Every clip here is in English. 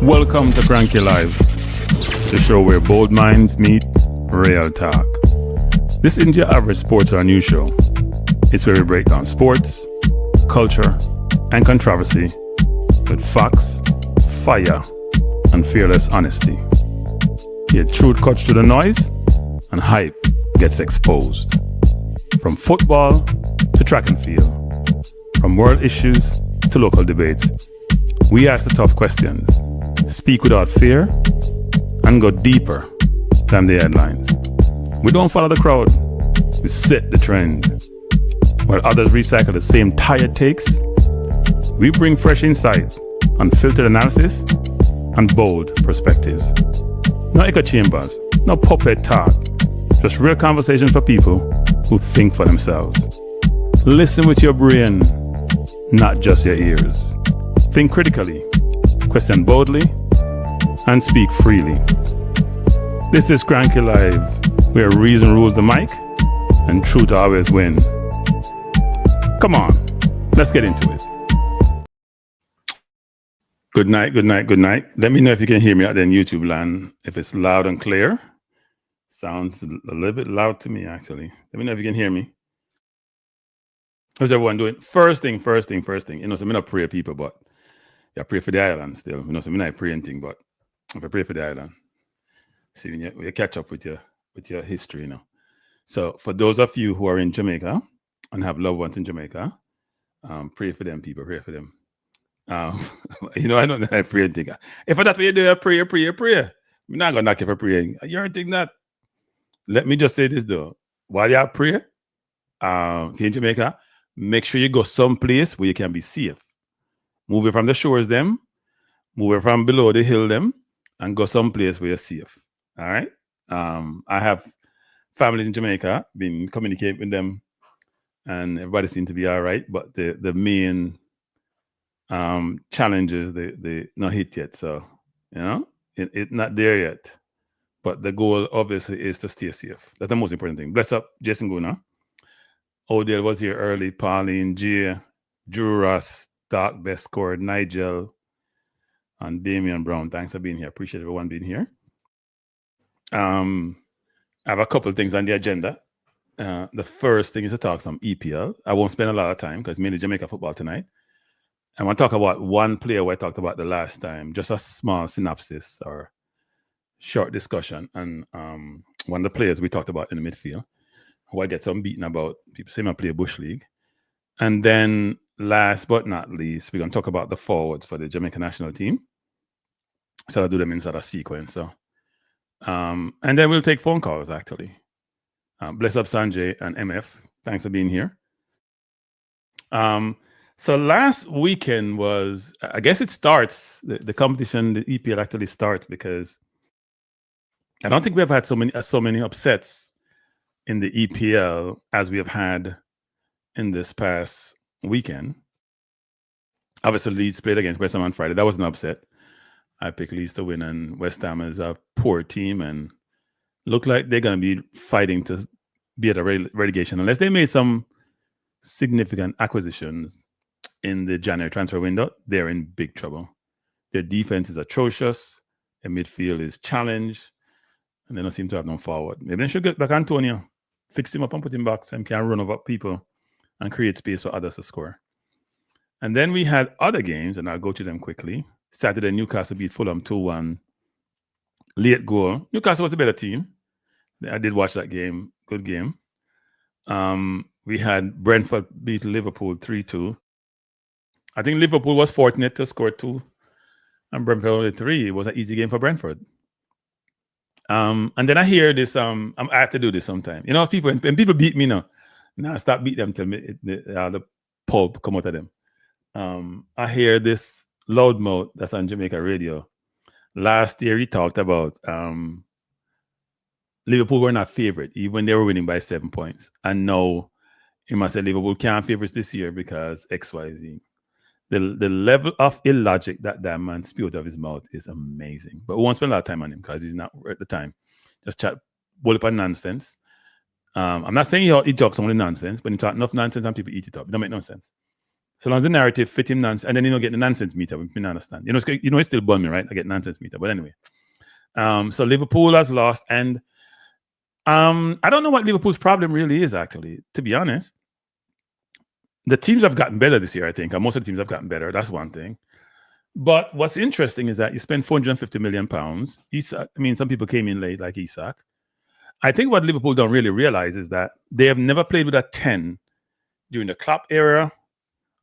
Welcome to Kranky Live, the show where bold minds meet real talk. This isn't your average sports or news show. It's where we break down sports, culture, and controversy with facts, fire, and fearless honesty. Here, truth cuts through the noise, and hype gets exposed. From football to track and field, from world issues to local debates, we ask the tough questions, speak without fear, and go deeper than the headlines. We don't follow the crowd, we set the trend. While others recycle the same tired takes, we bring fresh insight, unfiltered analysis, and bold perspectives. No echo chambers, no puppet talk, just real conversation for people who think for themselves. Listen with your brain, not just your ears. Think critically, question boldly, and speak freely. This is Kranky Live, where reason rules the mic and truth always win. Come on, let's get into it. Good night, good night, good night. Let me know if you can hear me out there in YouTube land. If it's loud and clear. Sounds a little bit loud to me, actually. Let me know if you can hear me. How's everyone doing? First thing. You know, so I'm not pray people, but I pray for the island still. You know, so I'm not praying anything, but if I pray for the island, see when you catch up with your history, you know. So for those of you who are in Jamaica and have loved ones in Jamaica, pray for them, people. Pray for them. You know, I don't know how to pray anything. If that's what you do, pray. I'm not gonna knock you for praying. You already think that. Let me just say this though. While you pray, if you're in Jamaica, make sure you go someplace where you can be safe. Move it from the shores them, move it from below the hill them, and go someplace where you're safe. All right. I have families in Jamaica, been communicating with them, and everybody seems to be all right. But the main challenges they not hit yet. So you know, it's not there yet. But the goal obviously is to stay safe. That's the most important thing. Bless up, Jason Guna. Odell was here early. Pauline, Jay, Drew Ross, Doc, Best Score, Nigel, and Damian Brown. Thanks for being here. Appreciate everyone being here. I have a couple of things on the agenda. The first thing is to talk some EPL. I won't spend a lot of time because mainly Jamaica football tonight. I want to talk about one player who I talked about the last time, just a small synopsis or short discussion. And one of the players we talked about in the midfield, who I get some beaten about. People say I play Bush League. And then last but not least, we're going to talk about the forwards for the Jamaica national team. So I'll do them inside a sequence. So, and then we'll take phone calls, actually. Bless up Sanjay and MF. Thanks for being here. So last weekend was, I guess it starts, the competition, the EPL actually starts because I don't think we have had so many upsets in the EPL as we have had in this past weekend. Obviously, Leeds played against West Ham on Friday. That was an upset. I picked Leeds to win, and West Ham is a poor team and look like they're going to be fighting to be at a relegation unless they made some significant acquisitions in the January transfer window. They're in big trouble. Their defense is atrocious. Their midfield is challenged. And they don't seem to have no forward. Maybe they should get back Antonio, fix him up and put him back so he can run over people and create space for others to score. And then we had other games, and I'll go to them quickly. Saturday, Newcastle beat Fulham 2-1. Late goal. Newcastle was the better team. I did watch that game. Good game. We had Brentford beat Liverpool 3-2. I think Liverpool was fortunate to score 2 and Brentford only 3. It was an easy game for Brentford. And then I hear this. I have to do this sometime. You know, when people beat me now I stop beat them till the pulp come out of them. I hear this loudmouth that's on Jamaica radio. Last year he talked about Liverpool were not favorite even when they were winning by 7 points, and now he must say Liverpool can't favor us this year because XYZ. The level of illogic that man spewed out of his mouth is amazing. But we won't spend a lot of time on him because he's not at the time. Just chat, bull up on nonsense. I'm not saying he talks only nonsense, but he talks enough nonsense and people eat it up. It don't make no sense. So long as the narrative fit him nonsense, and then get the nonsense meter, which I understand. It still bum me, right? I get nonsense meter, but anyway. So Liverpool has lost, and I don't know what Liverpool's problem really is, actually, to be honest. The teams have gotten better this year, I think. Most of the teams have gotten better. That's one thing. But what's interesting is that you spend £450 million. Isak, some people came in late, like Isak. I think what Liverpool don't really realize is that they have never played with a 10 during the Klopp era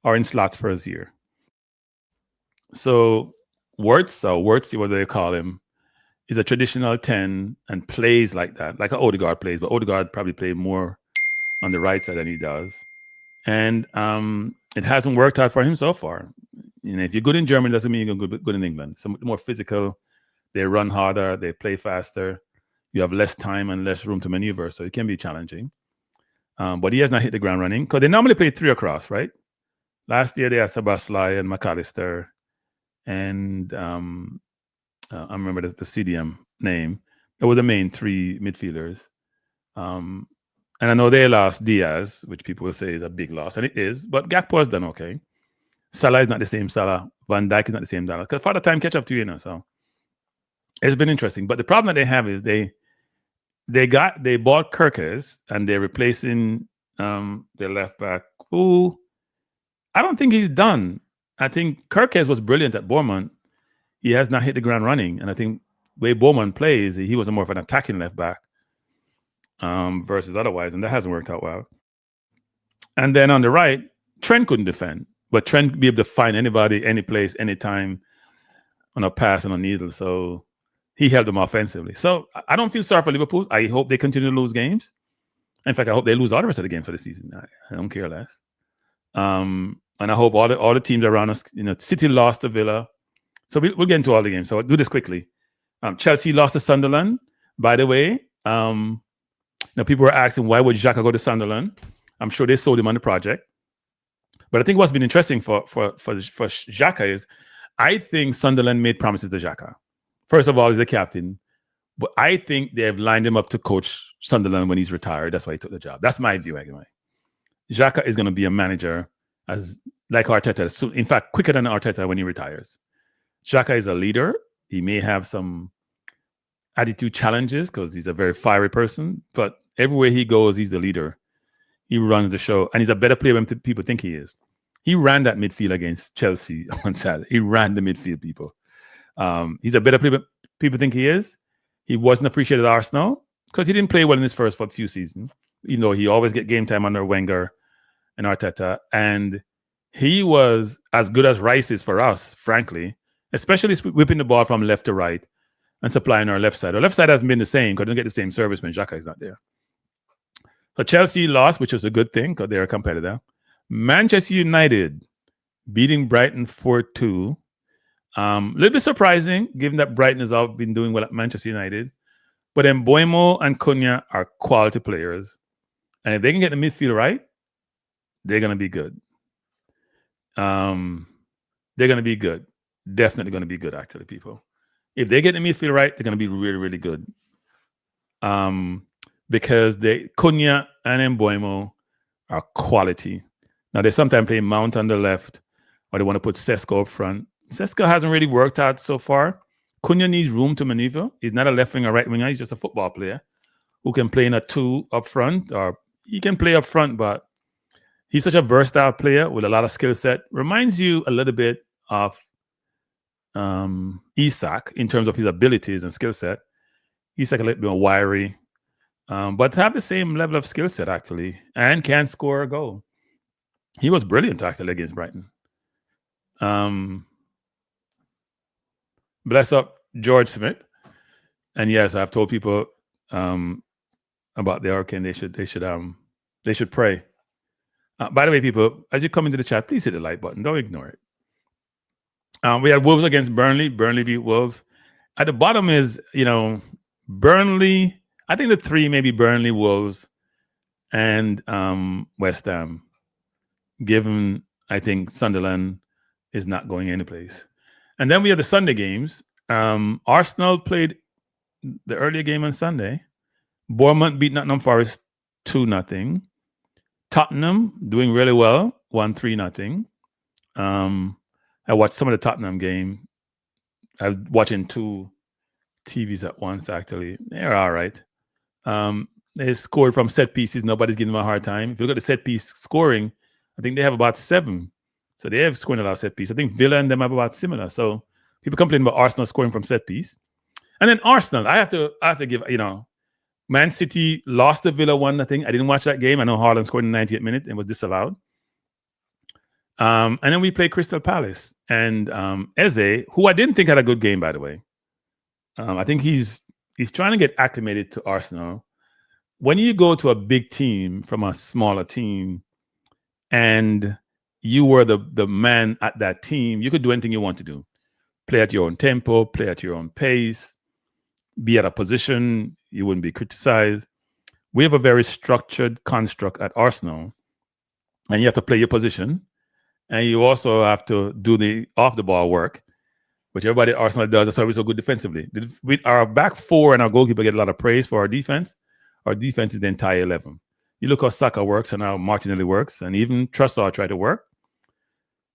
or in slots for his year. So Wirtz, what do they call him, is a traditional 10 and plays like that, like an Odegaard plays, but Odegaard probably played more on the right side than he does. And it hasn't worked out for him so far. If you're good in Germany, doesn't mean you're good in England. Some more physical, they run harder, they play faster. You have less time and less room to maneuver, so it can be challenging. But he has not hit the ground running because they normally play 3 across, right? Last year they had Szoboszlai and McAllister, and I remember the CDM name. They were the main 3 midfielders. And I know they lost Diaz, which people will say is a big loss, and it is. But Gakpo has done okay. Salah is not the same Salah. Van Dijk is not the same Salah. Because Father Time catch up to you, so it's been interesting. But the problem that they have is they bought Kirkes and they're replacing their left back, who I don't think he's done. I think Kirkes was brilliant at Bournemouth. He has not hit the ground running, and I think the way Bournemouth plays, he was more of an attacking left back versus otherwise, and that hasn't worked out well. And then on the right, Trent couldn't defend, but Trent could be able to find anybody, any place, anytime on a pass and a needle. So he held them offensively. So I don't feel sorry for Liverpool. I hope they continue to lose games. In fact, I hope they lose all the rest of the games for the season. I don't care less. And I hope all the teams around us, City lost to Villa. So we'll get into all the games. So I'll do this quickly. Chelsea lost to Sunderland. By the way, people were asking, why would Xhaka go to Sunderland? I'm sure they sold him on the project. But I think what's been interesting for Xhaka is, I think Sunderland made promises to Xhaka. First of all, he's the captain. But I think they have lined him up to coach Sunderland when he's retired. That's why he took the job. That's my view, anyway. Xhaka is going to be a manager like Arteta. So, in fact, quicker than Arteta when he retires. Xhaka is a leader. He may have some attitude challenges because he's a very fiery person. But everywhere he goes, he's the leader. He runs the show. And he's a better player than people think he is. He ran that midfield against Chelsea on Saturday. He ran the midfield, people. He's a better player than people think he is. He wasn't appreciated at Arsenal because he didn't play well in his first few seasons. He always get game time under Wenger and Arteta. And he was as good as Rice is for us, frankly, especially whipping the ball from left to right and supplying our left side. Our left side hasn't been the same because they don't get the same service when Xhaka is not there. So Chelsea lost, which was a good thing because they're a competitor. Manchester United beating Brighton 4-2. A little bit surprising, given that Brighton has all been doing well at Manchester United. But then Mbeumo and Cunha are quality players. And if they can get the midfield right, they're going to be good. They're going to be good. Definitely going to be good, actually, people. If they get the midfield right, they're going to be really, really good. Because Cunha and Mbeumo are quality. Now, they sometimes play Mount on the left, or they want to put Sesko up front. Sesko hasn't really worked out so far. Cunha needs room to maneuver. He's not a left winger, right winger. He's just a football player who can play in a 2 up front, or he can play up front, but he's such a versatile player with a lot of skill set. Reminds you a little bit of Isak in terms of his abilities and skill set. Isak a little bit more wiry, but have the same level of skill set, actually, and can score a goal. He was brilliant, actually, against Brighton. Bless up George Smith. And yes, I've told people about the hurricane. They should pray. By the way, people, as you come into the chat, please hit the like button. Don't ignore it. We had Wolves against Burnley. Burnley beat Wolves. At the bottom is, Burnley. I think the 3 maybe Burnley, Wolves, and West Ham. Given, I think Sunderland is not going anyplace. And then we have the Sunday games. Arsenal played the earlier game on Sunday. Bournemouth beat Nottingham Forest 2-0. Tottenham doing really well, 1-3-0. I watched some of the Tottenham game. I was watching 2 TVs at once, actually. They're all right. They scored from set pieces. Nobody's giving them a hard time. If you look at the set piece scoring, I think they have about 7. So they have scored a lot of set piece. I think Villa and them have about similar. So people complain about Arsenal scoring from set piece. And then Arsenal, I have to give, Man City lost to Villa 1-0. I didn't watch that game. I know Haaland scored in the 90th minute and was disallowed. And then we played Crystal Palace. And Eze, who I didn't think had a good game, by the way. I think he's trying to get acclimated to Arsenal. When you go to a big team from a smaller team and you were the man at that team, you could do anything you want to do. Play at your own tempo, play at your own pace, be at a position, you wouldn't be criticized. We have a very structured construct at Arsenal, and you have to play your position, and you also have to do the off-the-ball work, which everybody at Arsenal does. That's why we're so good defensively. Our back 4 and our goalkeeper get a lot of praise for our defense. Our defense is the entire 11. You look how Saka works and how Martinelli works, and even Trossard tried to work.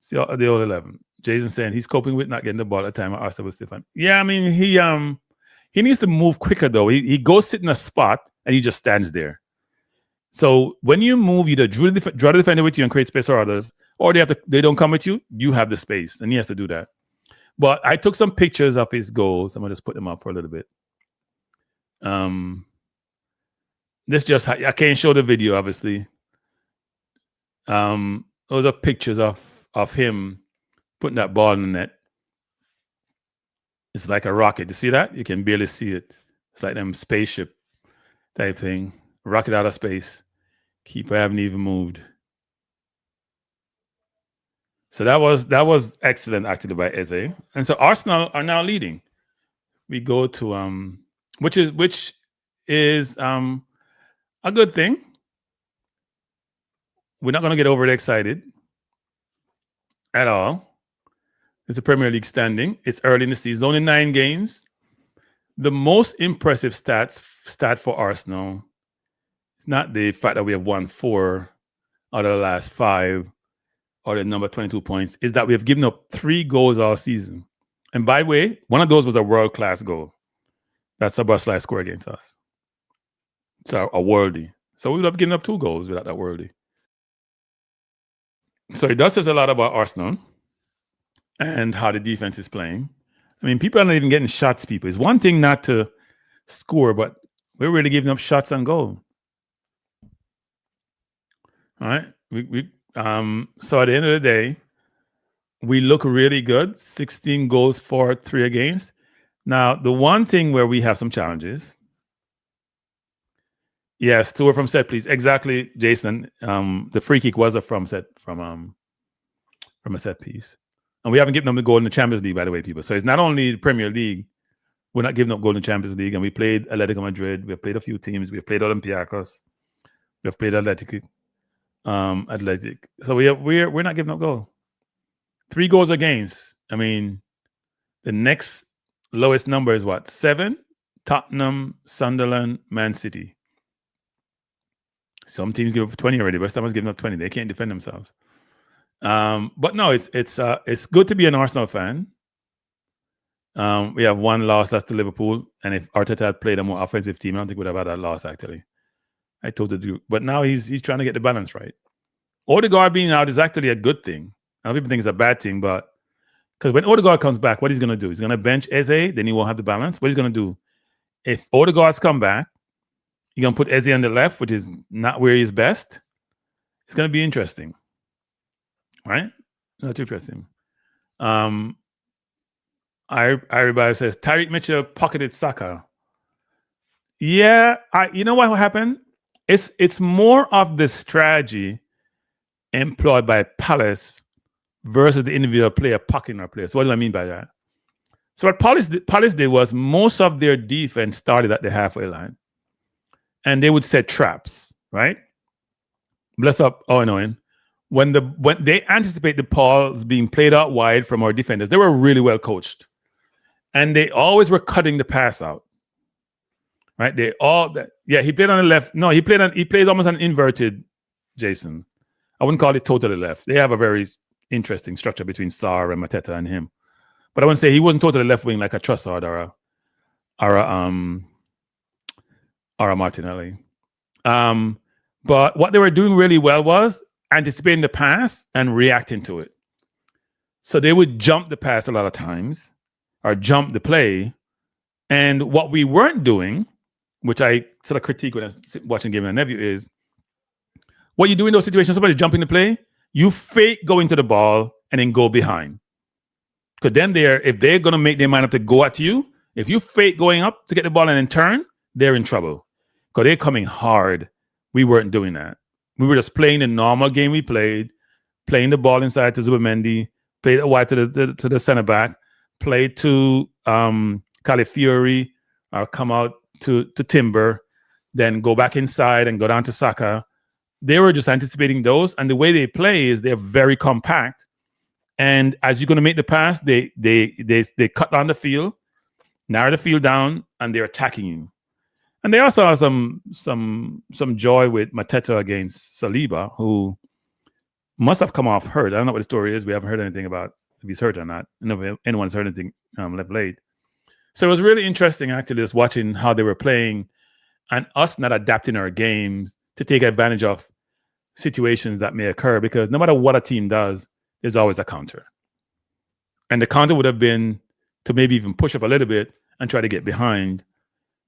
See the old 11. Jason saying he's coping with not getting the ball at the time at Arsenal with Stefan. Yeah, I mean, he needs to move quicker, though. He goes sit in a spot, and he just stands there. So when you move, either draw the defender with you and create space for others, or they don't come with you, you have the space, and he has to do that. But I took some pictures of his goals. I'm going to just put them up for a little bit. I can't show the video, obviously. Those are pictures of him putting that ball in the net. It's like a rocket. You see that? You can barely see it. It's like them spaceship type thing. Rocket out of space. Keeper haven't even moved. So that was excellent, actually, by Eze. And so Arsenal are now leading. We go to which is a good thing. We're not going to get overly excited at all. It's the Premier League standing. It's early in the season, only 9 games. The most impressive stat for Arsenal is not the fact that we have won 4 out of the last 5 or the number 22 points, is that we have given up 3 goals all season. And by the way, one of those was a world-class goal. That's a Szoboszlai score against us. So a worldie. So we would have given up 2 goals without that worldie. So it does says a lot about Arsenal and how the defense is playing. I mean, people are not even getting shots, people. It's one thing not to score, but we're really giving up shots on goal. All right. So at the end of the day, we look really good. 16 goals for, 3 against. Now, the one thing where we have some challenges. Yes, 2 from set, please. Exactly, Jason. The free kick was from a set piece. And we haven't given them the goal in the Champions League, by the way, people. So it's not only the Premier League. We're not giving up goal in the Champions League. And we played Atletico Madrid. We have played a few teams. We have played Olympiacos. We have played Athletic. So we're not giving up goal. 3 goals against. I mean, the next lowest number is what? 7? Tottenham, Sunderland, Man City. Some teams give up 20 already. West Ham has given up 20. They can't defend themselves. But no, it's good to be an Arsenal fan. We have 1 loss, that's to Liverpool. And if Arteta had played a more offensive team, I don't think we'd have had that loss, actually. I told the dude. But now he's trying to get the balance right. Odegaard being out is actually a good thing. I know people think it's a bad thing, but because when Odegaard comes back, what he's going to do? He's going to bench Eze, then he won't have the balance. What he's going to do? If Odegaard's come back, you're going to put Eze on the left, which is not where he's best. It's going to be interesting. Right? Not interesting. Everybody says, Tyreek Mitchell pocketed Saka. Yeah, you know what happened? It's more of the strategy employed by Palace versus the individual player pocketing our players. So what do I mean by that? So what Palace did was most of their defense started at the halfway line. And they would set traps, right? Bless up Owen Owen. When they anticipate the balls being played out wide from our defenders, they were really well coached. And they always were cutting the pass out. Right? He played on the left. No, he played almost an inverted, Jason. I wouldn't call it totally left. They have a very interesting structure between Sarr and Mateta and him. But I wouldn't say he wasn't totally left wing like a Trossard or a Martinelli. But what they were doing really well was anticipating the pass and reacting to it. So they would jump the pass a lot of times or jump the play. And what we weren't doing, which I sort of critique when I was watching Game of the Nephew, is what you do in those situations, somebody jumping the play, you fake going to the ball and then go behind. Because then if they're going to make their mind up to go at you, if you fake going up to get the ball and then turn, they're in trouble. Because they're coming hard. We weren't doing that. We were just playing the normal game we played, playing the ball inside to Zubamendi, played it wide to the center back, played to Califiori, or come out to Timber, then go back inside and go down to Saka. They were just anticipating those. And the way they play is they're very compact. And as you're going to make the pass, they cut down the field, narrow the field down, and they're attacking you. And they also have some joy with Mateta against Saliba, who must have come off hurt. I don't know what the story is. We haven't heard anything about if he's hurt or not. I don't know if anyone's heard anything left late. So it was really interesting, actually, just watching how they were playing and us not adapting our games to take advantage of situations that may occur, because no matter what a team does, there's always a counter. And the counter would have been to maybe even push up a little bit and try to get behind.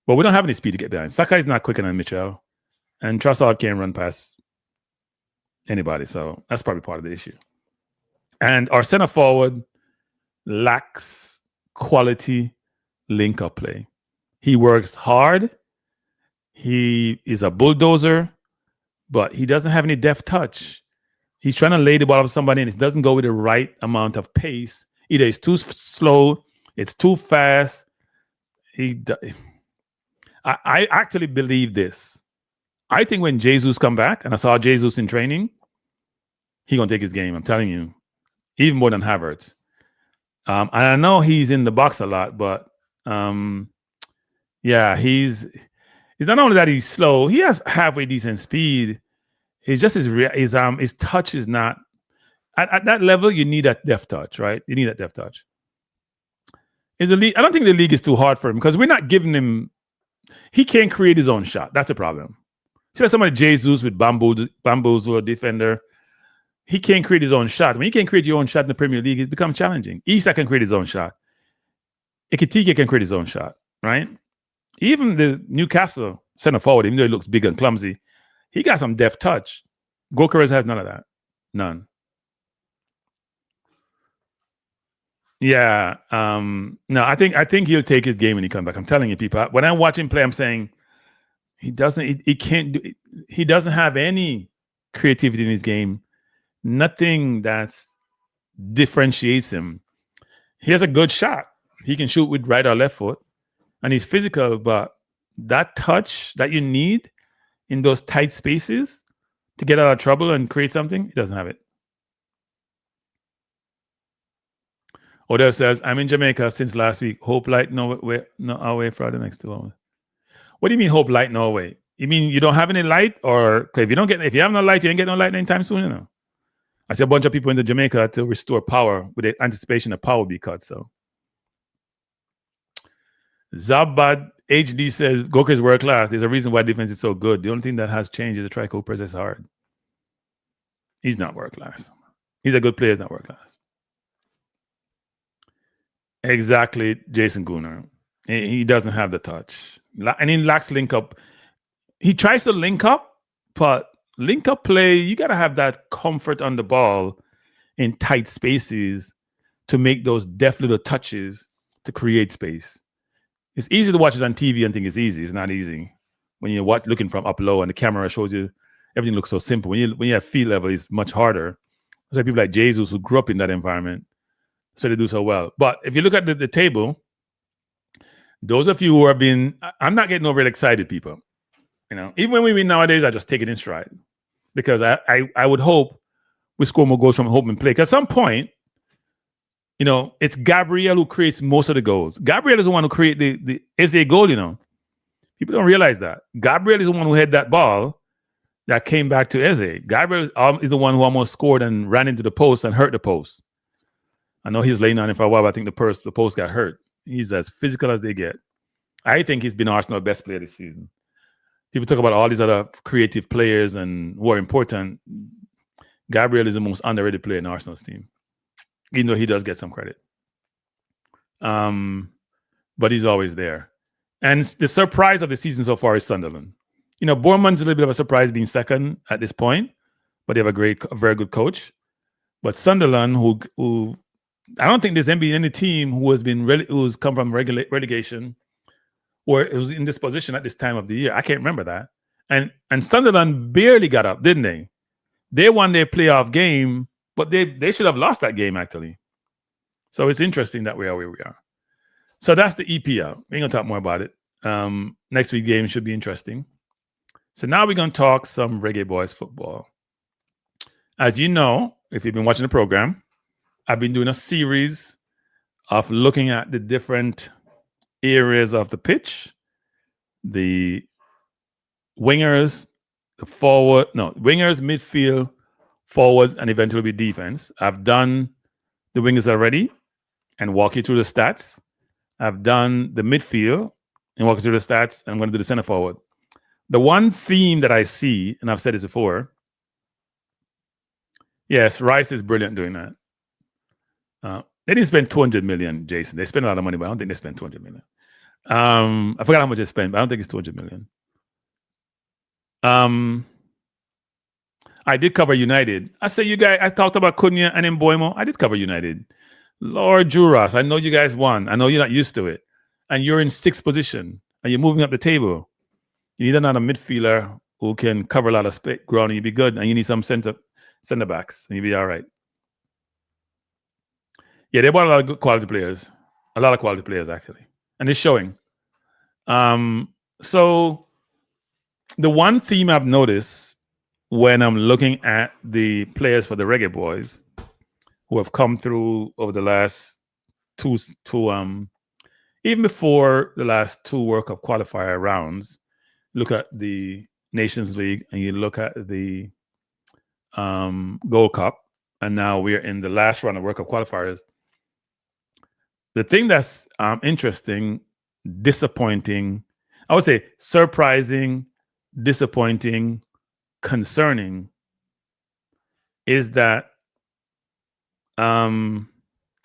But we don't have any speed to get behind. Saka is not quicker than Mitchell. And Trossard can't run past anybody. So that's probably part of the issue. And our center forward lacks quality link-up play. He works hard. He is a bulldozer, but he doesn't have any deft touch. He's trying to lay the ball up to somebody and it doesn't go with the right amount of pace. Either it's too slow, it's too fast. I actually believe this. I think when Jesus come back, and I saw Jesus in training, he's going to take his game. I'm telling you, even more than Havertz. And I know he's in the box a lot, but yeah, he's not only that he's slow, he has halfway decent speed. It's just his touch is not at that level. You need that deft touch, right? You need that deft touch. I don't think the league is too hard for him because we're not giving him. He can't create his own shot. That's the problem. See, like somebody Jesus with bamboozle defender. He can't create his own shot. When you can't create your own shot in the Premier League, it becomes challenging. Isak can create his own shot. Ekitike can create his own shot, right? Even the Newcastle center forward, even though he looks big and clumsy, he got some deft touch. Gokeres has none of that. None. Yeah. No, I think he'll take his game when he comes back. I'm telling you, people. When I watch him play, I'm saying he can't do. He doesn't have any creativity in his game. Nothing that differentiates him. He has a good shot. He can shoot with right or left foot, and he's physical. But that touch that you need in those tight spaces to get out of trouble and create something, he doesn't have it. Odell says, I'm in Jamaica since last week. Hope light no away for the next 2 hours. What do you mean hope light no away? You mean you don't have any light? Or if you have no light, you ain't get no light anytime soon, you know? I see a bunch of people into Jamaica to restore power with the anticipation of power be cut. So Zabad HD says Goker is world class. There's a reason why defense is so good. The only thing that has changed is the trico presses hard. He's not world class. He's a good player, he's not world class. Exactly, Jason Gunnar. He doesn't have the touch. And he lacks link up. He tries to link up, but link up play, you got to have that comfort on the ball in tight spaces to make those deft little touches to create space. It's easy to watch it on TV and think it's easy. It's not easy. When you're looking from up low and the camera shows you, everything looks so simple. When you're at field level, it's much harder. There's people like Jesus who grew up in that environment, so they do so well. But if you look at the table, those of you who have been, I'm not getting over it excited, people. You know, even when we win nowadays, I just take it in stride because I would hope we score more goals from home and play. Because at some point, you know, it's Gabriel who creates most of the goals. Gabriel is the one who creates the Eze goal, you know. People don't realize that. Gabriel is the one who had that ball that came back to Eze. Gabriel is the one who almost scored and ran into the post and hurt the post. I know he's laying on it for a while, but I think the post got hurt. He's as physical as they get. I think he's been Arsenal's best player this season. People talk about all these other creative players and who are important. Gabriel is the most underrated player in Arsenal's team, even though he does get some credit. But he's always there. And the surprise of the season so far is Sunderland. Bournemouth's a little bit of a surprise being second at this point, but they have a very good coach. But Sunderland, who I don't think there's been any team who's come from relegation or it was in this position at this time of the year. I can't remember that. And Sunderland barely got up, didn't they? They won their playoff game, but they should have lost that game actually. So it's interesting that we are where we are. So that's the EPL. We're going to talk more about it. Next week's game should be interesting. So now we're going to talk some Reggae Boyz football. As you know, if you've been watching the program, I've been doing a series of looking at the different areas of the pitch, the wingers, wingers, midfield, forwards, and eventually defense. I've done the wingers already and walk you through the stats. I've done the midfield and walk you through the stats, and I'm going to do the center forward. The one theme that I see, and I've said this before, yes, Rice is brilliant doing that. They didn't spend 200 million, Jason. They spent a lot of money, but I don't think they spent 200 million. I forgot how much they spent, but I don't think it's 200 million. I did cover United. I talked about Cunha and Mboimo. I did cover United. Lord Juras, I know you guys won. I know you're not used to it. And you're in 6th position, and you're moving up the table. You need another midfielder who can cover a lot of ground, and you'll be good. And you need some center backs, and you'll be all right. Yeah, they bought a lot of good quality players. A lot of quality players, actually. And it's showing. So the one theme I've noticed when I'm looking at the players for the Reggae Boyz who have come through over the last two even before the last 2 World Cup qualifier rounds, look at the Nations League and you look at the Gold Cup, and now we're in the last round of World Cup qualifiers. The thing that's interesting, disappointing, I would say surprising, disappointing, concerning, is that I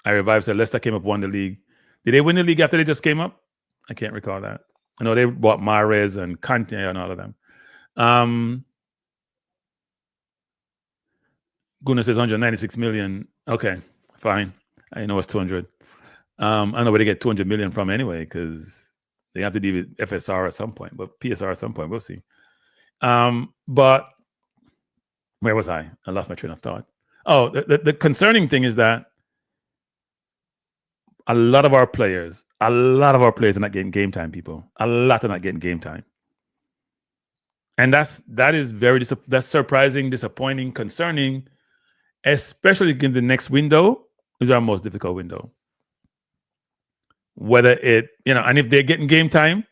revived said Leicester came up, won the league. Did they win the league after they just came up? I can't recall that. I know they bought Mahrez and Kante and all of them. Gunnar says 196 million. Okay, fine. I know it's 200. I don't know where they get 200 million from anyway, because they have to deal with FSR at some point, but PSR at some point. We'll see. But where was I? I lost my train of thought. Oh, the concerning thing is that a lot of our players are not getting game time, people. A lot are not getting game time. And that is that's surprising, disappointing, concerning, especially in the next window is our most difficult window. Whether and if they're getting game time,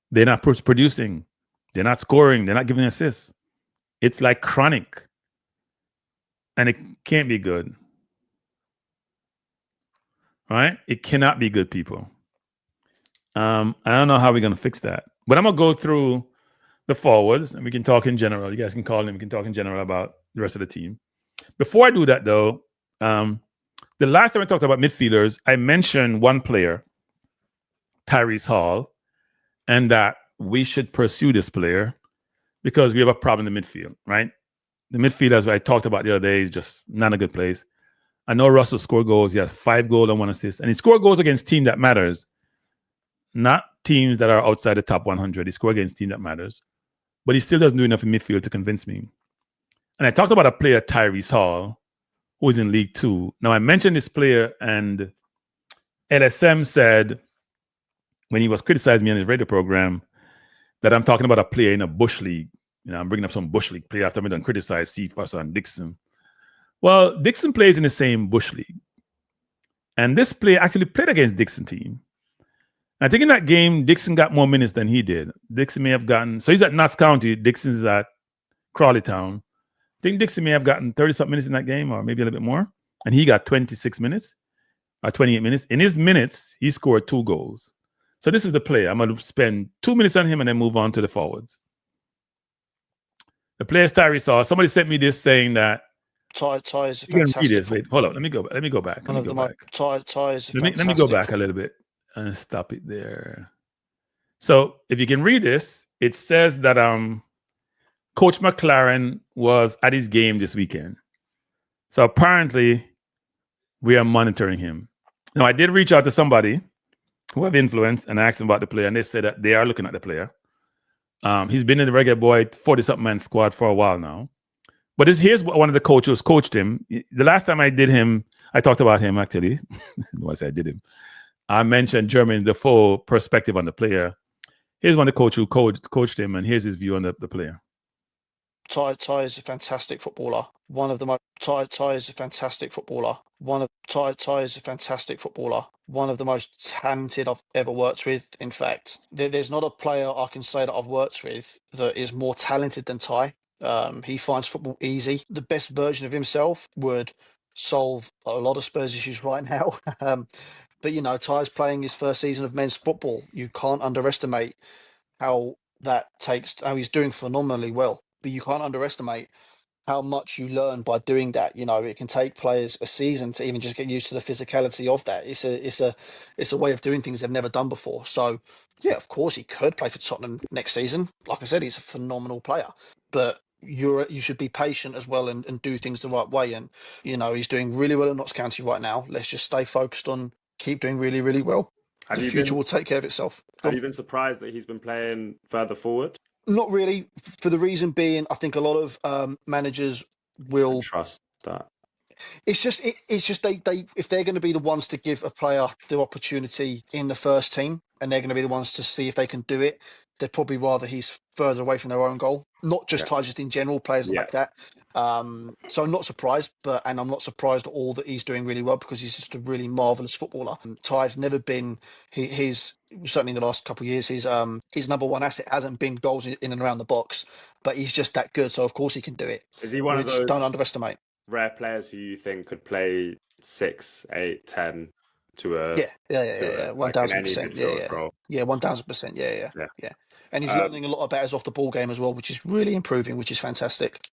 they're not producing, they're not scoring, they're not giving assists. It's like chronic. And it can't be good. Right? It cannot be good, people. I don't know how we're going to fix that. But I'm going to go through the forwards, and we can talk in general. You guys can call in. We can talk in general about the rest of the team. Before I do that, though, the last time I talked about midfielders, I mentioned one player, Tyrese Hall, and that we should pursue this player because we have a problem in the midfield, right? The midfield, as I talked about the other day, is just not a good place. I know Russell scored goals. He has 5 goals and 1 assist. And he scored goals against team that matters, not teams that are outside the top 100. He scored against team that matters. But he still doesn't do enough in midfield to convince me. And I talked about a player, Tyrese Hall, who is in League 2. Now, I mentioned this player, and LSM said, when he was criticizing me on his radio program, that I'm talking about a player in a Bush League. I'm bringing up some Bush League player after I've done criticize Steve Foster and Dixon. Well, Dixon plays in the same Bush League. And this player actually played against Dixon team. I think in that game, Dixon got more minutes than he did. Dixon may have gotten, so he's at Notts County, Dixon's at Crawley Town. I think Dixie may have gotten 30-something minutes in that game, or maybe a little bit more. And he got 26 minutes or 28 minutes. In his minutes, he scored 2 goals. So this is the player. I'm going to spend 2 minutes on him and then move on to the forwards. The player is Tyree Saw. Somebody sent me this saying that Ty is a fantastic. Wait, hold on. Let me go back. Let me go back. Ty is a fantastic. Let me go back a little bit and stop it there. So if you can read this, it says that Coach McClaren was at his game this weekend. So apparently we are monitoring him. Now, I did reach out to somebody who have influence and asked him about the player, and they said that they are looking at the player. He's been in the Reggae Boyz 40-something man squad for a while now. But here's what one of the coaches coached him. The last time I did him, I talked about him actually. Once I did him, I mentioned Jermaine Defoe perspective on the player. Here's one of the coach who coached him, and here's his view on the player. Ty is a fantastic footballer. Ty is a fantastic footballer. Ty is a fantastic footballer. One of the most talented I've ever worked with. In fact, there's not a player I can say that I've worked with that is more talented than Ty. He finds football easy. The best version of himself would solve a lot of Spurs issues right now. But you know, Ty's playing his first season of men's football. You can't underestimate how he's doing phenomenally well. But you can't underestimate how much you learn by doing that. You know, it can take players a season to even just get used to the physicality of that. It's a way of doing things they've never done before. So yeah, of course he could play for Tottenham next season. Like I said, he's a phenomenal player. But you should be patient as well and do things the right way. And you know, he's doing really well at Notts County right now. Let's just stay focused on keep doing really, really well. The future will take care of itself. Have you been surprised that he's been playing further forward? Not really, for the reason being, I think a lot of managers will trust that. It's just they if they're going to be the ones to give a player the opportunity in the first team, and they're going to be the ones to see if they can do it, they'd probably rather he's further away from their own goal. Not just Ty, just in general, players like that. So I'm not surprised, I'm not surprised at all that he's doing really well because he's just a really marvellous footballer. Ty's never been his certainly in the last couple of years, his number one asset hasn't been goals in and around the box, but he's just that good. So of course he can do it. Is he one of those? Don't underestimate. Rare players who you think could play 6, 8, 10 to a 1,000%. Yeah, 1,000%. Yeah. And he's learning a lot about his off the ball game as well, which is really improving, which is fantastic.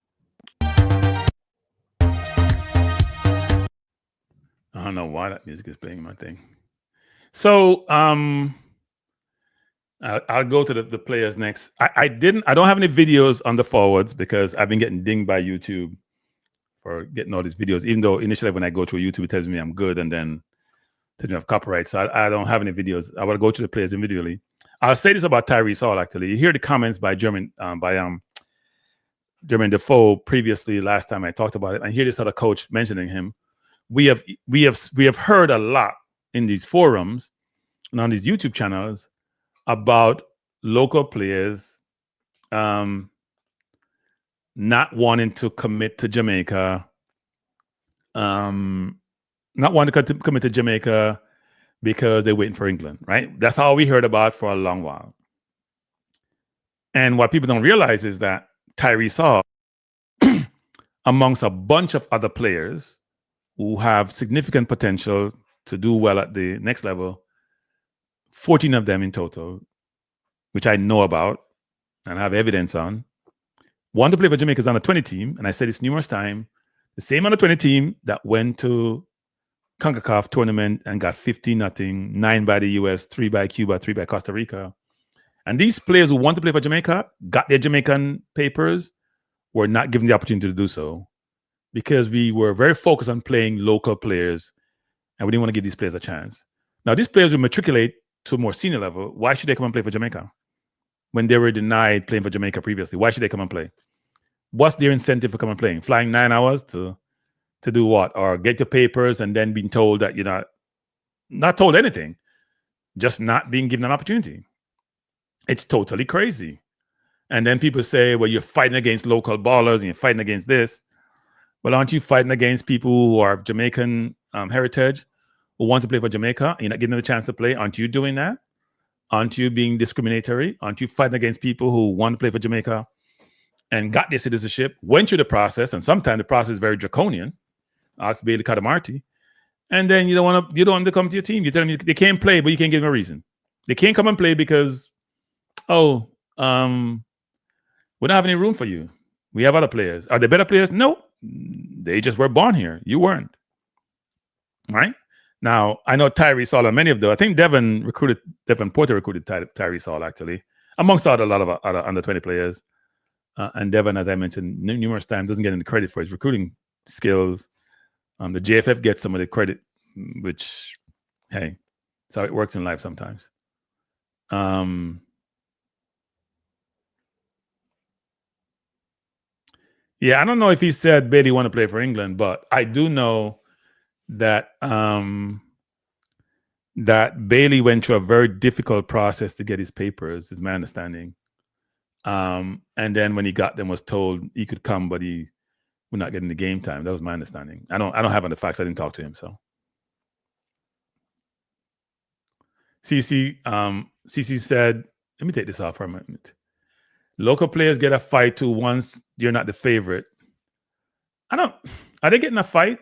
I don't know why that music is playing my thing. So I'll go to the players next. I don't have any videos on the forwards because I've been getting dinged by YouTube for getting all these videos, even though initially when I go to YouTube, it tells me I'm good and then tells me I have copyright. So I don't have any videos. I will go to the players individually. I'll say this about Tyrese Hall, actually. You hear the comments by Jermaine Defoe previously last time I talked about it. I hear this other coach mentioning him. We have heard a lot in these forums and on these YouTube channels about local players not wanting to commit to Jamaica, because they're waiting for England, right? That's all we heard about for a long while. And what people don't realize is that Tyrese Hall, amongst a bunch of other players who have significant potential to do well at the next level, 14 of them in total, which I know about and have evidence on, want to play for Jamaica's under 20 team, and I said this numerous times, the same under 20 team that went to CONCACAF tournament and got 15-0, 9 by the US, 3 by Cuba, 3 by Costa Rica. And these players who want to play for Jamaica, got their Jamaican papers, were not given the opportunity to do so because we were very focused on playing local players and we didn't want to give these players a chance. Now, these players will matriculate to a more senior level. Why should they come and play for Jamaica when they were denied playing for Jamaica previously? Why should they come and play? What's their incentive for coming and playing? Flying 9 hours to do what? Or get your papers and then being told that you're not told anything, just not being given an opportunity. It's totally crazy. And then people say, well, you're fighting against local ballers and you're fighting against this. Well, aren't you fighting against people who are of Jamaican heritage, who want to play for Jamaica? You're not giving them a chance to play. Aren't you doing that? Aren't you being discriminatory? Aren't you fighting against people who want to play for Jamaica and got their citizenship, went through the process, and sometimes the process is very draconian. Ask Bailey Cadamarteri. And then you don't want them to come to your team. You tell them they can't play, but you can't give them a reason. They can't come and play because, we don't have any room for you. We have other players. Are they better players? No. They just were born here. You weren't. Right? Now, I know Tyrese Hall and many of them. I think Devon Porter recruited Tyrese Hall, actually, amongst a lot of other under 20 players. And Devon, as I mentioned numerous times, doesn't get any credit for his recruiting skills. The JFF gets some of the credit, which, hey, that's how it works in life sometimes. Yeah, I don't know if he said Bailey want to play for England, but I do know that that Bailey went through a very difficult process to get his papers, is my understanding. And then when he got them, was told he could come, but he would not get in the game time. That was my understanding. I don't have the facts. I didn't talk to him. So CC said, let me take this off for a minute. Local players get a fight too once you're not the favorite. Are they getting a fight?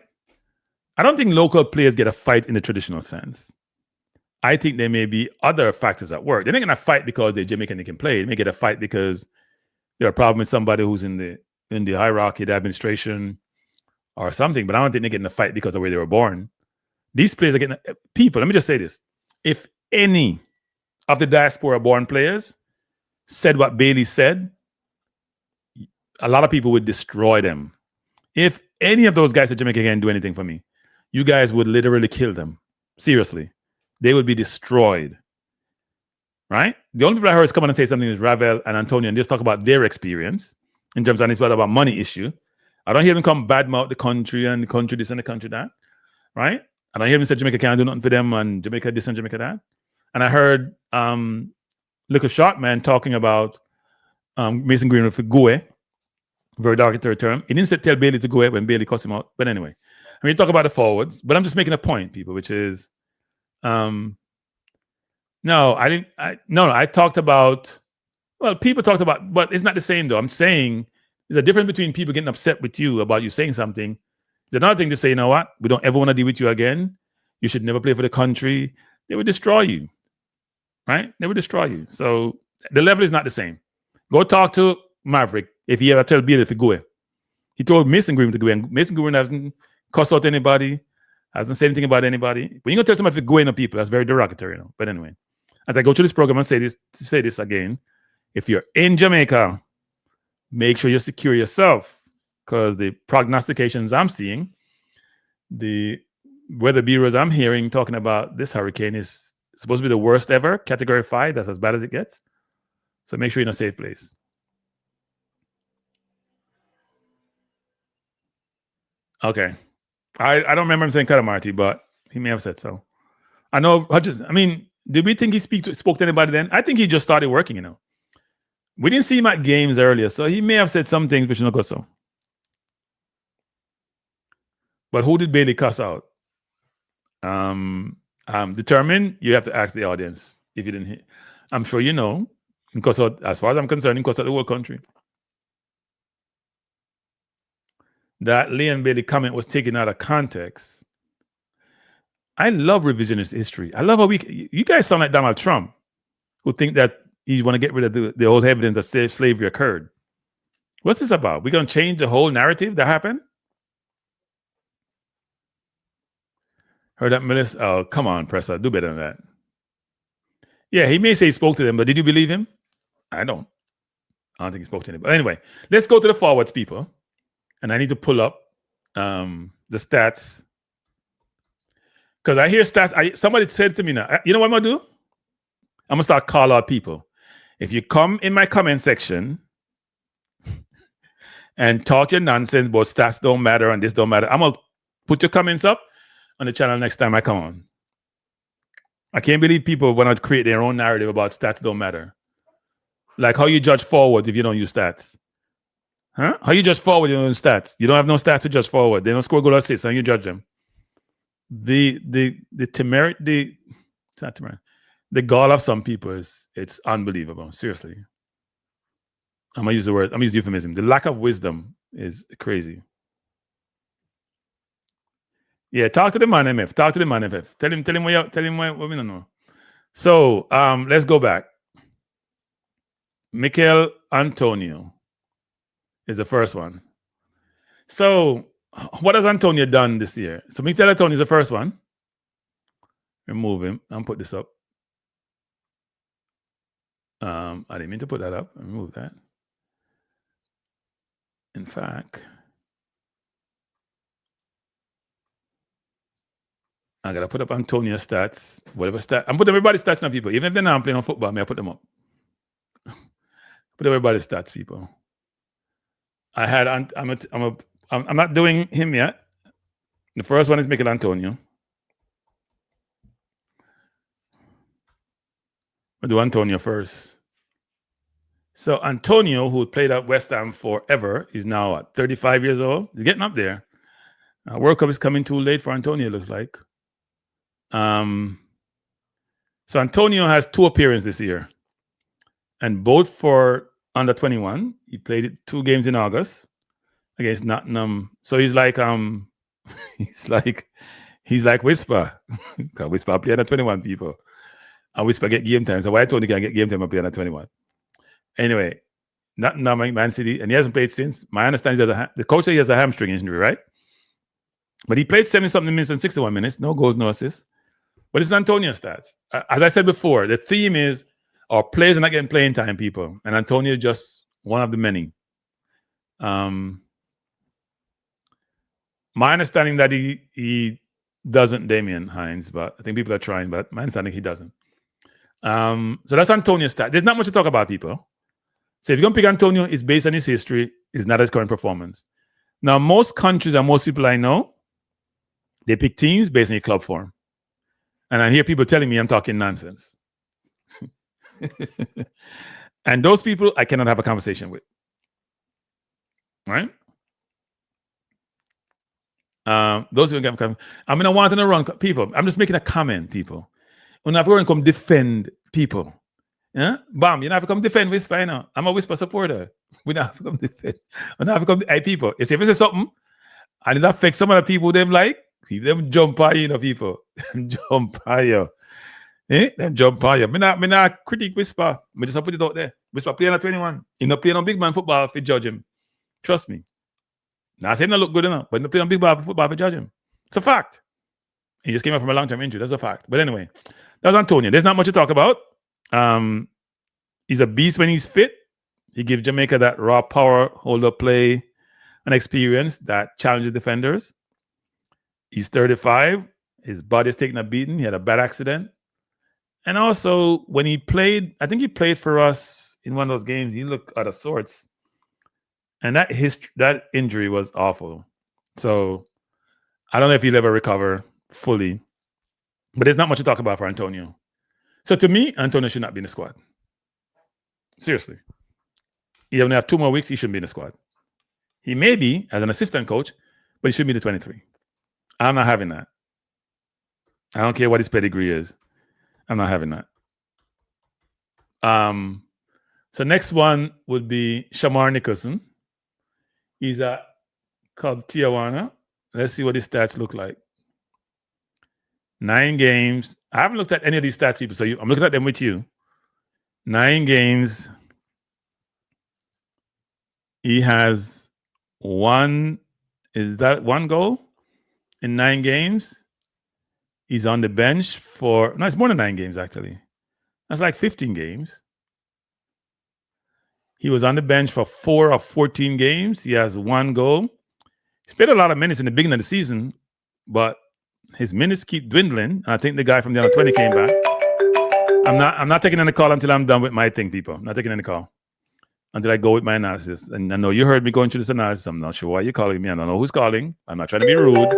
I don't think local players get a fight in the traditional sense. I think there may be other factors at work. They're not going to fight because they're Jamaican, they can play. They may get a fight because there's a problem with somebody who's in the hierarchy, the administration, or something. But I don't think they're getting a fight because of where they were born. These players are getting people. Let me just say this: if any of the diaspora-born players said what Bailey said, a lot of people would destroy them. If any of those guys at Jamaica can't do anything for me, you guys would literally kill them. Seriously. They would be destroyed. Right? The only people I heard is come on and say something is Ravel and Antonio and just talk about their experience in terms of this about money issue. I don't hear them come badmouth the country and the country this and the country that. Right? I don't hear them say Jamaica can't do nothing for them and Jamaica this and Jamaica that. And I heard Little Short Man talking about Mason Greenwood for Goe. Very derogatory term. He didn't tell Bailey to go when Bailey cussed him out. But anyway, I mean, talk about the forwards. But I'm just making a point, people, which is, no, I didn't. I talked about. Well, people talked about, but it's not the same though. I'm saying there's a difference between people getting upset with you about you saying something. There's another thing to say, you know what? We don't ever want to deal with you again. You should never play for the country. They would destroy you, right? They would destroy you. So the level is not the same. Go talk to Maverick. If he ever tell Bailey to go, he told Mason Green to go, and Mason Green hasn't cussed out anybody, hasn't said anything about anybody. But you're gonna tell somebody to go in on people, that's very derogatory, you know. But anyway, as I go through this program and say this again, if you're in Jamaica, make sure you secure yourself, because the prognostications I'm seeing, the weather bureaus I'm hearing talking about this hurricane is supposed to be the worst ever, category 5. That's as bad as it gets. So make sure you're in a safe place. Okay. I don't remember him saying Cadamarteri, but he may have said so. I know Hutchins. I mean, did we think he spoke to anybody then? I think he just started working, you know. We didn't see him at games earlier, so he may have said some things which not go so. But who did Bailey cuss out? Determined, you have to ask the audience if you didn't hear. I'm sure you know. Because as far as I'm concerned, he cussed out the whole country. That Leon Bailey comment was taken out of context. I love revisionist history. I love how you guys sound like Donald Trump, who think that you want to get rid of the old evidence that slavery occurred. What's this about? We're going to change the whole narrative that happened? Heard that, Melissa? Oh, come on, Presser. Do better than that. Yeah, he may say he spoke to them, but did you believe him? I don't think he spoke to anybody. Anyway, let's go to the forwards, people. And I need to pull up the stats. Because I hear stats. Somebody said to me now, you know what I'm going to do? I'm going to start calling out people. If you come in my comment section and talk your nonsense about stats don't matter and this don't matter, I'm going to put your comments up on the channel next time I come on. I can't believe people want to create their own narrative about stats don't matter. Like how you judge forwards if you don't use stats. Huh? How you judge forward, you don't use stats. You don't have no stats to judge forward. They don't score goal or assists, and you judge them. The gall of some people it's unbelievable. Seriously. I'm gonna use the word. I'm gonna use euphemism. The lack of wisdom is crazy. Yeah, talk to the man, MF. Talk to the man, MF. Tell him what we don't know. So let's go back. Michail Antonio is the first one. So what has Antonio done this year? So Michail Antonio is the first one. Remove him and put this up. I didn't mean to put that up. Remove that. In fact, I gotta put up Antonio stats, whatever stat. I'm putting everybody's stats now, people. Even if they're not playing on football, I put them up. Put everybody's stats, people. I had I'm not doing him yet. The first one is Michail Antonio. I'll do Antonio first. So Antonio, who played at West Ham forever, is now what, 35 years old. He's getting up there. World Cup is coming too late for Antonio, it looks like. So Antonio has 2 appearances this year, and both for under 21. He played 2 games in August against Nottingham. So he's like he's like Whisper. Because Whisper play under 21 people. And Whisper get game time. So why Tony can get game time and play under 21? Anyway, Nottingham, Man City, and he hasn't played since. My understanding is the coach said he has a hamstring injury, right? But he played 70-something minutes and 61 minutes, no goals, no assists. But it's Antonio stats. As I said before, the theme is our players are not getting playing time, people. And Antonio is just one of the many. My understanding that he doesn't Damian Hines, but I think people are trying, but my understanding he doesn't. So that's Antonio's stat. There's not much to talk about, people. So if you're going to pick Antonio, it's based on his history, it's not his current performance. Now, most countries and most people I know, they pick teams based on your club form. And I hear people telling me I'm talking nonsense. And those people I cannot have a conversation with. Right? Those who can come. I'm gonna want to run people. I'm just making a comment, people. You're not going to come defend people. Yeah? Bam, you don't have to come defend Whisper, you know. I'm a Whisper supporter. We don't have to come defend. We don't have to come hey people. You see, if it's something and it affects some of the people them like, them jump on you know, people. Jump on you. Them jump on you. Me not critique Whisper. Me just put it out there. Whisper playing at 21. He not playing on big man football if you judge him. Trust me. Now I say he not look good enough, but he not playing on big man football if you judge him. It's a fact. He just came out from a long-term injury. That's a fact. But anyway, that's Antonio. There's not much to talk about. He's a beast when he's fit. He gives Jamaica that raw power, hold-up play, and experience that challenges defenders. He's 35. His body's taking a beating. He had a bad accident. And also, when he played, I think he played for us in one of those games. He looked out of sorts. And that injury was awful. So I don't know if he'll ever recover fully. But there's not much to talk about for Antonio. So to me, Antonio should not be in the squad. Seriously. He only have 2 more weeks. He shouldn't be in the squad. He may be as an assistant coach, but he should be the 23. I'm not having that. I don't care what his pedigree is. I'm not having that. So next one would be Shamar Nicholson. He's at Club Tijuana. Let's see what his stats look like. 9 games. I haven't looked at any of these stats, people, so I'm looking at them with you. 9 games. He has 1 goal in 9 games? He's on the bench for, no, it's more than 9 games, actually. That's like 15 games. He was on the bench for 4 of 14 games. He has 1 goal. He's played a lot of minutes in the beginning of the season, but his minutes keep dwindling. I think the guy from the under 20 came back. I'm not taking any call until I'm done with my thing, people. I'm not taking any call until I go with my analysis. And I know you heard me going through this analysis. I'm not sure why you're calling me. I don't know who's calling. I'm not trying to be rude.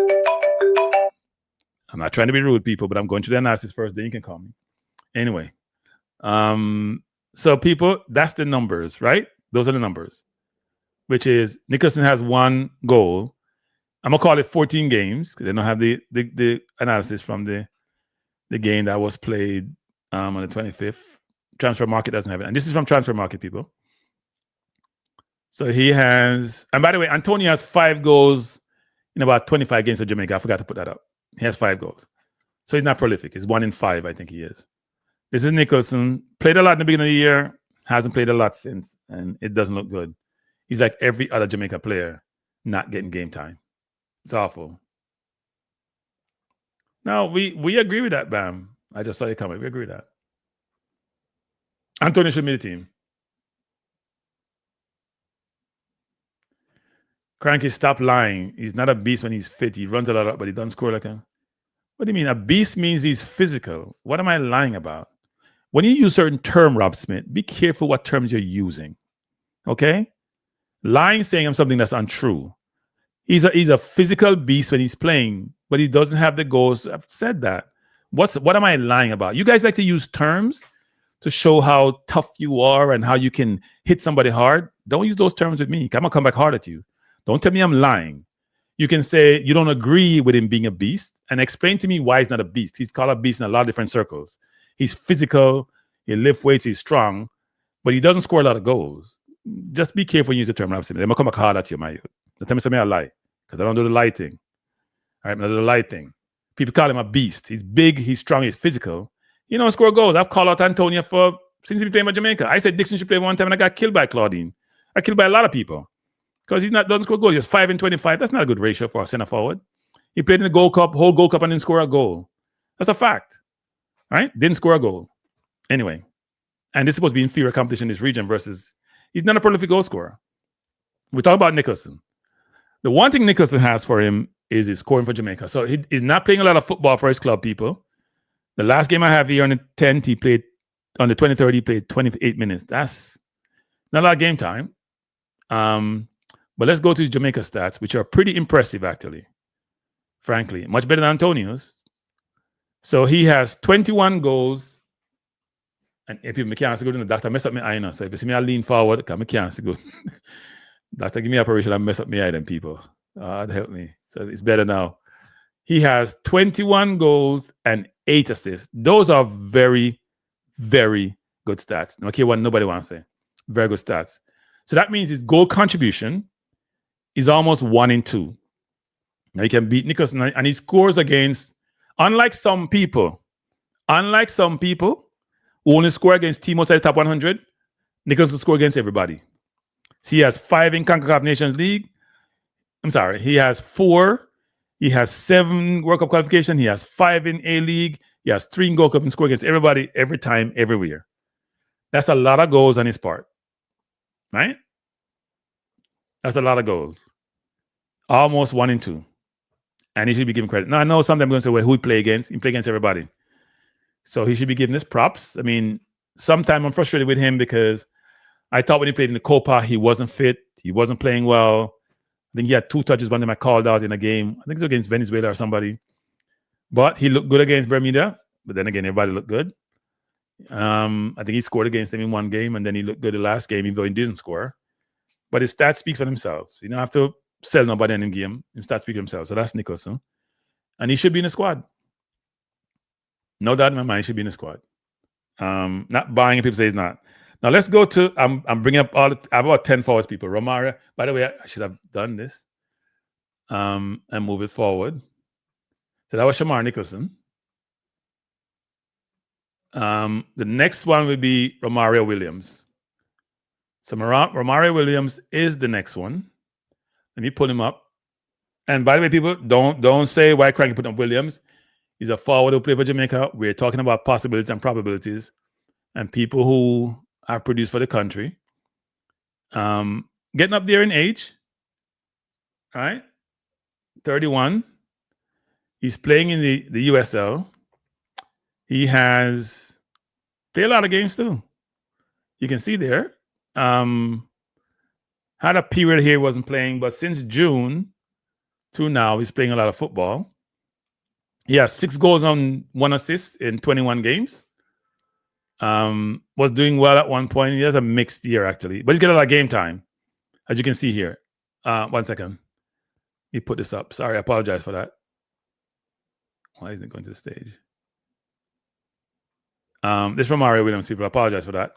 I'm not trying to be rude, people, but I'm going through the analysis first. Then you can call me. Anyway, so people, that's the numbers, right? Those are the numbers, which is Nicholson has 1 goal. I'm gonna call it 14 games because they don't have the analysis from the game that was played on the 25th. Transfer Market doesn't have it, and this is from Transfer Market, people. So he has, and by the way, Antonio has 5 goals in about 25 games for Jamaica. I forgot to put that up. He has 5 goals. So he's not prolific. He's 1 in 5, I think he is. This is Nicholson. Played a lot in the beginning of the year. Hasn't played a lot since, and it doesn't look good. He's like every other Jamaica player, not getting game time. It's awful. No, we agree with that, Bam. I just saw you comment. We agree with that. Antonio should be the team. Kranky, stop lying. He's not a beast when he's fit. He runs a lot up, but he doesn't score like a... What do you mean? A beast means he's physical. What am I lying about? When you use certain term, Rob Smith, be careful what terms you're using. Okay? Lying, saying something that's untrue. He's a physical beast when he's playing, but he doesn't have the goals. I've said that. What am I lying about? You guys like to use terms to show how tough you are and how you can hit somebody hard. Don't use those terms with me. I'm gonna come back hard at you. Don't tell me I'm lying. You can say you don't agree with him being a beast and explain to me why he's not a beast. He's called a beast in a lot of different circles. He's physical, he lifts weights, he's strong, but he doesn't score a lot of goals. Just be careful when you use the term. I'm gonna come back hard at you, my youth. Don't tell me something I lie, because I don't do the lie thing. All right, I don't do the lie thing. People call him a beast. He's big, he's strong, he's physical. You don't score goals. I've called out Antonio since he's been playing for Jamaica. I said Dixon should play one time and I got killed by Claudine. I killed by a lot of people. Because doesn't score goals. He's 5 in 25. That's not a good ratio for a center forward. He played in the Gold Cup, whole Gold Cup, and didn't score a goal. That's a fact. All right? Didn't score a goal. Anyway. And this is supposed to be inferior competition in this region versus he's not a prolific goal scorer. We talk about Nicholson. The one thing Nicholson has for him is his scoring for Jamaica. So he's not playing a lot of football for his club, people. The last game I have here on the 10th, he played on the 23rd, he played 28 minutes. That's not a lot of game time. But let's go to Jamaica stats, which are pretty impressive, actually. Frankly, much better than Antonio's. So he has 21 goals. And if you can't go to the doctor, mess up my eye now. So if you see me, I lean forward, because I can't go. Doctor, give me operation, I mess up my eye, then people. God help me. So it's better now. He has 21 goals and 8 assists. Those are very, very good stats. Okay, what nobody wants to say. Very good stats. So that means his goal contribution is almost 1 in 2. Now he can beat Nicholson, and he scores against, unlike some people who only score against teams outside the top 100, Nicholson score against everybody. So he has 5 in CONCACAF Nations League. I'm sorry, he has 4. He has 7 World Cup qualification. He has 5 in A-League. He has 3 in Gold Cup and score against everybody, every time, everywhere. That's a lot of goals on his part. Right? That's a lot of goals. Almost 1 in 2. And he should be given credit. Now, I know sometimes I'm going to say, well, who he play against? He play against everybody. So he should be given this props. I mean, sometimes I'm frustrated with him because I thought when he played in the Copa, he wasn't fit. He wasn't playing well. I think he had 2 touches, one of them I called out in a game. I think it was against Venezuela or somebody. But he looked good against Bermuda. But then again, everybody looked good. I think he scored against them in 1 game, and then he looked good the last game, even though he didn't score. But his stats speak for themselves. You don't have to sell nobody in the game. His stats speak for themselves. So that's Nicholson. And he should be in the squad. No doubt in my mind, he should be in the squad. Not buying, and people say he's not. Now let's go to, I'm bringing up I have about 10 forwards, people. Romario, by the way, I should have done this and move it forward. So that was Shamar Nicholson. The next one would be Romario Williams. So Romario Williams is the next one. Let me pull him up. And by the way, people, don't say why Kranky put up Williams. He's a forward who played for Jamaica. We're talking about possibilities and probabilities and people who have produced for the country. Getting up there in age. All right. 31. He's playing in the USL. He has played a lot of games too. You can see there. Had a period here he wasn't playing, but since June to now, he's playing a lot of football. He has 6 goals and 1 assist in 21 games. Was doing well at one point. He has a mixed year, actually. But he's getting a lot of game time, as you can see here. 1 second. Let me put this up. Sorry, I apologize for that. Why isn't it going to the stage? This is Romario Williams, people. I apologize for that.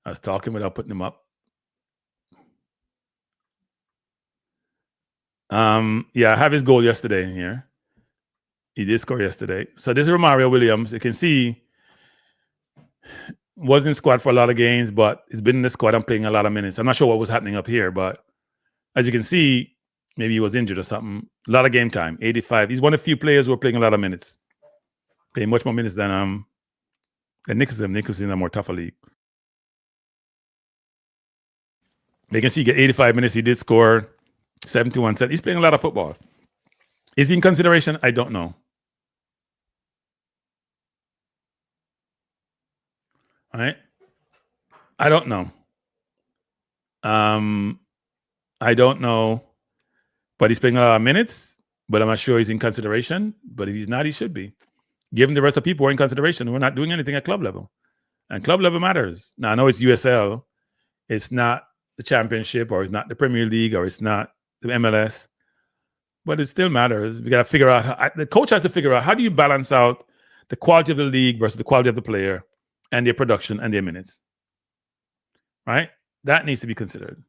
I was talking without putting him up. Yeah, I have his goal yesterday in here. He did score yesterday. So this is Romario Williams. You can see wasn't in squad for a lot of games, but he's been in the squad and playing a lot of minutes. I'm not sure what was happening up here, but as you can see, maybe he was injured or something. A lot of game time, 85. He's one of the few players who are playing a lot of minutes. Playing much more minutes than Nicholson. Nicholson in a more tougher league. You can see he get 85 minutes. He did score 71 cents. He's playing a lot of football. Is he in consideration? I don't know. All right. I don't know. I don't know. But he's playing a lot of minutes, but I'm not sure he's in consideration. But if he's not, he should be. Given the rest of people who are in consideration, we're not doing anything at club level. And club level matters. Now, I know it's USL. It's not the championship, or it's not the Premier League, or it's not the MLS. But it still matters. We got to figure out, the coach has to figure out, how do you balance out the quality of the league versus the quality of the player and their production and their minutes? Right? That needs to be considered.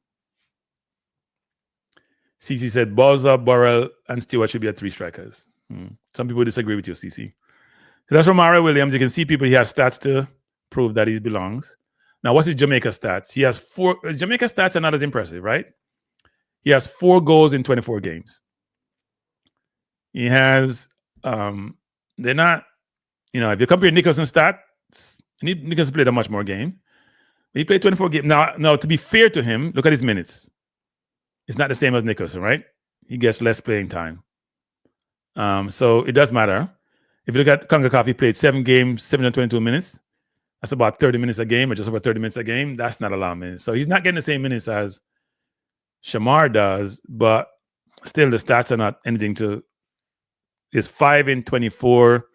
CC said, Bowser, Burrell, and Stewart should be at 3 strikers. Some people disagree with you, CC. So that's Romario Williams. You can see people, he has stats to prove that he belongs. Now, what's his Jamaica stats? He has 4. Jamaica stats are not as impressive, right? He has 4 goals in 24 games. He has, they're not, if you compare Nicholson's stats, Nicholson played a much more game. He played 24 games. Now, to be fair to him, look at his minutes. It's not the same as Nicholson, right? He gets less playing time. So it does matter. If you look at CONCACAF, he played 7 games, 722 minutes. That's about 30 minutes a game, or just over 30 minutes a game. That's not a lot of minutes. So he's not getting the same minutes as Shamar does, but still the stats are not anything to. It's 5 in 24.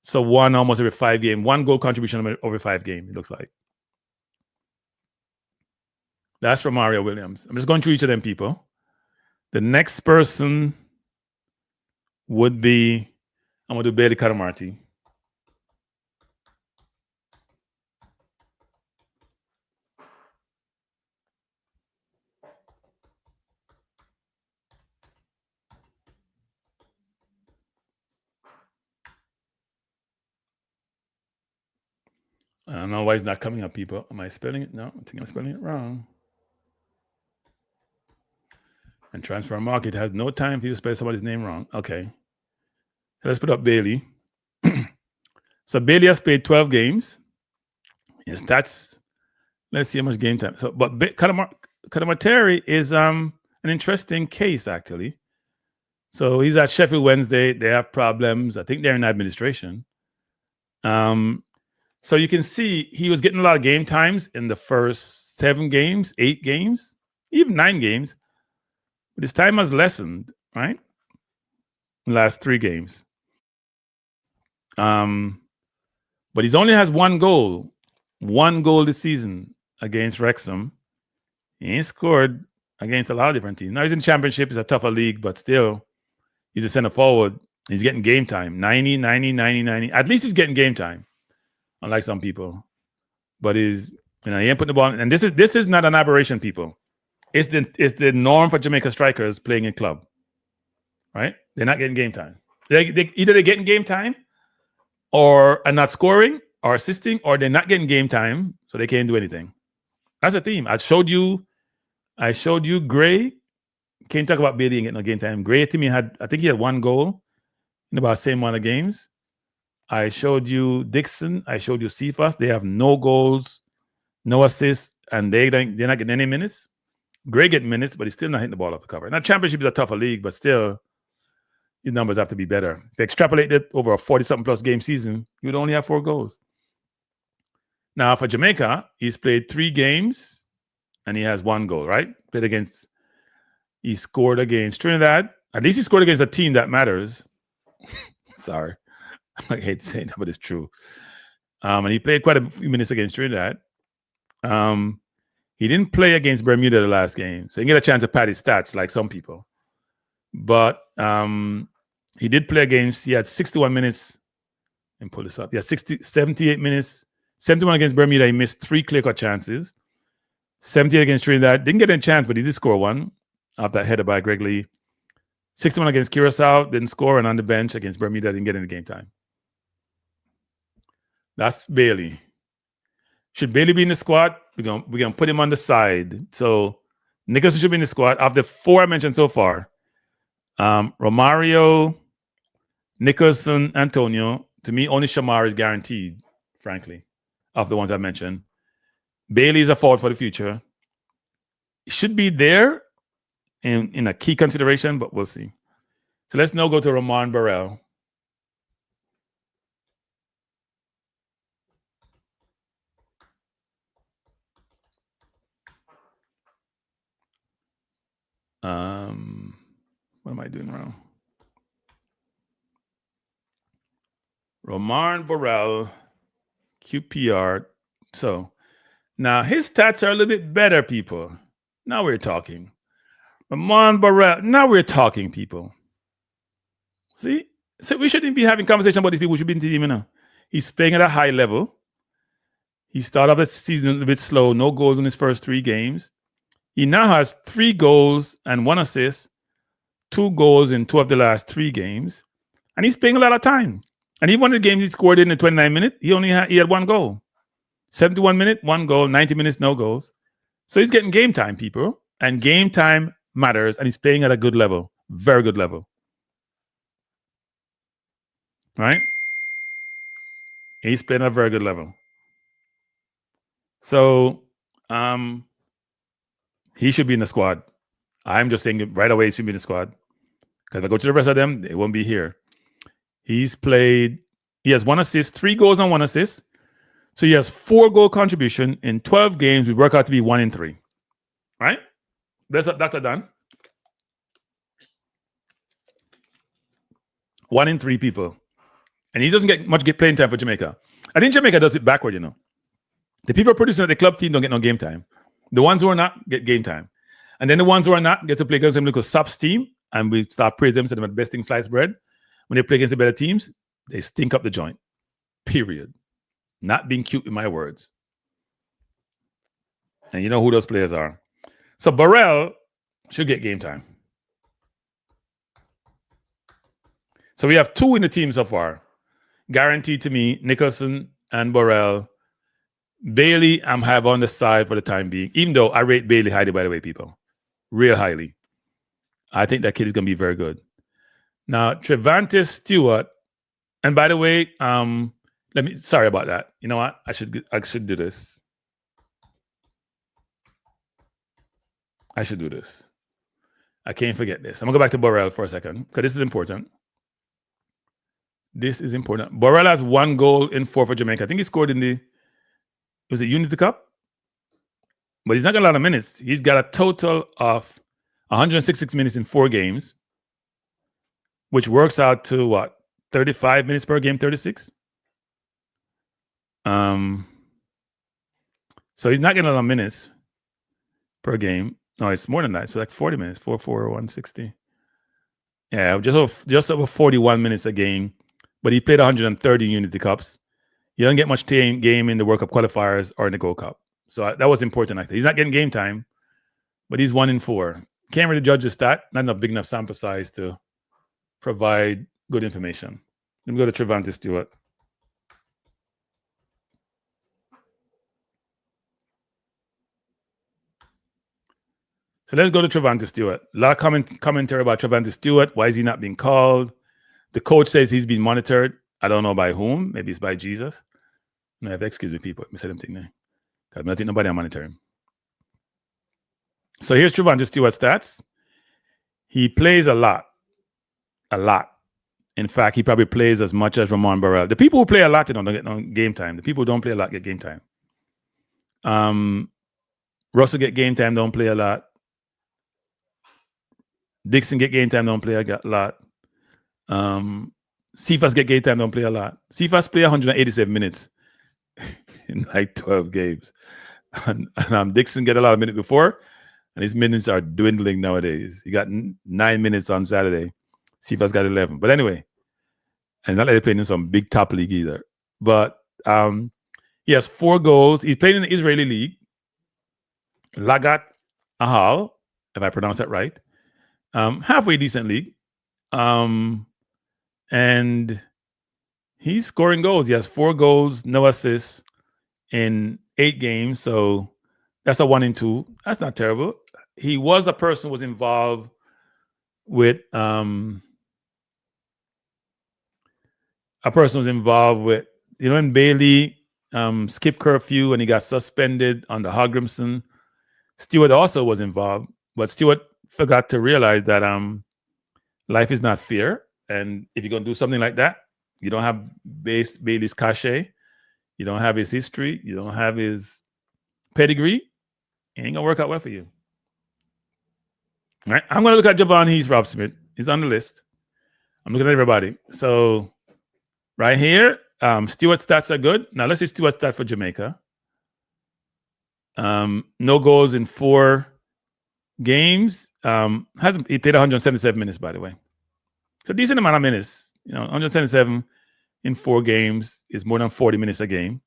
So 1 almost every 5 games. 1 goal contribution over 5 games, it looks like. That's Romario Williams. I'm just going through each of them people. The next person would be, I'm going to do Bailey Cadamarteri. I don't know why it's not coming up, people. Am I spelling it? No, I think I'm spelling it wrong. And Transfer Market has no time for you to spell somebody's name wrong. Okay. So let's put up Bailey. So Bailey has played 12 games. His stats, let's see how much game time. So, but Cadamarteri is an interesting case, actually. So he's at Sheffield Wednesday. They have problems. I think they're in administration. So you can see he was getting a lot of game times in the first 7 games, 8 games, even 9 games. But his time has lessened, right? In the last 3 games. But he only has 1 goal. 1 goal this season against Wrexham. He ain't scored against a lot of different teams. Now he's in the championship. It's a tougher league, but still, he's a center forward. He's getting game time. 90, 90, 90, 90. At least he's getting game time. Unlike some people. But he ain't putting the ball in. And this is not an aberration, people. It's the norm for Jamaica strikers playing in club. Right? They're not getting game time. Either they're getting game time or are not scoring or assisting, or they're not getting game time, so they can't do anything. That's a theme. I showed you Gray. Can't talk about Bailey and getting no game time. Gray to me I think he had 1 goal in about the same amount of games. I showed you Dixon. I showed you Cephas. They have no goals, no assists, and they're not getting any minutes. Gray getting minutes, but he's still not hitting the ball off the cover. Now, championship is a tougher league, but still, his numbers have to be better. If you extrapolate it over a 40-something plus game season, you would only have 4 goals. Now, for Jamaica, he's played 3 games, and he has 1 goal, right? He scored against Trinidad. At least he scored against a team that matters. Sorry. I hate saying that, but it's true. And he played quite a few minutes against Trinidad. He didn't play against Bermuda the last game, so he didn't get a chance to pad his stats like some people. But he did play he had 61 minutes. And pull this up. Yeah, 78 minutes. 71 against Bermuda. He missed 3 clear-cut chances. 78 against Trinidad. Didn't get a chance, but he did score 1 off that header by Greg Lee. 61 against Curacao, didn't score, and on the bench against Bermuda, didn't get any game time. That's Bailey. Should Bailey be in the squad? We're gonna put him on the side. So Nicholson should be in the squad. Of the 4 I mentioned so far, Romario, Nicholson, Antonio. To me, only Shamar is guaranteed, frankly, of the ones I mentioned. Bailey is a forward for the future. He should be there in a key consideration, but we'll see. So let's now go to Ramarn Burrell. What am I doing wrong? Ramarn Burrell, QPR. So now his stats are a little bit better, people. Now we're talking. Ramarn Burrell. Now we're talking, people. See? So we shouldn't be having conversation about these people. We should be in the team, you know. He's playing at a high level. He started off the season a little bit slow. No goals in his first 3 games. He now has 3 goals and 1 assist, 2 goals in 2 of the last 3 games. And he's playing a lot of time. And even one of the games he scored in the 29 minutes, he had 1 goal. 71 minutes, 1 goal, 90 minutes, no goals. So he's getting game time, people. And game time matters. And he's playing at a good level. Very good level. Right? He's playing at a very good level. So he should be in the squad. I'm just saying right away he should be in the squad. Because if I go to the rest of them, they won't be here. He has 1 assist, 3 goals and 1 assist. So he has 4 goal contribution in 12 games. We work out to be 1 in 3. Right? Bless up, Dr. Dan. 1 in 3 people. And he doesn't get much playing time for Jamaica. I think Jamaica does it backward, you know. The people producing at the club team don't get no game time. The ones who are not get game time. And then the ones who are not get to play against them local subs team, and we start praising them, so they're the best thing sliced bread. When they play against the better teams, they stink up the joint. Period. Not being cute with my words. And you know who those players are. So Burrell should get game time. So we have 2 in the team so far. Guaranteed to me, Nicholson and Burrell. Bailey, I'm have on the side for the time being, even though I rate Bailey highly, by the way, people. Real highly. I think that kid is going to be very good. Now, Trevante Stewart, and by the way, sorry about that. You know what? I should do this. I should do this. I can't forget this. I'm going to go back to Burrell for a second, because this is important. This is important. Burrell has 1 goal in 4 for Jamaica. I think he scored in was it Unity Cup? But he's not got a lot of minutes. He's got a total of 166 minutes in 4 games, which works out to what? 35 minutes per game, 36? So he's not getting a lot of minutes per game. No, it's more than that. So like 40 minutes, 160. Yeah, just over 41 minutes a game. But he played 130 Unity Cups. He doesn't get much game in the World Cup qualifiers or in the Gold Cup. So that was important. I think he's not getting game time, but he's 1 in 4. Can't really judge the stat. Not enough big enough sample size to provide good information. Let me go to Trevante Stewart. So let's go to Trevante Stewart. A lot of commentary about Trevante Stewart. Why is he not being called? The coach says he's being monitored. I don't know by whom. Maybe it's by Jesus. No, I have excuse me, people. Let me say them thing there. Because I don't think nobody will monitor him. So here's Trevante Stewart's stats. He plays a lot. A lot. In fact, he probably plays as much as Ramarn Burrell. The people who play a lot, don't get no game time. The people who don't play a lot get game time. Russell get game time, don't play a lot. Dixon get game time, don't play a lot. Cephas get game time, don't play a lot. Cephas play 187 minutes in like 12 games. And Dixon get a lot of minutes before, and his minutes are dwindling nowadays. He got 9 minutes on Saturday. Cephas got 11. But anyway, and not like they're playing in some big top league either. But he has 4 goals. He's playing in the Israeli league. Lagat Ahal, if I pronounce that right. Halfway decent league. And he's scoring goals. He has 4 goals, no assists in 8 games. So that's a 1 in 2. That's not terrible. He was a person who was involved with when Bailey skipped curfew and he got suspended under Hogrimson. Stewart also was involved, but Stewart forgot to realize that life is not fair. And if you're going to do something like that, you don't have Bailey's cachet, you don't have his history, you don't have his pedigree, it ain't going to work out well for you. All right, I'm going to look at Javon East, Rob Smith. He's on the list. I'm looking at everybody. So right here, Stewart's stats are good. Now let's see Stewart's stats for Jamaica. No goals in 4 games. He played 177 minutes, by the way. So decent amount of minutes. 177 in 4 games is more than 40 minutes a game.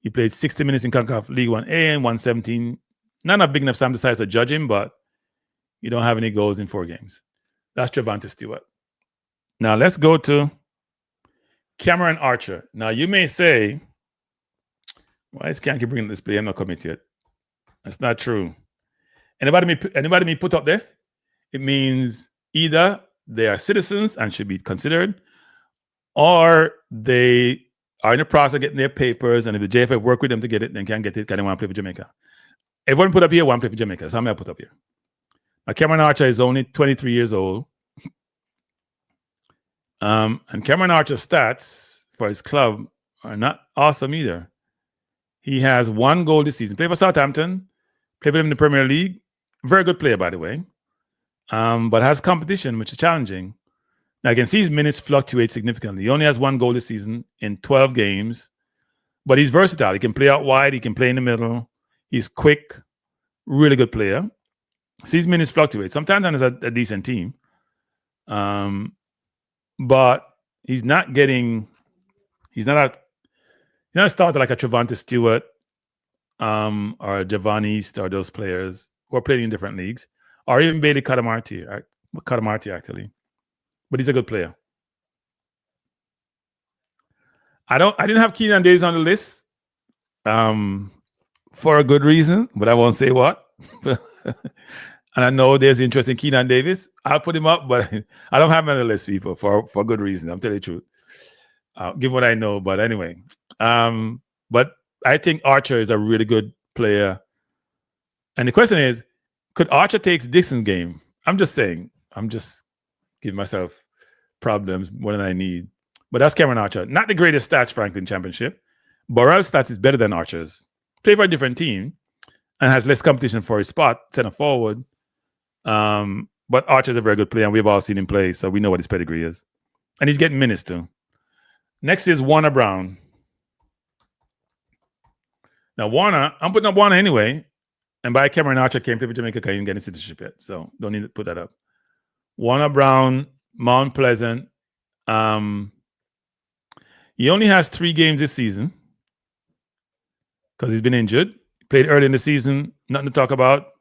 He played 60 minutes in CONCACAF League 1A and 117. Not a big enough sample size to judge him, but you don't have any goals in 4 games. That's Trevante Stewart. Now let's go to Cameron Archer. Now you may say, why is Kranky bringing this play? I'm not committed yet. That's not true. Anybody me put up there? It means either they are citizens and should be considered, or they are in the process of getting their papers, and if the JFF work with them to get it, then can get it, can they want to play for Jamaica. Everyone put up here, want to play for Jamaica. That's how many I put up here. Now, Cameron Archer is only 23 years old. And Cameron Archer's stats for his club are not awesome either. He has 1 goal this season. Played for Southampton, played for him in the Premier League. Very good player, by the way. But has competition, which is challenging. Now, you can see his minutes fluctuate significantly. He only has 1 goal this season in 12 games. But he's versatile. He can play out wide. He can play in the middle. He's quick. Really good player. So his minutes fluctuate. Sometimes there's a decent team. But he's not a starter like a Trevante Stewart or a Javon East or those players who are playing in different leagues, or even Bailey Cadamarteri actually. But he's a good player. I didn't have Keenan Davis on the list for a good reason, but I won't say what. And I know there's interest in Keenan Davis. I'll put him up, but I don't have him on the list, people, for good reason. I'm telling you the truth. Give what I know, but anyway. But I think Archer is a really good player. And the question is, could Archer take Dixon's game? I'm just saying. I'm just giving myself problems more than I need. But that's Cameron Archer. Not the greatest stats, Franklin Championship. Burrell's stats is better than Archer's. Play for a different team and has less competition for his spot, center forward. But Archer's a very good player, and we've all seen him play, so we know what his pedigree is. And he's getting minutes too. Next is Warner Brown. Now, Warner, I'm putting up Warner anyway. And by Cameron Archer came to Jamaica, can't even get his citizenship yet. So don't need to put that up. Warner Brown, Mount Pleasant. He only has 3 games this season because he's been injured. Played early in the season, nothing to talk about.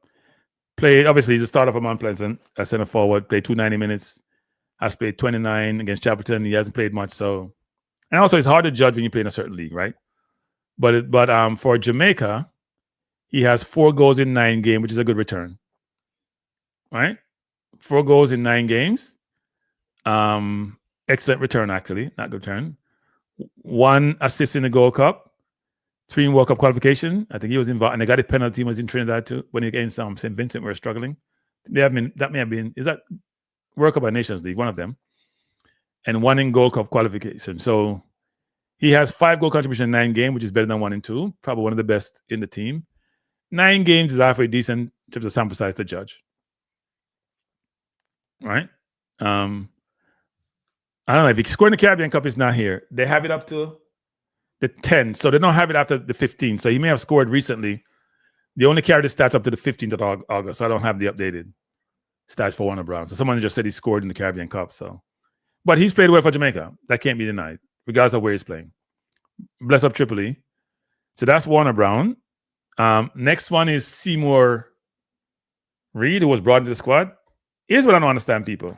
Played, obviously, he's a starter for Mount Pleasant, a center forward. Played 290 minutes. Has played 29 against Chapelton. He hasn't played much, so. And also, it's hard to judge when you play in a certain league, right? But for Jamaica, he has 4 goals in 9 games, which is a good return, right? 4 goals in 9 games. Excellent return, actually. Not good return. 1 assist in the Gold Cup. 3 in World Cup qualification. I think he was involved, and they got a penalty. Was in Trinidad too when he against St. Vincent were struggling. That may have been, is that World Cup or Nations League? One of them. And 1 in Gold Cup qualification. So he has 5 goal contribution in 9 games, which is better than 1 and 2. Probably one of the best in the team. 9 games is halfway decent in terms of sample size to judge. Right? I don't know if he scored in the Caribbean Cup. Is not here. They have it up to the 10th, so they don't have it after the 15th. So he may have scored recently. They only carry the stats up to the 15th of August, so I don't have the updated stats for Warner Brown. So someone just said he scored in the Caribbean Cup. So, but he's played well for Jamaica. That can't be denied, regardless of where he's playing. Bless up Tripoli. So that's Warner Brown. Next one is Seymour Reid, who was brought into the squad. Here's what I don't understand, people.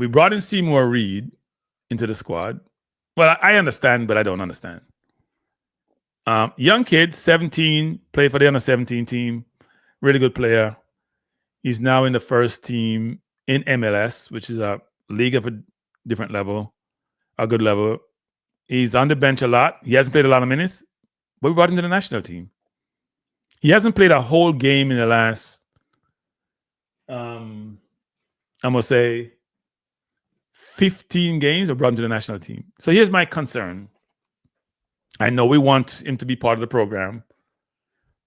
We brought in Seymour Reid into the squad. Well, I understand, but I don't understand. Young kid, 17, played for the under-17 team. Really good player. He's now in the first team in MLS, which is a league of a different level, a good level. He's on the bench a lot. He hasn't played a lot of minutes, but we brought him to the national team. He hasn't played a whole game in the last, I'm going to say, 15 games. We brought him to the national team. So here's my concern. I know we want him to be part of the program,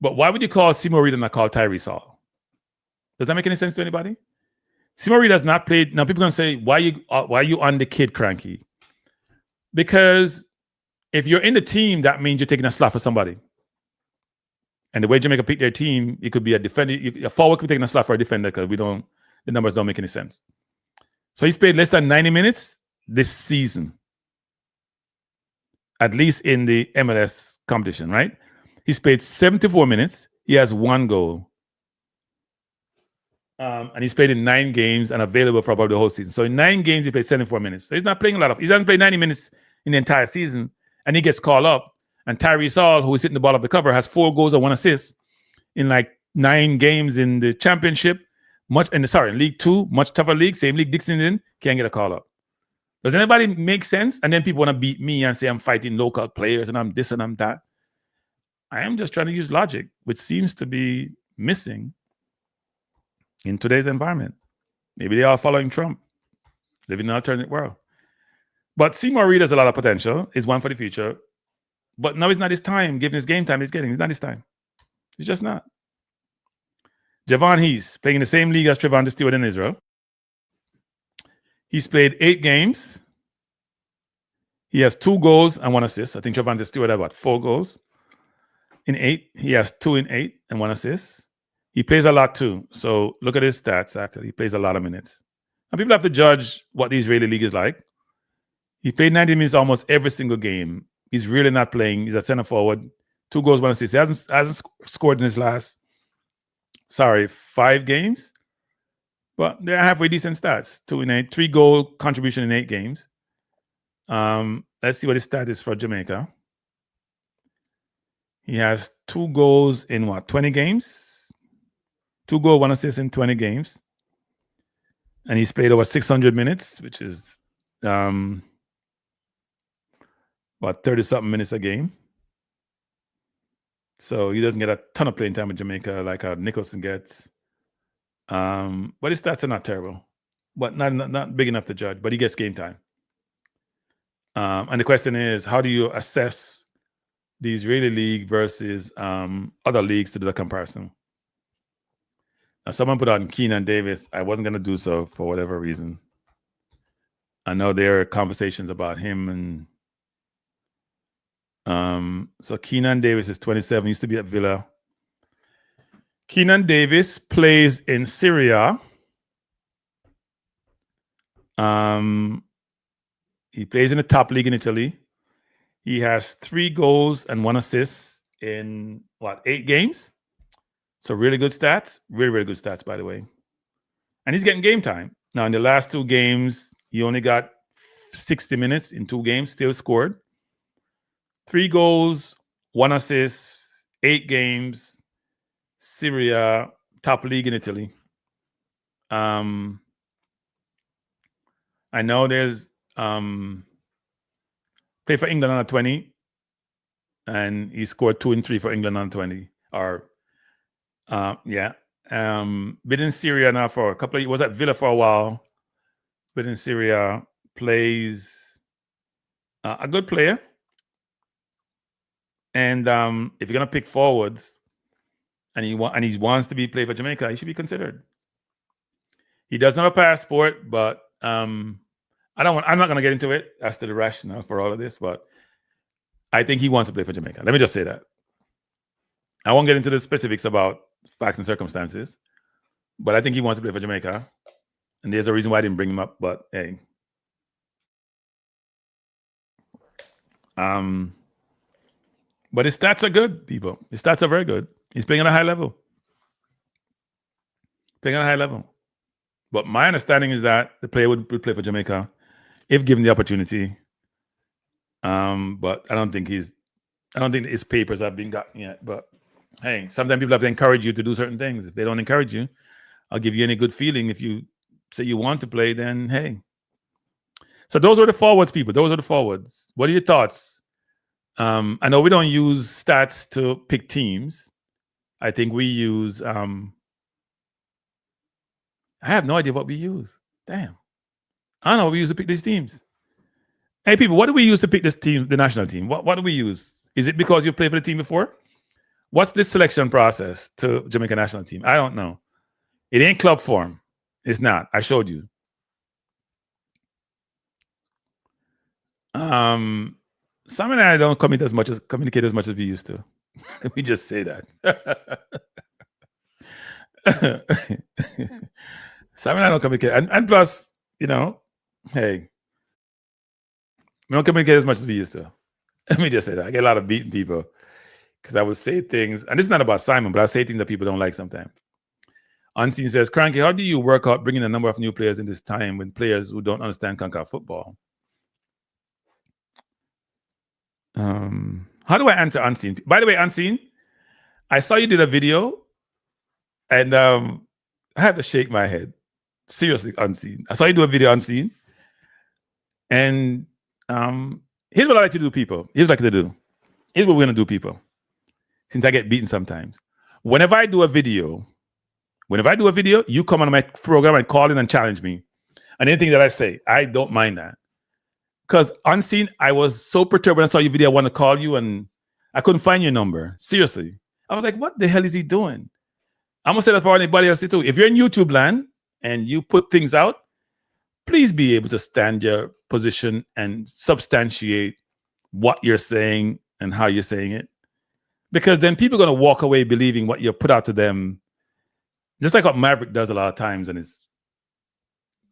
but why would you call Seymour Reid and not call Tyrese Hall? Does that make any sense to anybody? Seymour Reid has not played. Now people are going to say, why are you on the kid, Kranky? Because if you're in the team, that means you're taking a slot for somebody. And the way Jamaica picked their team, it could be a defender. A forward could be taking a slot for a defender because the numbers don't make any sense. So he's played less than 90 minutes this season, at least in the MLS competition, right? He's played 74 minutes. He has 1 goal. And he's played in 9 games and available for about the whole season. So in 9 games, he played 74 minutes. So he's not playing a lot he hasn't played 90 minutes in the entire season. And he gets called up. And Tyrese Hall, who is hitting the ball off the cover, has 4 goals and 1 assist in like 9 games in the championship. In League 2, much tougher league, same league Dixon's in, can't get a call up. Does anybody make sense? And then people want to beat me and say I'm fighting local players and I'm this and I'm that. I am just trying to use logic, which seems to be missing in today's environment. Maybe they are following Trump, living in an alternate world. But Seymour Reid has a lot of potential. He's one for the future. But now it's not his time. Given his game time he's getting, it's not his time. It's just not. Javon East, playing in the same league as Trevante Stewart in Israel. He's played 8 games. He has 2 goals and 1 assist. I think Trevante Stewart had 4 goals in 8. He has 2 in 8 and 1 assist. He plays a lot too. So look at his stats. Actually, he plays a lot of minutes. And people have to judge what the Israeli league is like. He played 90 minutes almost every single game. He's really not playing. He's a center forward. 2 goals, 1 assist. He hasn't scored in his last 5 games. But they're halfway decent stats. 2 in 8, 3 goal contribution in 8 games. Let's see what his stat is for Jamaica. He has 2 goals in 20 games? 2 goals, 1 assist in 20 games. And he's played over 600 minutes, which is about 30-something minutes a game. So he doesn't get a ton of playing time in Jamaica like how Nicholson gets. But his stats are not terrible, but not big enough to judge. But he gets game time. And the question is, how do you assess the Israeli league versus other leagues to do the comparison? Now, someone put on Keenan Davis. I wasn't going to do so for whatever reason. I know there are conversations about him. And so Keenan Davis is 27, used to be at Villa. Keenan Davis plays in Syria. He plays in the top league in Italy. He has 3 goals and 1 assist in 8 games. So really good stats. Really, really good stats, by the way. And he's getting game time. Now, in the last 2 games, he only got 60 minutes in 2 games, still scored. 3 goals, 1 assist, 8 games. Syria, top league in Italy. I know there's played for England under 20, and he scored 2 and 3 for England under 20. Been in Syria now for a couple of years. Was at Villa for a while. Been in Syria, plays a good player. And if you're gonna pick forwards, and he wants to be played for Jamaica, he should be considered. He doesn't have a passport, but I'm not going to get into it as to the rationale for all of this, but I think he wants to play for Jamaica. Let me just say that. I won't get into the specifics about facts and circumstances, but I think he wants to play for Jamaica, and there's a reason why I didn't bring him up. But hey, but his stats are good, people. His stats are very good. He's playing at a high level. But my understanding is that the player would play for Jamaica if given the opportunity. But I don't think his papers have been gotten yet. But hey, sometimes people have to encourage you to do certain things. If they don't encourage you, I'll give you any good feeling. If you say you want to play, then hey. So those are the forwards, people. Those are the forwards. What are your thoughts? I know we don't use stats to pick teams. I think we use I have no idea what we use. Damn. I don't know what we use to pick these teams. Hey, people, what do we use to pick this team, the national team? What do we use? Is it because you played for the team before? What's this selection process to Jamaica national team? I don't know. It ain't club form. It's not. I showed you. Sam and I don't communicate as much as we used to. Let me just say that. Sam and I don't communicate. And plus, you know, hey, we don't communicate as much as we used to. Let me just say that. I get a lot of beating people because I would say things, and this is not about Simon, but I say things that people don't like sometimes. Unseen says, Kranky, how do you work out bringing a number of new players in this time when players who don't understand CONCACAF football? How do I answer Unseen? By the way, Unseen, I saw you did a video, and I have to shake my head. Seriously, Unseen. I saw you do a video, Unseen. And here's what I like to do, people. Here's what I like to do. Here's what we're going to do, people. Since I get beaten sometimes. Whenever I do a video, you come on my program and call in and challenge me. And anything that I say, I don't mind that. Because Unseen, I was so perturbed when I saw your video. I want to call you and I couldn't find your number. Seriously. I was like, what the hell is he doing? I'm going to say that for anybody else too. If you're in YouTube land and you put things out, please be able to stand your position and substantiate what you're saying and how you're saying it. Because then people are going to walk away believing what you put out to them. Just like what Maverick does a lot of times. And it's,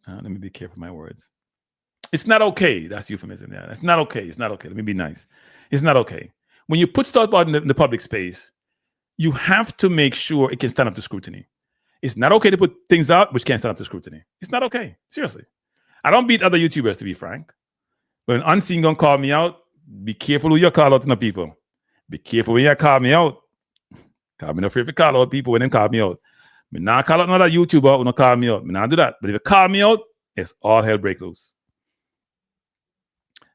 let me be careful with my words. It's not okay. That's euphemism. Yeah, it's not okay. It's not okay. Let me be nice. It's not okay. When you put stuff out in the public space, you have to make sure it can stand up to scrutiny. It's not okay to put things out which can't stand up to scrutiny. It's not okay. Seriously. I don't beat other YouTubers, to be frank. But when Unseen gonna call me out, be careful who you call out to the people. Be careful when you call me out. Call me not afraid to call out people when they call me out. Me not call out another YouTuber who not call me out. Me not do that. But if you call me out, it's all hell break loose.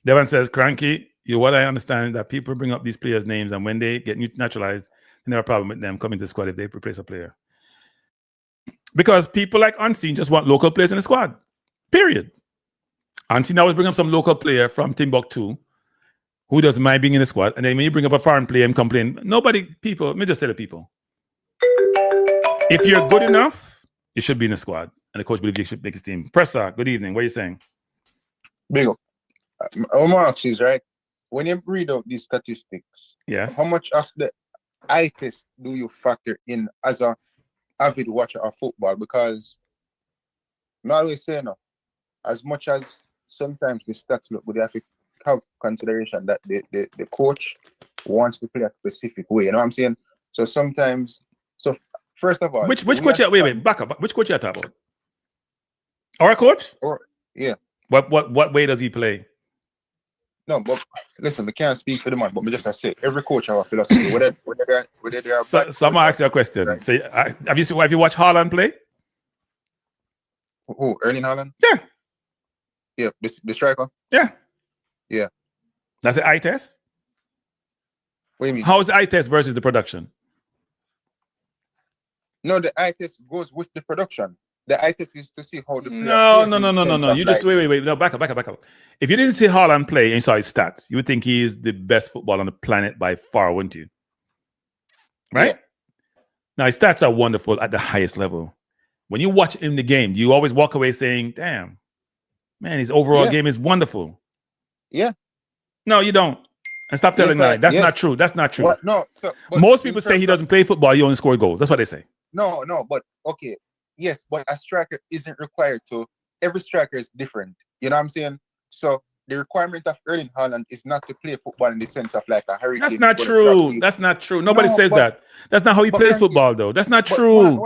Devon says, Kranky, what I understand that people bring up these players' names and when they get naturalized, they have a problem with them coming to the squad if they replace a player. Because people like Unseen just want local players in the squad. Period. Unseen always bring up some local player from Timbuktu who doesn't mind being in the squad. And then when you bring up a foreign player and complain, let me just tell the people. If you're good enough, you should be in the squad. And the coach believes you should make his team. Presser, good evening. What are you saying? Big up. Omar is right. When you read out these statistics, yes, how much of the eye test do you factor in as a avid watcher of football? Because I'm always saying, as much as sometimes the stats look good, you have to have consideration that the coach wants to play a specific way. You know what I'm saying? So sometimes, first of all, which coach? Wait, back up. Which coach you talking about? Our coach? Yeah. What way does he play? No, but listen, we can't speak for the man, but we just say every coach have a philosophy. Someone asked you a question. Right. So have you watched Haaland play? Who? Erling Haaland? Yeah. Yeah, the striker? Yeah. Yeah. That's the eye test? What do you mean? How is the eye test versus the production? No, the eye test goes with the production. The eye test is to see how the player No. You just wait. No, back up. If you didn't see Haaland play and you saw his stats, you would think he is the best footballer on the planet by far, wouldn't you? Right? Yeah. Now, his stats are wonderful at the highest level. When you watch him in the game, do you always walk away saying, damn, man, his overall game is wonderful? Yeah. No, you don't. And stop telling me that's not true. That's not true. What? No. Most people say he doesn't play football, he only scored goals. That's what they say. No, but okay. Yes, but a striker isn't required to. Every striker is different. You know what I'm saying? So the requirement of Erling Haaland is not to play football in the sense of like a hurricane. That's not true. That's not true. Nobody says that. That's not how he plays football, though. That's not true.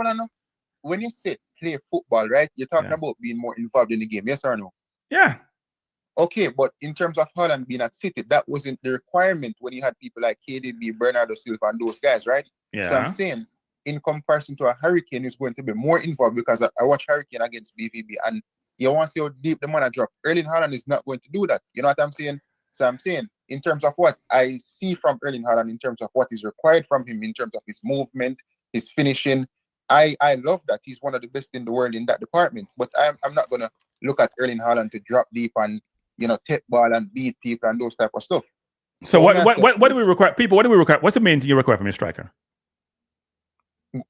When you say play football, right? You're talking about being more involved in the game, yes or no? Yeah. Okay, but in terms of Holland being at City, that wasn't the requirement when you had people like KDB, Bernardo Silva, and those guys, right? Yeah. So I'm saying, in comparison to a Hurricane, who's going to be more involved, because I watch Hurricane against BVB, and you want to see how deep the man drop. Erling Haaland is not going to do that. You know what I'm saying? So I'm saying, in terms of what I see from Erling Haaland, in terms of what is required from him, in terms of his movement, his finishing, I love that. He's one of the best in the world in that department. But I'm not going to look at Erling Haaland to drop deep and, you know, take ball and beat people and those type of stuff. So what do we require? People, what do we require? What's the main thing you require from your striker?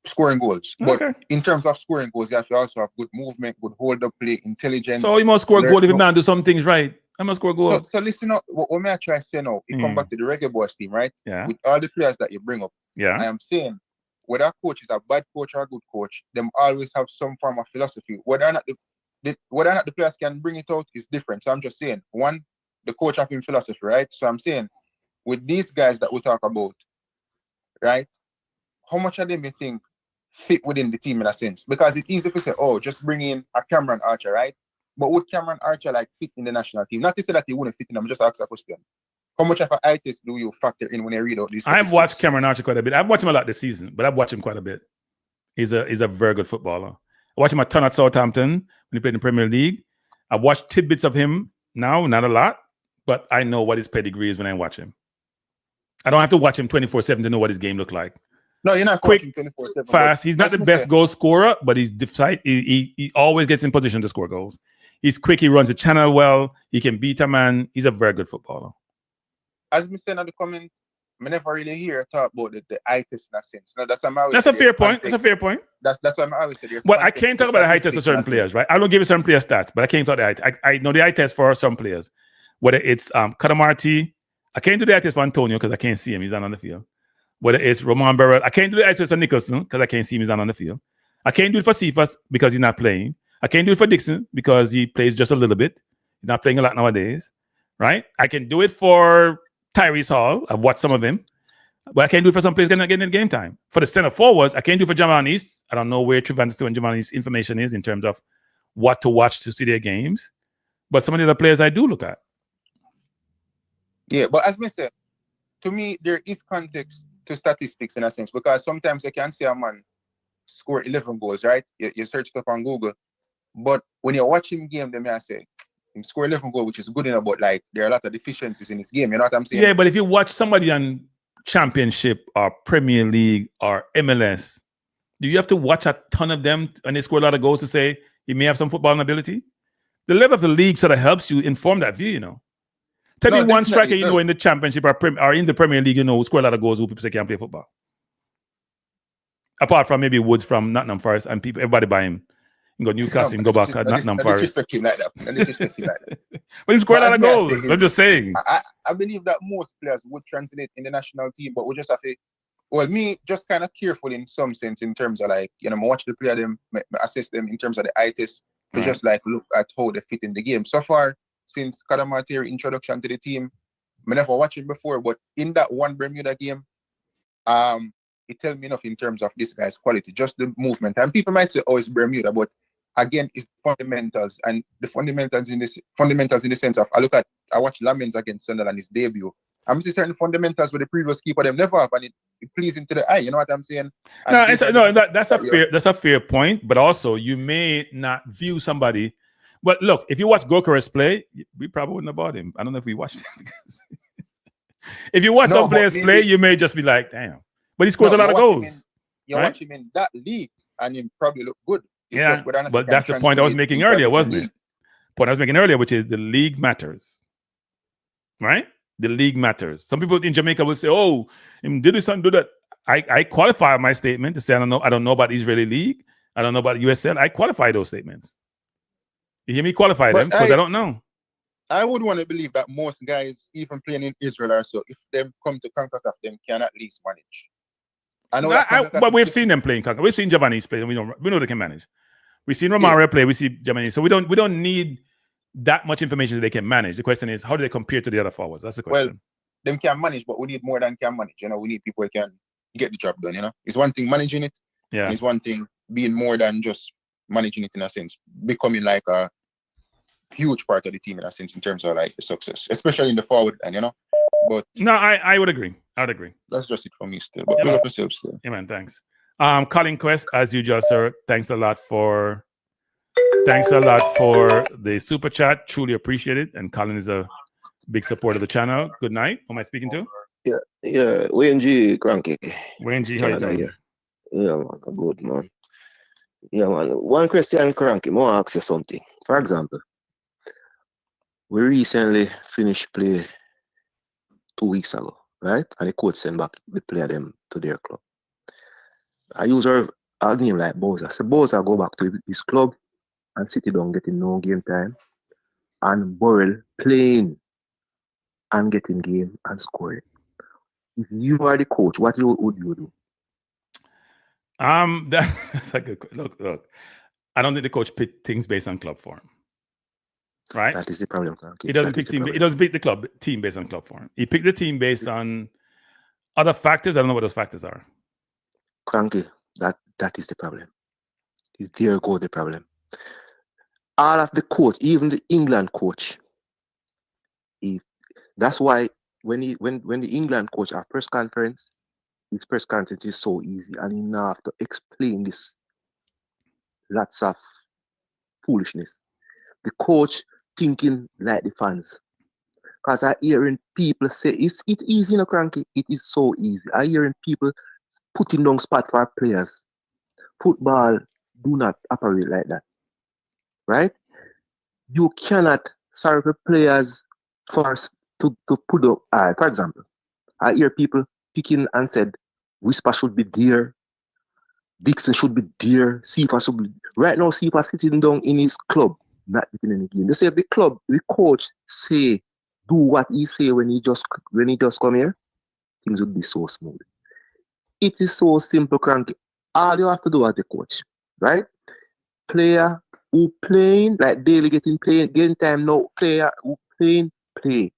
Scoring goals. Okay. But in terms of scoring goals, you have to also have good movement, good hold up play, intelligence. So you must score a goal if you man do some things right. I must score a goal. So listen up. What may I try to say now? It come back to the Reggae Boyz team, right? Yeah. With all the players that you bring up. Yeah. I am saying, whether a coach is a bad coach or a good coach, them always have some form of philosophy. Whether or not the players can bring it out is different. So I'm just saying, one, the coach have him philosophy, right? So I'm saying, with these guys that we talk about, right? How much of them you think fit within the team in a sense? Because it's easy to say, oh, just bring in a Cameron Archer, right? But would Cameron Archer like fit in the national team? Not to say that he wouldn't fit in. I'm just asking a question. How much of an eye test do you factor in when you read out these? I've watched Cameron Archer quite a bit. I've watched him a lot this season, but I've watched him quite a bit. He's a very good footballer. I watched him a ton at Southampton when he played in the Premier League. I've watched tidbits of him now, not a lot, but I know what his pedigree is when I watch him. I don't have to watch him 24/7 to know what his game looked like. No, you're not quick, 24/7. fast. He's not the best goal scorer, but he's he always gets in position to score goals. He's quick. He runs the channel well. He can beat a man. He's a very good footballer. As we said in the comment, I never really hear talk about the eye test in a sense. No, that's a fair point. That's a fair point. That's why I always say. But I can't talk about the eye test of certain players, right? I don't give you certain player stats, but I can't talk the eye. I know the eye test for some players. Whether it's Cadamarteri, I can't do the eye test for Antonio because I can't see him. He's not on the field. Whether it's Ramarn Burrell, I can't do the eye test for Nicholson because I can't see him. He's not on the field. I can't do it for Cephas because he's not playing. I can't do it for Dixon because he plays just a little bit. He's not playing a lot nowadays, right? I can do it for Tyrese Hall. I've watched some of him. But I can't do it for some players getting in game time. For the center forwards, I can't do it for Javon East. I don't know where Trevante Stewart and Javon East information is in terms of what to watch to see their games. But some of the other players I do look at. Yeah, but as I said, to me, there is context to statistics in a sense, because sometimes you can see a man score 11 goals, right? You search stuff on Google. But when you're watching game, they may say, him score 11 goals, which is good enough, but like there are a lot of deficiencies in this game. You know what I'm saying? Yeah, but if you watch somebody on Championship or Premier League or MLS, do you have to watch a ton of them and they score a lot of goals to say he may have some footballing ability? The level of the league sort of helps you inform that view, you know. Tell me one striker you know in the Championship or in the Premier League, you know, who score a lot of goals who people say can't play football. Apart from maybe Woods from Nottingham Forest and people, everybody buy him. You go Newcastle and go back at Nottingham Forest. Disrespect him like that. But he scored a lot of goals. I'm just saying. I believe that most players would translate in the national team, but we just have to, well, me just kind of careful in some sense in terms of like, you know, watch the player, them, assess them in terms of the eye test, to just like look at how they fit in the game. So far, since Cadamarteri introduction to the team, I never watched it before, but in that one Bermuda game, it tells me enough in terms of this guy's quality, just the movement. And people might say, oh, it's Bermuda, but again, it's fundamentals, and the fundamentals in the sense of I watch Lamens against Sunderland, his debut. I'm seeing certain fundamentals with the previous keeper them never have, and it pleasing to the eye. You know what I'm saying? That's a fair point. But also, you may not view somebody. But look, if you watch Gokares play, we probably wouldn't have bought him. I don't know if we watched him. If you watch some players play, you may just be like, damn. But he scores a lot of goals. You watch him in that league, and he probably look good. Yeah, but that's the point I was making earlier, wasn't it? Point I was making earlier, which is the league matters, right? The league matters. Some people in Jamaica will say, "Oh, him did this and do that." I qualify my statement to say I don't know about Israeli league. I don't know about USL. I qualify those statements. You hear me qualify them because I don't know. I would want to believe that most guys, even playing in Israel, or so, if them come to CONCACAF, them can at least manage. But we've seen them playing CONCACAF. We've seen Javon East play, and we know they can manage. We've seen Romario play. We see Jamaica. So we don't need that much information that they can manage. The question is, how do they compare to the other forwards? That's the question. Well, them can manage, but we need more than can manage. You know, we need people who can get the job done. You know, it's one thing managing it. Yeah. It's one thing being more than just managing it in a sense, becoming like a huge part of the team in a sense in terms of like the success, especially in the forward line, you know. But no, I would agree. I would agree. that's just it for me still. But Yeah, big man. up yourself still. Yeah, man. Thanks. Colin Quest, as usual, sir. Thanks a lot for the super chat. Truly appreciate it. And Colin is a big supporter of the channel. Good night. Who am I speaking to? Yeah. Wayne G. Kranky. Wayne G. How you doing? Yeah, man. Good, man. Yeah, man. One question, Kranky. I want to ask you something. For example, we recently finished play 2 weeks ago, right? And the coach sent back the player them to their club. I use a name like Boza. So Boza go back to his club and sit down getting no game time. And Burrell playing and getting game and scoring. If you are the coach, what would you do? That's a good look. I don't think the coach pick things based on club form. Right? That is the problem. He doesn't pick team. He doesn't pick the club team based on club form. He picked the team based on other factors. I don't know what those factors are. Kranky, that is the problem. There go the problem. All of the coach, even the England coach, that's why when the England coach our press conference, his press conference is so easy, and he now have to explain this lots of foolishness. The coach thinking like the fans. Because I hearing people say, it easy, Kranky. It is so easy. I hearing people putting down spot for players. Football do not operate like that. Right? You cannot serve the players first to put up. For example, I hear people picking and said, Whisper should be there. Dixon should be there. Sifa should be. Right now, Sifa sitting down in his club, not getting any game. They say the club, the coach say, do what he say when he just come here, things would be so smooth. It is so simple, Kranky. All you have to do as the coach, right? Player who playing, like daily getting time now, player who playing, play.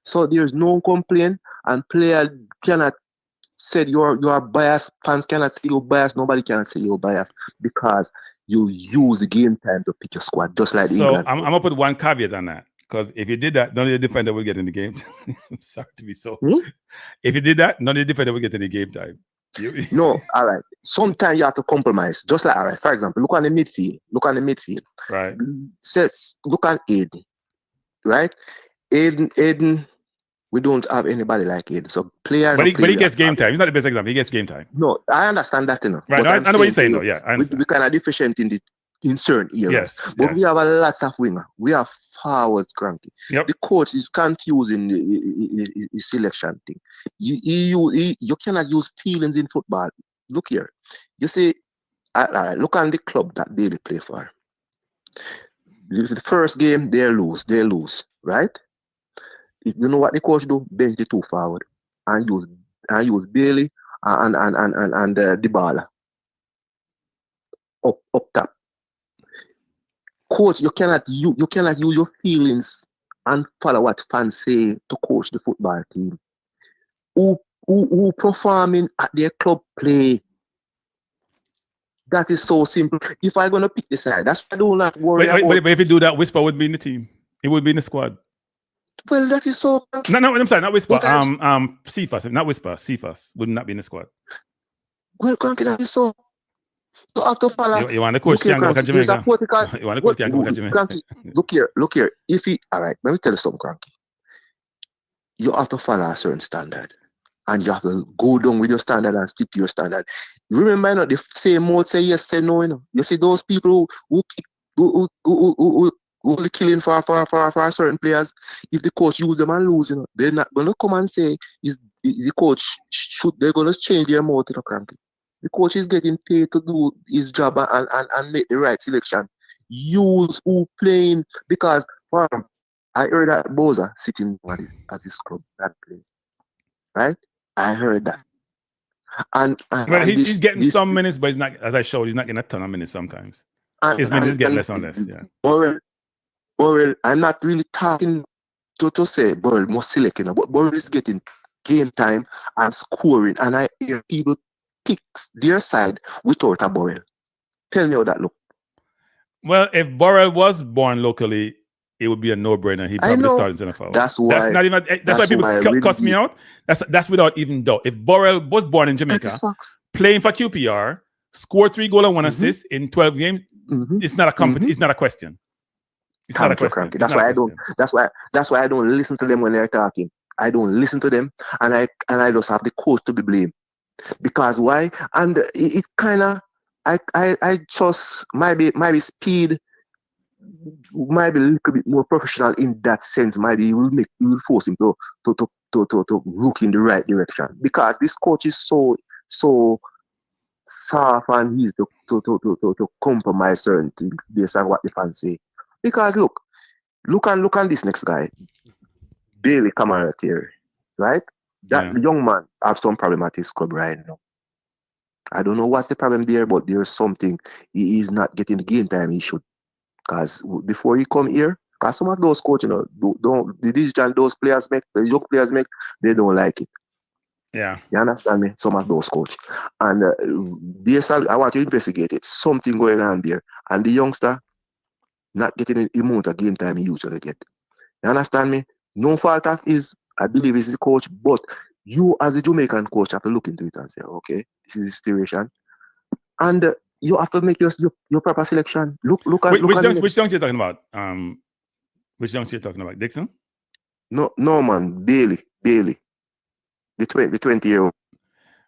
So there's no complaint, and player cannot say you are biased. Fans cannot say you're biased. Nobody cannot say you're biased because you use the game time to pick your squad, just like England. So I'm gonna put one caveat on that. Because if you did that, none of the defender will get in the game. I'm sorry to be so. If you did that, none of the defender will get in the game time. No, all right. Sometimes you have to compromise. Just like, all right, for example, look on the midfield. Right. Look at Aiden. Right? Aiden, we don't have anybody like Aiden. So player. But he gets game time. He's not the best example. He gets game time. No, I understand that, Right. No, I know what you're saying, though. Yeah, I understand. We kind of deficient in certain areas. Yes, but we have a lot of winger. We have forwards, Kranky. Yep. The coach is confusing the selection thing. You cannot use feelings in football. Look here. You see, look on the club that they play for. The first game, they lose, right? If you know what the coach do, bench the two forward and use Bailey and Dybala up top. Coach, you cannot use your feelings and follow what fans say to coach the football team. Who performing at their club play. That is so simple. If I'm gonna pick the side, that's why I do not worry about. But if you do that, Whisper would be in the team. It would be in the squad. Well, that is so. No, I'm sorry, not Whisper. Cephas, not Whisper. Cephas would not be in the squad. Well, Kranky, that is so. So after follow, you want the coach can't go back to Jamaica. You want the coach can't go back to Jamaica. Kranky, look here. All right, let me tell you something, Kranky. You have to follow a certain standard, and you have to go down with your standard and stick to your standard. You remember, the same mode say yes, say no. You see those people who killing for certain players. If the coach use them and lose, they're not gonna come and say the coach they're gonna change their mode, Kranky. The coach is getting paid to do his job and make the right selection. Use who playing because I heard that Boza sitting at his club that play. Right? I heard that. And he's getting some minutes, but he's not, as I showed, he's not getting a ton of minutes sometimes. His minutes get less and less. Yeah. Burrell, I'm not really talking to say Burrell must select, but Burrell is getting game time and scoring, and I hear people pick their side without a Burrell. Tell me how that look. Well, if Burrell was born locally, it would be a no-brainer. He'd I probably know. start in center forward. That's why. That's not even. That's why people cuss me out. That's without even doubt. If Burrell was born in Jamaica, playing for QPR, scored 3 goals and 1 assist in 12 games, it's not a it's not a question. It's not a question. That's why I don't. That's why I don't listen to them when they're talking. I don't listen to them, and I just have the coach to be blamed. Because why? And it kind of. I just maybe speed might be a little bit more professional in that sense. Maybe you will force him to look in the right direction, because this coach is so soft and he's to compromise certain things based on what the fans say. Because look on this next guy, Bailey Cadamarteri, right? That young man have some problem at his club right now. I don't know what's the problem there, but there's something. He is not getting the game time he should. Because before he come here, because some of those coaches, the decision those players make, the young players make, they don't like it. Yeah. You understand me? Some of those coaches. And I want to investigate it. Something going on there. And the youngster not getting the amount of game time he usually get. You understand me? No fault of his, I believe it's the coach, but you as a Jamaican coach have to look into it and say, okay, this is the situation. And you have to make your proper selection. Which young you talking about? Which young you talking about? Dixon? No, man. Bailey. The 20-year-old.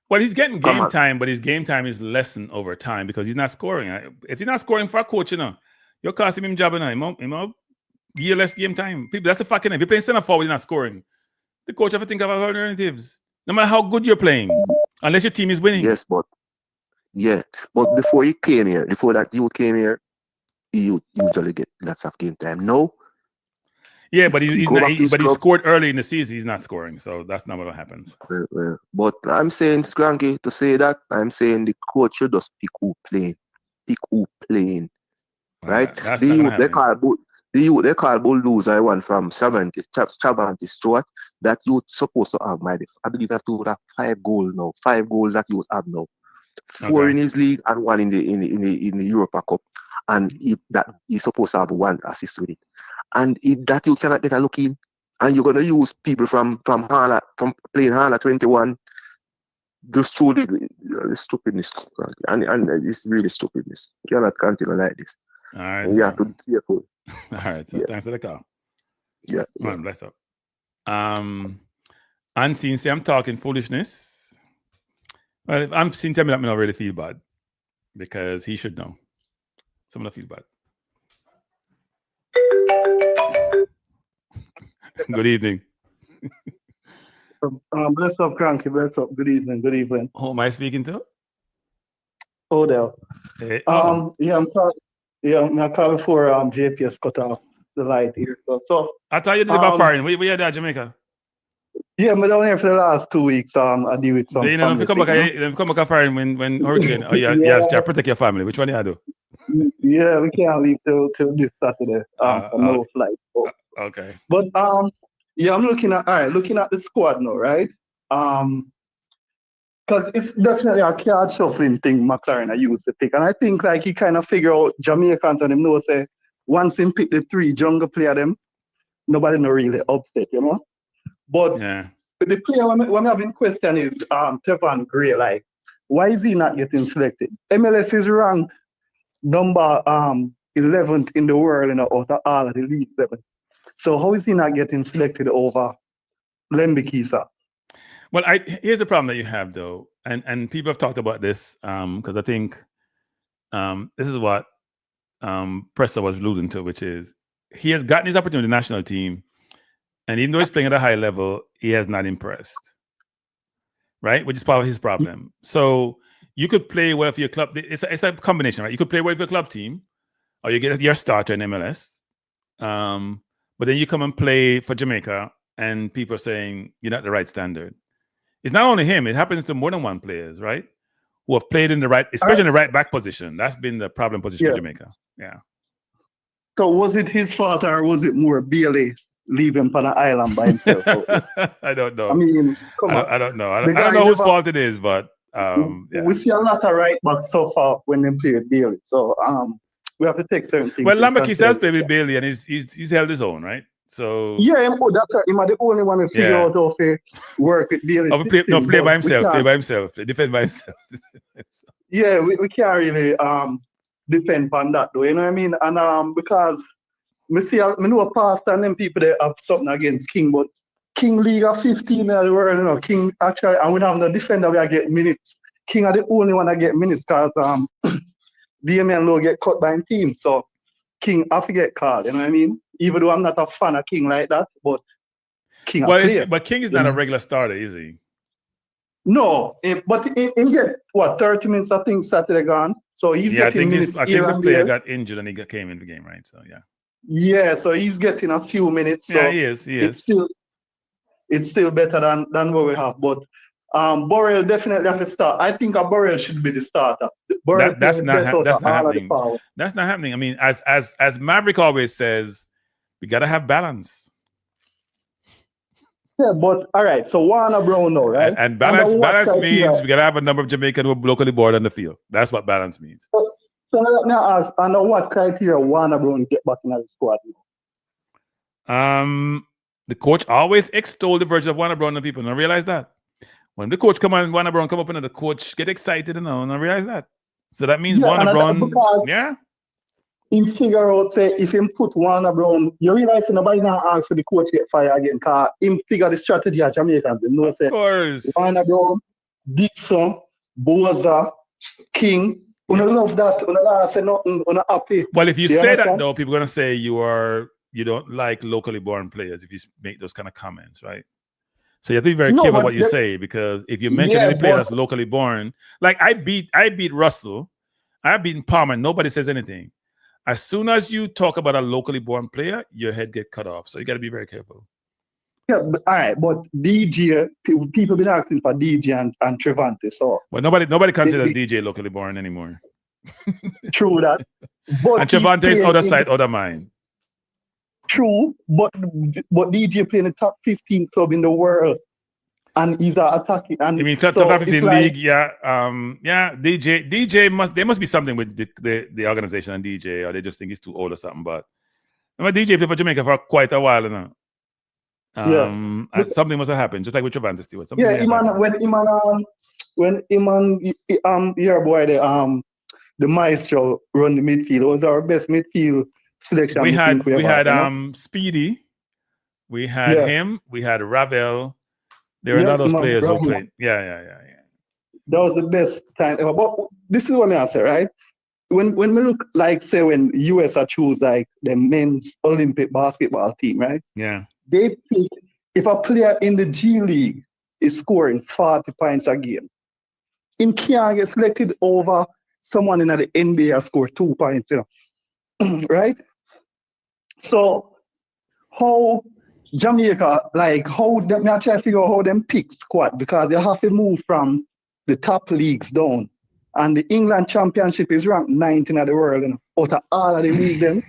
Well, he's getting game time, but his game time is lessened over time because he's not scoring. If you're not scoring for a coach, you're costing him job now. Year less game time. People, that's a fact. If you're playing center forward, you're not scoring. The coach have to think of alternatives. No matter how good you're playing, unless your team is winning. Yes, but before he came here, before that youth came here, he usually get lots of game time. No. Yeah, but he scored early in the season. He's not scoring, so that's not what happens. Well, but I'm saying, Kranky, to say that, I'm saying the coach should just pick who playing. Right? They call bulldozer. I want from Trevante Stewart that you supposed to have. I believe that you have 5 goals now. 5 goals that you have now. 4 in his league and 1 in the Europa Cup, and he's supposed to have 1 assist with it. And if that you cannot get a look in, and you're gonna use people from playing Hana 21, just truly stupidness, and it's really stupidness. You cannot continue like this. All right, you have to be careful. All right, so thanks for the call. Yeah, man, bless up. Unseen say I'm talking foolishness. Well, if I'm seeing tell me that I don't really feel bad, because he should know. Someone feel bad. Good evening. Bless up, Kranky. Bless up. Good evening. Good evening. Who am I speaking to? Odell. Hey, I'm calling for JPS cut off the light here. So I thought you did about foreign. We are there, Jamaica. Yeah, I'm down here for the last 2 weeks. I deal with some. If you come back foreign when hurricane. Oh yeah, yeah, protect your family. Which one do you do? Yeah, we can't leave till this Saturday. No flight. So. Okay. But I'm looking at the squad now, right? Because it's definitely a card shuffling thing McClaren I used to pick. And I think like he kind of figure out Jamaicans and him know say once him pick the 3 jungle player them, nobody no really upset, But the player when I'm having question is Tevon Gray, like, why is he not getting selected? MLS is ranked number 11th in the world out of all of the League 7. So how is he not getting selected over Lembikisa? Well, here's the problem that you have though, and people have talked about this because I think this is what Presser was alluding to, which is he has gotten his opportunity in the national team, and even though he's playing at a high level, he has not impressed, right? Which is part of his problem. So you could play well for your club. It's a combination, right? You could play well for your club team, or you get your starter in MLS, but then you come and play for Jamaica, and people are saying you're not the right standard. It's not only him; it happens to more than one players, right? Who have played in the right, especially in the right back position. That's been the problem position for Jamaica. Yeah. So was it his fault, or was it more Bailey leaving on an island by himself? I don't know. I mean, I don't know. I don't know whose fault it is, but We see a lot of right backs so far when they play with Bailey. So we have to take certain things. Well, Lambert does play with Bailey, and he's held his own, right? So yeah, that's right. He's the only one to figure out how to work with Bailey. Play by himself. Defend by himself. Yeah, we can't really depend on that though. You know what I mean? And because I know a pastor and them people that have something against King, but King League of 15 in the world, you know, King actually, and we have no defender we get minutes. King are the only one that get minutes because Damian Lowe get cut by a team. So King have to get called, you know what I mean? Even though I'm not a fan of King like that, but King but King is not a regular starter, is he? No, but he get 30 minutes, I think, Saturday gone. So he's getting minutes. I think the player got injured and he came in the game, right? So yeah. Yeah, so he's getting a few minutes. So yeah, he is. It's still better than what we have. But Burrell definitely have to start. I think Burrell should be the starter. That's not happening. That's not happening. I mean, as Maverick always says, we gotta have balance. Yeah, but all right. So Warner Brown now, right? And balance means we gotta have a number of Jamaicans who are locally born on the field. That's what balance means. So let me ask, under what criteria Warner Brown get back in the squad? The coach always extol the virtue of Warner Brown and people. And I realize that. When the coach come on, Warner Brown come up and the coach get excited and I realize that. So that means Warner Brown, He figure out, say, if him put Warner Brown, you realize nobody now asks for the coach to get fired again, because him figure the strategy of Jamaicans. They know, say, Warner Brown, Dixon, Boza, King. We don't love that. We don't say nothing. We're not happy. Well, if you say that, though, people are going to say you don't like locally born players if you make those kind of comments, right? So you have to be very careful what you say, because if you mention any player that's locally born, like I beat Russell, I've beaten Palmer, nobody says anything. As soon as you talk about a locally born player, your head get cut off. So you got to be very careful. Yeah, but, all right, but DJ, people been asking for DJ and Trevante. So well, nobody considers DJ locally born anymore. True that. But and Trevante is other side, other mind. True, but DJ playing the top 15 club in the world, and he's attacking. And you mean top 15 league? Yeah, DJ must be something with the organization and DJ, or they just think he's too old or something. But remember, DJ played for Jamaica for quite a while now. And something must have happened, just like with Trevante Stewart. When your boy the maestro run the midfield, it was our best midfield selection. We had Speedy, we had him, we had Ravel. There were a lot of those players who played. Yeah. That was the best time ever. But this is what I say, right? When we look like, say, when US choose like the men's Olympic basketball team, right? Yeah. They pick, if a player in the G League is scoring 40 points a game, he can't get selected over someone in the NBA score 2 points, you know. Right? So how Jamaica, like how them I try to figure out how them pick squad, because they have to move from the top leagues down. And the England Championship is ranked 19th in the world, you know, out of all of the league them.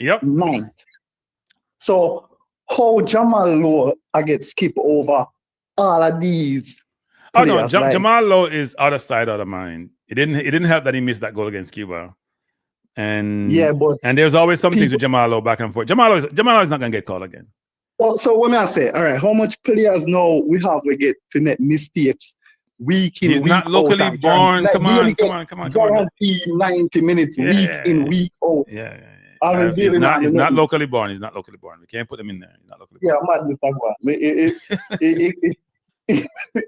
Yep. 9th. So how Jamal Lowe get skipped over all of these players? Oh no, Jamal Lowe is out of sight, out of mind. It didn't help that he missed that goal against Cuba. And there's always some things with Jamal Lowe back and forth. Jamal Lowe is not gonna get called again. Well, so when I say, all right, how much players now we have we get to make mistakes week in, He's week not locally out, born. Come on. Guaranteed 90 minutes week in, week out. Yeah. He's not locally born. He's not locally born. We can't put him in there. He's not locally born.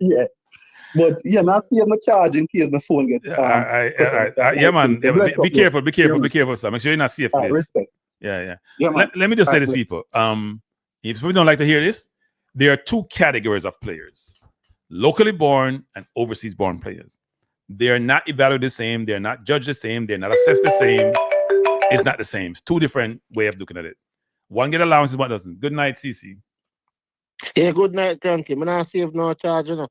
Yeah. But not see my charge in case my phone gets. Man. Be careful, sir. Make sure you're not safe. Yeah. Let me just say this, people. If people don't like to hear this, there are two categories of players: locally born and overseas born players. They are not evaluated the same. They're not judged the same. They're not assessed the same. It's not the same. It's two different ways of looking at it. One get allowances, one doesn't. Good night, CC. Yeah, good night, Kranky. I'm not save no charge, you know.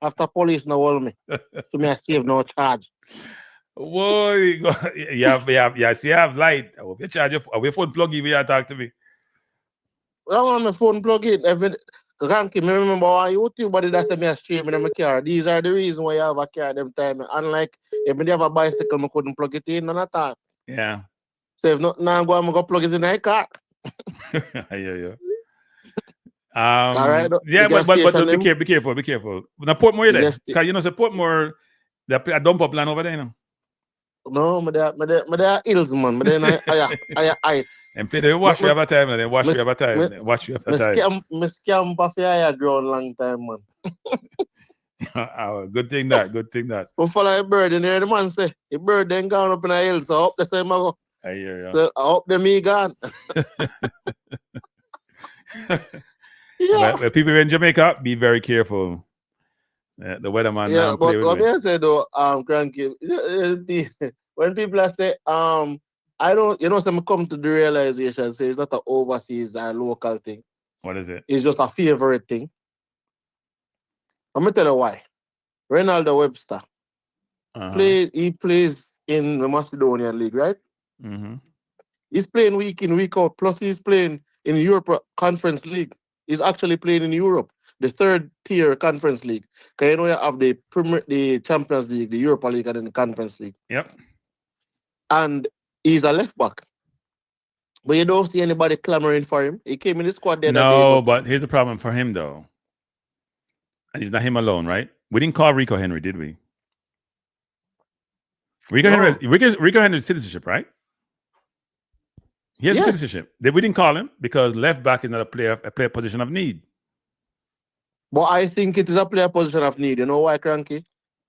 After police now hold me. So I save no charge. Whoa, you have light. I will charge you. Your phone plug in when you talk to me. I want my phone plug in. Kranky, me remember on YouTube, but that's me a stream in my car. These are the reasons why I have a car them time. Unlike if I have a bicycle, I couldn't plug it in, none at all. Yeah. So if not now, I'm go plug it in my car. I hear you. All right. Yeah, but be careful. Now Portmore there, because you know, so Portmore, they play a dump up land over there, you know. No, me there hills, man. Me there I And play the wash you have a time, and then wash you have a time. Wash you have a time. Me scam off your ground long time, man. Good thing that. We follow a bird in there, the man say, the bird then gone up in the hills, so up the same I go. I hear you. So I hope the me gone. Yeah. But people in Jamaica, be very careful. The weatherman. Yeah, but what I say though, Kranky, when people are say, I don't, you know, some come to the realization, say it's not an overseas and local thing. What is it? It's just a favorite thing. I'm gonna tell you why. Ronaldo Webster he plays in the Macedonian League, right? Mm-hmm. He's playing week in, week out. Plus, he's playing in Europe Conference League. He's actually playing in Europe, the third tier Conference League. Because you know you have the Champions League, the Europa League, and then the Conference League. Yep. And he's a left back. But you don't see anybody clamoring for him. He came in the squad the other day. No, but here's the problem for him though. And it's not him alone, right? We didn't call Rico Henry, did we? Rico Henry's citizenship, right? He has citizenship. We didn't call him because left back is not a player position of need. But I think it is a player position of need. You know why, Kranky?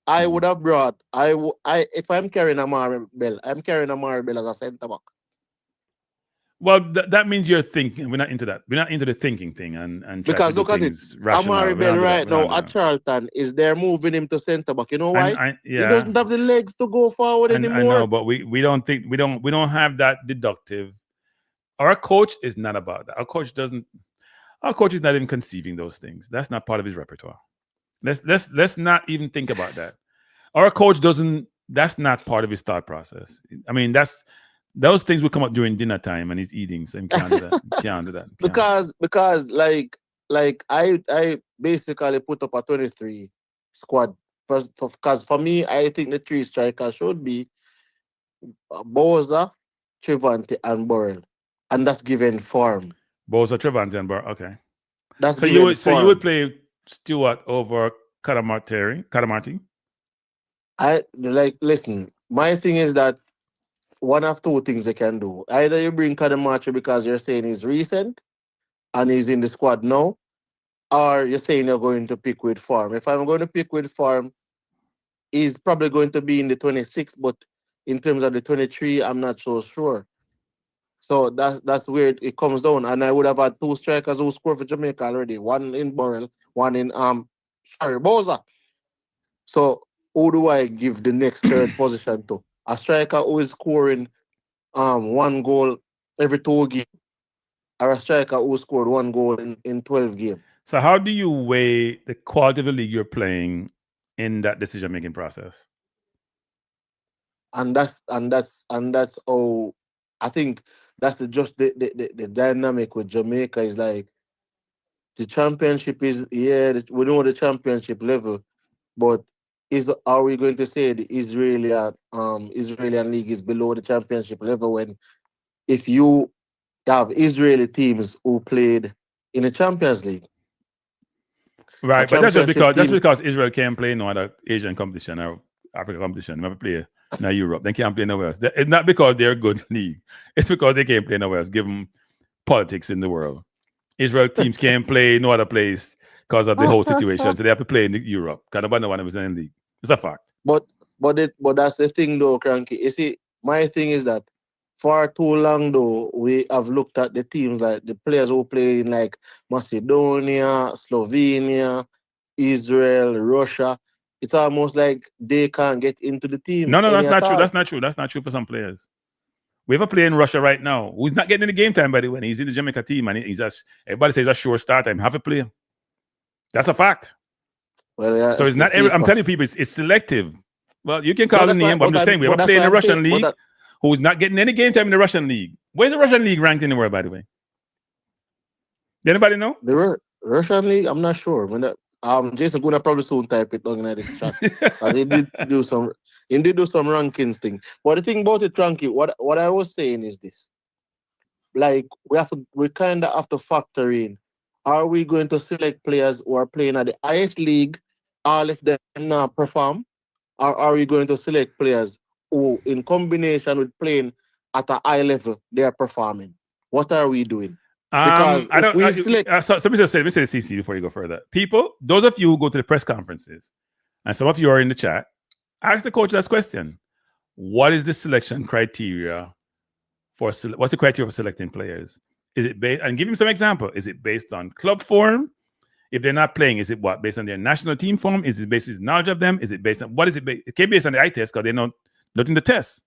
I would have brought if I'm carrying Ramarn Burrell, I'm carrying Ramarn Burrell as a centre back. Well, that means you're thinking. We're not into that. We're not into the thinking thing and because look at it. Ramarn Burrell right now at Charlton is they're moving him to centre back. You know why? He doesn't have the legs to go forward anymore. I know, but we don't have that deductive. Our coach is not about that. Our coach is not even conceiving those things. That's not part of his repertoire. Let's not even think about that. Our coach doesn't. That's not part of his thought process. I mean, those things will come up during dinner time and he's eating. So he can't do that. Can't do that. Because like I basically put up a 23 squad because for me I think the three strikers should be Bowser, Trevante, and Burrell. And that's given form. Bowser, Trevante, and Burrell. Okay. That's so you would play Stewart over Cadamarteri? Listen, my thing is that one of two things they can do. Either you bring Cadamarteri because you're saying he's recent and he's in the squad now, or you're saying you're going to pick with form. If I'm going to pick with form, he's probably going to be in the 26, but in terms of the 23, I'm not so sure. So that's where it comes down. And I would have had two strikers who scored for Jamaica already. One in Burrell, one in Bowser. So who do I give the next third position to? A striker who is scoring one goal every 2 games, or a striker who scored 1 goal in 12 games. So how do you weigh the quality of the league you're playing in that decision-making process? And that's how I think that's just the dynamic with Jamaica is like the championship is we know the championship level, but are we going to say the Israeli league is below the championship level when if you have Israeli teams who played in the Champions League? Right, but that's because Israel can't play no other Asian competition or African competition. Never play in Europe. They can't play nowhere else. It's not because they're a good league. It's because they can't play nowhere else, given politics in the world. Israel teams can't play no other place because of the whole situation. So they have to play in Europe. Because nobody knows was in the league. It's a fact. But that's the thing though, Kranky. You see, my thing is that for too long though, we have looked at the teams like the players who play in like Macedonia, Slovenia, Israel, Russia. It's almost like they can't get into the team. No, that's not true. That's not true. That's not true for some players. We have a player in Russia right now who's not getting in the game time, by the way. He's in the Jamaica team, and everybody says that's sure start time. Have a player. That's a fact. Well, yeah. So it's not. I'm telling people it's selective. Well, you can call the name, but I'm just saying we have a player in the Russian league who's not getting any game time in the Russian league. Where's the Russian league ranked in the world, by the way? Anybody know? The Russian League, I'm not sure. Jason gonna probably soon type it down in the chat. Because he did do some rankings thing. But the thing about it, Kranky, what I was saying is this. Like we kinda have to factor in. Are we going to select players who are playing at the highest league, all if they not perform? Or are we going to select players who, in combination with playing at a high level, they are performing? What are we doing? Because I don't. we select, so let me say the CC before you go further. People, those of you who go to the press conferences, and some of you are in the chat, ask the coach this question: what is the selection criteria for? What's the criteria for selecting players? Is it based? And give him some example. Is it based on club form? If they're not playing, is it what based on their national team form? Is it based on knowledge of them? Is it based on what is it? It can't be based on the eye test because they know nothing to test.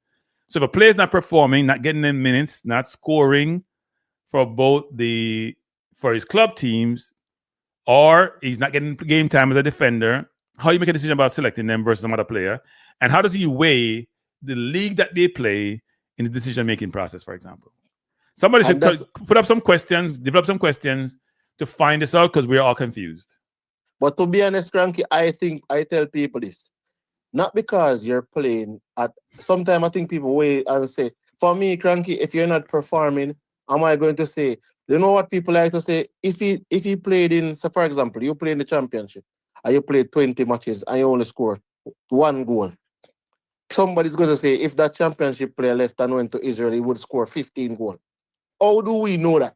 So if a player's not performing, not getting in minutes, not scoring for for his club teams, or he's not getting game time as a defender, how you make a decision about selecting them versus some other player, and how does he weigh the league that they play in the decision-making process, for example? Somebody should put up some questions, develop some questions to find this out because we're all confused. But to be honest, Kranky, I think I tell people this. Not because you're playing at sometimes I think people wait and say, for me, Kranky, if you're not performing, am I going to say, you know what people like to say? If he played in, so for example, you play in the championship and you played 20 matches and you only score 1 goal. Somebody's going to say, if that championship player left and went to Israel, he would score 15 goals. How do we know that?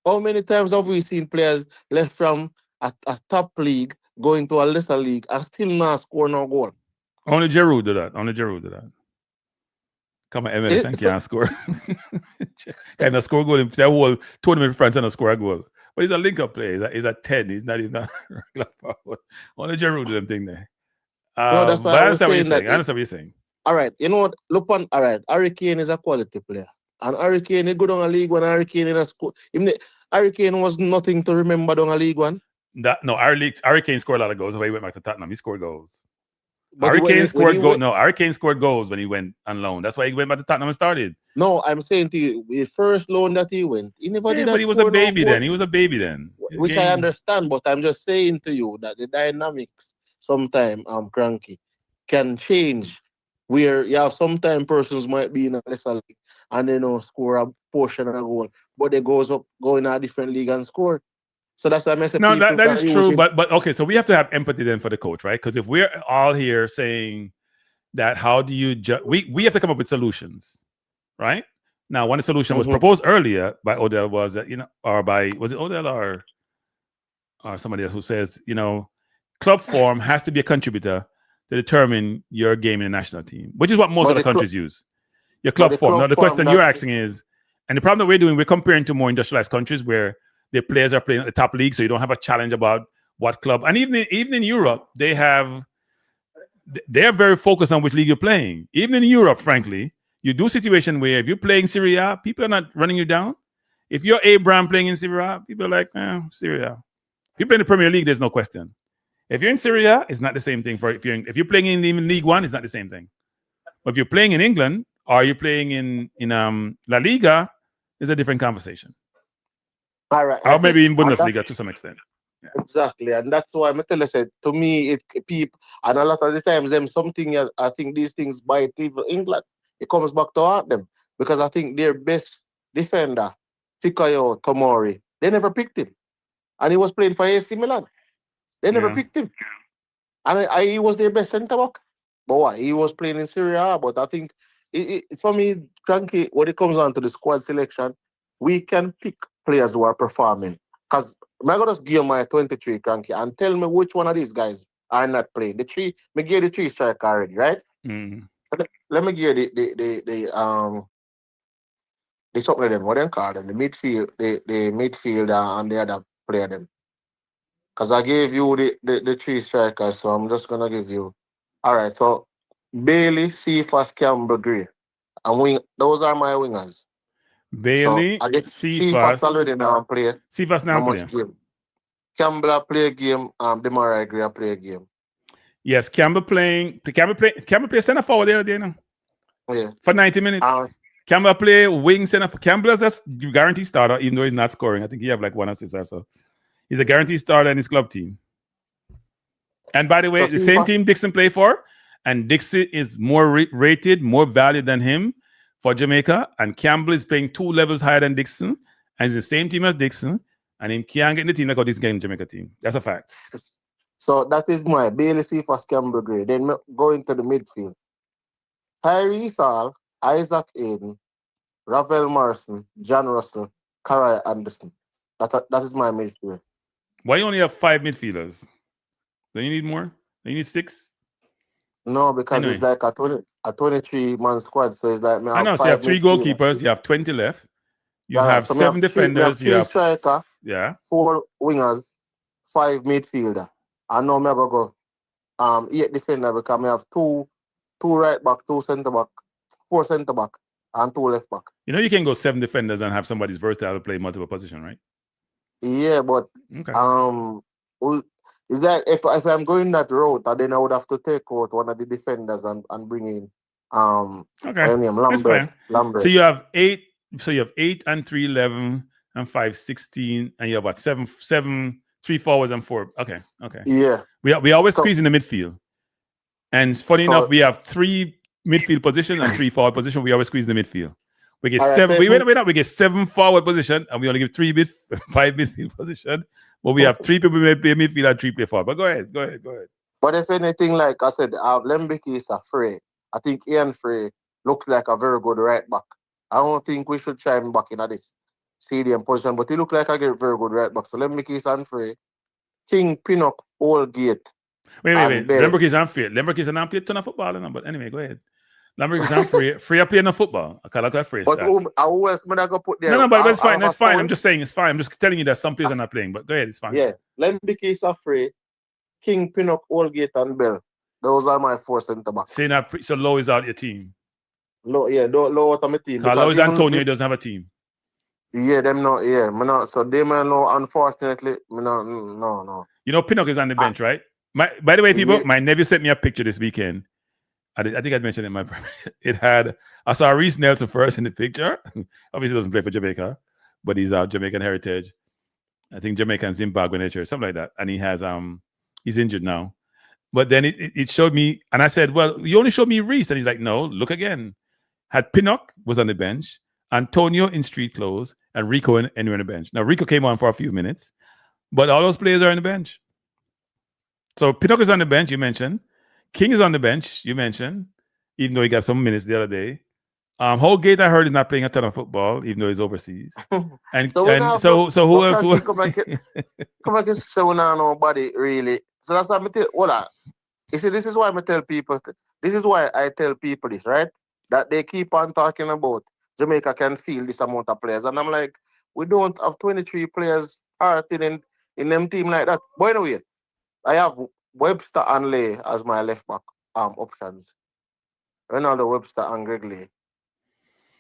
How many times have we seen players left from a top league going to a lesser league and still not score no goal? Only Giroud did that. Come on, MLS and can't score. Kind of score goal in the whole tournament in France and not score a goal. But he's a link-up player. He's a 10. He's not even a regular forward. Only Giroud did them thing there. No, that's why but I I was understand what you're saying saying. I understand what you're saying. All right, you know what? Look on. All right, Harry Kane is a quality player. And Harry Kane, he go down a league when Harry Kane in a school. Harry Kane was nothing to remember down a league one. Harry Kane scored a lot of goals. When he went back to Tottenham, he scored goals. But Harry Kane scored goals. No, Harry Kane scored goals when he went on loan. That's why he went back to Tottenham and started. No, I'm saying to you, the first loan that he went, he never did. But he was a baby then. He was a baby then. Which I understand, but I'm just saying to you that the dynamics sometimes, Kranky, can change. Where you have sometimes persons might be in a lesser league and they don't score a portion of a goal, but they go in a different league and score. So that's why I say no, that is true. But okay, so we have to have empathy then for the coach, right? Because if we're all here saying that, how do you we have to come up with solutions, right? Now, one solution was proposed earlier by Odell was that, was it Odell or somebody else who says, club form has to be a contributor to determine your game in the national team, which is what most of the countries use. Your club form. Now, the question you're asking is, and the problem that we're doing, we're comparing to more industrialized countries where the players are playing at the top league, so you don't have a challenge about what club. And even in Europe, they're very focused on which league you're playing. Even in Europe, frankly, you do a situation where if you're playing Serie A, people are not running you down. If you're Abraham playing in Serie A, people are like, Serie A. If you play in the Premier League, there's no question. If you're in Serie A, it's not the same thing. If you're playing in even League One, it's not the same thing. But if you're playing in England or you're playing in La Liga, it's a different conversation. All right. Or maybe in Bundesliga to some extent. Yeah. Exactly. And that's why I tell you, said, to me, people, and a lot of the times, I think these things bite even England. It comes back to hurt them. Because I think their best defender, Fikayo Tomori, they never picked him. And he was playing for AC Milan. They never picked him. And he was their best centre back. But what? He was playing in Serie A. But I think, for me, Kranky, when it comes on to the squad selection, we can pick players who are performing. Because I'm going to just give my 23, Kranky, and tell me which one of these guys are not playing. I gave the 3 striker already, right? Mm-hmm. So let me give the something of them, what they call them, the midfielder and the other player them. Because I gave you the 3 strikers, so I'm just gonna give you. All right, so Bailey, Cephas, Campbell, Gray, and those are my wingers. Bailey, so Cephas already now play. Cephas now play. Campbell play a game. Demarai Gray play a game. Yes, Campbell play center forward there now. Yeah. For 90 minutes. Campbell play wing center for Campbell as a guaranteed starter, even though he's not scoring. I think he have like 1 assist or so. He's a guaranteed starter in his club team. And by the way, So the same team Dixon play for, and Dixon is more rated, more valued than him for Jamaica. And Campbell is playing 2 levels higher than Dixon, and he's the same team as Dixon. And him can't get in the team like how this game Jamaica team. That's a fact. So that is my Bailey Cephas Campbell grade. Then go into the midfield. Tyrese Hall, Isaac Aiden, Ravel Morrison, John Russell, Karai Anderson. That is my midfield. Why you only have 5 midfielders? Don't you need more? Don't you need 6? No, because Anyway. it's like a 23-man squad. So it's like I know. So you have 3 goalkeepers. You have 20 left. You have so 7 defenders. You have 3 striker, 4 wingers, 5 midfielder. I know I'm gonna go 8 defender because I have 2 right back, 2 centre back, 4 centre back, and 2 left back. You know you can go 7 defenders and have somebody's versatile to play multiple position, right? Yeah, but it's like if I'm going that route, then I would have to take out one of the defenders and bring in Lambert. So you have 8. So you have 8 and 3, 11 and 5, 16, and you have what 7, 3 forwards and 4. Okay. Yeah. We always squeeze in the midfield. And funny enough, we have 3 midfield position and 3 forward position. We always squeeze in the midfield. We get 7. We get 7 forward position, and we only give 5 midfield position. But we have 3 people play midfield and 3 play forward. But go ahead. But if anything, like I said, Lembeke is Frey. I think Ian Frey looks like a very good right back. I don't think we should try him back in this CDM position, but he looks like a very good right back. So Lembeke is Frey, King, Pinnock, Oldgate. Wait. Lembeke is Frey. Lembeke is not playing a ton of football, but anyway, go ahead. Lembeke is Frey. Frey are playing no football. I call it Frey. But who else am I going to put there? No, but it's fine. That's fine. I'm just saying it's fine. I'm just telling you that some players are not playing, but go ahead. It's fine. Yeah. Lembeke is Frey, King, Pinnock, Oldgate, and Bell. Those are my 4 centre backs. So Low is out your team. Low out of my team. Low is Antonio. He doesn't have a team. Yeah, them not. Yeah, me not. So they man know. Unfortunately, me not. No. You know, Pinnock is on the bench, right? By the way, people, my nephew sent me a picture this weekend. I think I mentioned it in my. I saw Reese Nelson first in the picture. Obviously, he doesn't play for Jamaica, but he's Jamaican heritage. I think Jamaica and Zimbabwe nature, something like that. And he has he's injured now. But then it showed me, and I said, "Well, you only showed me Reese," and he's like, "No, look again." Had Pinnock was on the bench, Antonio in street clothes, and Rico anywhere on the bench. Now Rico came on for a few minutes, but all those players are on the bench. So Pinnock is on the bench. You mentioned King is on the bench. You mentioned, even though he got some minutes the other day. Holgate, I heard, is not playing a ton of football, even though he's overseas. And so who else? Come back and say we don't know nobody really. So that's what I tell. Hold on. You see, this is why I tell people. This is why I tell people this, right? That they keep on talking about Jamaica can field this amount of players, and I'm like, we don't have 23 players starting in them team like that. By the way, I have Webster and Lay as my left back options. Ronaldo, Webster, and Greg Lay.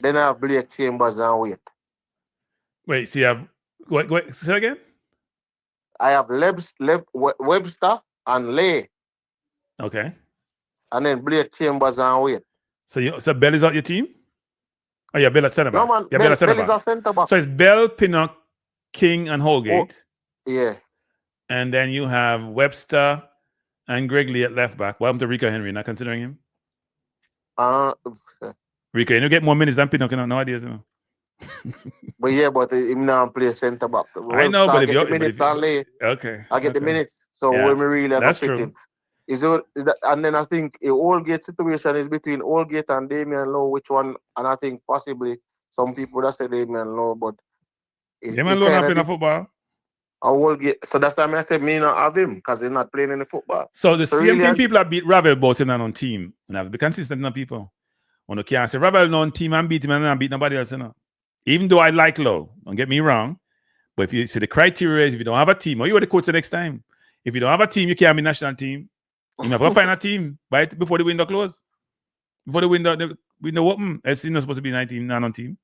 Then I have Blake Chambers and Wait. Wait, so you have wait, say that again? I have Webster and Lay. Okay. And then Blake Chambers and Wait. So Bell is out your team? Oh yeah, Bell at centre back. No man, yeah, Bell is a centre back. So it's Bell, Pinnock, King, and Holgate. Yeah. And then you have Webster and Greg Lee at left back. Welcome to Rico Henry. Not considering him? Rico, you get more minutes than Pinnock. No ideas, you know. But him now play centre back. I know, but if you okay, I get the minutes. So when we really have to fit him. And then I think the Oldgate situation is between Oldgate and Damian Lowe. Which one? And I think possibly some people that say Damian Lowe, but Damian Lowe not playing a football. Oldgate. So that's why I said me not have him because he's not playing any football. So the same thing people that beat Ravel both in on team and have to be consistent on people. When you can't say Ravel on team and beat him and not beat nobody else, you know. Even though I like Lowe, don't get me wrong, but if you see the criteria is if you don't have a team, or you are the coach the next time. If you don't have a team, you can't be national team. You have to find a team right before the window close. Before the window open, it's not supposed to be 19 on team.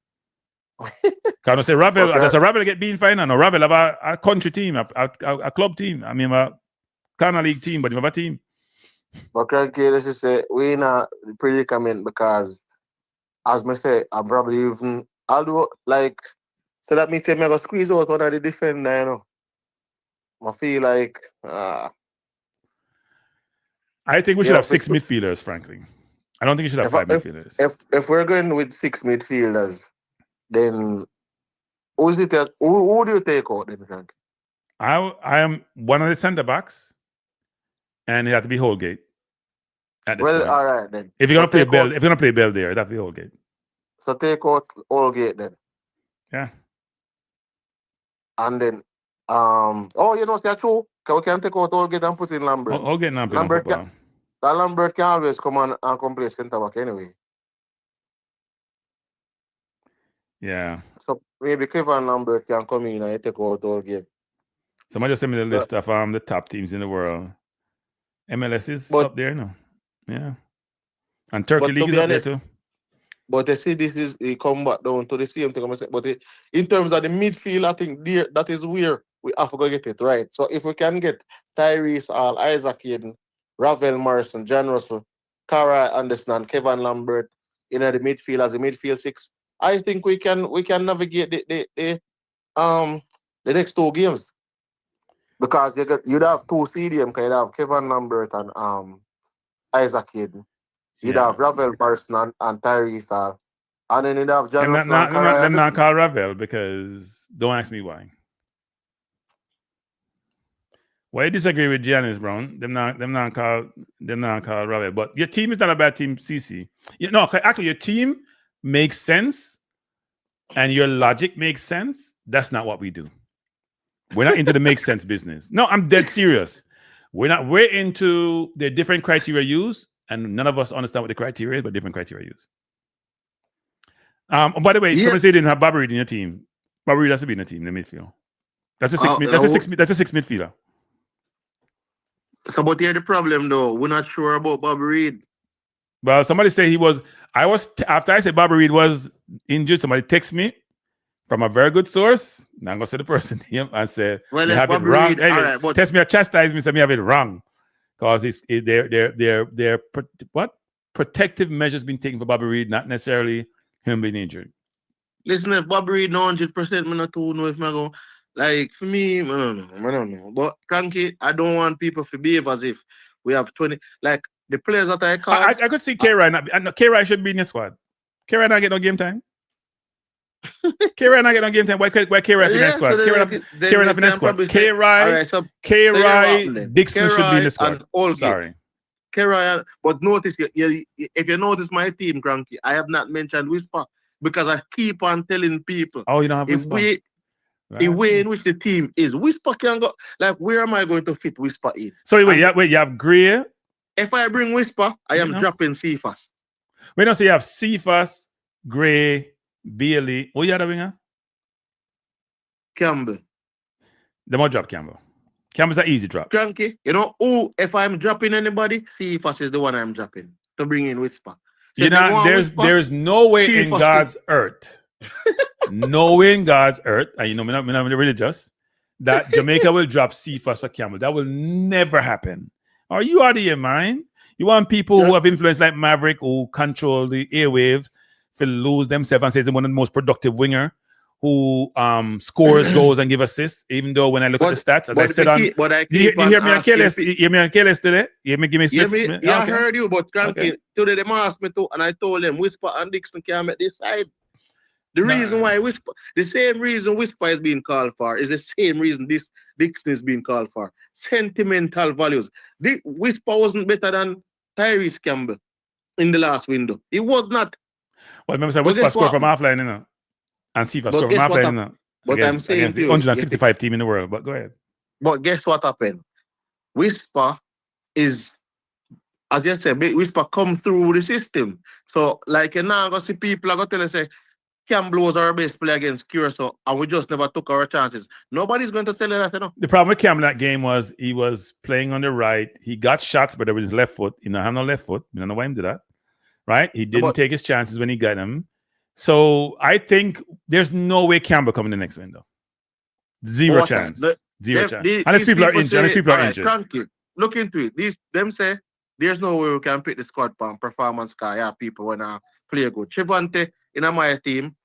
Can I say Ravel? Does a Ravel get being fine? No, Ravel have a country team, a club team. I mean, a Canada League team, but you have a team. But Kranky, let's just say we in a predicament because, as I say, I'm probably even. I'll do like so that means I'm gonna squeeze out one of the defender, you know. I feel like I think we should have 6 midfielders, frankly. I don't think you should have 5 midfielders. If we're going with 6 midfielders, then who do you take out then, Frank? I am one of the centre backs, and it had to be Holgate. At this point. All right then. If you're gonna play Bell there, it has to be Holgate. So take out Holgate then. Yeah. And then that's true. We can take out Holgate and put in Lambert. Holgate not playing football. Lambert can always come on and come play centre back anyway. Yeah. So maybe Kevin Lambert can come in and take out Holgate. Somebody just sent me the list of the top teams in the world. MLS is up there now. Yeah. And Turkey League is up there too. But they see it come back down to the same thing. But in terms of the midfield, I think that is where we have to go get it right. So if we can get Tyrese Hall, Isaac Hayden, Ravel Morrison, John Russell, Cara Anderson, and Kevin Lambert in the midfield as a midfield 6, I think we can navigate the next 2 games. Because you'd have 2 CDM, because you'd have Kevin Lambert and Isaac Hayden. You'd have Ravel Morrison and Tyrese Hall. And then you'd have John Russell. Them not call Ravel because don't ask me why. Why you disagree with Giannis Brown? Them not call Ravel. But your team is not a bad team, CC. Actually your team makes sense and your logic makes sense. That's not what we do. We're not into the make sense business. No, I'm dead serious. We're into the different criteria used, and none of us understand what the criteria is, but different criteria used. By the way, someone said you didn't have Bobby Reid in your team. Bobby Reid has to be in the team in the midfield. That's a 6 midfielder. So, but here's the problem though. We're not sure about Bobby Reid. Well, somebody say after I said Bobby Reid was injured, somebody text me from a very good source. Now I'm gonna say the person here and say they have it wrong. Reid, anyway, right, test me or chastise me, so me have it wrong. Because they're protective measures being taken for Bobby Reid, not necessarily him being injured. Listen, if Bobby Reid 100%, me not to know if I go. Like for me, I don't know. But Kranky, I don't want people to behave as if we have 20. Like the players that I call. I could see K-Rai K-Rai should be in your squad. K-Rai not get no game time. K-Rai not get no game time. Why K-Rai in the squad? K-Rai not in the squad. K-Rai Dixon should be in the squad. Sorry. K-Rai, but notice, if you notice my team, Kranky, I have not mentioned Whisper because I keep on telling people. Oh, you don't have Whisper? The way in which the team is, Whisper can go. Like, where am I going to fit Whisper in? So wait, you have Gray. If I bring Whisper, I am dropping Cephas. Wait, no, so you have Cephas, Gray, Bailey. Who you have the winger? Campbell. They might drop Campbell. Campbell's an easy drop. Kranky, if I'm dropping anybody, Cephas is the one I'm dropping to bring in Whisper. So there's no way in God's earth. No way in God's earth, and we're not religious, that Jamaica will drop Cephas for Campbell. That will never happen. Are you out of your mind? You want people who have influence like Maverick, who control the airwaves, to lose themselves and say they're one of the most productive winger, who scores goals and give assists, even though when I look at the stats, as I said you hear me on KLS today? You hear me give me Smith? I heard you, but Kranky, today they asked me to, and I told them Whisper and Dixon can't make this side. The reason why Whisper, the same reason Whisper is being called for is the same reason this Dixon is being called for. Sentimental values. The Whisper wasn't better than Tyrese Campbell in the last window. It was not. Well, remember, Whisper scored from half-line, and Cephas scored from half-line, But I'm saying against the 165 team in the world. But go ahead. But guess what happened? Whisper is, as you said, Whisper come through the system. So, like, you now go see people are going to tell us, say, Campbell was our best player against Curacao, and we just never took our chances. Nobody's going to tell you that, The problem with Campbell in that game was he was playing on the right. He got shots, but with his left foot. He don't have no left foot. We don't know why he did that. Right? He didn't take his chances when he got them. So I think there's no way Campbell coming the next window. Zero chance. Zero chance. Unless people are injured. Kranky, look into it. Them say there's no way we can pick the squad from performance car. Yeah, people when play good. Trevante in my team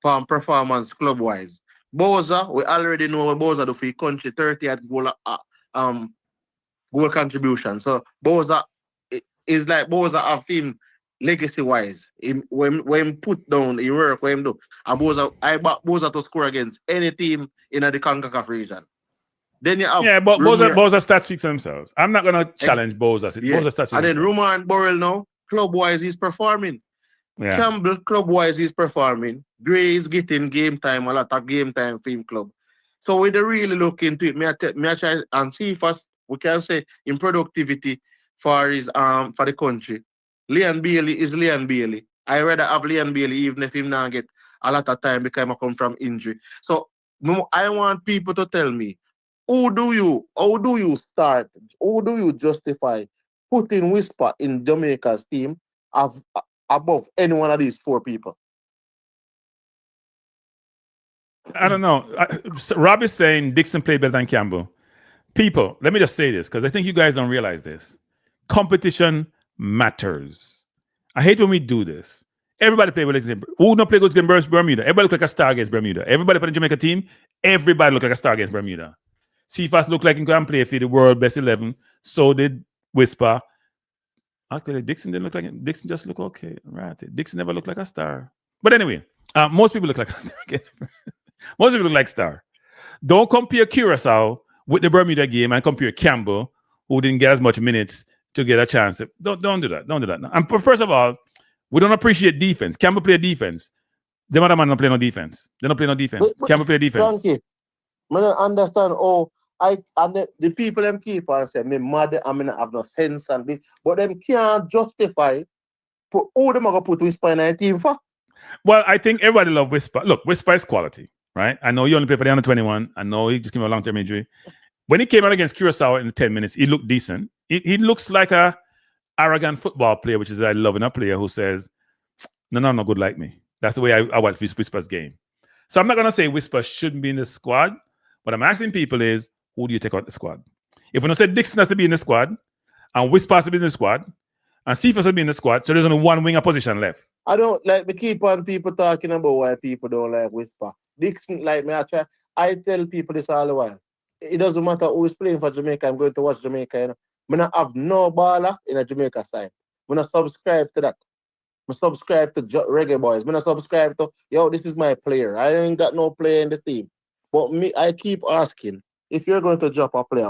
from performance club wise. Boza, we already know what Boza do for the country, 30 at goal contribution. So Boza is like Boza of him legacy wise. When put down he work when him do. And I back Boza to score against any team in the CONCACAF region. Then you have but Boza stats speak for themselves. I'm not gonna challenge Boza. Yeah. Boza stats and then himself. Ramarn Burrell now, club wise he's performing. Yeah. Campbell, club wise he's performing. Gray is getting game time, a lot of game time for him club. So we really look into it. Me I try and see if we can say in productivity for his for the country. Leon Bailey is Leon Bailey. I rather have Leon Bailey even if him not get a lot of time because I come from injury. So I want people to tell me how do you start? How do you justify putting Whisper in Jamaica's team above any one of these four people? I don't know. Rob is saying Dixon played better than Campbell. People, let me just say this because I think you guys don't realize this. Competition matters. I hate when we do this. Everybody play with example. Who not play good against Bermuda? Everybody look like a star against Bermuda. Everybody play the Jamaica team. Everybody look like a star against Bermuda. CFAS look like he can play for the world best 11. So did Whisper. Actually, Dixon didn't look like it. Dixon just looked okay. Right. Dixon never looked like a star. But anyway, most people look like a star. Most people look like star. Don't compare Curacao with the Bermuda game and compare Campbell, who didn't get as much minutes to get a chance. Don't do that. Don't do that. And first of all, we don't appreciate defense. Campbell play defense. Them other man don't play no defense. They don't play no defense. Campbell play defense. Kranky, I don't understand. The people them keep on say me mad. I mean, I have no sense and this, but them can't justify who them are gonna put Whisper in a team for. Well, I think everybody love Whisper. Look, Whisper is quality, right? I know he only played for the under 21. I know he just came out a long-term injury. When he came out against Curacao in the 10 minutes, he looked decent. He looks like a arrogant football player, which is I love in a player who says, no, I'm not good like me. That's the way I watch Whisper's game. So I'm not going to say Whisper shouldn't be in the squad. What I'm asking people is, who do you take out the squad? If we don't say Dixon has to be in the squad, and Whisper has to be in the squad, and Cephas has to be in the squad, so there's only one winger position left. I don't like me keep on people talking about why people don't like Whisper. Dixon, like me, I tell people this all the while. It doesn't matter who is playing for Jamaica, I'm going to watch Jamaica. You know? I don't have no baller in a Jamaica side. I'm not subscribe to that. I subscribe to Reggae Boyz. I not subscribe to, this is my player. I ain't got no player in the team. But I keep asking, if you're going to drop a player,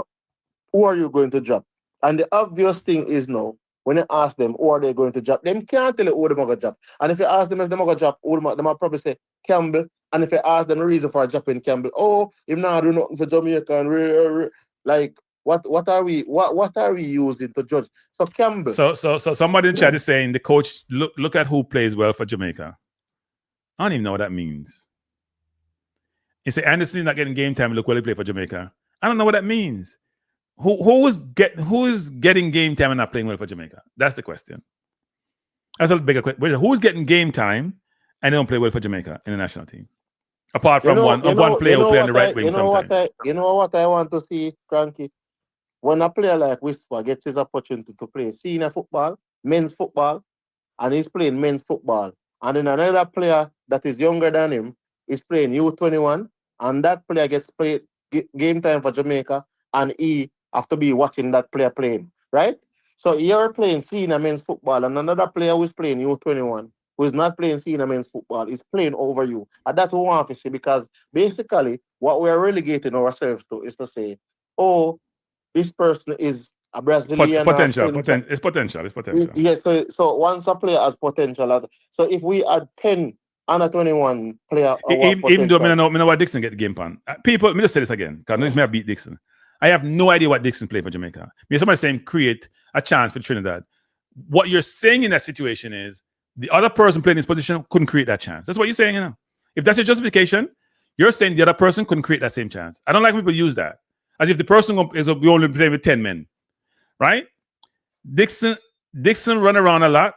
who are you going to drop? And the obvious thing is now, when you ask them who are they going to drop, them can't tell you who they're going to drop. And if you ask them if they're going to drop, they might probably say Campbell. And if you ask them the reason for dropping Campbell, him not do nothing for Jamaica. And like, what are we using to judge? So Campbell. So somebody in chat is saying the coach look at who plays well for Jamaica. I don't even know what that means. He said Anderson's not getting game time. Look well he play for Jamaica. I don't know what that means. Who is getting game time and not playing well for Jamaica? That's the question. That's a bigger question. Who's getting game time and they don't play well for Jamaica in the national team? Apart from one player who play on the right wing sometimes. You know what I want to see, Kranky? When a player like Whisper gets his opportunity to play senior football, men's football, and he's playing men's football, and then another player that is younger than him is playing U21, and that player gets played game time for Jamaica, and he have to be watching that player playing, right? So you're playing senior men's football, and another player who's playing U21, who is not playing senior men's football, is playing over you. And that's what we want to see, because basically what we're relegating ourselves to is to say, this person is a Brazilian. It's potential. Yeah, so once a player has potential, so if we add 10 under 21 player, even though I know what Dixon get the game plan. People, let me just say this again, because I know beat Dixon. I have no idea what Dixon played for Jamaica. Somebody saying create a chance for Trinidad. What you're saying in that situation is the other person playing this position couldn't create that chance. That's what you're saying, If that's your justification, you're saying the other person couldn't create that same chance. I don't like when people use that. As if the person is we only play with 10 men. Right? Dixon run around a lot.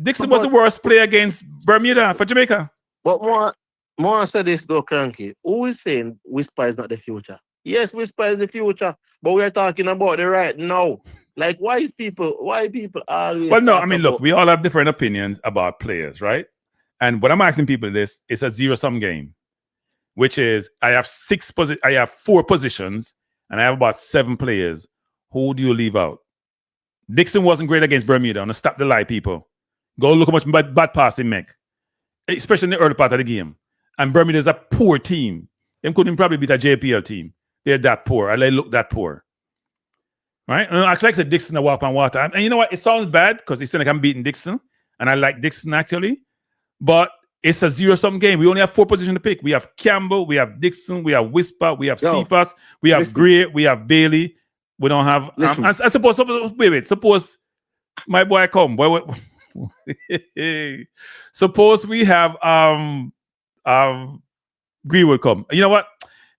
Dixon was the worst player against Bermuda for Jamaica. But more said this though, Kranky. Who is saying Whisper is not the future? Yes, Whisper is the future, but we're talking about the right now. Like, why people always... Well, no, I mean, look, we all have different opinions about players, right? And what I'm asking people is, it's a zero-sum game. which is I have 4 positions and I have about 7 players. Who do you leave out? Dixon wasn't great against Bermuda. I'm gonna stop the lie, people. Go look how much bad pass he make, especially in the early part of the game. And Bermuda's a poor team. They couldn't probably beat a JPL team. They're that poor. They look that poor. Right? And actually, like I said, Dixon a walk on water. And you know what? It sounds bad because it's like I'm beating Dixon. And I like Dixon actually. But it's a 0-sum game. We only have 4 positions to pick. We have Campbell, we have Dixon, we have Whisper, we have Cephas, we have Gray, we have Bailey. We don't have. I suppose. Wait. Suppose my boy come. Suppose we have Greenwood come. You know what?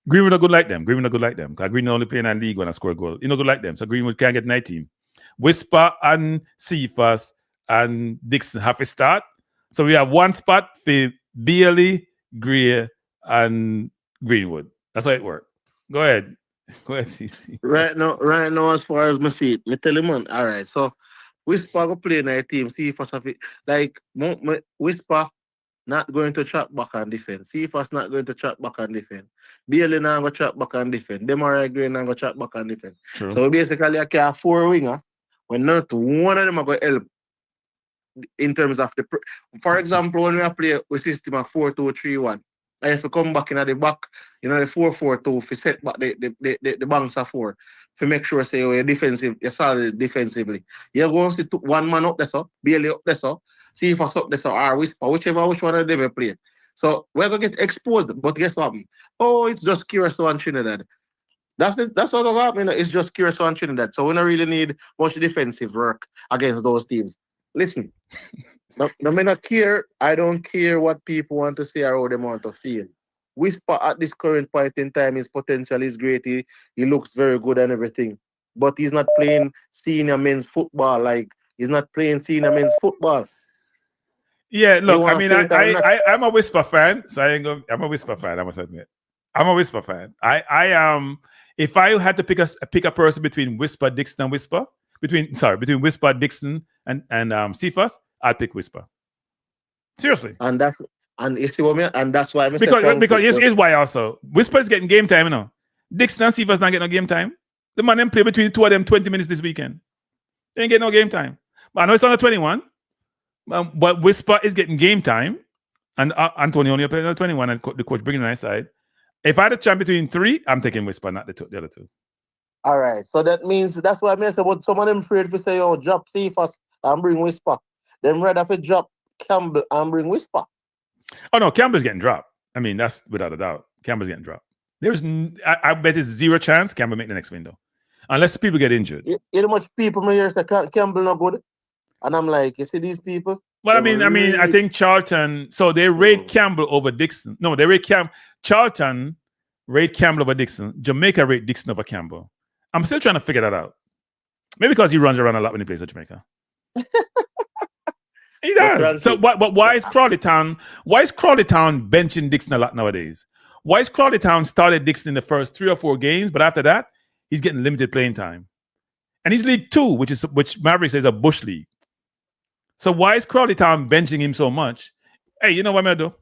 Greenwood are good like them. Because Greenwood only playing in league when I score a goal. You know, good like them. So Greenwood can't get 19. Whisper and Cephas and Dixon have to start. So we have 1 spot for Bailey, Gray, and Greenwood. That's how it works. Go ahead, CC. Right now, as far as my seat, me tell him, man. All right, so Whisper go play in our team. Cephas have it. Like Whisper not going to track back and defend. Cephas not going to track back and defend. Bailey not going to track back and defend. Demar Gray not going to track back and defend. True. So basically, I can have 4 winger. When not one of them are going to help in terms of the. For example, when we play with system of 4-2-3-1, I have to come back in at the back, the 4-4-2 to set back the banks of 4 to make sure say you're defensive, you're solid defensively. You're going to see 1 man up there, so Bailey up there, so see if us up there, so or Whisper, which one of them will play. So we're gonna get exposed, but guess what? Oh, it's just Curacao and Trinidad. That's what happening. It's just Curacao and Trinidad. So we don't really need much defensive work against those teams. Listen, no, me not care. I don't care what people want to say or how they want to feel. Whisper at this current point in time, his potential is great. He looks very good and everything. But he's not playing senior men's football. Yeah, look, I mean, I'm a Whisper fan, so I'm a Whisper fan, I must admit. I'm a Whisper fan. I if I had to pick a person between Whisper, Dixon, and Whisper, between Whisper, Dixon, and Cephas, I'd pick Whisper. Seriously. And that's why I'm because here's why also. Whisper is getting game time, Dixon and Cephas not getting no game time. The man them play between the 2 of them 20 minutes this weekend. They ain't getting no game time. But I know it's under 21. But Whisper is getting game time, and Antonio only playing under 21, and the coach bringing the nice side. If I had a chance between 3, I'm taking Whisper, not the other 2. All right, so that means that's why I say, but some of them afraid to say, "Oh, drop Cephas and bring Whisper." Them rather for drop Campbell and bring Whisper. Oh no, Campbell's getting dropped. I mean, that's without a doubt. Campbell's getting dropped. I bet there's 0 chance Campbell make the next window, unless people get injured. You know much people me hear say Campbell not good. And I'm like, you see these people? Well, I think Charlton. So they rate Campbell over Dixon. No, they rate Charlton rate Campbell over Dixon. Jamaica rate Dixon over Campbell. I'm still trying to figure that out. Maybe because he runs around a lot when he plays at Jamaica. He does. So, but why is Crawley Town? Why is Crawley Town benching Dixon a lot nowadays? Why is Crawley Town started Dixon in the first 3 or 4 games, but after that he's getting limited playing time, and he's League 2, which Maverick says a bush league. So why is Crawley Town benching him so much? Hey, you know what I'm gonna do?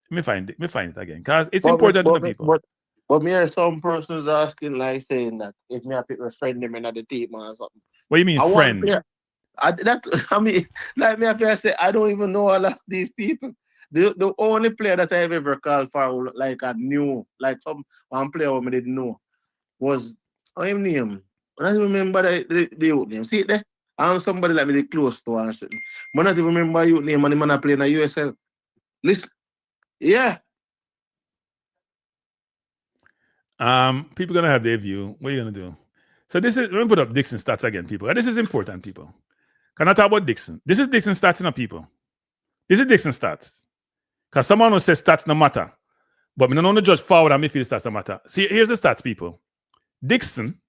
Let me find it again, because it's important to the people. But me hear some persons asking, like saying that if me have to friend them in the team or something. What do you mean, friend? Like me have to say, I don't even know all of these people. The only player that I've ever called for, like I knew, like one player who I didn't know, was his name. I don't remember the name. See it there? I know somebody like me close to or something. I don't even remember your name and the man I play in the USL. Listen, yeah. People gonna have their view. What are you gonna do? So this is, let me put up Dixon stats again, people. This is important, people. Can I talk about Dixon? This is Dixon stats, now, people. This is Dixon stats. Because someone who says stats no matter. But we don't want to judge forward and midfield stats no matter. See, here's the stats, people. Dixon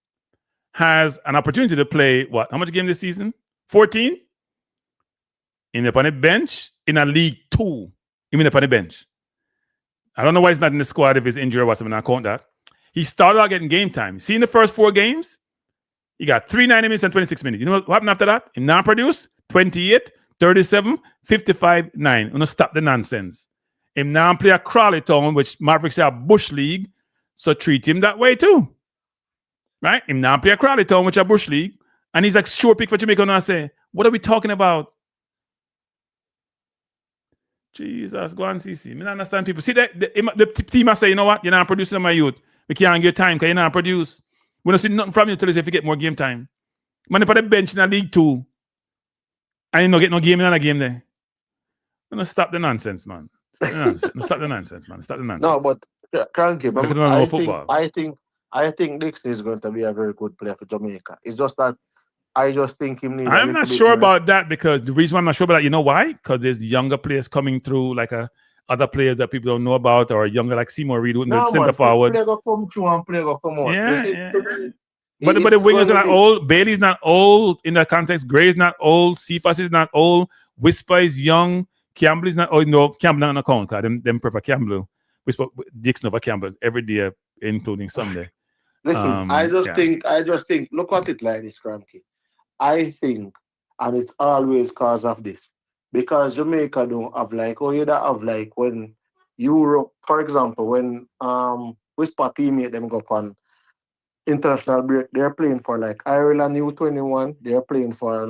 has an opportunity to play, what? How much game this season? 14? In the bench in a League 2. Even upon the bench. I don't know why he's not in the squad if he's injured or whatever. I count that. He started out getting game time. See, in the first 4 games, he got 3 90 minutes and 26 minutes. You know what happened after that? He now produced 28, 37, 55, 9. You know, stop the nonsense. Him now play a Crawley Town, which Mavericks say a Bush League, so treat him that way too. Right? Him now play a Crawley Town, which a Bush League, and he's like sure pick for Jamaica. And I say, what are we talking about? Jesus, go on, CC. I don't understand people. See that the team I say, you know what? You're not producing my youth. We can't get time because you're not produce. We don't see nothing from you till if you get more game time. Man, if on the bench in the League 2, and you don't get no game in a game there. You know, stop the nonsense, man. Stop the nonsense. Stop the nonsense, man. Stop the nonsense. No, but Kranky, I think Dixon is going to be a very good player for Jamaica. It's just that I just think him needs. I'm not sure about that because the reason why I'm not sure about that, you know why? Because there's younger players coming through, like other players that people don't know about, or younger like Seymour Reid, the center forward. Player go come through and player go come out. Yeah. But the wingers are not old. Bailey's not old in that context. Gray is not old. Cephas is not old. Whisper is young. Campbell is not old. No, Campbell not on account because them prefer Campbell. Whisper Dixon over Campbell every day, including Sunday. Listen, I just think, look at it like this, Kranky. I think, and it's always cause of this, because Jamaica don't have you don't have when Europe, for example, when Whisper teammate them go on international break, they're playing for Ireland U21, they're playing for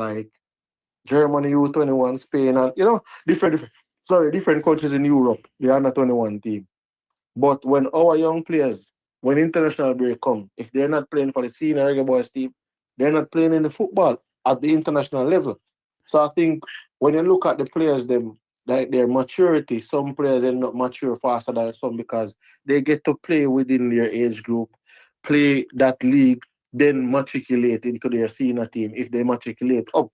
Germany U21, Spain, and different countries in Europe, they are not 21 team. But when our young players, when international break come, if they're not playing for the senior Reggae Boyz team, they're not playing in the football at the international level. So I think when you look at the players, their maturity, some players are not mature faster than some because they get to play within their age group, play that league, then matriculate into their senior team if they matriculate up.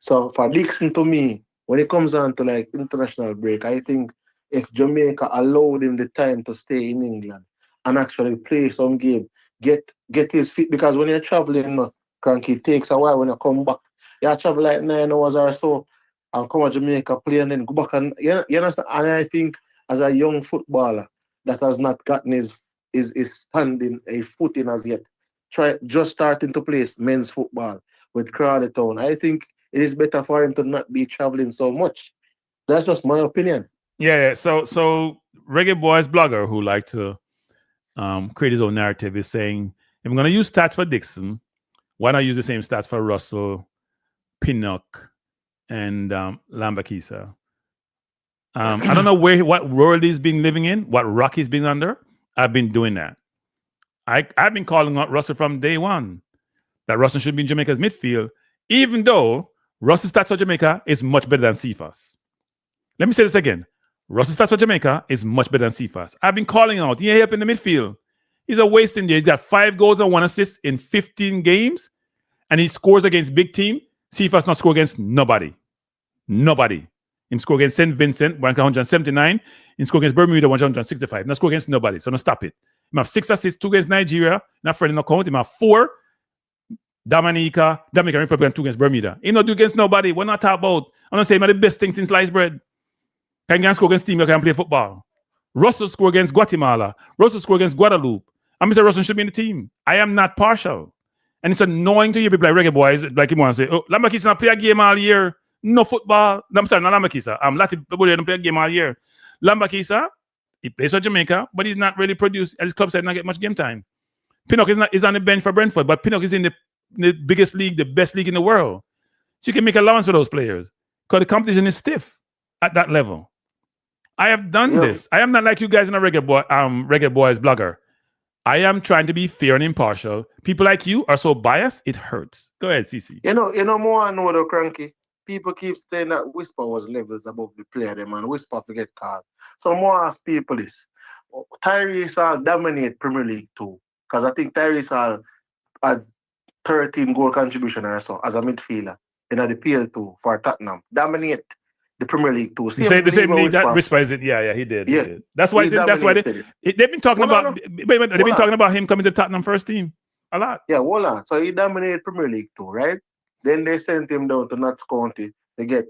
So for Dixon, to me, when it comes on to international break, I think if Jamaica allowed him the time to stay in England and actually play some game, get his feet, because when you're traveling, Kranky, it takes a while when you come back. You travel 9 hours or so and come to Jamaica, play and then go back. And you understand? And I think as a young footballer that has not gotten his standing, a footing as yet, just starting to play men's football with Crawley Town, I think it is better for him to not be traveling so much. That's just my opinion. Yeah. So Reggae Boyz blogger who like to create his own narrative is saying, if I'm going to use stats for Dixon, why not use the same stats for Russell, Pinnock, and Lambakisa? I don't know what world he's been living in, what rock he's been under. I've been doing that. I've been calling out Russell from day one, that Russell should be in Jamaica's midfield, even though Russell's stats for Jamaica is much better than Cephas. Let me say this again. Russell's stats for Jamaica is much better than Cephas. I've been calling out. He ain't up in the midfield. He's a waste in there. He's got 5 goals and 1 assist in 15 games, and he scores against big team. Cephas not score against nobody. Nobody. He score against St. Vincent, 179. He score against Bermuda, 165. Not score against nobody. So no stop it. He have 6 assists, 2 against Nigeria. Not friendly, no count. He have 4. Dominican Republic, and 2 against Bermuda. He not do against nobody. We're not talking about. I'm not saying the best thing since sliced bread. Can score against team that can play football. Russell score against Guatemala. Russell score against Guadeloupe. I'm Mr. Russell should be in the team. I am not partial. And it's annoying to hear people like Reggae Boyz, like him want to say, oh, Lambakisa not play a game all year. No football. No, I'm sorry, not Lambakisa. Latin people don't play a game all year. Lambakisa, he plays for Jamaica, but he's not really produced. At his club side, not get much game time. Pinnock is on the bench for Brentford, but Pinnock is in the biggest league, the best league in the world. So you can make allowance for those players because the competition is stiff at that level. I have done this. I am not like you guys in a Reggae Boyz blogger. I am trying to be fair and impartial. People like you are so biased, it hurts. Go ahead, CC. You know more I know though, Kranky. People keep saying that Whisper was levels above the player, them, and Whisper to get called. So more ask people this. Tyrese will dominate Premier League 2. Because I think Tyrese had 13 goal contribution or so as a midfielder in the PL2 for Tottenham. Dominate the Premier League 2. The same league that Whisper is it. Yeah, he did. Yeah. He did. That's why they've been talking about talking about him coming to Tottenham first team a lot. Yeah, hold on. So he dominated Premier League 2, right? Then they sent him down to Notts County to get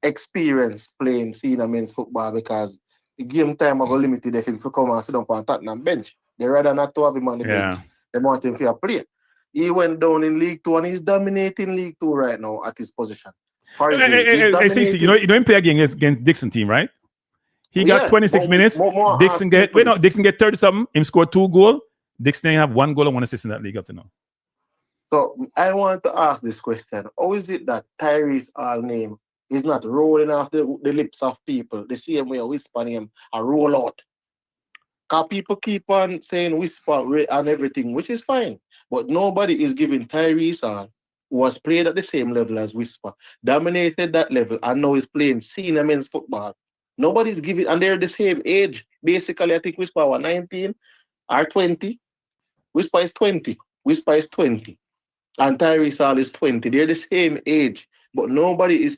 experience playing senior men's football because the game time are limited if he come and sit down on Tottenham bench. They rather not to have him on the bench. They want him to play. He went down in League 2 and he's dominating League 2 right now at his position. Hey, you know him play against Dixon team, right? He got 26 minutes. Dixon get 30 something. Him scored 2 goals. Dixon have 1 goal and 1 assist in that league up to now. So I want to ask this question. How is it that Tyrese Hall name is not rolling off the lips of people the same way Whisper name a roll out? Because people keep on saying Whisper and everything, which is fine. But nobody is giving Tyrese Hall, who was played at the same level as Whisper, dominated that level, and now is playing senior men's football. Nobody's giving, and they're the same age. Basically, I think Whisper was 19 or 20. Whisper is 20. Whisper is 20. And Tyrese Hall is 20. They're the same age. But nobody is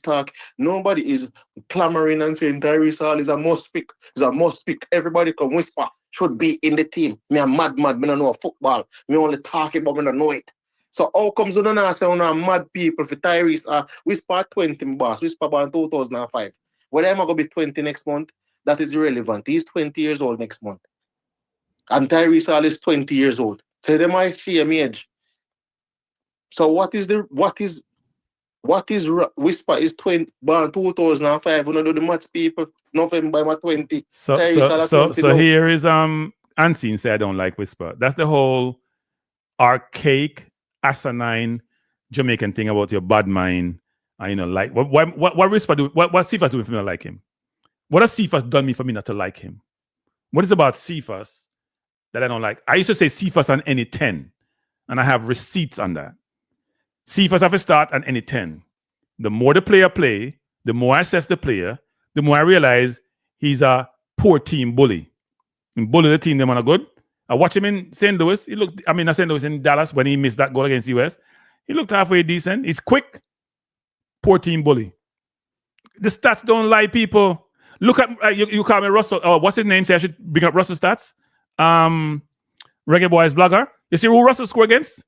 clamoring and saying Tyrese Hall is a must pick. Is a must pick. Everybody come Whisper should be in the team. Me a mad. Me don't know football. Me only talk about me don't know it. So how comes you don't say on mad people for Tyrese Whisper 20 boss. Whisper born 2005. Whether I'm going to be 20 next month, that is irrelevant. He's 20 years old next month. And Tyrese Hall is 20 years old. So they might see him age. So what is Whisper is 20 born 2005. We don't do the match people. November 20. So here is Unseen say I don't like Whisper. That's the whole archaic, asinine Jamaican thing about your bad mind. Like what Whisper do? What Cephas doing for me to like him? What has Cephas done me for me not to like him? What is about Cephas that I don't like? I used to say Cephas on any 10, and I have receipts on that. Cephas have a start on any 10. The more the player play, the more I assess the player, the more I realize he's a poor team bully. And bully the team, them are good. I watch him in St. Louis. Not St. Louis, in Dallas when he missed that goal against US. He looked halfway decent. He's quick. Poor team bully. The stats don't lie, people. Look at you call me Russell. What's his name? Say I should bring up Russell's stats. Reggae Boyz blogger. You see who Russell scored against?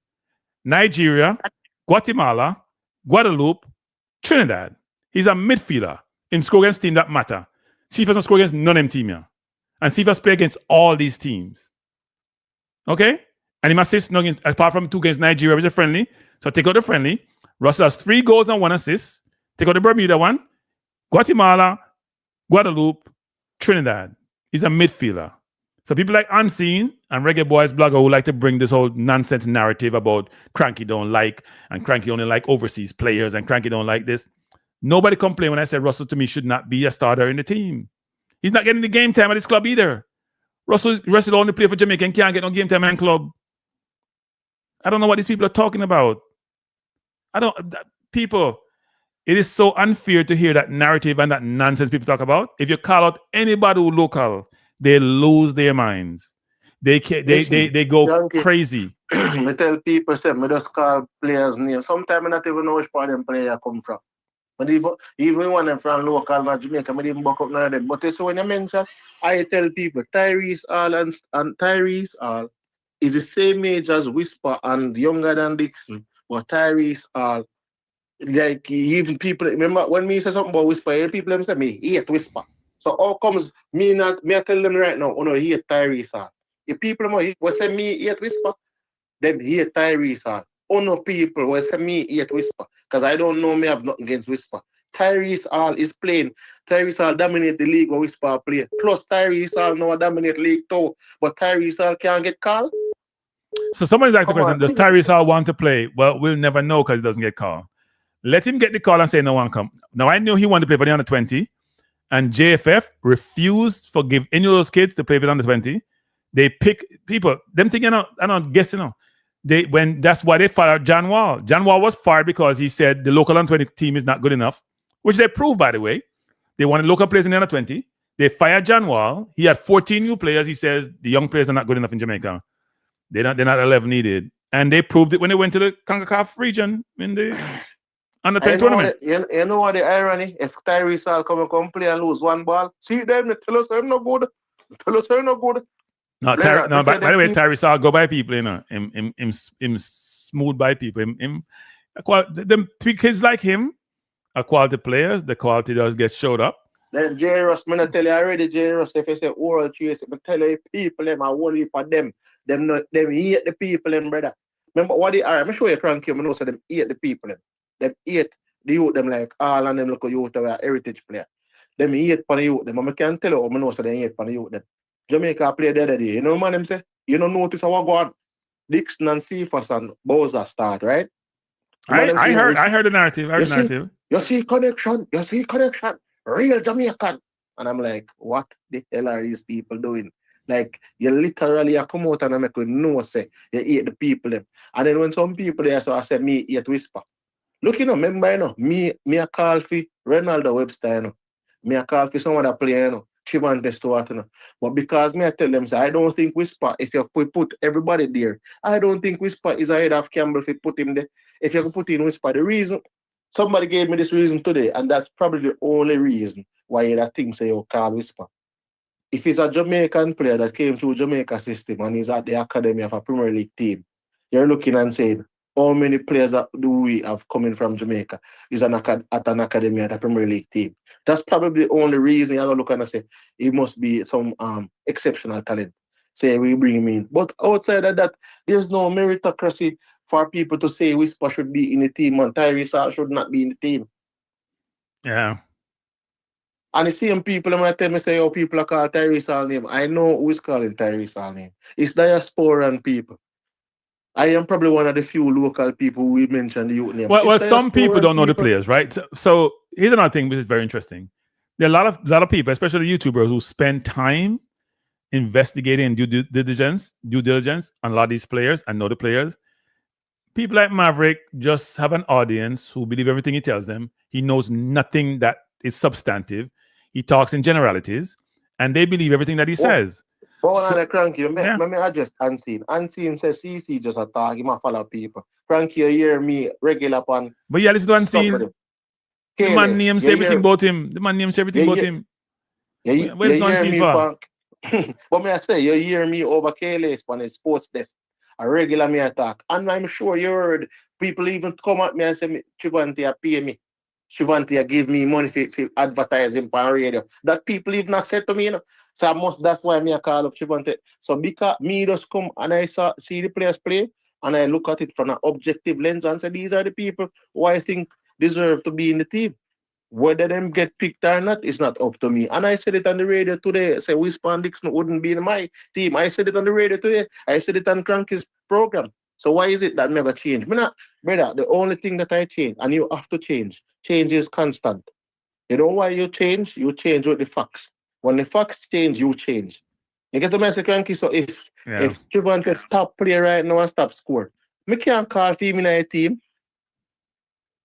Nigeria, Guatemala, Guadeloupe, Trinidad. He's a midfielder. Him score against teams that matter. Cephas not score against none of them team here. And Cephas play against all these teams. Okay? And he must assist apart from 2 against Nigeria, which is a friendly. So take out the friendly. Russell has 3 goals and 1 assist. Take out the Bermuda one. Guatemala, Guadeloupe, Trinidad. He's a midfielder. So people like Unseen and Reggae Boyz blogger who like to bring this whole nonsense narrative about Kranky don't like, and Kranky only like overseas players, and Kranky don't like this. Nobody complained when I said Russell to me should not be a starter in the team. He's not getting the game time at this club either. Russell only play for Jamaica and can't get no game time in club. I don't know what these people are talking about. People, it is so unfair to hear that narrative and that nonsense people talk about. If you call out anybody who local, they lose their minds. They go crazy. I tell people, I just call players' names. Sometimes I not even know which part of them player come from. But even when I'm from local in Jamaica, I didn't buck up none of them. But so when you mention, I tell people Tyrese Hall and Tyrese Hall is the same age as Whisper and younger than Dixon. But Tyrese Hall, like even people remember when me say something about Whisper, people them say me hate Whisper. So how comes me I tell them right now, hate Tyrese Hall. If people will say me hate Whisper, then hate Tyrese Hall. People will say me hate Whisper. Because I don't know me have nothing against Whisper. Tyrese Hall is playing. Tyrese Hall dominate the league where Whisper play. Plus Tyrese Hall now dominate the league too. But Tyrese Hall can't get called. So somebody's asking the question, does Tyrese Hall want to play? Well, we'll never know because he doesn't get called. Let him get the call and say no one come. Now I knew he wanted to play for the under 20, and JFF refused to forgive any of those kids to play for the under 20. They pick people. Them thing, I don't guess, that's why they fired John Wall. John Wall was fired because he said the local under 20 team is not good enough, which they proved, by the way. They wanted local players in the under 20. They fired John Wall. He had 14 new players. He says the young players are not good enough in Jamaica. They're not 11 needed. And they proved it when they went to the CONCACAF region in the under 20 tournament. You know what the irony? If Tyrese Hall come play and lose 1 ball, see them, they tell us I'm not good. Tell us I'm not good. No, by the way, Tyrese Hall go by people, him smooth by people. Them 3 kids like him are quality players. The quality does get showed up. Then J. Ross, I tell you already, J. Ross, if you say oral chase, I tell you people, them are only for them. Them hate the people, them, brother. Remember what they are? I'm sure you Kranky, I know, so them hate the people, them. Them hate the youth, them like all and them look youth, are heritage player. them hate for the youth. Them, I can tell you, I know so they hate for the youth. Them. Jamaica played the other day. You know, man, them say, you don't notice how I go on. Dixon and Cephas and Bowser start, right? I heard the narrative. I heard the narrative. You see connection, real Jamaican. And I'm like, what the hell are these people doing? Like, you literally come out and make you know, say, you hate the people. Them. And then when some people there, so I said, me hate Whisper. Look, remember, me a call for Ronaldo Webster, me a call for someone that play, Trevante Stewart, But because me I tell them, say, I don't think Whisper, if you put everybody there, I don't think Whisper is ahead of Campbell if you put him there. If you can put in Whisper, the reason, somebody gave me this reason today, and that's probably the only reason why you think say you call Whisper. If he's a Jamaican player that came through Jamaica system and he's at the academy of a Premier League team, you're looking and saying, how many players do we have coming from Jamaica is at an academy at a Premier League team? That's probably the only reason you look and say it must be some exceptional talent. Say we bring him in. But outside of that, there's no meritocracy for people to say Whisper should be in the team and Tyrese Hall should not be in the team. Yeah. And the same people might tell me, say, oh, people are called Tyrese Hall name. I know who is calling Tyrese Hall name. It's diasporan people. I am probably one of the few local people we mentioned the youth name. Well, some people don't know the players, right? So here's another thing which is very interesting. There are a lot of people, especially YouTubers, who spend time investigating due diligence on a lot of these players and know the players. People like Maverick just have an audience who believe everything he tells them. He knows nothing that is substantive. He talks in generalities, and they believe everything that he says. But on Kranky, let me address Unseen. Unseen says CC just attack him and follow people. Kranky, you hear me regular upon. But yeah, listen to Unseen. The man names everything about him. The man names everything about him. Where's Unseen for? But me I say, you hear me over K-Lace on his sports desk. A regular me attack. And I'm sure you heard people even come at me and say, Trevante pay me. Trevante give me money for advertising on radio. That people even not said to me, So that's why me I call up Trevante. So because me just come and I see the players play and I look at it from an objective lens and say these are the people who I think deserve to be in the team. Whether them get picked or not is not up to me. And I said it on the radio today. I said Whisper and Dixon wouldn't be in my team. I said it on the radio today. I said it on Kranky's program. So why is it that never change? Brother, the only thing that I change, and you have to change. Change is constant. You know why you change? You change with the facts. When the facts change, you change. You get the message, Kranky? So if Trevante stop play right now and stop score, me can't call for him in a team.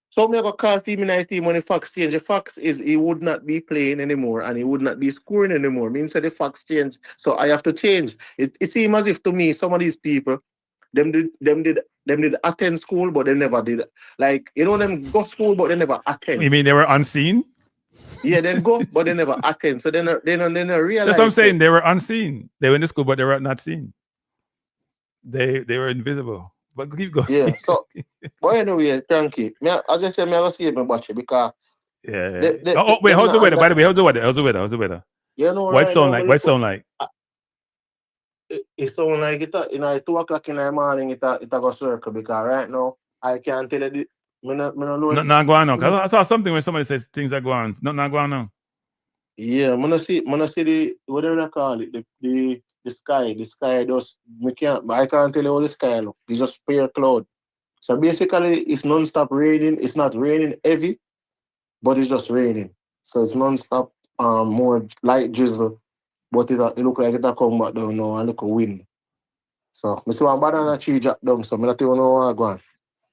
So me go call for him in a team when the facts change. The facts is he would not be playing anymore and he would not be scoring anymore. Means that the facts change. So I have to change. It seems as if to me some of these people, them did attend school, but they never did. Like, them go school, but they never attend. You mean they were unseen? Yeah, they go, but they never attend. So they don't realize. That's what I'm saying. They were unseen. They went to school, but they were not seen. They were invisible. But keep going. Yeah. So, but anyway, Kranky. As I said, I go see my watch because. Yeah. Wait. How's the weather? By the way, how's the weather? You know. What sound like? It sound like it. 2 o'clock in the morning. It go circle because right now I can't tell you. Not going on. Cause I saw something when somebody says things are going on. Not going on. Yeah, I'm gonna see the whatever they call it, the sky. The sky just I can't tell you how the sky look. It's just pure cloud. So basically it's non-stop raining. It's not raining heavy, but it's just raining. So it's non-stop more light drizzle. But it look like it'll come back down now and look a wind. So I see one banana tree drop down, so I don't know where I'm going.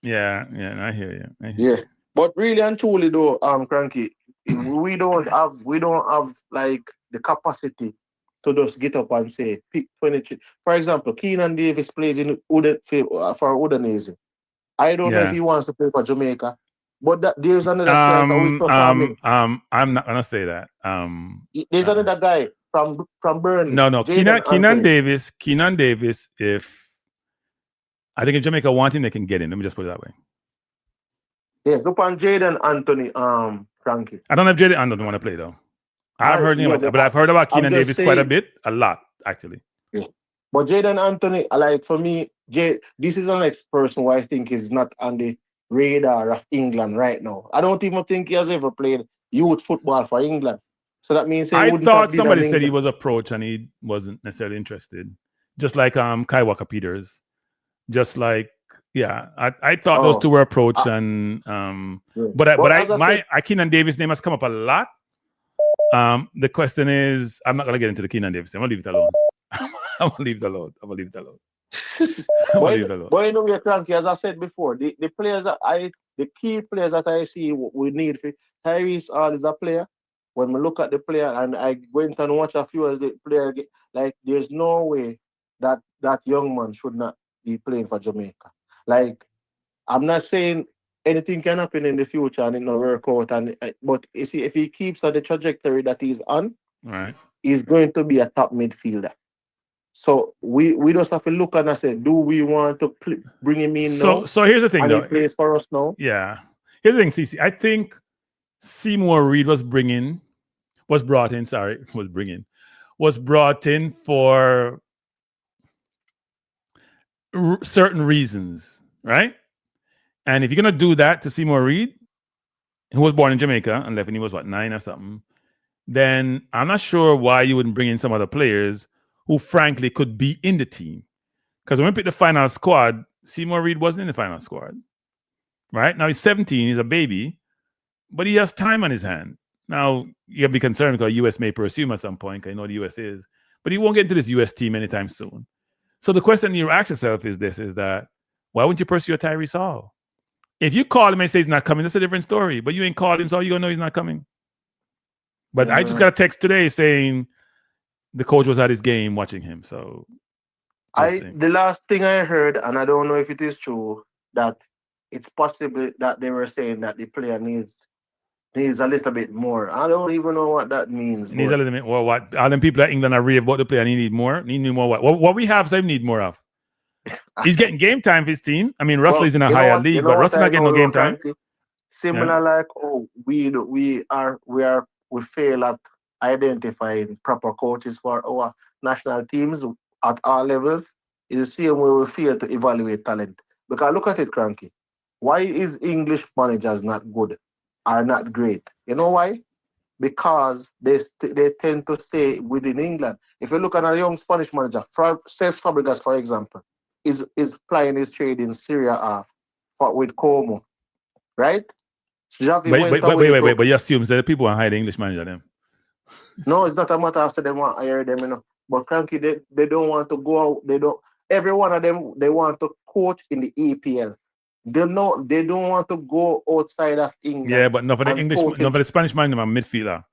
Yeah, I hear you. Yeah. But really and truly though, Kranky, we don't have like the capacity to just get up and say pick 23. For example, Keenan Davis plays in for Udinese. I don't know if he wants to play for Jamaica, but there's another I'm not gonna say that. There's another guy from Burnley. No. Keenan Davis. I think if Jamaica want him, they can get him. Let me just put it that way. Yes, look on Javon Anthony, Kranky. I don't know if Javon Anthony want to play though. I've heard him, but I've heard about Keenan Davis quite a lot, actually. Yeah. But Javon Anthony, like for me, this is the next person who I think is not on the radar of England right now. I don't even think he has ever played youth football for England. So that means I thought somebody said he was approached and he wasn't necessarily interested. Just like Kai Walker Peters. Just like I thought those two were approached and Keenan Davis name has come up a lot. The question is, I'm not gonna get into the Keenan Davis name. I'll leave it alone. I'm gonna leave it alone. But you know, we're Kranky, as I said before, the players the key players that I see we need for Tyrese Hall is a player. When we look at the player, and I went and watch a few of the players, like there's no way that young man should not be playing for Jamaica. Like, I'm not saying anything can happen in the future and it not work out, but you see, if he keeps on the trajectory that he's on, right, he's going to be a top midfielder. So we just have to look and say, do we want to bring him in now? So here's the thing, though. He plays for us now. Yeah. Here's the thing, CC. I think Seymour Reid was brought in for certain reasons, right? And if you're gonna do that to Seymour Reid, who was born in Jamaica and left when he was 9 or something, then I'm not sure why you wouldn't bring in some other players who frankly could be in the team. Because when we picked the final squad, Seymour Reid wasn't in the final squad. Right? Now he's 17, he's a baby, but he has time on his hand. Now, you gotta be concerned because US may pursue him at some point, because you know the US is, but he won't get into this US team anytime soon. So the question you ask yourself is that why wouldn't you pursue a Tyrese Hall? If you call him and say he's not coming, that's a different story. But you ain't called him, so you gonna know he's not coming. But I just got a text today saying the coach was at his game watching him. So the last thing I heard, and I don't know if it is true, that it's possible that they were saying that the player needs a little bit more. I don't even know what that means. Needs a little bit more. What? All them people at England are rave about the player. He need more. Need more what? What we have, so he need more of. He's getting game time for his team. I mean, Russell's in a higher league, but Russell's not getting no game time. Similar like we fail at identifying proper coaches for our national teams at all levels. Is the same way we fail to evaluate talent. Because look at it, Kranky. Why is English managers not good? Are not great. You know why? Because they tend to stay within England. If you look at a young Spanish manager, Cesc Fabregas, for example, is plying his trade in Syria with Como, right? Wait, but you assume that the people want to hire the English manager them? No, it's not a matter after they want to hire them, you know. But Kranky, they don't want to go out. Every one of them, they want to coach in the EPL. They don't want to go outside of England. Yeah, but not for the Spanish man, I'm midfielder.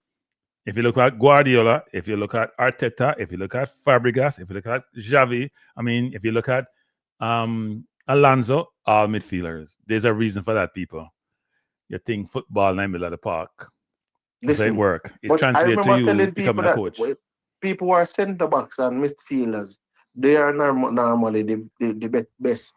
If you look at Guardiola, if you look at Arteta, if you look at Fabregas, if you look at Xavi, if you look at Alonso, all midfielders. There's a reason for that, people. You think football in the middle of the park. Listen, it work. It translates to you becoming a coach. People who are centre backs and midfielders, they are normally the best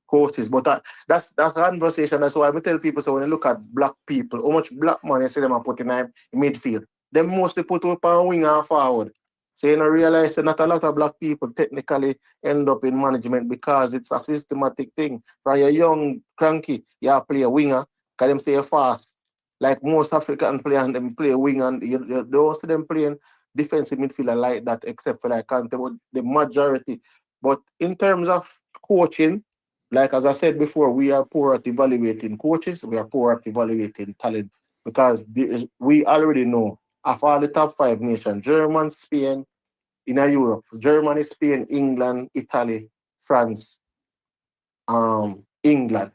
coaches. But that's a conversation. That's why I tell people, so when you look at black people, how much black money see them are putting in midfield? They mostly put up on wing and forward. So you realize that not a lot of black people technically end up in management because it's a systematic thing. For a young Kranky, you play a winger, because them stay fast. Like most African players, them play wing, and you don't see them playing defensive midfielder like that, except for like Kante, but the majority. But in terms of coaching, like as I said before, we are poor at evaluating coaches, we are poor at evaluating talent, because we already know of all the top 5 nations, Germany, Spain, in Europe, Germany, Spain, England, Italy, France, England.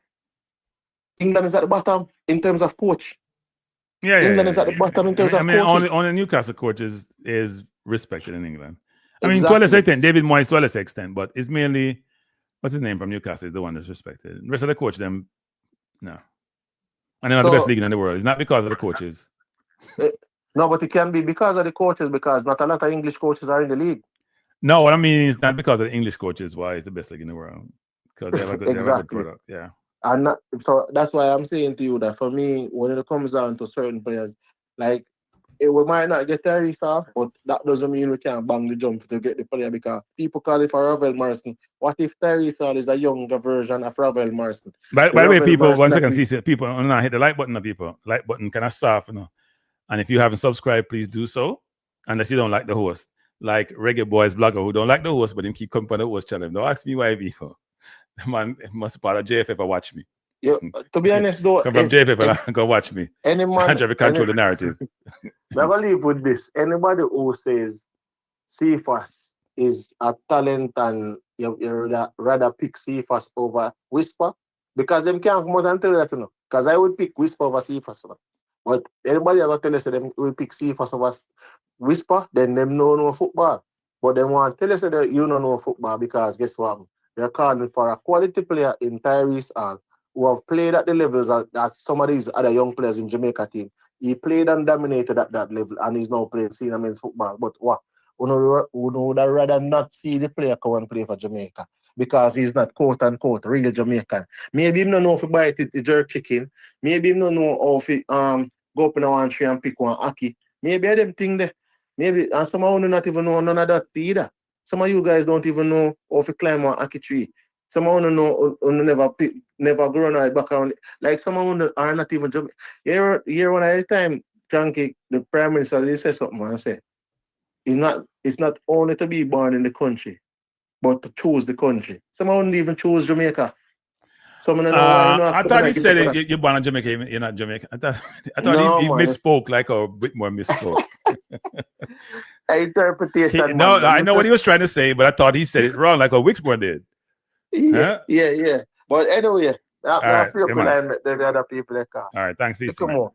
England is at the bottom in terms of coach. England is at the bottom in terms of coaches. Only Newcastle coach is respected in England. I mean, to a lesser extent, David Moyes to a lesser extent, but it's mainly, what's his name from Newcastle is the one that's respected. The rest of the coach, them, no. And they're not the best league in the world. It's not because of the coaches. No, but it can be because of the coaches, because not a lot of English coaches are in the league. No, what I mean is not because of the English coaches why it's the best league in the world. Because they have a good, exactly. they have a good product. Yeah. And so that's why I'm saying to you that for me, when it comes down to certain players, like we might not get Tyrese off, but that doesn't mean we can't bang the jump to get the player, because people call it for Ravel Morrison. What if Tyrese is a younger version of Ravel Morrison? By the way, people, 1 second, see, people, I'm not hit the like button, people. Like button kind of soft, you know. And if you haven't subscribed, please do so. Unless you don't like the host. Like Reggae Boyz blogger who don't like the host, but him keep coming on the host channel. Don't ask me why before. Man, it must be part of JFF or watch me. Yeah, to be honest though, come from JFF and go watch me. Any man try to control the narrative. I believe with this. Anybody who says Cephas is a talent and you rather pick Cephas over Whisper, because them can't come out and tell you that, you know. Because I would pick Whisper over Cephas. But anybody ever tell us that them will pick Cephas over Whisper, then them know football. But them want to tell us that you don't know football because guess what? They're calling for a quality player in Tyrese Hall who have played at the levels that some of these other young players in Jamaica team. He played and dominated at that level and he's now playing senior men's football. But what? Who would rather not see the player come and play for Jamaica because he's not quote unquote real Jamaican. Maybe he don't know if he bite it, the jerk kicking. Maybe he don't know if he go up in a 1-3 and pick one Aki. Maybe I them thing there. Maybe and some of you not even know none of that either. Some of you guys don't even know if you climb one Aki tree. Some of you know never grown right back on. Like some of you are not even Jamaican. Here one at a time, Kranky, the Prime Minister, they say something and say it's not only to be born in the country, but to choose the country. Some of them even choose Jamaica. Some don't know why, you know, I thought he said you're born in Jamaica, you're not Jamaican. I thought he misspoke, like a bit more misspoke. Interpretation. I know what he was trying to say, but I thought he said it wrong, like a Wixmore did. Yeah. But anyway, I feel right, the other people that come. All right, thanks, CC. Come on.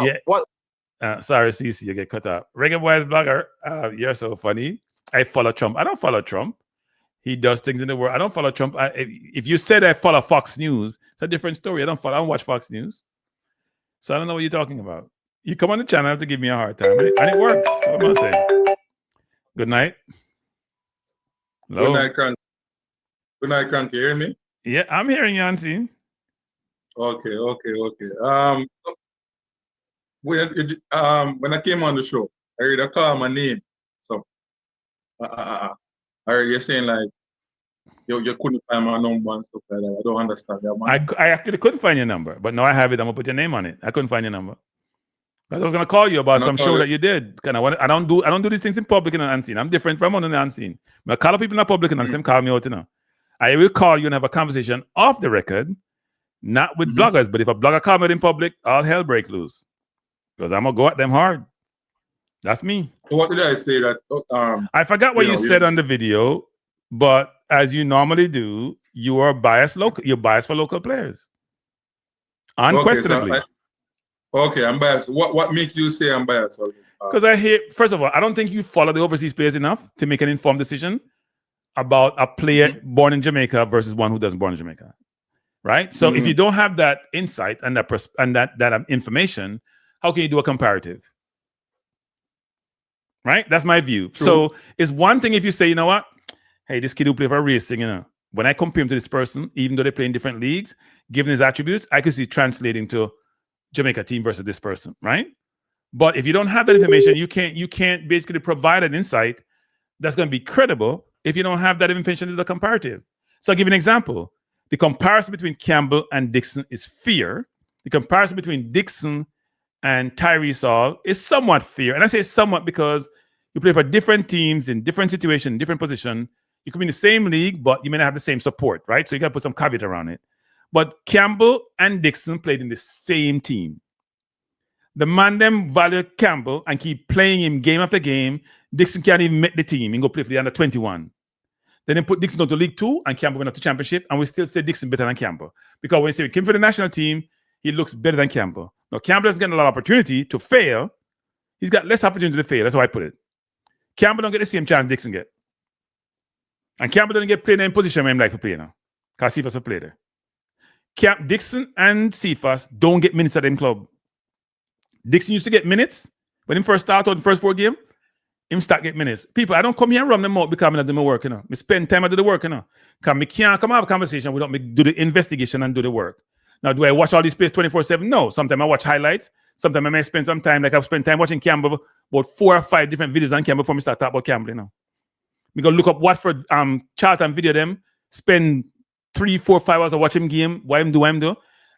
Yeah. What? Sorry, CC, you get cut off. Reggae Boyz blogger, you're so funny. I follow Trump. I don't follow Trump. He does things in the world. I don't follow Trump. If you said I follow Fox News, it's a different story. I don't watch Fox News. So I don't know what you're talking about. You come on the channel to give me a hard time. And it works. What am I saying? Good night. Hello? Good night, Kranky. Good night, Kranky. You hear me? Yeah, I'm hearing you, Auntie. Okay. When I came on the show, I heard a call my name. So I heard you saying like you couldn't find my number and stuff like that. I don't understand that, man. I actually couldn't find your number, but now I have it. I'm gonna put your name on it. I couldn't find your number. Because I was gonna call you about some show that you did. I don't do these things in public and unseen. I'm different from on the unseen. I call people in the public and unseen, call me out, you know. I will call you and have a conversation off the record, not with bloggers, but if a blogger calls me in public, all hell break loose. Because I'm gonna go at them hard. That's me. So what did I say that I forgot what you said on the video, but as you normally do, you are biased you're biased for local players. Unquestionably. Okay, I'm biased. What makes you say I'm biased? Because first of all, I don't think you follow the overseas players enough to make an informed decision about a player born in Jamaica versus one who doesn't born in Jamaica. Right? So if you don't have that insight and that information, how can you do a comparative? Right? That's my view. True. So it's one thing if you say, you know what? Hey, this kid who play for racing, you know, when I compare him to this person, even though they play in different leagues, given his attributes, I could see translating to Jamaica team versus this person, right? But if you don't have that information, you can't basically provide an insight that's going to be credible if you don't have that information to the comparative. So I'll give you an example. The comparison between Campbell and Dixon is fair. The comparison between Dixon and Tyrese Hall is somewhat fair. And I say somewhat because you play for different teams in different situations, different position. You could be in the same league, but you may not have the same support, right? So you got to put some caveat around it. But Campbell and Dixon played in the same team. The man them value Campbell and keep playing him game after game. Dixon can't even make the team and go play for the under 21. Then they put Dixon on to League 2 and Campbell went up to Championship, and we still say Dixon better than Campbell. Because when you say he came for the national team, he looks better than Campbell. Now, Campbell doesn't get a lot of opportunity to fail. He's got less opportunity to fail. That's how I put it. Campbell don't get the same chance Dixon get. And Campbell doesn't get played in position where him like to play now. Because Cephas will play there. Dixon and Cephas don't get minutes at them club. Dixon used to get minutes. When he first started on the first 4 games, him start get minutes. People, I don't come here and run them out because I do my work, you know. I spend time to do the work, you know. Because I can't come have a conversation without me do the investigation and do the work. Now, do I watch all these plays 24/7? No. Sometimes I watch highlights. Sometimes I may spend some time, like I've spent time watching Campbell, about 4 or 5 different videos on Campbell before I start talking about Campbell, you know. We go look up Watford chart and video them, spend 3, 4, 5 hours of watching game, what him do.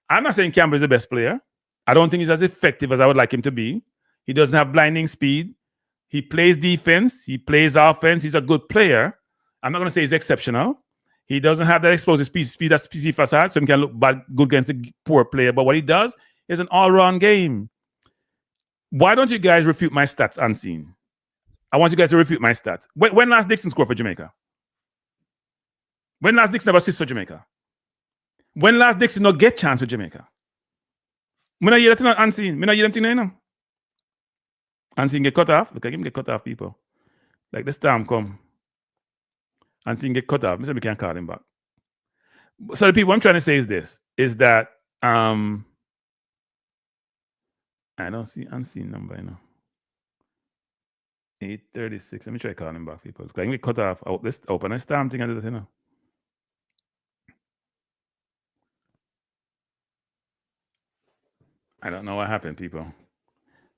I'm not saying Campbell is the best player. I don't think he's as effective as I would like him to be. He doesn't have blinding speed. He plays defense. He plays offense. He's a good player. I'm not going to say he's exceptional. He doesn't have that explosive speed that Sisyphus has, so he can look bad, good against the poor player. But what he does is an all-round game. Why don't you guys refute my stats unseen? I want you guys to refute my stats. When last Dixon scored for Jamaica? When last Dixon have assist for Jamaica? When last Dixon not get chance for Jamaica? When I hear that thing unseen, when I hear them thing now. Unseen get cut off. Look at him get cut off, people. Like the storm come. Unseen get cut off. We can't call him back. So the people I'm trying to say is this: is that I don't see unseen number, 836. Let me try calling him back, people. Like we cut off. Oh, this open a storm thing. I do that, I don't know what happened, people.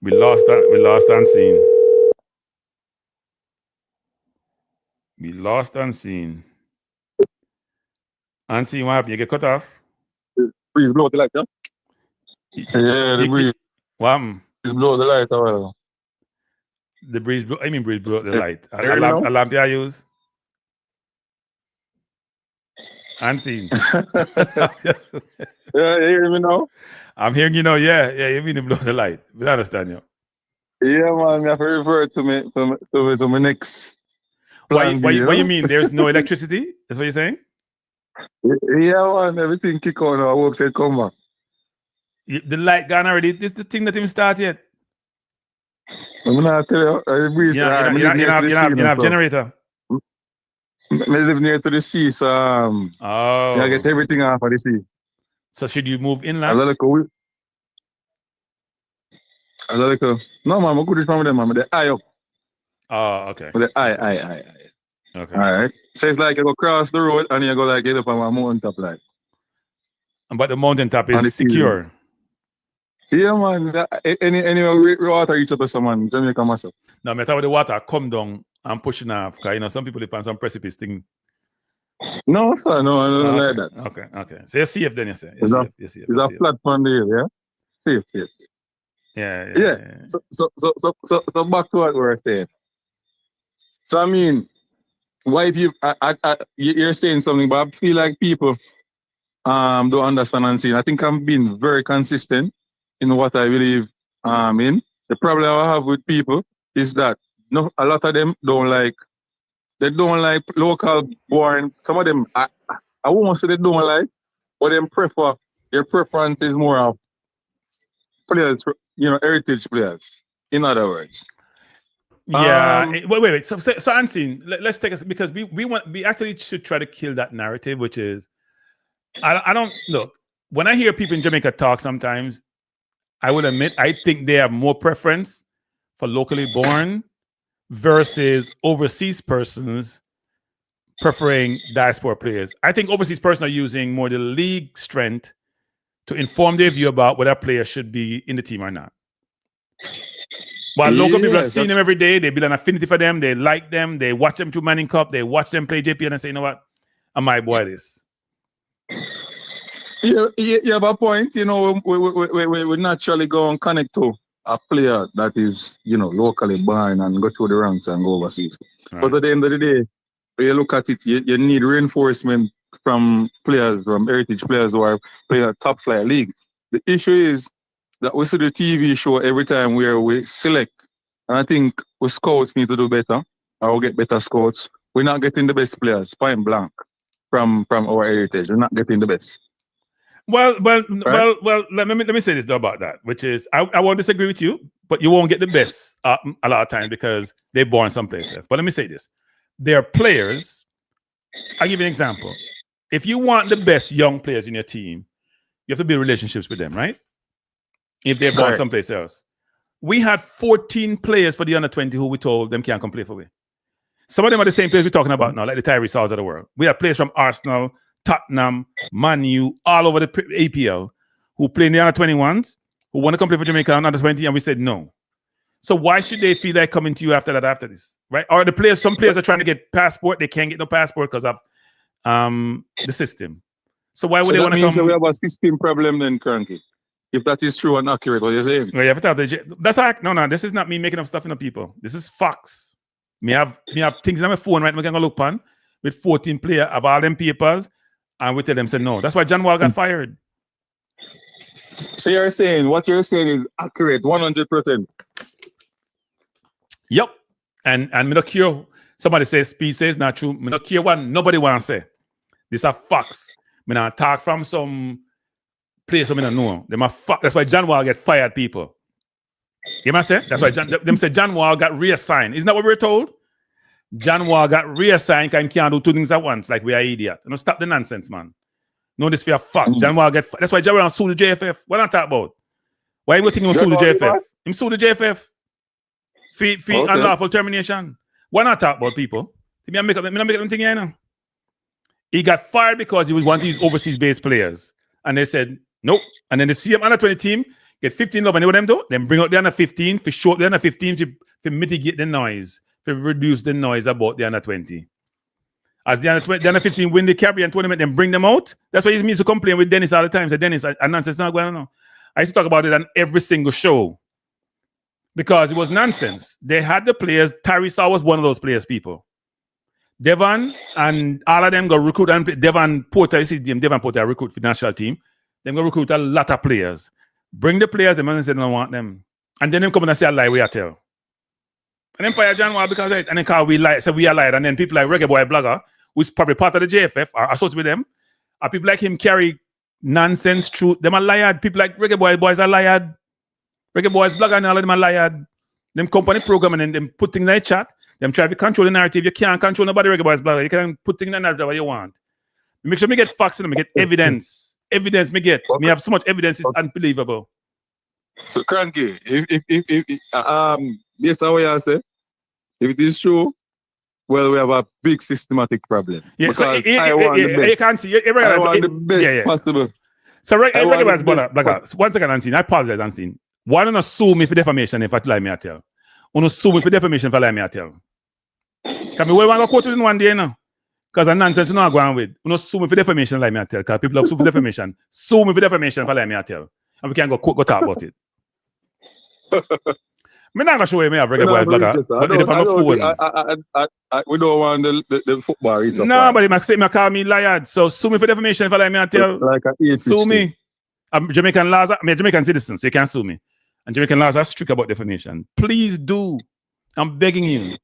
We lost unseen. We lost unseen. Unseen, what happened? You get cut off? Breeze blow the light, yeah? Yeah, the breeze. What happened? Breeze blow the light, well. The breeze blew, I mean breeze blew the light. A There lamp I use? Unseen. Yeah, you hear me now? I'm hearing you know, yeah, you mean to blow the light. We understand you. Yeah, man, I have to revert to my next. What plan B, you mean? There's no electricity? That's what you're saying? Yeah, man, everything kick on. I work said come back. The light gone already. This is the thing that didn't start yet. I'm not tell you, I breeze. You have generator. I live near to the sea, so I get everything off of the sea. So should you move inland? No, man, I'm good from them, man. The eye up. Oh, okay. The eye. Okay. All right. So it's like you go cross the road and you go like get up on a mountain top, like. But the mountain top is secure. Yeah, man. Any water reach up to someone, Jamaica myself. No, I thought the water come down and pushing off. Because some people live on some precipice thing. No, sir, no, I don't like that. Okay. So you're safe then, you say. It's a platform there, yeah? Safe. Yeah. So back to what we were saying. So I mean, why if you're saying something, but I feel like people don't understand and see. I think I'm being very consistent in what I believe in. The problem I have with people is that a lot of them don't like local born. Some of them I won't say they don't like, but them prefer. Their preference is more of players, heritage players. In other words. Yeah. Wait. So Unseen, let's take us because we actually should try to kill that narrative, which is I don't look when I hear people in Jamaica talk sometimes, I will admit I think they have more preference for locally born versus overseas persons preferring diaspora players. I think overseas persons are using more the league strength to inform their view about whether a player should be in the team or not. While local people are seeing them every day, they build an affinity for them, they like them, they watch them through Manning Cup, they watch them play JPL and say, you know what, I'm my boy this. You have a point, we naturally go and connect to a player that is, locally born and go through the ranks and go overseas. Right. But at the end of the day, when you look at it, you need reinforcement from heritage players who are playing a top flight league. The issue is that we see the TV show every time where we select. And I think we scouts need to do better or we'll get better scouts. We're not getting the best players, point blank, from our heritage. We're not getting the best. Well, let me say this though about that, which is I won't disagree with you, but you won't get the best a lot of times because they're born someplace else. But let me say this. There are players, I'll give you an example. If you want the best young players in your team, you have to build relationships with them, right? If they're born someplace else. We had 14 players for the under-20 who we told them can't come play for we. Some of them are the same players we're talking about now, like the Tyree Sauls of the world. We have players from Arsenal, Tottenham, Man U, all over the APL who play in the under-21s, who want to come play for Jamaica under-20, and we said no. So why should they feel like coming to you after this, right? Or some players are trying to get passport, they can't get no passport because of the system. So why would they want to come? So we have a system problem then, Kranky. if that is true and accurate, what you're saying. Well, you have to have that's like no. This is not me making up stuff in the people. This is facts. Me have things on my phone right now. I can go look pan with 14 players of all them papers, and we tell them say no. That's why John Wall got fired. So you're saying what you're saying is accurate, 100%. Yep. And me not care. Somebody says Speed says not true. Me not care what nobody want to say. These are facts. Me not talk from some place where I don't know. Them are that's why John Wall get fired, people. You must say? That's why them say John Wall got reassigned. Isn't that what we're told? John Wall got reassigned and can't do two things at once, like we are idiot. You know, stop the nonsense, man. No, this for a fact. John Wall get that's why John Wall sue the JFF. What I talk about? Why you think he sue the JFF? Him sue the JFF. Fee unlawful termination. Why not talk about people? Me not make up anything here now. He got fired because he was one of these overseas-based players. And they said, nope. And then the CM under 20 team get 15 love. And what them do? Then bring out the under 15 for short the under 15 to mitigate the noise, to reduce the noise about the under 20. As the under 15 win the Caribbean tournament, then bring them out. That's why he used to complain with Dennis all the time. Say, Dennis, nonsense not going on. I used to talk about it on every single show. Because it was nonsense. They had the players. Tyrese was one of those players, people. Devon and all of them go recruit. And Devon Porter, you see Devon Porter recruit for the national team. They go recruit a lot of players. Bring the players, the man said, I don't want them. And then them come and say, I lie, we are tell. And then fire John Wall because and then call we lie, so we are lied. And then people like Reggae Boy Blogger, who's probably part of the JFF, are associated with them. Are people like him carry nonsense truth. Them are lied. People like Reggae Boys are lied. Reggae Boys Blogger and all of them are lied. Them company program and then them put things in the chat. Them try to control the narrative. You can't control nobody, Reggae Boys Blogger. You can put things in the narrative what you want. Make sure me get facts and me get evidence. Evidence me get. Me have so much evidence, it's unbelievable. So Kranky, if based on what you say, if it is true, well, we have a big systematic problem. Yeah, because so I want the best. You can't see. I want the best possible. So Reggae Boys Blogger, one second, Unseen. I apologize, Unseen. Why don't you sue me for defamation if I lie me I tell? You don't sue me for defamation if I lie me I tell. Can we want to quote it in one day now? Because I'm nonsense not going with. You don't sue me for defamation like me I tell. Because people love sue for defamation. Sue me for defamation if I lie me I tell. And we can go talk about it. I'm not going to show you me have Reggae Boys Blogger. We don't want the football. No, but he call me liar. So sue me for defamation if I lie me I tell. Like sue me. I'm Jamaican laws. I'm a Jamaican citizen, so you can't sue me. And Jamaican laws are strict about defamation. Please do. I'm begging you.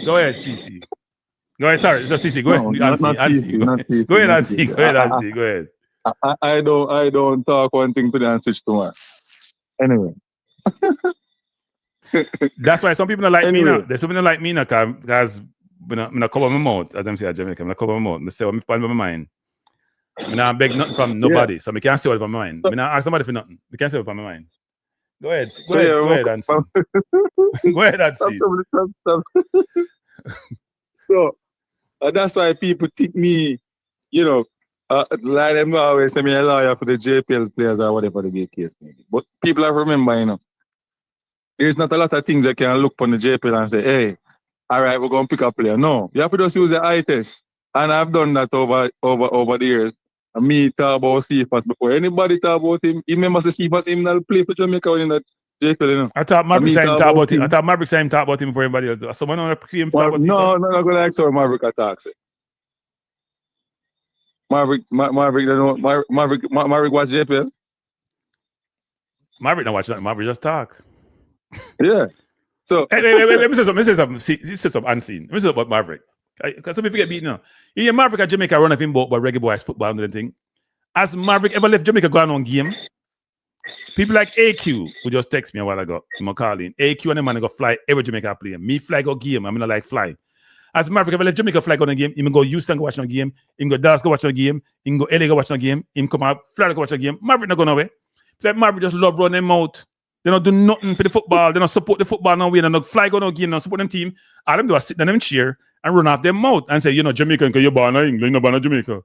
Go ahead, CC. Go ahead. Sorry, it's a CC. Go ahead. Go ahead, Ansi. Go ahead, Ansi. Go ahead. I don't talk one thing to the and switch to one. Anyway. That's why some people don't like me now. There's some people don't like me now because I'm not cover my mouth, as I'm saying Jamaican. I'm not cover my mouth. I say what I'm my mind. I don't beg nothing from nobody, so I can't say what's on my mind. I don't ask somebody for nothing. I can't say what's on my mind. Go ahead, Ansi. Go ahead, Ansi. So that's why people think me, like them always say me a lawyer for the JPL players or whatever the case may be. But people have to remember, there's not a lot of things that can look on the JPL and say, hey, all right, we're going to pick a player. No, you have to just use the eye test. And I've done that over the years. And me talk about Cephas before. Anybody talk about him, he remembers the Cephas, him not play for Jamaica in that JPL, I thought Maverick saying talk about him. I thought Maverick saying talk about him before anybody else do. Someone on see him talk about Cephas. No, I'm not going to ask how Maverick attacks it. Maverick watch JPL? Maverick don't watch that. Maverick just talk. Yeah. So wait, let me say something. You say something unseen. Let me say about Maverick. Because some people get beaten now. You Maverick at Jamaica run of him boat by Reggae Boys football and everything. Has Maverick ever left Jamaica going on game? People like AQ who just text me a while ago. I'm calling. AQ and the man go fly every Jamaica play. Me fly go game. I'm not like fly. As Maverick ever left Jamaica fly go on a game, him go Houston go watch on a game, him go Dallas go watch on a game, him go LA go watch on a game, him come out Florida go watch on a game. Maverick not going away. Like Maverick just love running them out. They don't do nothing for the football. They don't support the football no way. They don't fly go no game. They don't support them team. All them do is sit down them chair and run off their mouth and say, Jamaica, because you're born in England, you're born in Jamaica.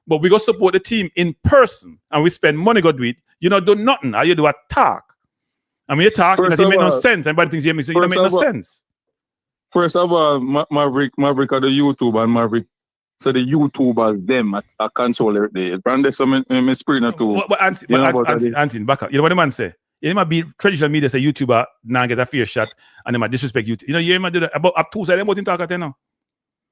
But we go support the team in person and we spend money go do it. You don't do nothing. All you do is talk. And when you talk, it doesn't make no sense. Everybody thinks you make sense. It don't make no sense. First of all, Maverick on the YouTube and Maverick So the YouTubers, them, are control everything. And there's some spring too. But Ansin, back up. You know what the man say? You know, be traditional media say YouTuber now get a fair shot and they might disrespect YouTube. You know, you hear do that about up two sides, them talk at now.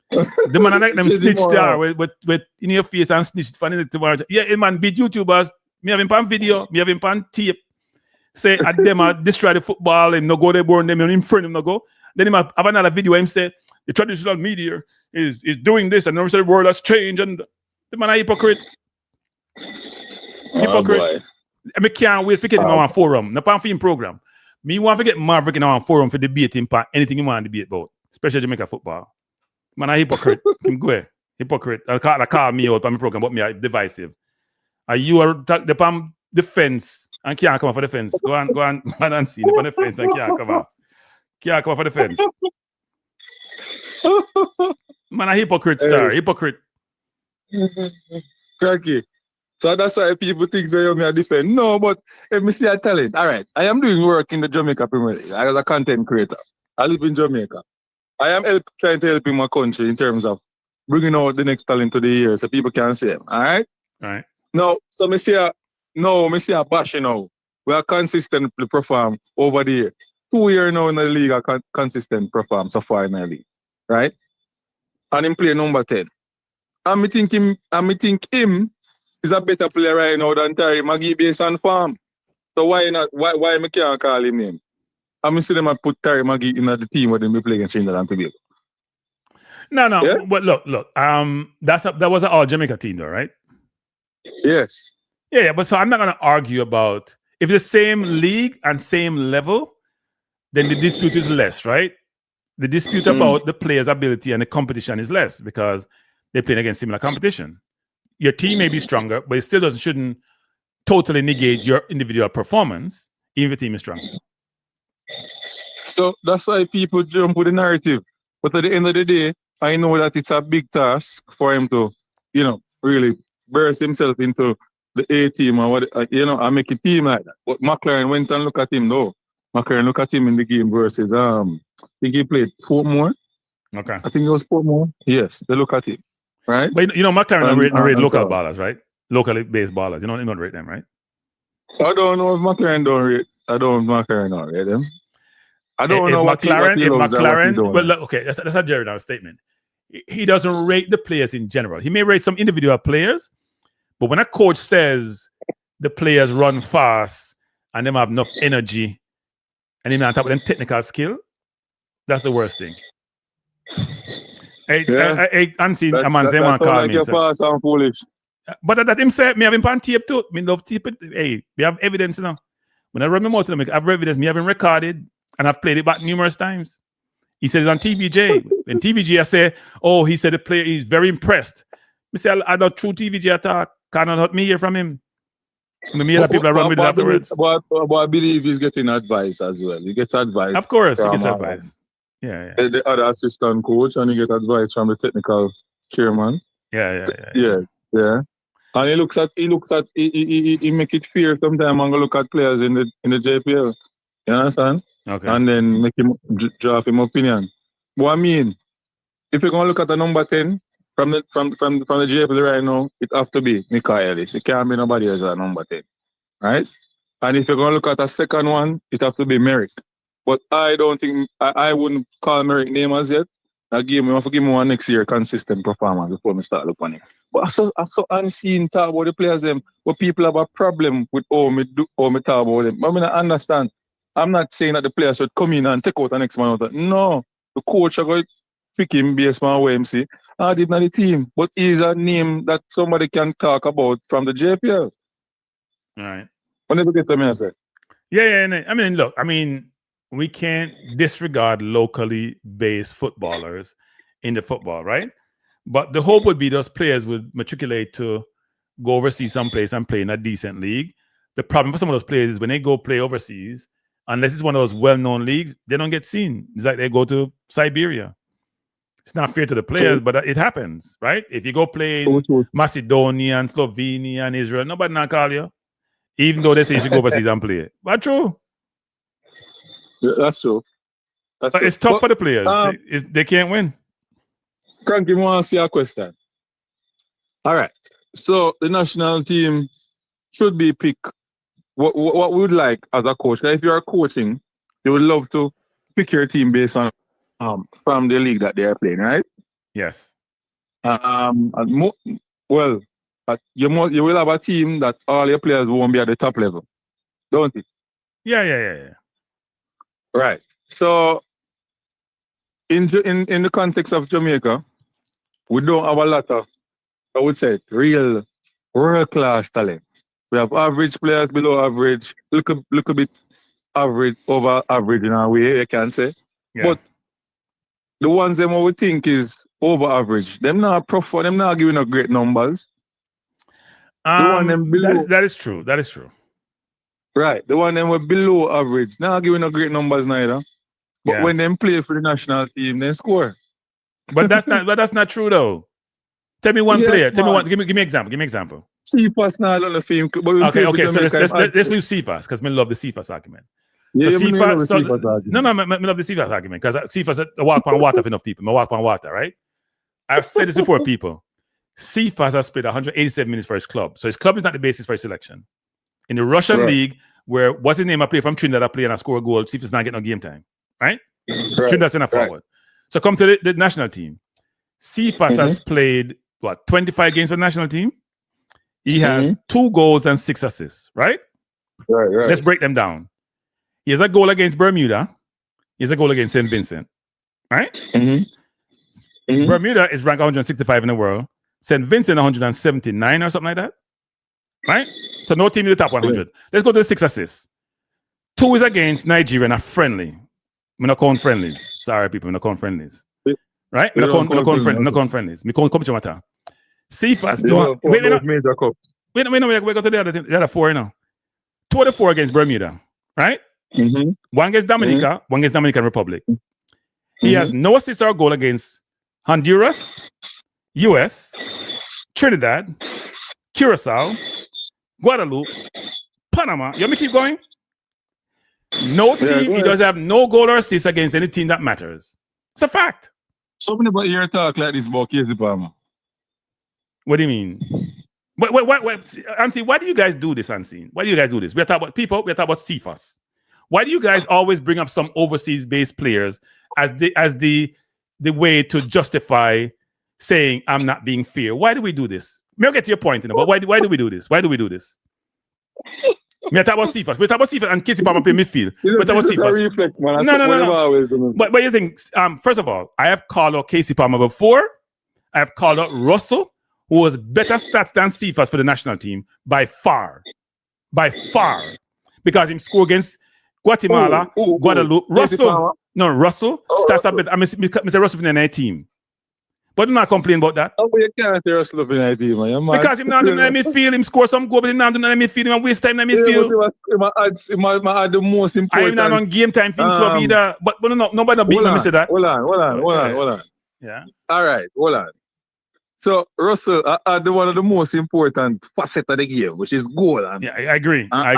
The man like them snitch there with in your face and snitch funny tomorrow. Yeah, it man beat YouTubers. Me have him on video, me have him on tape. Say at them destroy the football and no go there burn them and in front of him no go. Then him have another video where him say the traditional media is doing this and the world has changed and the man a hypocrite. Hypocrite. I can't wait to get him on a forum. No pan film program. Me want to get Maverick in our forum for debating anything you want to debate about, especially Jamaica football. Man, a hypocrite. Him go ahead. Hypocrite. I call me out on my program, but me are divisive. Are you the defense and can't come out for the fence? Go on and see the fence and can't come out. Can't come out for the fence. Man, a hypocrite star. Hypocrite. Kranky. So that's why people think they me a defend. No, but if me see a talent, all right. I am doing work in the Jamaica Premier League. I am a content creator. I live in Jamaica. I am trying to help in my country in terms of bringing out the next talent to the year so people can see them. All right? All right. No, so me see a bash, you know. We are consistently perform over the year. 2 years now in the league, I consistent perform so far in the league. Right? And him play number 10. And me think him is a better player right now than Terry Maggie based on farm. So why not? Why me can't call him name? I'm see them put Terry Maggie in the team where they be playing against Trinidad and Tobago. No. Yeah? But look. That was an all Jamaica team, though, right? Yes. Yeah. But so I'm not gonna argue about if the same league and same level, then the dispute is less, right? The dispute about the players' ability and the competition is less because they're playing against similar competition. Your team may be stronger, but it still shouldn't totally negate your individual performance, even if the team is stronger. So that's why people jump with the narrative. But at the end of the day, I know that it's a big task for him to, really burst himself into the A team or what, and make a team like that. But McClaren went and look at him though. McClaren look at him in the game versus I think he played Portmore. Okay. I think it was Portmore. Yes, they look at him. Right? But McClaren rate local ballers, right? Locally based ballers. You don't rate them, right? I don't know if McClaren don't rate. I don't know if McClaren don't rate them. I don't know what McClaren. Well, look, okay, that's a Jerry now statement. He doesn't rate the players in general. He may rate some individual players, but when a coach says the players run fast and them have enough energy and even on top of them technical skill, that's the worst thing. I'm seeing a man say one call me. I'm foolish. But that him say me have him on tape too. Me love tape it. Hey, we have evidence now. When I run my mouth to them, I have evidence. Me have him recorded and I've played it back numerous times. He says on TVJ. When TVJ I say, he said the player is very impressed. Me say I don't true TVJ attack. Cannot hurt me hear from him. And me hear people run with it afterwards. But I believe he's getting advice as well. He gets advice. Of course, he gets advice. Yeah. The other assistant coach and you get advice from the technical chairman. Yeah. And he make it fair sometimes. I'm gonna look at players in the JPL. You understand? Okay. And then make him draft him opinion. What I mean, if you're gonna look at the number 10 from the JPL right now, it have to be Michail. It can't be nobody else at number 10. Right? And if you're gonna look at the second one, it have to be Merrick. But I don't think I wouldn't call Merrick name as yet. I give him one next year consistent performance before we start looking at him. But I saw unseen talk about the players them, but people have a problem with how me talk about them. But I mean, I understand. I'm not saying that the players should come in and take out the next man out. No, the coach are going to pick him based on WMC. I did not the team, but he's a name that somebody can talk about from the JPL. All right. Whenever get to me, I say. Yeah. I mean, look. We can't disregard locally based footballers in the football, right? But the hope would be those players would matriculate to go overseas someplace and play in a decent league. The problem for some of those players is when they go play overseas, unless it's one of those well-known leagues, they don't get seen. It's like they go to Siberia. It's not fair to the players, but it happens, right? If you go play in Macedonia and Slovenia and Israel, nobody not call you, even though they say you should go overseas and play. But true. Yeah, that's true. It's tough for the players. They can't win. Kranky, I want to see a question. All right. So the national team should be picked. What we would like as a coach, if you are coaching, you would love to pick your team based on from the league that they are playing, right? Yes. You will have a team that all your players won't be at the top level, don't it? Yeah. Right. So in the context of Jamaica, we don't have a lot of, I would say, real world-class talent. We have average players, below average, look a bit average, over average in a way, you can say. Yeah. But the ones them we think is over average, them not proper, them not giving us great numbers. The one them below, that is true. That is true. Right. The one them were below average, not giving us great numbers neither. But when them play for the national team, they score. But that's not true though. Tell me one player. Tell me one. Give me an example. Give me an example. CFAS not on the film. Okay. So let's leave CFAS because we love the CFAS argument. Yeah, so CFAS, CFAS argument. No, I love the CFAS argument because CFAS walk on water for enough people. I walk on water, right? I've said this before, people. CFAS has played 187 minutes for his club, so his club is not the basis for his selection. In the Russian league, where what's his name? I play from Trinidad. I play and I score a goal. CFAS not getting no game time, right? Trinidad's in a forward. So come to the national team. CFAS has played 25 games for the national team. He has 2 goals and 6 assists, right? Right. Let's break them down. He has a goal against Bermuda. He has a goal against St. Vincent, right? Bermuda is ranked 165 in the world. St. Vincent 179 or something like that, right? So no team in the top 100. Let's go to the 6 assists. 2 is against Nigeria and a friendly. We're not calling friendlies. Sorry, people, we're not calling friendlies. Right? We're not calling friendlies. We're calling competition. CFAS don't. Wait, we go to the other 4 now. 2 of the 4 against Bermuda, right? 1 against Dominica, 1 against Dominican Republic. He has no assist or goal against Honduras, US, Trinidad, Curacao, Guadeloupe, Panama. You want me to keep going? No team, he does have no goal or assist against any team that matters. It's a fact. Something about your talk like this about Casey Palmer. What do you mean? Wait, Ansi, why do you guys do this, Ansi? Why do you guys do this? We're talking about people, we're talking about CFAS. Why do you guys always bring up some overseas-based players as the way to justify saying I'm not being fair? Why do we do this? May I get to your point, but why do we do this? Why do we do this? We talk about CFAS. We talk about CFAS and Casey Palmer play midfield. We talk about CFAS. No. But you think, first of all, I have called out Casey Palmer before. I have called out Russell, who has better stats than CFAS for the national team by far. Because he scored against Guatemala, Guadeloupe. Russell stats up better. I mean, Mr. Russell in the team. But I'm not complaining about that. Oh, but you can't say Russell up in the team, man. Because him not doing the midfield, him score some goal, but him not doing the midfield, him waste time in the midfield. He might the most important. I'm not on game time film club either. But no, nobody beat me, say that. Hold on. Yeah. All right, hold on. So Russell are one of the most important facets of the game, which is goal. Yeah, I agree. I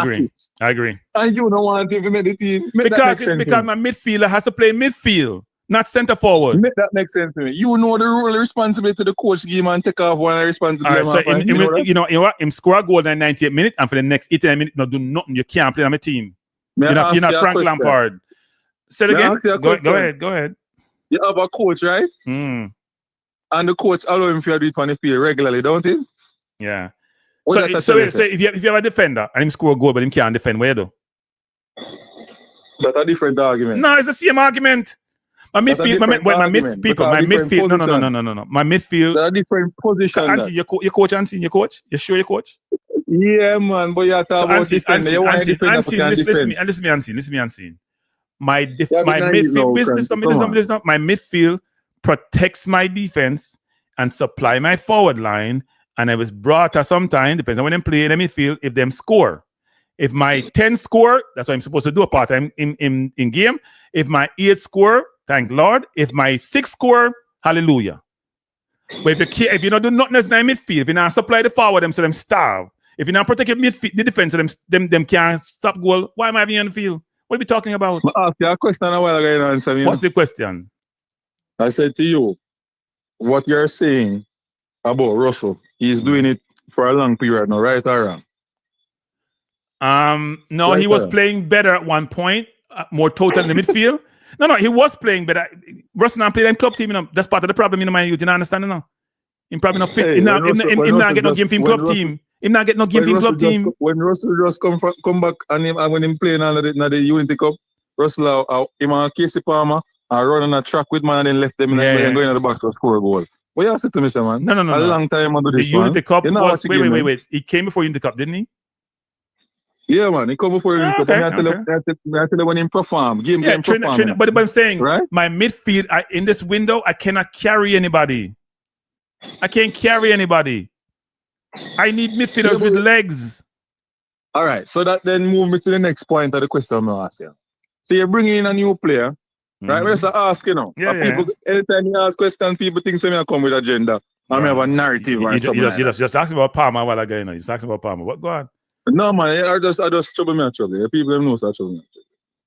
agree. And you don't want him to make the team. Because my midfielder has to play midfield, not center forward. Make that make sense to me. You know the role and responsibility to the coach game and take off one responsibility. Right, so you know what? Him score a goal in the 98 minutes and for the next 89 minutes, do nothing. You can't play on my team. You're not Frank Lampard. Say it again. Go ahead. You have a coach, right? And the coach allow him to do it on the field regularly, don't he? Yeah. So if you have a defender and him score a goal, but him can't defend, where do? That's a different argument. No, it's the same argument. My midfield. No. My midfield. That's a different position. Ansi, your coach, Ansi, your coach? You sure your coach? Yeah, man, but you're talking about defender. You want to defend. Listen to me, Ansi. My midfield. My midfield protects my defense and supply my forward line, and I was brought at some time, depends on when they play in the midfield, if them score. If my 10 score, that's what I'm supposed to do a part-time in game. If my 8 score, thank Lord. If my 6 score, hallelujah. But if you don't do nothing else in the midfield, if you not supply the forward, them so them starve. If you not protect the defense, so them can't stop goal, why am I being on the field? What are we talking about? I asked you a question a while ago, answer me. What's the question? I said to you, what you're saying about Russell. He's doing it for a long period now, right or wrong? No, Right he was there. playing better at one point, more total in the midfield. No, he was playing better. Russell not playing club team, you know. That's part of the problem, you know, man. You didn't understand, you know. He probably not fit. Hey, He not when Russell get no just- game team when club Russell- team. He not get no game team club team. When Russell just come back and when him playing on the Unity Cup, Russell him and Casey Palmer are running a track with man and then left them and then going to the box to score a goal. What you say to me, sir, man? No. A long time ago The this Unity Cup You know was what you wait. He came before Unity Cup, didn't he? Yeah, man. He come before Unity Cup. Okay, I tell you when he perform. Game perform. But I'm saying, right? my midfield in this window, I cannot carry anybody. I can't carry anybody. I need midfielders with legs. All right, so that then move me to the next point of the question I'm going to ask you. So you're bringing in a new player, right? We're just asking, you know. People, anytime you ask questions, people think I come with agenda. I have a narrative or something. You just asked about Palmer while ago, you know. You just asked about Palmer. What? Go on. No, man, I just trouble me actually. People them know so trouble me.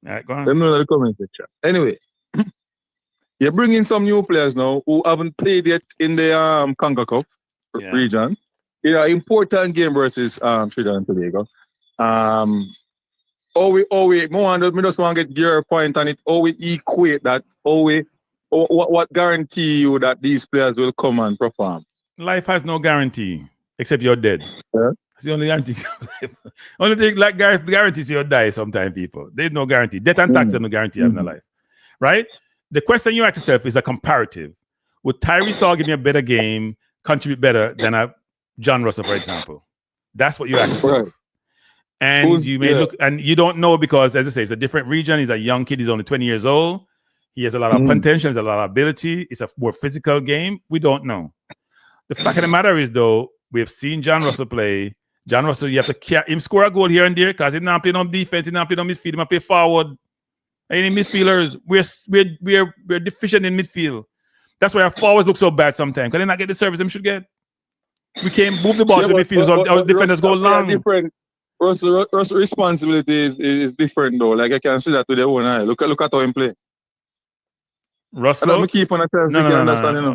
All right, go on. Them know the comment section. Anyway, you're bringing some new players now who haven't played yet in the Conga Cup region. Yeah, important game versus Trinidad and Tobago. We just want to get your point on it. We equate that. What guarantee you that these players will come and perform? Life has no guarantee except you're dead. Yeah. It's the only guarantee. Only thing like guarantees you'll die sometime, people. There's no guarantee. Death and tax are no guarantee having a life. Right? The question you ask yourself is a comparative. Would Tyrese Hall give me a better game, contribute better than a John Russell, for example? That's what you ask yourself. Right. And you may look, and you don't know because, as I say, it's a different region. He's a young kid. He's only 20 years old. He has a lot of potential. He has a lot of ability. It's a more physical game. We don't know. The fact of the matter is, though, we have seen John Russell play. John Russell, you have to carry him score a goal here and there because he's not playing on defense. He's not playing on midfield. He's not playing forward. Any midfielders, we're deficient in midfield. That's why our forwards look so bad sometimes because they not get the service they should get. We can't move the ball to the midfield, so our defenders go long. Russell's responsibility is different though. Like I can see that with their own eye. Look at how him play. Russell, I keep on a tell no.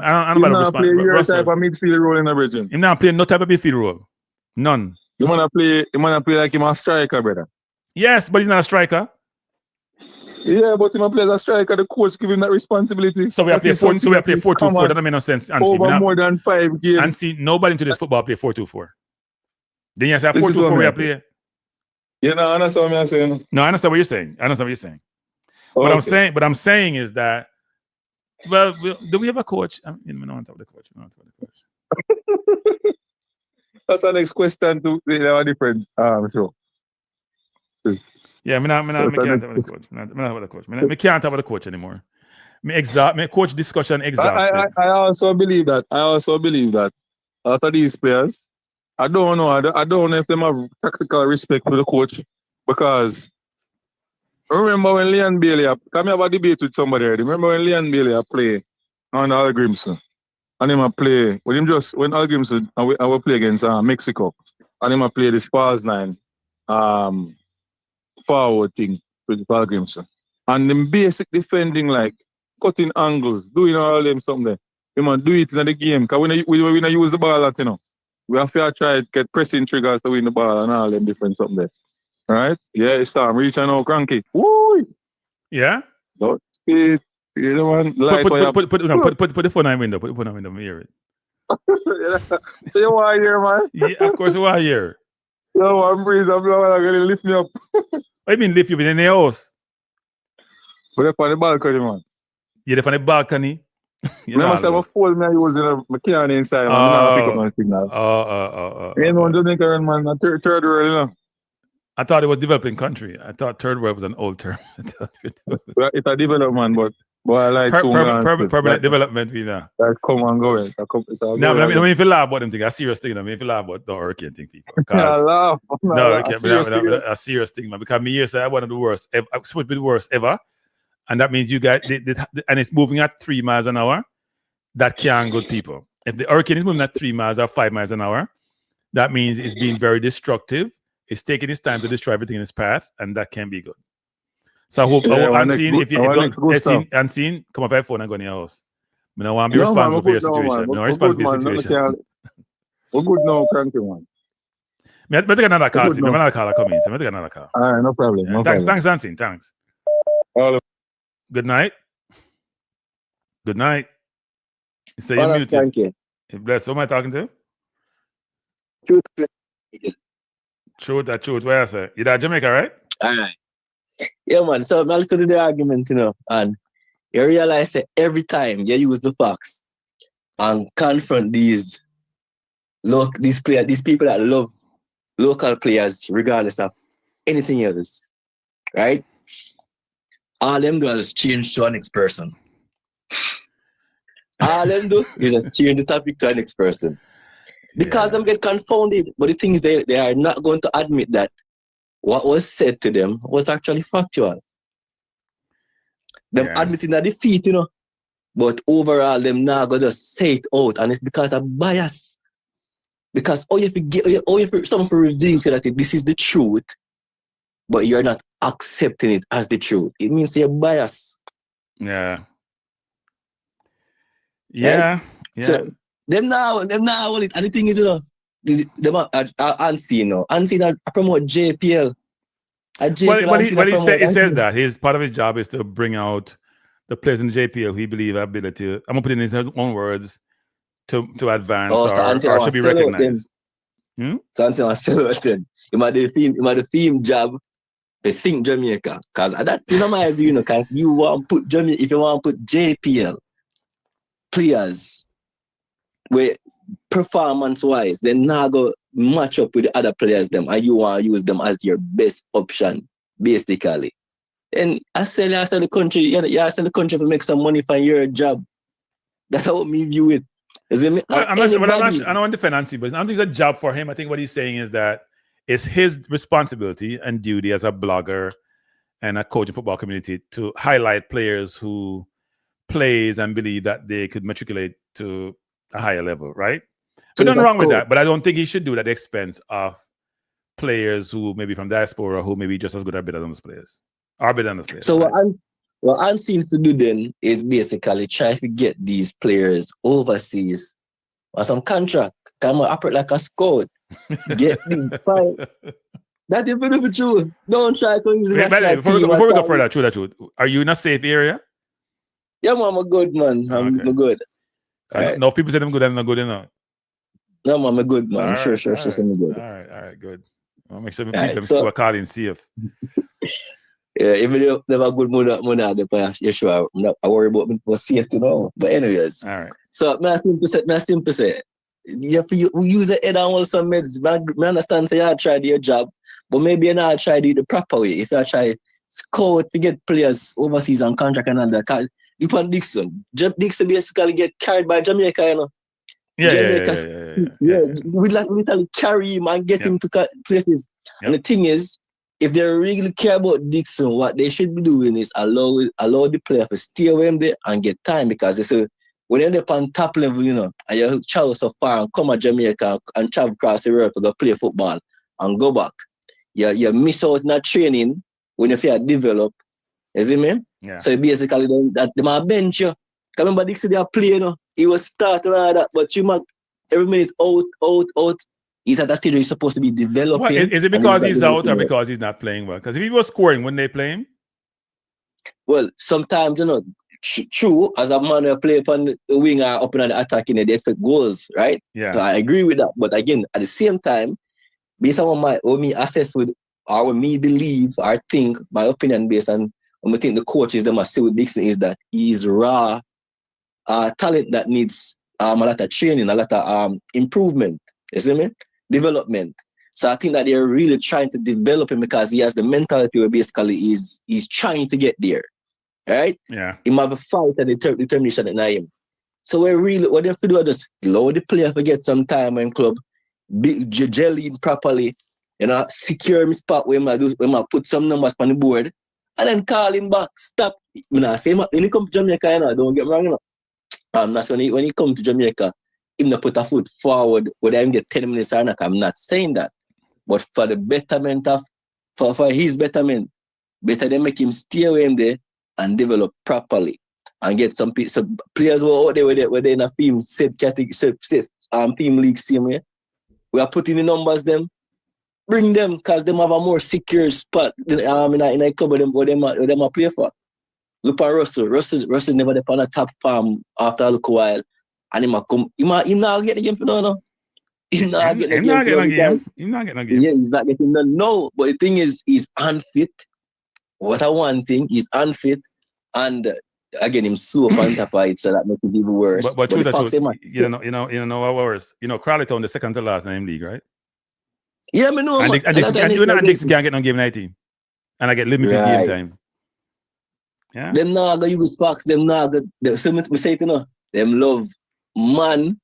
I don't about play your type of midfield role in the region. He's not playing no type of midfield role. None. You wanna play like him a striker, brother. Yes, but he's not a striker. Yeah, but him play as a striker. The coach give him that responsibility. So we are playing 4-2-4. That doesn't make no sense. Over more than 5 games. And see, nobody into this football play 4-2-4. Then you say 4-2-4 we are playing. You know, understand what I'm saying? No, I understand what you're saying. Okay. What I'm saying is that, well, do we have a coach? I mean, we don't want to talk about the coach. That's the next question to a different show. Yeah, I can't talk about the coach. I can't talk about the coach anymore. My coach discussion exhausted. I also believe that after these players, I don't know if they have tactical respect for the coach because remember when Leon Bailey come have a debate with somebody already. Remember when Leon Bailey play on Al Grimson and him play when Al Grimson I will play against Mexico and him play this false nine forward thing with Al Grimson and them basic defending like cutting angles, doing all them something there. Him do it in the game because we use the ball a lot, you know. We have to try to get pressing triggers to win the ball and all them different something there. Right? Yeah, it's time. Reaching out, Kranky. Woo! Yeah? Don't speed. You know what? Put the phone on the window. Put the phone on the window. Let me hear it. So you want to hear, man? Yeah, of course you want to hear. No, I'm breathing. I'm going to lift me up. What do you mean lift you in the house? Put it on the balcony, man. You're on the balcony? You must have a phone I use my can inside. I'm pick up my signal. You know, Jamaica, man, third world, you know. I thought it was developing country. I thought third world was an old term. It's a development, but I like permanent development, you know. That come and go. No, but I mean, if you laugh about them thing, a serious thing. I mean, if you laugh about the hurricane thing, people. I laugh. No, a serious thing, man. Because me here say one of the worst, supposed to be the worst ever. And that means you got, and it's moving at 3 miles an hour. That can't good, people. If the hurricane is moving at 3 miles or 5 miles an hour, that means it's being very destructive. It's taking its time to destroy everything in its path, and that can be good. So I hope, Unseen, if you unseen, come up by phone and go in your house. I don't want to be responsible for your situation. Man. I'm responsible for your situation. We're good now, Kranky, man. I take another call. Steve. Another call coming. So I take another call. All right, no problem. Yeah, No thanks, problem. thanks, Anthony. Thanks. Good night. Good night. You say you're muted. Kranky. Bless. Who am I talking to? Truth. Where I say? You're at Jamaica, right? All right. Yeah, man. So I'll listen to the argument, and you realize that every time you use the facts and confront these people that love local players, regardless of anything else, right? All them do is change to our next person. All them do is just change the topic to our next person. Because them get confounded. But the thing is, they are not going to admit that what was said to them was actually factual. Them admitting that defeat, but overall, them now going to say it out, and it's because of bias. Because someone reveal to that this is the truth, but you're not accepting it as the truth. It means you're biased. Yeah. Yeah. Right? Yeah. So them now, and the thing is, them are unseen, unseen that promote JPL. But he says that his part of his job is to bring out the players in JPL he believes have ability. I'm gonna put it in his own words to advance or should be recognized. So I'm still with them. You might the theme job to sing Jamaica. Because that my view, because you want to put Jamaica, if you want to put JPL players where performance wise, then now go match up with the other players them and you want to use them as your best option, basically. And I sell the country, you sell the country to make some money for your job. That's how me view it. I don't want to defend Nancy, but I don't think it's a job for him. I think what he's saying is that it's his responsibility and duty as a blogger and a coach in football community to highlight players who plays and believe that they could matriculate to a higher level, right? So nothing wrong with that, but I don't think he should do that at the expense of players who maybe from diaspora who maybe just as good or better than those players. Or better than those players. So what I'm seeing to do then is basically try to get these players overseas on some contract. Come on, operate like a scout. Get the fight. That's the beautiful truth. Don't try to use it. Before we go further, truth. Are you in a safe area? Yeah, man, I'm a good man. I'm good. No, people say I'm good and I'm not good enough. No, man, I'm a good man. All Sure, right, I'm good. All right, good. I'll make sure we keep them so calling safe. Yeah, even though they have a good mood, you sure I'm not worried about my safety now. But anyways, all right. So I simply say, you have to use the head and all some meds. I understand say you try your job, but maybe you not try to do the proper way. If you try scout to get players overseas on contract and all that, you put Dixon basically get carried by Jamaica, Yeah. We like literally carry him and get him to places. And the thing is, if they really care about Dixon, what they should be doing is allow the player to stay with there and get time, because they say when you end up on top level, and you travel so far and come to Jamaica and travel across the world to go play football and go back, you miss out in that training when you feel develop. You see me? Yeah. So basically, they might bench you. Remember Dixon, they are playing, he was starting all that, but you might every minute out. He's at that stage where he's supposed to be developing. What, is it because he's out or because he's not playing well? Because if he was scoring, wouldn't they play him? Well, sometimes, true, as a man who play upon the wing or up on the attack, they expect goals, right? Yeah. So I agree with that. But again, at the same time, based on what me assess with, or what me believe or think, my opinion based on what I think the coaches them must say with Dixon is that he's raw talent that needs a lot of training, a lot of improvement. You see me? Development. So I think that they're really trying to develop him because he has the mentality where basically he's trying to get there. Right? Yeah. He might have a fight and determination in him. So what they have to do is just allow the player to get some time in club, gel in properly, secure him spot where I put some numbers on the board, and then call him back. Stop. When he come to Jamaica, don't get me wrong, that's when he come to Jamaica, him not put a foot forward, whether him get 10 minutes or not, I'm not saying that. But for the betterment for his betterment, better than make him stay away there and develop properly. and get some players who are out there where they in a team set team league same way. We are putting the numbers them, bring them because them have a more secure spot in a club where them are play for. Look at Russell. Russell never there on a top farm after a little while. And he not get the game for no. He's not getting the game. He's not getting a game. Yeah, he's not getting none. No, but the thing is, he's unfit. What I want thing, he's unfit. And again, him so up on top of it, so that makes it even worse. But true, you know what worse? You know, Crawley Town, the second to last in the league, right? Yeah, I know. And Dixon can't get no game 19. And I get limited game time. Yeah. Them not gonna use Fox, them not gonna so me say you know, them love man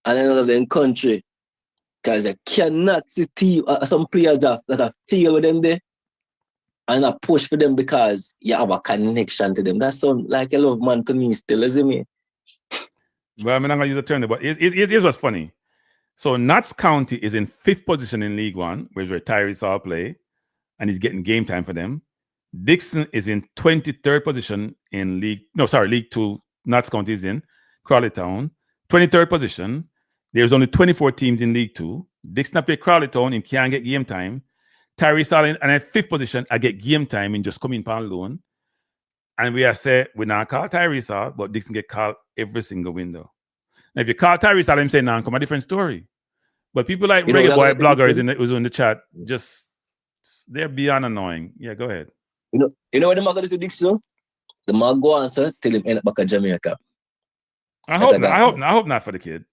and they love them country. Because they cannot see some players that are feel with them there and I push for them because you have a connection to them. That sounds like a love man to me still, isn't it? Well, I'm not gonna use the term, but here's what's funny. So Notts County is in 5th position in League One, where Tyrese all play, and he's getting game time for them. Dixon is in 23rd position in League 2. Notts County is in Crawley Town, 23rd position. There's only 24 teams in League 2. Dixon play Crawley Town and can't get game time. Tyrese all in, and at 5th position, I get game time and just come in pound loan. And we are say we not call Tyrese out, but Dixon get called every single window. Now, if you call Tyrese out, I'm saying now come a different story. But people like Reggae Boy bloggers who's in the chat, just they're beyond annoying. Yeah, go ahead. You know what the man gonna do Dixon? The man go answer till him end up back at Jamaica. I hope not for the kid.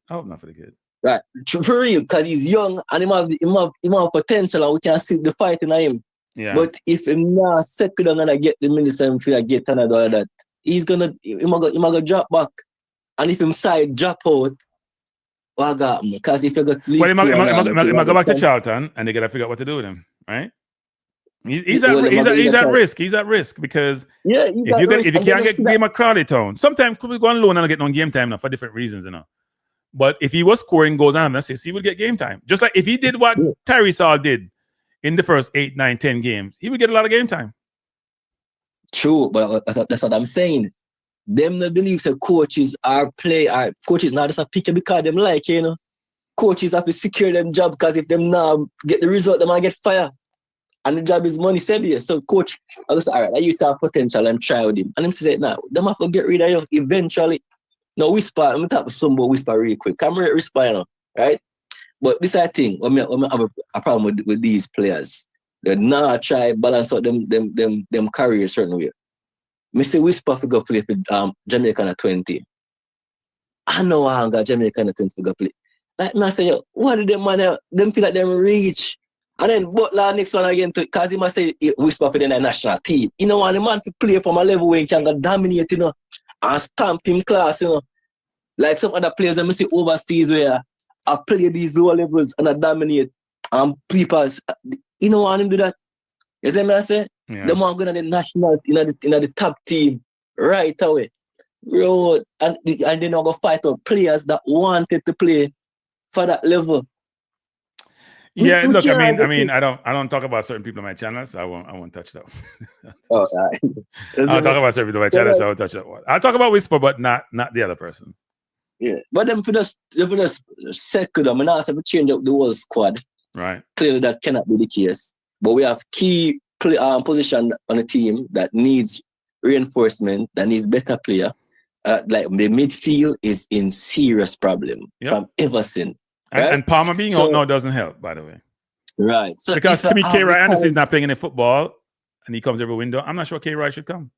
Right, for real, because he's young and he have potential and we can see the fight in him. Yeah. But if him not second and gonna get the minutes and feel get another that, he's gonna drop back. And if him side drop out, what got him? Because if you got to leave, he might go back to Charlton and they gotta figure out what to do with him, right? He's at risk. He's at risk because if you can't get game at Crawley Town, sometimes could we go on loan and get on game time now for different reasons, you know. But if he was scoring goals and assists, he would get game time. Just like if he did what Tyrese all did in the first 8, 9, 10 games, he would get a lot of game time. True, but that's what I'm saying. Them no believe that coaches coaches not just a pick because them like, you know. Coaches have to secure them job because if them now get the result, they might get fired. And the job is money said here. So coach, I was all right, you have potential and try with him. And him say, nah, them have to get rid of you eventually. Now whisper, I'm talk to somebody whisper real quick. Come here, whisper, you know, right? But this I think when I have a problem with these players. They not try balance out them career a certain way. Me say whisper for go play for Jamaica at 20. I know I got Jamaica at 20 for go play. Like me I say, what do them man them feel like them reach? And then Butler next one again because he must say whisper for the national team. You know, and the man to play from a level where he can go dominate, you know, and stamp him class, you know. Like some other players that I see overseas where I play these lower levels and I dominate and people, you know, want him do that. You see what I say? Yeah. The man going to the national in the top team right away. Bro, and then I go fight out players that wanted to play for that level. Yeah, look, I mean, I don't talk about certain people on my channel, so I won't touch that one. I'll talk about certain people on my channel, so I won't touch that one. I'll talk about Whisper, but not the other person. Yeah, but them for just second, I mean, I have to change up the whole squad. Right. Clearly, that cannot be the case. But we have key position on the team that needs reinforcement, that needs better player. Like the midfield is in serious problem from ever since. Right? And Palmer being out now doesn't help, by the way. Right. So because to me, K. Roy Anderson is not playing any football, and he comes every window. I'm not sure K. Roy should come.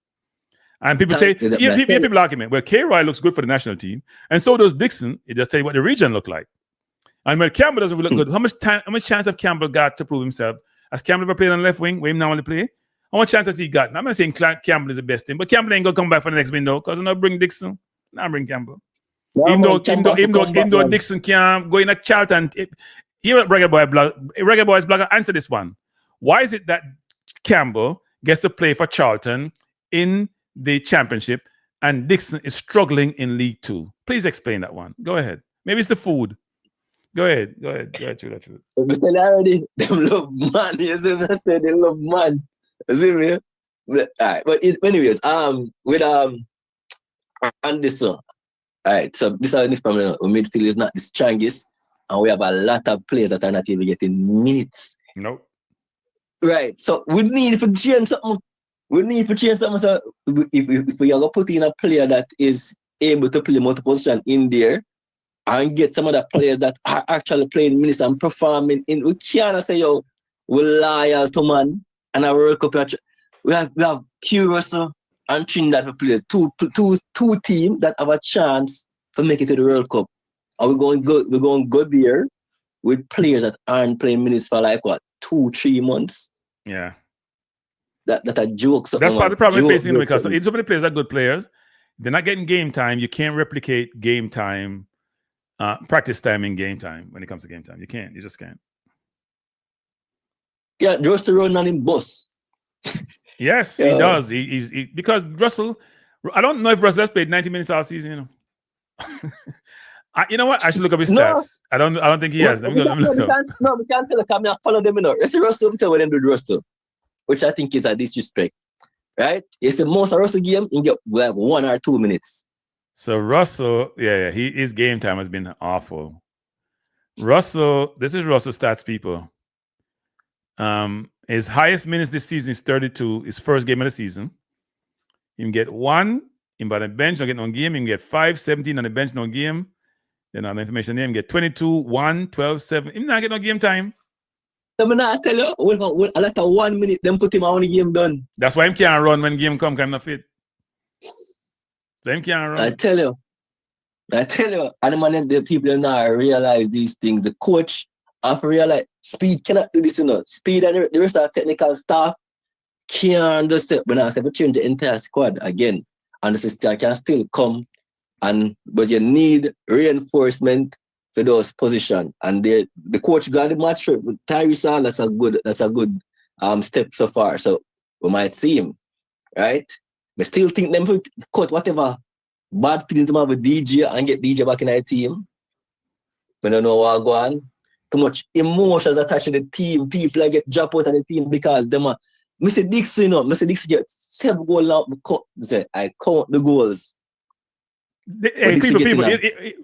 And people say, people argument, well, K. Roy looks good for the national team, and so does Dixon. It just tell you what the region look like. And when Campbell doesn't look good, how much chance have Campbell got to prove himself? Has Campbell ever played on the left wing, where he normally play? How much chance has he got? Now, I'm not saying Campbell is the best thing, but Campbell ain't gonna come back for the next window because I'm not bring Dixon. Not bring Campbell. Even though Dixon can't go in a Charlton, here Reggae Boyz blogger answer this one. Why is it that Campbell gets to play for Charlton in the championship and Dixon is struggling in League 2? Please explain that one. Go ahead. Maybe it's the food. Go ahead. True. We said already, they love man. You see what I said? They love man. You see me? But anyways, with And this all right, so this is the problem. Our midfield is not the strongest, and we have a lot of players that are not even getting minutes. Nope. Right. So we need to change something. So if we are gonna put in a player that is able to play multiple positions in there and get some of the players that are actually playing minutes and performing in, we can't say yo, we're loyal to man and our World Cup. We have Q Russell and Trinidad for play two teams that have a chance to make it to the World Cup. And we're going to go there with players that aren't playing minutes for like what 2-3 months. Yeah. That are jokes. That's part of the problem we're facing because so many players are good players. They're not getting game time. You can't replicate game time, practice time in game time when it comes to game time. You can't. You just can't. Yeah, Russell run on him boss. Yes, he does. He because Russell, I don't know if Russell has played 90 minutes all season. You know. You know what? I should look up his stats. I don't think he has. We can't tell him. I follow them. You know, it's Russell. Tell what them do Russell, which I think is a disrespect. Right? It's the most Russell game. You get like 1 or 2 minutes. So Russell, his game time has been awful. Russell, this is Russell stats, people. His highest minutes this season is 32. His first game of the season. He can get 1. Him by the bench, not get no game. He can get 5, 17 on the bench, no game. Then on the information there, he can get 22, 1, 12, 7. He not get no game time. So I tell you, a lot of 1 minute, then put him on the game done. That's why him can't run when game come, because I'm not fit. So him can't run. I tell you. And the people do not realize these things. The coach have to realize Speed cannot do this, you know. Speed and the rest of the technical staff can't understand. When I say we change the entire squad again, and the system can still come, but you need reinforcement for those positions. And the coach got the match with Tyrese. That's a good step so far. So we might see him, right? We still think them to cut whatever bad feelings them have with DJ and get DJ back in our team. We don't know what go on. Too much emotions attached to the team. People get dropped out of the team because them are. Mr. Dixon, Dixon get 7 goals out. I count the goals. Hey, people,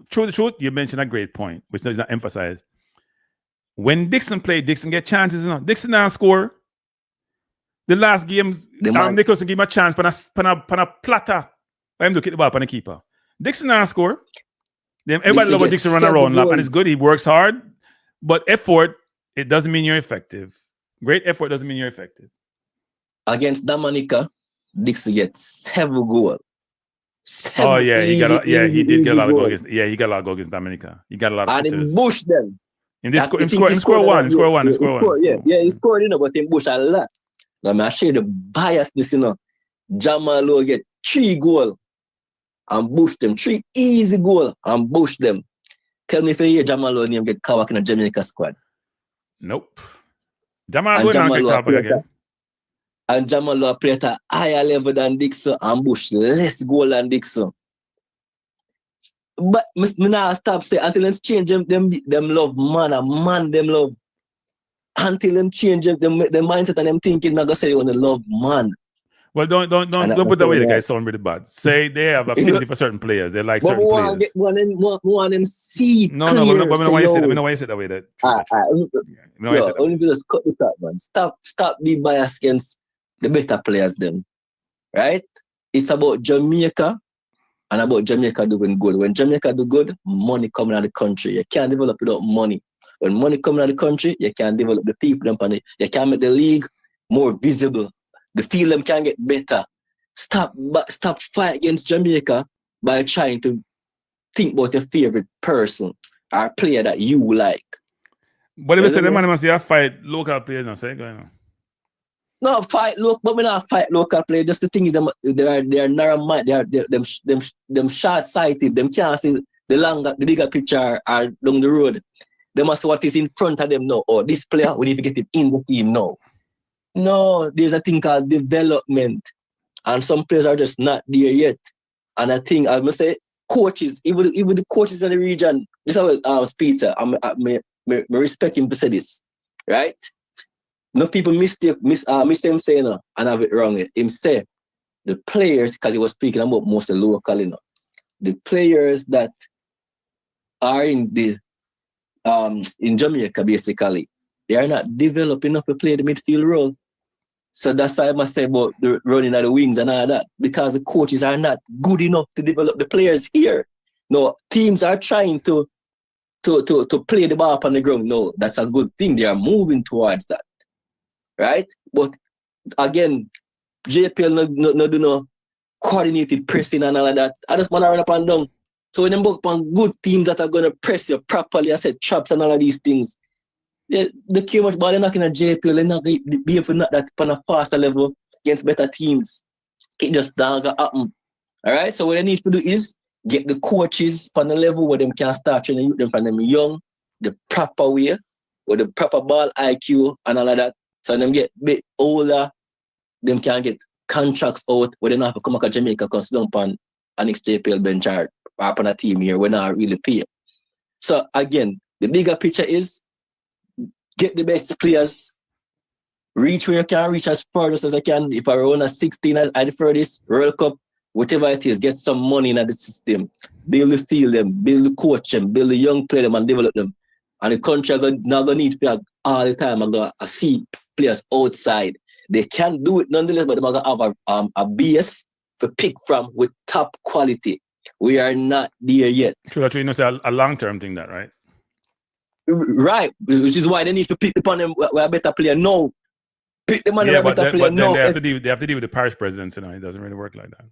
true the truth, you mentioned a great point, which is not emphasized. When Dixon played, Dixon get chances. You know? Dixon now score. The last game, Nicholson gave him a chance, pan a platter. I am to kick the ball on the keeper. Dixon now score. Then everybody love what Dixon run around lap, and it's good. He works hard, but effort, it doesn't mean you're effective. Great effort doesn't mean you're effective. Against Dominica, Dixon gets 7 goals. He did get a lot of goals. He got a lot of goals against Dominica. He got a lot of shooters. And he bushed them. In this score one. He scored, you know, but he bushed a lot. Now, I share the biasness, you know. Jamalo get 3 goals and bush them. 3 easy goals and bush them. Tell me if you hear Jamalo name get caught back in the Jamaica squad. Nope. Jamalo get caught back again. And Jamalo play at a higher level than Dixon and bush less goal than Dixon. But me not stop say until them change them love man and man them love. Until them change them mindset and them thinking not gonna say you wanna love man. Well, don't put that way. The guys sound really bad. Say they have affinity for certain players. They like certain players. One them see. No, I don't know why you say that. I know why you say that way. Only just cut it out, man. Stop being biased against the better players. Them, right? It's about Jamaica and about Jamaica doing good. When Jamaica do good, money coming out of the country. You can't develop without money. When money coming out of the country, you can develop the people. You can make the league more visible. The field them can get better. Stop fight against Jamaica by trying to think about your favorite person or player that you like. But if you say the man must fight local players, no say going on. No fight but we not fight local players. Just the thing is they are narrow mind. They are them short sighted. Them can't see the bigger picture are down the road. They must see what is in front of them now. Oh, this player we need to get him in the team now. No, there's a thing called development, and some players are just not there yet. And I think I must say, coaches, even the coaches in the region. This is how Peter. I respect him to say this, right? No people miss him saying and have it wrong. Him say the players because he was speaking about mostly local, you know. the players that are in Jamaica, basically, they are not developed enough to play the midfield role. So that's why I must say about the running of the wings and all that, because the coaches are not good enough to develop the players here. No, teams are trying to play the ball up on the ground. No, that's a good thing. They are moving towards that, right? But again, JPL no do no coordinated pressing and all of that. I just want to run up and down. So when they book on good teams that are going to press you properly, I said traps and all of these things, the key much ball they're not in a JPL, they're not going to be able to knock that on a faster level against better teams. It just don't happen. All right, so what they need to do is get the coaches on the level where they can start training them from them young, the proper way, with the proper ball IQ and all of that. So them get a bit older, them can get contracts out where they don't have to come back to Jamaica because they don't on an XJPL bench or up on a team here when not really pay. So again, the bigger picture is get the best players, reach where you can reach as far as I can. If I run a 16 at the furthest, World Cup, whatever it is, get some money in the system, build the field them, build the coach them, build the young player them and develop them. And the country not gonna need to all the time and go see players outside. They can do it nonetheless, but they're gonna have a base to pick from with top quality. We are not there yet. True, you know, it's a long-term thing, that right? Right, which is why they need to pick upon them where a better player. No, pick the man where a better player. No, they have to deal with the parish presidents. You know, it doesn't really work like that.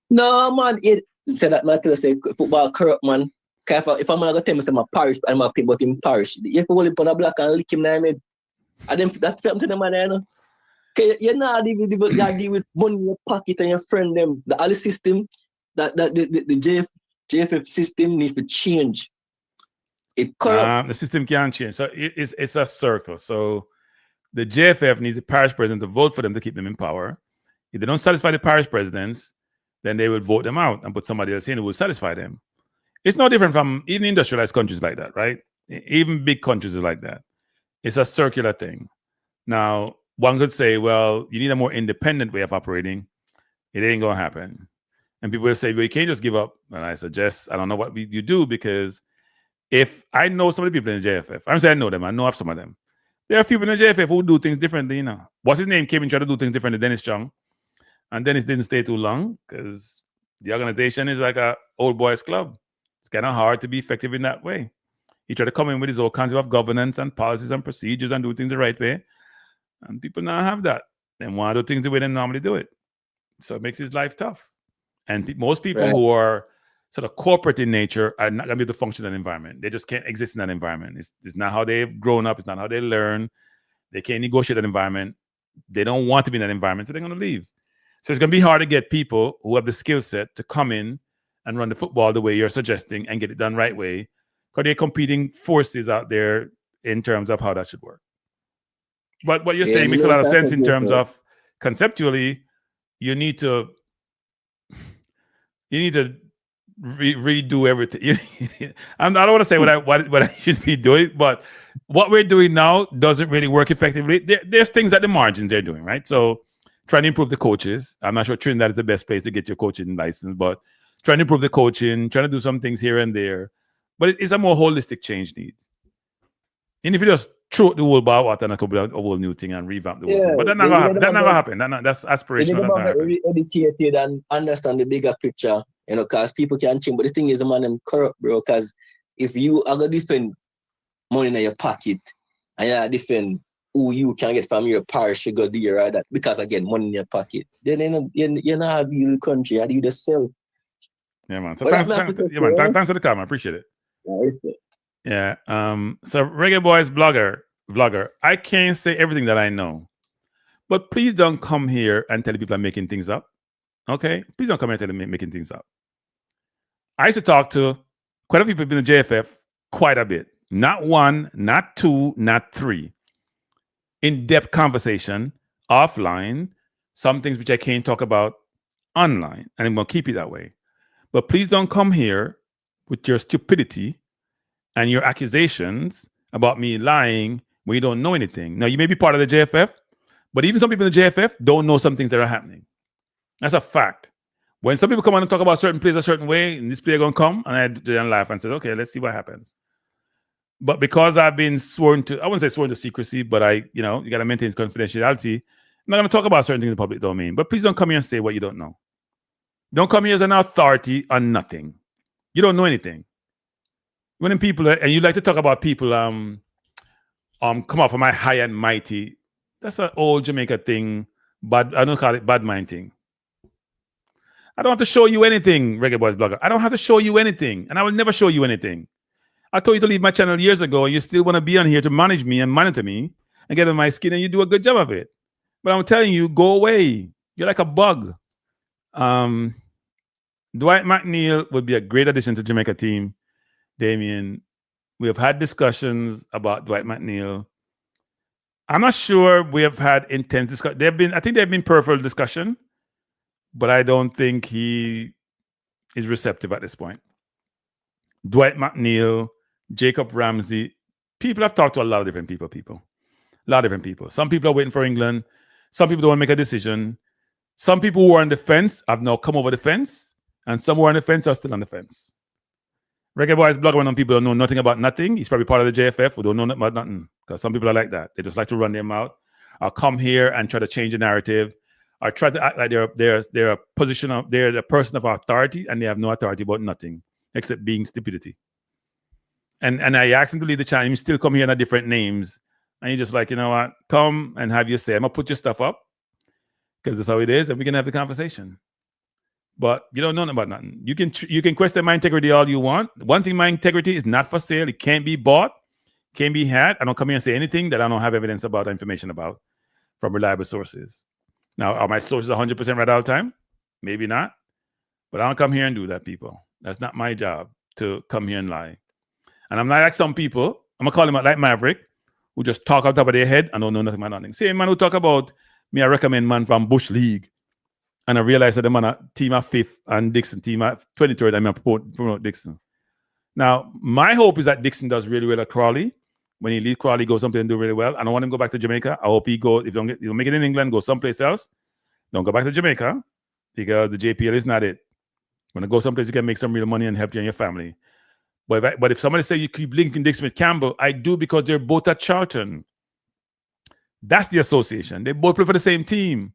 No, man, it said that man tell us say football corrupt, man. If I'm gonna tell me say my parish, I'm gonna think about him parish. You have to hold him on a block and lick him in the head. And then that's something the man, you know. Okay, you're not deal with money in your pocket and your friend them. The other system, the JFF system needs to change. It corrupt. The system can't change. So it's a circle. So the JFF needs the parish president to vote for them to keep them in power. If they don't satisfy the parish presidents, then they will vote them out and put somebody else in who will satisfy them. It's no different from even industrialized countries like that, right? Even big countries is like that. It's a circular thing. Now, one could say, well, you need a more independent way of operating. It ain't going to happen. And people will say, well, you can't just give up. And I suggest, I don't know what you do, because if I know some of the people in the JFF, I'm saying I know them, I know of some of them. There are people in the JFF who do things differently, you know. What's his name came and tried to do things differently, Dennis Chung. And Dennis didn't stay too long because the organization is like a old boys club. It's kind of hard to be effective in that way. He tried to come in with his own concept of governance and policies and procedures and do things the right way. And people now have that. They want to do things the way they normally do it. So it makes his life tough. And most people who are sort of corporate in nature are not going to be able to function in that environment. They just can't exist in that environment. It's not how they've grown up. It's not how they learn. They can't negotiate that environment. They don't want to be in that environment, so they're going to leave. So it's going to be hard to get people who have the skill set to come in and run the football the way you're suggesting and get it done right way, because there are competing forces out there in terms of how that should work. But what you're saying makes a lot of sense in terms of conceptually, you need to redo everything. I don't want to say what I should be doing, but what we're doing now doesn't really work effectively. There's things at the margins they're doing, right? So trying to improve the coaches. I'm not sure Trinidad is the best place to get your coaching license, but trying to improve the coaching, trying to do some things here and there. But it's a more holistic change needs. And if you just throw the whole bar out and a whole new thing and revamp the whole thing. But that's not going to happen. That's aspirational. That's not happening. Educated and understand the bigger picture, you know, because people can change. But the thing is, the man, them corrupt, bro, because if you are going to defend money in your pocket and you're defend who you can get from your parish, you go there or that, because again, money in your pocket, then you're not the country, you're the self. Yeah, man. So thanks for the comment. I appreciate it. Yeah. So Reggae Boyz vlogger, I can't say everything that I know, but please don't come here and tell people I'm making things up. Okay? Please don't come here and tell me I'm making things up. I used to talk to quite a few people in the JFF quite a bit. Not one, not two, not three. In-depth conversation, offline, some things which I can't talk about online, and I'm going to keep it that way. But please don't come here with your stupidity and your accusations about me lying when you don't know anything. Now, you may be part of the JFF, but even some people in the JFF don't know some things that are happening. That's a fact. When some people come on and talk about certain players a certain way, and this player gonna come, and I then laugh and say, okay, let's see what happens. But because I've been sworn to, I wouldn't say sworn to secrecy, but you got to maintain confidentiality. I'm not going to talk about certain things in the public domain. But please don't come here and say what you don't know. Don't come here as an authority on nothing. You don't know anything. When people and you like to talk about people, come off of my high and mighty. That's an old Jamaica thing, but I don't call it bad mind thing. I don't have to show you anything, Reggae Boyz blogger. I don't have to show you anything, and I will never show you anything. I told you to leave my channel years ago, and you still want to be on here to manage me and monitor me and get in my skin, and you do a good job of it. But I'm telling you, go away. You're like a bug. Dwight McNeil would be a great addition to the Jamaica team. Damien, we have had discussions about Dwight McNeil. I'm not sure we have had intense discussion. I think they've been peripheral discussion, but I don't think he is receptive at this point. Dwight McNeil, Jacob Ramsey. People have talked to a lot of different people. A lot of different people. Some people are waiting for England. Some people don't want to make a decision. Some people who are on the fence have now come over the fence, and some who are on the fence are still on the fence. Reggae Boyz blogger, when people don't know nothing about nothing, he's probably part of the JFF who don't know nothing about nothing. Because some people are like that. They just like to run their mouth. Or come here and try to change the narrative. Or try to act like they're a position of they're the person of authority, and they have no authority about nothing except being stupidity. And I asked him to leave the channel. He still come here under different names. And he's just like, you know what? Come and have your say. I'm going to put your stuff up because that's how it is. And we can have the conversation. But you don't know about nothing. You can question my integrity all you want. One thing, my integrity is not for sale. It can't be bought. Can't be had. I don't come here and say anything that I don't have evidence about or information about from reliable sources. Now, are my sources 100% right all the time? Maybe not. But I don't come here and do that, people. That's not my job to come here and lie. And I'm not like some people. I'm going to call him like Maverick, who just talk on top of their head and don't know nothing about nothing. Same man who talk about me, I recommend man from Bush League. And I realized that the man team at 5th and Dixon team at 23rd. I promote Dixon. Now, my hope is that Dixon does really well at Crawley. When he leaves Crawley, go something and do really well. I don't want him to go back to Jamaica. I hope he go, if you don't make it in England, go someplace else. Don't go back to Jamaica because the JPL is not it. When you go someplace, you can make some real money and help you and your family. But if somebody say you keep linking Dixon with Campbell, I do because they're both at Charlton. That's the association. They both play for the same team.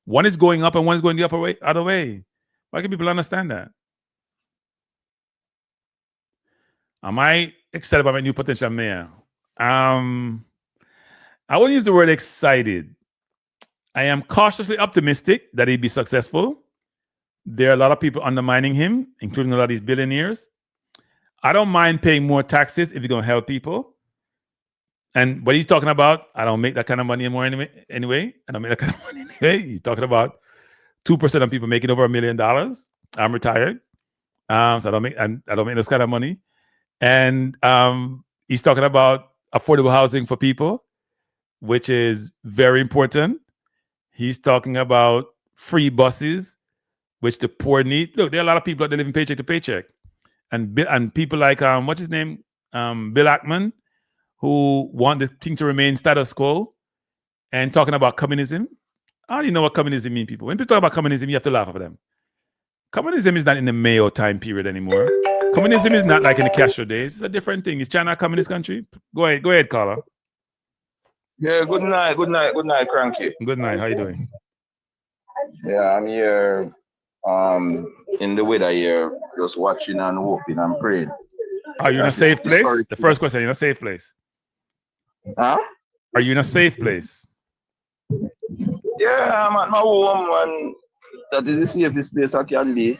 One is going up and one is going the other way. Why can people understand that? Am I excited about my new potential mayor? I wouldn't use the word excited. I am cautiously optimistic that he'd be successful. There are a lot of people undermining him, including a lot of these billionaires. I don't mind paying more taxes if you're going to help people. And what he's talking about, I don't make that kind of money anymore anyway. I don't make that kind of money anyway. He's talking about 2% of people making over $1 million. I'm retired. So I don't make those kind of money. And he's talking about affordable housing for people, which is very important. He's talking about free buses, which the poor need. Look, there are a lot of people that live in paycheck to paycheck. And people like, what's his name? Bill Ackman, who want the thing to remain status quo and talking about communism. I don't even know what communism means, people. When people talk about communism, you have to laugh at them. Communism is not in the Mayo time period anymore. Communism is not like in the Castro days. It's a different thing. Is China a communist country? Go ahead, caller. Yeah, good night, Kranky. Good night. How you doing? Yeah, I'm here in the weather here, just watching and hoping and praying. Are you in a safe place? The first question, are you in a safe place? Huh? Are you in a safe place? Yeah, I'm at my home and that is the safest place I can be.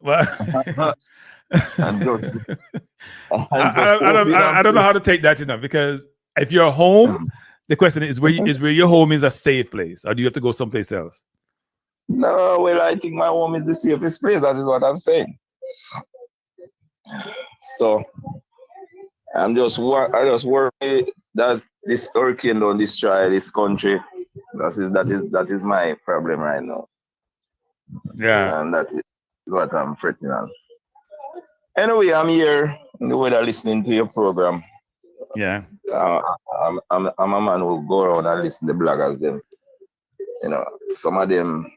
Well, I don't know how to take that enough, because if you're home, the question is where your home is a safe place, or do you have to go someplace else? No, well, I think my home is the safest place. That is what I'm saying. So I just worry that this hurricane don't destroy this country. That is my problem right now. Yeah, and that is what I'm fretting on. Anyway, I'm here in the weather listening to your program. Yeah. I'm a man who go around and listen to bloggers. Them, you know, some of them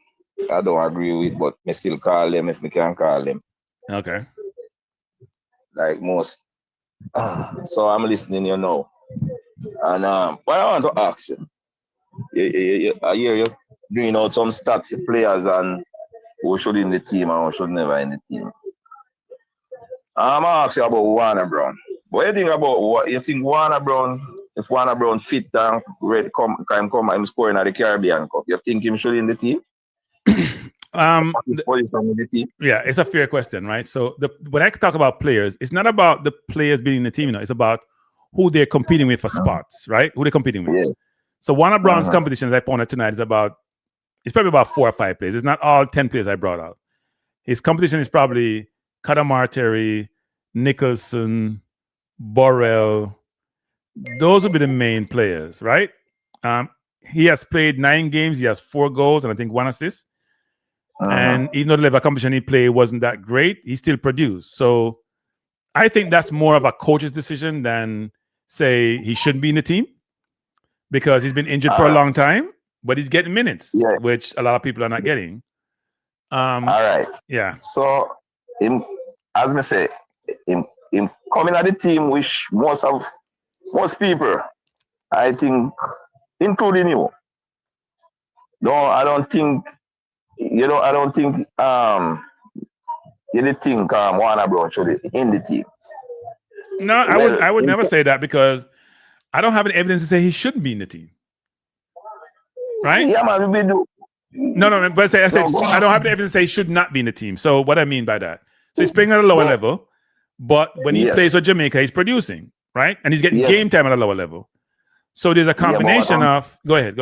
I don't agree with, but me still call them if me can call them. Okay. Like most. So I'm listening, you know. And what I want to ask you, I hear you bringing out some stats players and who should in the team and who should never in the team. I'm asking about Warner Brown. What do you think about what you think Warner Brown? If Warner Brown fit and ready come I'm scoring at the Caribbean Cup, you think him should in the team? Yeah, it's a fair question, right? So when I talk about players, it's not about the players being in the team, it's about who they're competing with for spots, right? Who they're competing with. Yeah. So Warner Brown's competition, as I pointed tonight, it's probably about 4 or 5 players. It's not all 10 players I brought out. His competition is probably Cadamarteri, Nicholson, Burrell. Those would be the main players, right? He has played 9 games. He has 4 goals and I think 1 assist. And even though the level of competition he played wasn't that great, he still produced. So I think that's more of a coach's decision than say he shouldn't be in the team because he's been injured for a long time, but he's getting minutes, which a lot of people are not getting. All right. Yeah. So, as I say, in coming at the team, which most people, I think, including you, I don't think you didn't think Warner Brown should be in the team. No, I would never say that because I don't have any evidence to say he shouldn't be in the team. Right? Yeah, man, we do. No, but I said I don't have the evidence to say he should not be in the team. So what I mean by that? So he's playing at a lower level, but when he plays with Jamaica, he's producing, right? And he's getting game time at a lower level. So there's a combination of go ahead.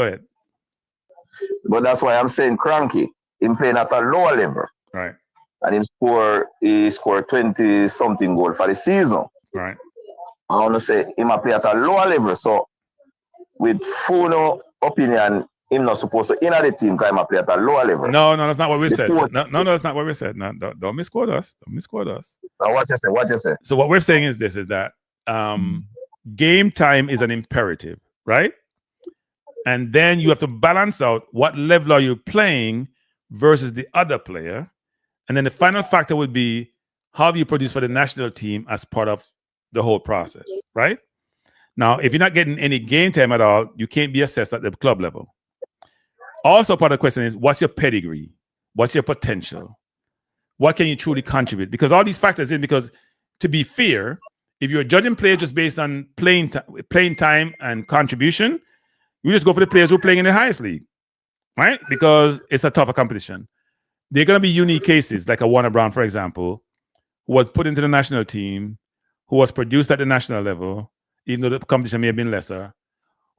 But that's why I'm saying Kranky, him playing at a lower level. Right. And he scored 20-something goals for the season. Right. I want to say he might play at a lower level. So with full opinion, him not supposed to enter the team because he might play at a lower level. No, that's not what we said. No, that's not what we said. No, don't misquote us. Don't misquote us. Now what you say? So what we're saying is this, is that game time is an imperative, right? And then you have to balance out what level are you playing versus the other player. And then the final factor would be how do you produce for the national team as part of the whole process, right? Now, if you're not getting any game time at all, you can't be assessed at the club level. Also, part of the question is, what's your pedigree? What's your potential? What can you truly contribute? Because all these factors in, because to be fair, if you're judging players just based on playing time and contribution, you just go for the players who are playing in the highest league, right? Because it's a tougher competition. There are going to be unique cases, like a Warner Brown, for example, who was put into the national team, who was produced at the national level, even though the competition may have been lesser,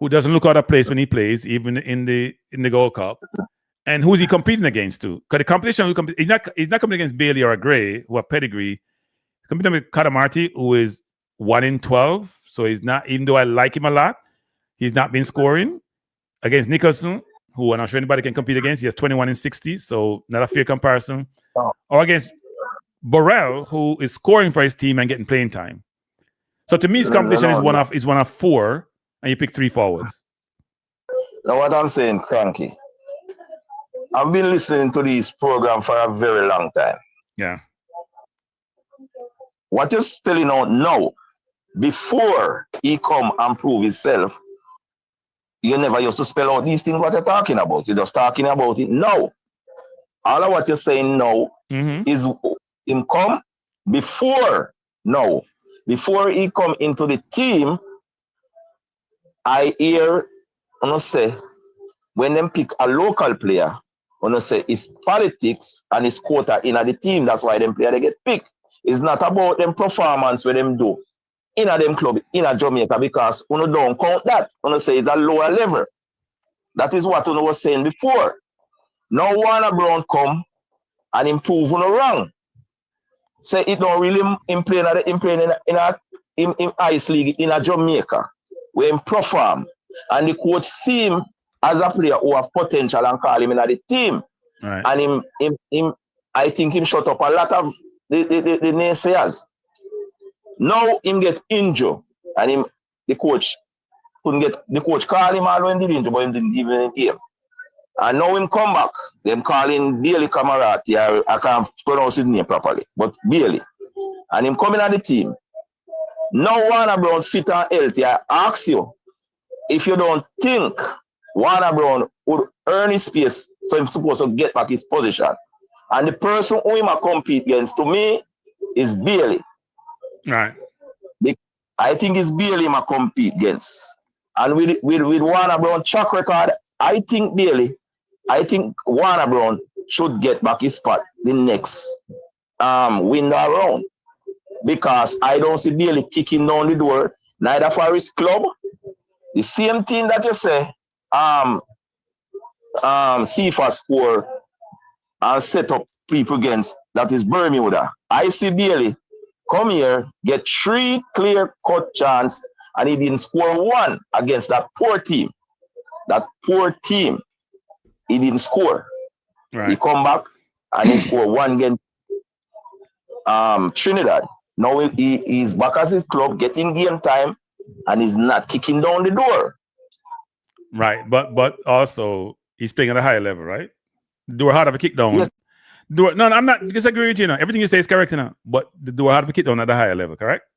who doesn't look out of place when he plays, even in the Gold Cup, and who's he competing against too? Because the competition, he's not competing against Bailey or Gray, who have pedigree. He's competing with Cadamarteri, who is 1 in 12, so he's not. Even though I like him a lot, he's not been scoring. Against Nicholson, who I'm not sure anybody can compete against, he has 21 in 60, so not a fair comparison. Or against Burrell, who is scoring for his team and getting playing time. So to me, his competition is one of 4, and you pick 3 forwards. Now what I'm saying, Kranky, I've been listening to this program for a very long time. Yeah. What you're spelling out now, before he come and prove himself, you never used to spell out these things what you're talking about. You're just talking about it now. All of what you're saying now is him come before now. Before he come into the team, I hear, I'm gonna say, when them pick a local player, I'm gonna say it's politics and it's quota in the team. That's why them player they get picked. It's not about them performance when them do in a them club in a Jamaica, because you don't count that. You say it's a lower level. That is what you was saying before. Now Warner Brown come and improve on the wrong. Say it don't really in ice league in a Jamaica where him perform, and the coach see him as a player who have potential and call him in the team. Right. And him I think him shut up a lot of the naysayers. Now him get injured, and the coach couldn't get the coach call him all when he didn't, but him didn't even in game. And now him come back. Them calling Bailey Cadamarteri. I can't pronounce his name properly, but Bailey. And him coming at the team. Now Warner Brown fit and healthy. I ask you, if you don't think Warner Brown would earn his space, so he's supposed to get back his position. And the person who him compete against, to me, is Bailey. Right. I think it's Bailey him compete against. And with Warner Brown track record, I think Warner Brown should get back his spot the next window around. Because I don't see Bailey kicking down the door, neither for his club. The same thing that you say, CFA score and set up people against, that is Bermuda. I see Bailey come here, get 3 clear-cut chance, and he didn't score 1 against that poor team. That poor team, he didn't score. Right. He come back and he scored 1 against Trinidad. Now he's back at his club, getting game time, and he's not kicking down the door. Right, but also he's playing at a higher level, right? The door hard of a kick down. Yes. No, I'm not disagreeing with you now. Everything you say is correct now. But the door hard of a kick down at a higher level, correct?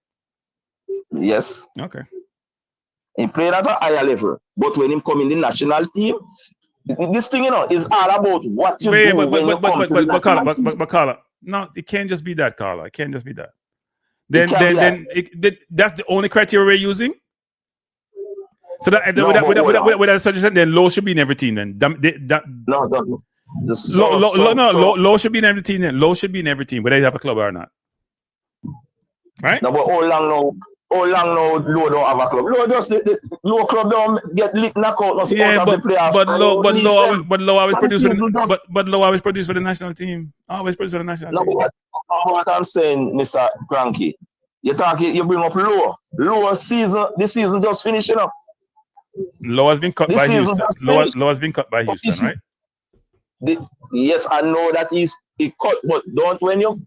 Yes. Okay. He played at a higher level, but when he come in the national team, this thing, is all about what you do when you come to the national team. But Carla, no, it can't just be that, Carla. It can't just be that. Then that's the only criteria we're using. So that with that suggestion, then low should be in every team. Then low should be in every team. Then low should be in every team, whether you have a club or not. Right? No, but how long now low don't have a club? Low just the low club don't get licked knockout. Yeah, but low always produce for the national team. Always produce for the national team. What I'm saying, Mr. Kranky, you bring up low. Low season, this season just finishing up. Low has been cut by Houston. Low has been cut by Houston, right? Yes, I know that he cut, but don't when you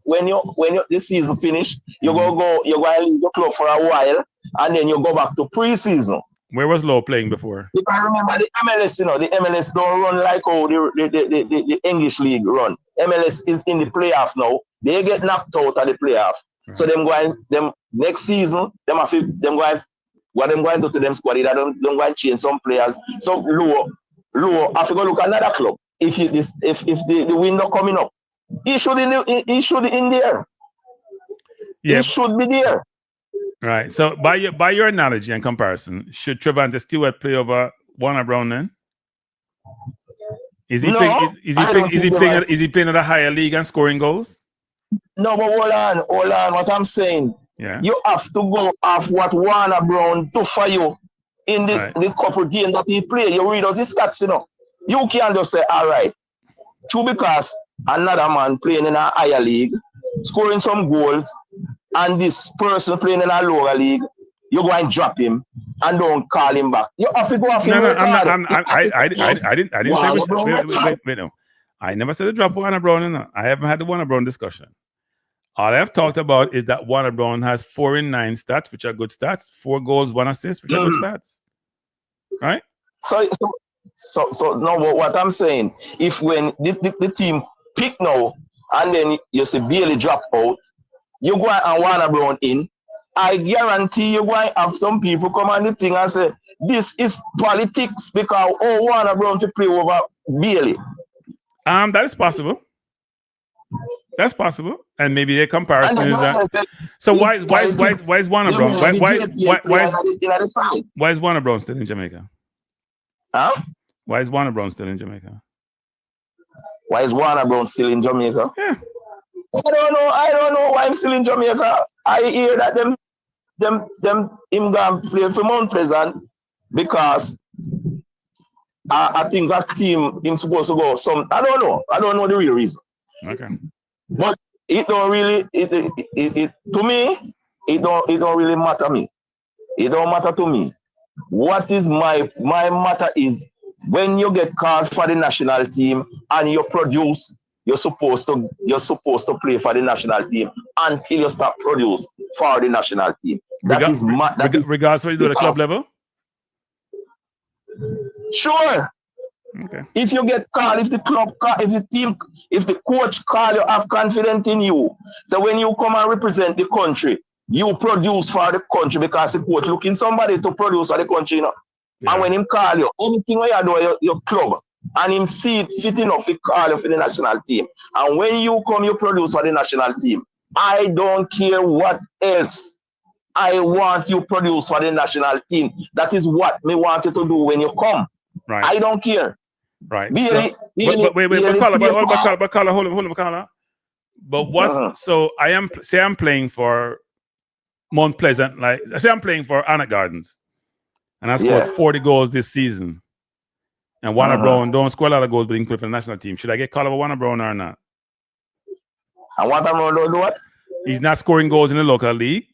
this season finish, you're gonna leave your club for a while, and then you go back to pre-season. Where was Low playing before? If I remember the MLS, the MLS don't run like how the English league run. MLS is in the playoff now. They get knocked out of the playoff. Mm-hmm. So them next season, what them going to do to them squad, them going to change some players. So Low, I have to go look at another club. If the window coming up, he should in there. Yeah. He should be there. Right. So by your analogy and comparison, should Trevante Stewart play over Warner Brown then? Is he playing at a higher league and scoring goals? No, but hold on. What I'm saying, you have to go off what Warner Brown do for you in the couple games that he play. You read out the stats, You can't just say, all right, true, because another man playing in a higher league, scoring some goals, and this person playing in a lower league, you go and drop him and don't call him back. You have to go off him. I didn't say wait, no. I never said to drop Warner Brown. I haven't had the Warner Brown discussion. All I've talked about is that Warner Brown has 4 in 9 stats, which are good stats, 4 goals, 1 assist, which are good stats. Right? So now what I'm saying, if when the team pick now and then you see Bailey drop out, you go and Warner Brown in, I guarantee you going to have some people come on the thing and say, this is politics because Warner Brown to play over Bailey. That is possible. That's possible. And maybe the comparison is that. So why is Warner Brown? Why is Warner Brown still in Jamaica? Huh? Why is Warner Brown still in Jamaica? Why is Warner Brown still in Jamaica? Yeah. I don't know why I'm still in Jamaica. I hear that him gonna play for Mount Pleasant because I think that team him supposed to go some. I don't know the real reason. Okay. But it don't really to me, it don't really matter me. It don't matter to me. What is my matter is when you get called for the national team and you produce, you're supposed to play for the national team until you start produce for the national team. Regardless of what you do at the club level? Sure. Okay. If you get called, if the club call, if the team, if the coach call you, have confidence in you. So when you come and represent the country, you produce for the country because the coach looking somebody to produce for the country, you know. Yeah. And when him call you, anything where you do your club, and him see it fit enough to call you for the national team. And when you come, you produce for the national team. I don't care what else. I want you produce for the national team. That is what me want you to do when you come. Right. I don't care. Right. Wait, hold on, Carla. But what's so I'm playing for Mount Pleasant, like say I'm playing for Anna Gardens, and I scored 40 goals this season. And Warner Brown don't score a lot of goals, but he can play for the national team. Should I get called over Warner Brown or not? And Warner Brown don't do what? He's not scoring goals in the local league.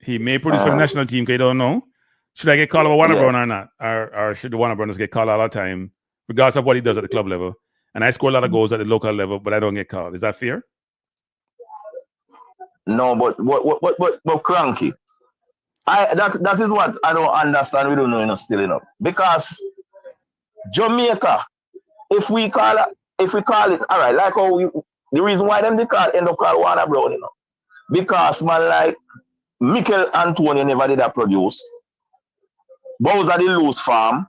He may produce for the national team, because you don't know. Should I get called over Warner Brown or not? Or should the Warner Brown get called all the time, regardless of what he does at the club level? And I score a lot of goals at the local level, but I don't get called. Is that fair? No, but Kranky. That is what I don't understand. We don't know enough still enough. Because Jamaica, if we call it, all right, like how the reason why them end up call Warner Brown, you know, because man, like Michail Antonio never did that produce. Bowser the loose farm.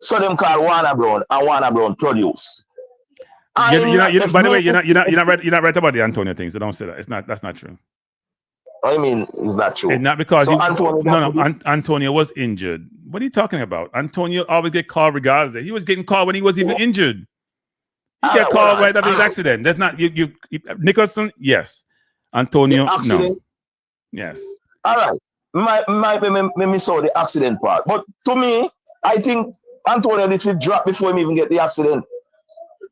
So them call Warner Brown and Warner Brown produce. By the way, you're not right about the Antonio thing, so don't say that. That's not true. I mean, it's not true. It's not because so Antonio was injured. What are you talking about? Antonio always get called regardless. He was getting called when he was even injured. He get called right after his accident. That's not you. Nicholson, yes. Antonio, no. Yes. All right. Me saw the accident part, but to me, I think Antonio did drop before him even get the accident,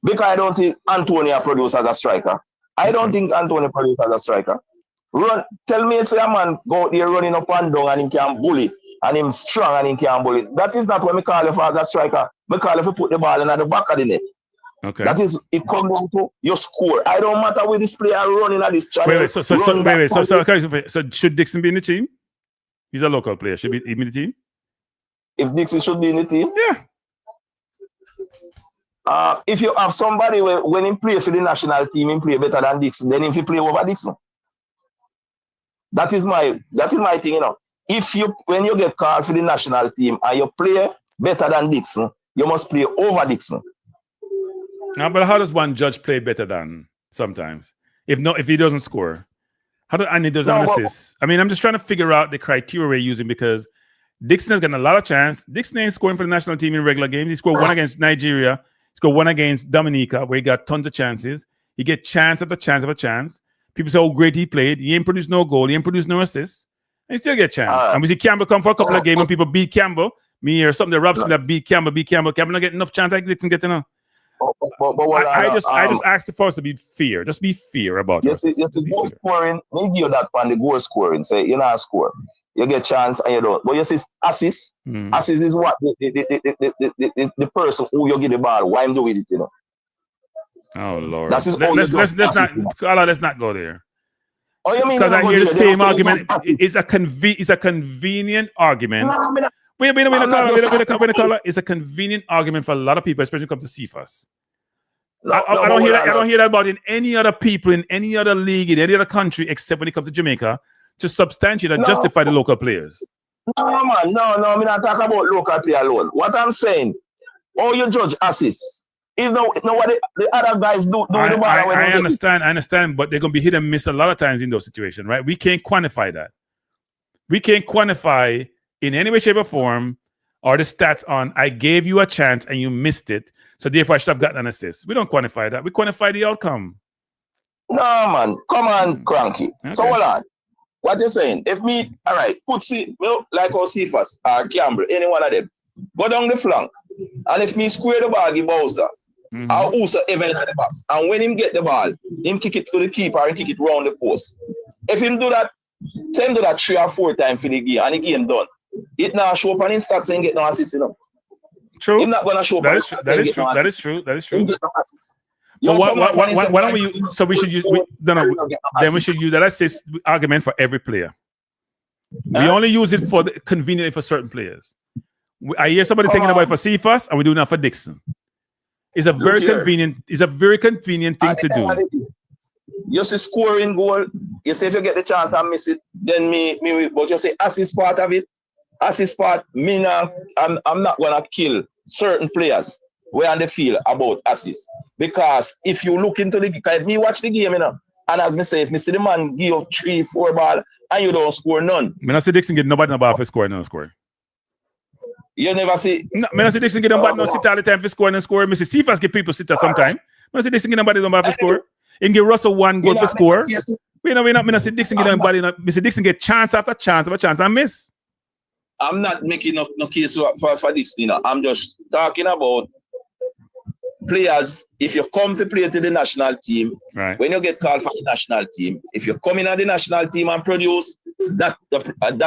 because I don't think Antonio produced as a striker. I don't think Antonio produced as a striker. Tell me, say a man go out there running up and down and he can bully, and him strong and he can bully. That is not what me call you for as a striker. Me call you for put the ball in at the back of the net. Okay. That is, it comes down to your score. I don't matter with this player running at this channel. So should Dixon be in the team? He's a local player. Should he be in the team? If Dixon should be in the team? Yeah. If you have somebody when he play for the national team, he play better than Dixon, then if you play over Dixon. That is my thing, you know. When you get called for the national team and you play better than Dixon, you must play over Dixon. No, but how does one judge play better than sometimes? If he doesn't score? And he doesn't assist? I mean, I'm just trying to figure out the criteria we're using, because Dixon has gotten a lot of chance. Dixon ain't scoring for the national team in regular games. He scored one against Nigeria. He scored one against Dominica, where he got tons of chances. He get chance after chance after chance. People say how great he played. He ain't produced no goal. He ain't produced no assists. And he still get chance. And we see Campbell come for a couple of games when people beat Campbell. Me or something that Robson that beat Campbell. Campbell not getting enough chance like Dixon getting enough. I just asked the folks to be fair. Just be fair about it. Yes, the goal scoring, maybe you that on the goal scoring. Say you're not score. You get chance and you don't. But you see assist. Assist is what the person who you give the ball, why I'm doing it, you know. Oh Lord. Let's not go there. Oh, you mean because I hear the same argument. It's a convenient argument. It's a convenient argument for a lot of people, especially when it comes to CFAS. I don't hear that. I don't hear that about in any other people in any other league in any other country except when it comes to Jamaica to substantiate and justify the local players. No, man. No. I'm not talking about local player alone. What I'm saying, you judge assists. Is no what the other guys do the ball. I understand, but they're gonna be hit and miss a lot of times in those situations, right? We can't quantify that. We can't quantify in any way, shape, or form, or the stats on I gave you a chance and you missed it, so therefore I should have gotten an assist. We don't quantify that. We quantify the outcome. No, man. Come on, Kranky. Okay. So hold on. What you're saying? If me, all right, like our CFAS or Campbell, any one of them, go down the flank, and if me square the ball, give Bowser. I'll also even at the box. And when him get the ball, him kick it to the keeper and kick it round the post. If him do that, send do that 3 or 4 times for the game and the game done. It now show up on his stats and get no assist, you know. True. He's not gonna show up. That is true. But why don't we use? So we should use. Then we should use that assist argument for every player. We only use it for the conveniently for certain players. I hear somebody thinking about it for Cephas, and we're doing that for Dixon. It's a very convenient. It's a very convenient thing to do. You see scoring goal. You say if you get the chance and miss it, then me. But you say assist part of it. Assist part. I'm not gonna kill certain players where on the field about assist, because if you look into the game, me watch the game, and as me say, if me see the man give up 3-4 ball and you don't score none. Me not see Dixon get nobody no ball for score, no score. You never see. No, me not see Dixon get nobody no sit all the time for score and score. Me see Cephas get people sit sometime. Me not see Dixon get nobody no ball for score. You can give Russell 1 goal for score. We not see Dixon get nobody. Me see Dixon get chance after chance after chance and miss. I'm not making no case for Dixon. I'm just talking about players. If you come to play to the national team, right? When you get called for the national team, if you come in at the national team and produce, that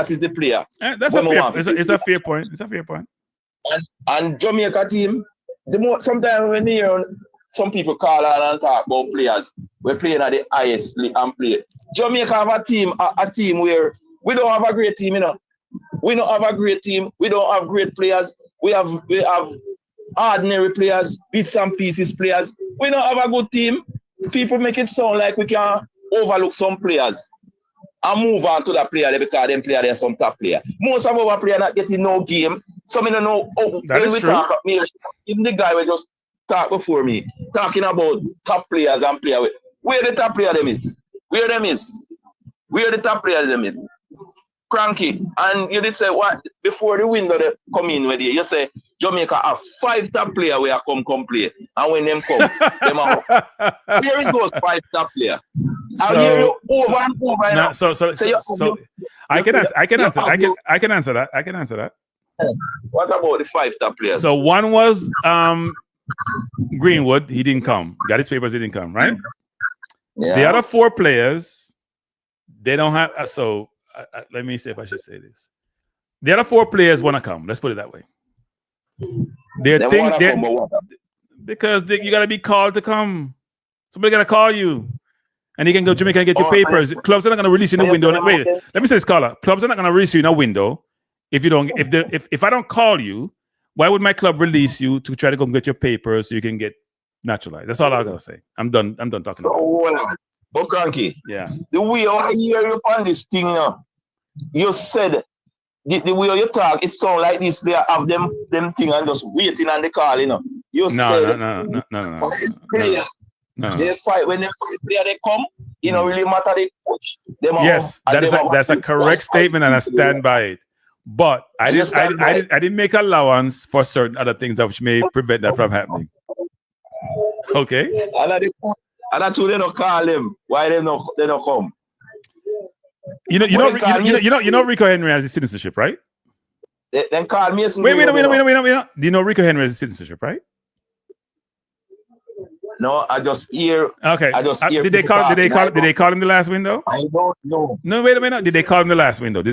is the player. That's a fair. It's a fair point. It's a fair point. And Jamaica team, sometimes when you hear some people call out and talk about players, we're playing at the highest league and play. Jamaica have a team where we don't have a great team, We don't have a great team. We don't have great players. We have ordinary players, bits and pieces players. We don't have a good team. People make it sound like we can overlook some players and move on to that player because them player are some top player. Most of our players not getting no game. Some don't know. When we talk about me, even the guy we just talked before me, talking about top players and players. Where the top player them is? Where them is? Where the top players them is? Kranky, and you did say what before the window they come in with you say Jamaica have 5 top players where come play, and when them come, them are here is those 5 top players. I hear you over and over. No, so I can answer that. What about the 5 top players? So one was Greenwood. He didn't come. Got his papers. He didn't come. Right. Yeah. The other 4 players, they don't have. Let me see if I should say this. The other 4 players want to come. Let's put it that way. Because you got to be called to come. Somebody got to call you. And you can go to Jamaica and get your papers. Clubs are not going to release you in a window. Wait, let me say this, caller. Clubs are not going to release you in a window if you don't. If I don't call you, why would my club release you to try to go get your papers so you can get naturalized? That's all I got to say. I'm done talking about it. But Kranky, yeah. The way I hear you on this thing now, you said the way you talk, it sounds like this player have them thing and just waiting on the call, You said no. They fight when they fight player they come, really matter they coach. Yes, that's a correct statement and I stand by it. But I didn't make allowance for certain other things which may prevent that from happening. Okay. And that's who they don't call them. Why they don't come? You know Rico Henry has his citizenship, right? Then call me. Wait. Do you know Rico Henry has his citizenship, right? No, I just hear. Okay. Did they call him the last window? I don't know. No, wait a minute. Did they call him the last window?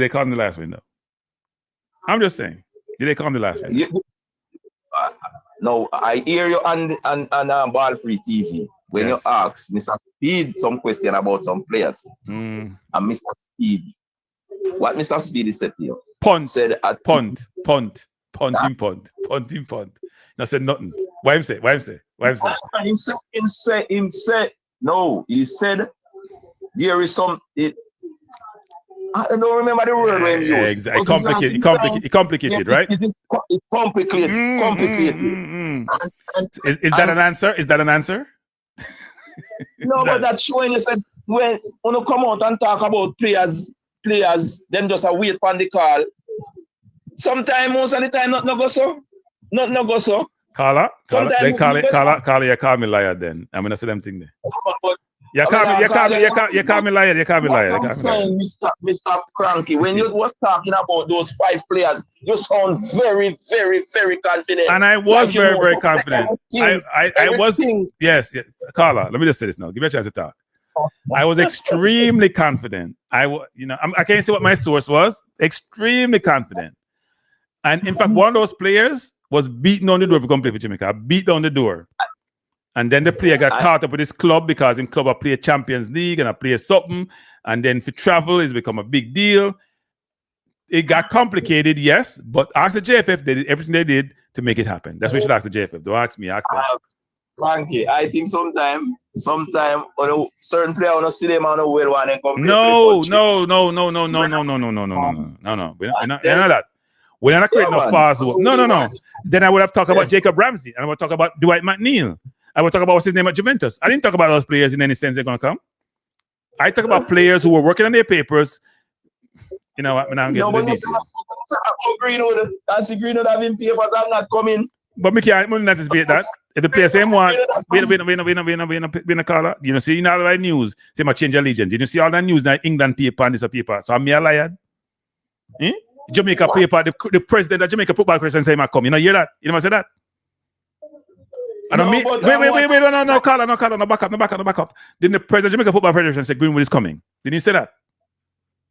I'm just saying. Did they call him the last window? No, I hear you on Ball Free TV. When you ask Mr. Speed some question about some players, and Mr. Speed, what Mr. Speed said to you? Punt. Said punt. No, said nothing. Why him say? Him say. No, he said there is some. I don't remember the word when you used. Exactly. Complicated, right? It's complicated. Is that an answer? No, but that's showing us that when you come out and talk about players, them just wait for the call. Sometimes, most of the time, not go so. Carla, then Carla, you call me liar then. I'm gonna say them thing there. You call me liar. Mr. Kranky, when you was talking about those 5 players, you sound very, very, very confident. And I was very, very confident. I was. Yes, Carla. Let me just say this now. Give me a chance to talk. I was extremely confident. I can't say what my source was. Extremely confident. And in fact, one of those players was beaten on the door to come play for Jamaica. I beat down the door. And then the player got caught up with his club because in club I play Champions League and I play something. And then for travel, it's become a big deal. it got complicated, yes, but ask the JFF. They did everything they did to make it happen. That's what you should ask the JFF. Don't ask me, ask them. Kranky, I think sometime, certain player want to see them on the well one and come. No. We're not that. We're not creating no fast. No. Then I would have talked about Jacob Ramsey, and I would talk about Dwight McNeil. I would talk about what's his name at Juventus. I didn't talk about those players in any sense they're gonna come. I talk about players who were working on their papers. You know what? I'm not getting the details. Greenwood, that's Greenwood having papers. I'm not coming. But we can't anticipate that. If the player same one, we no call that. You know, see in all the news, say my change allegiance. You know, see all that news now, England paper and this paper. So I'm a liar. Jamaica paper, the president of Jamaica Football Federation say I come. You know, hear that? You know what I say that? I don't mean, wait, no, call, no, back up. Didn't the president of Jamaica Football Federation say Greenwood is coming? Didn't he say that?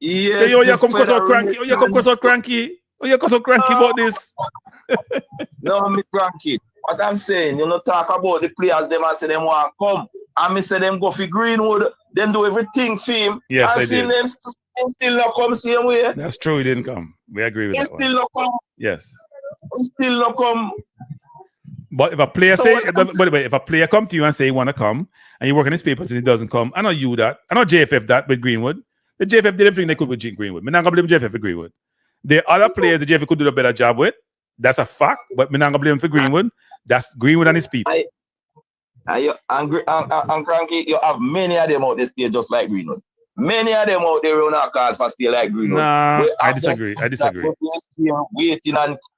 Yes. You come cause out Kranky. You come cause out Kranky. You cause out Kranky about this. No, me Kranky. What I'm saying, you know, talk about the players, them and say them want to come. And me say them go for Greenwood, then do everything for him. Yes, and see them still not come same way. That's true, he didn't come. We agree with that. Still not come. Yes. Still not come. But if a player if a player come to you and say he want to come, and you work on his papers and he doesn't come, I know you that. I know JFF that with Greenwood. The JFF did everything they could with Greenwood. I'm not going to blame JFF for Greenwood. There are other players the JFF could do a better job with. That's a fact. But I'm not going to blame him for Greenwood. That's Greenwood and his people. And Kranky, you have many of them out there still just like Greenwood. Many of them out there run our cards for still like Greenwood. Nah, I disagree.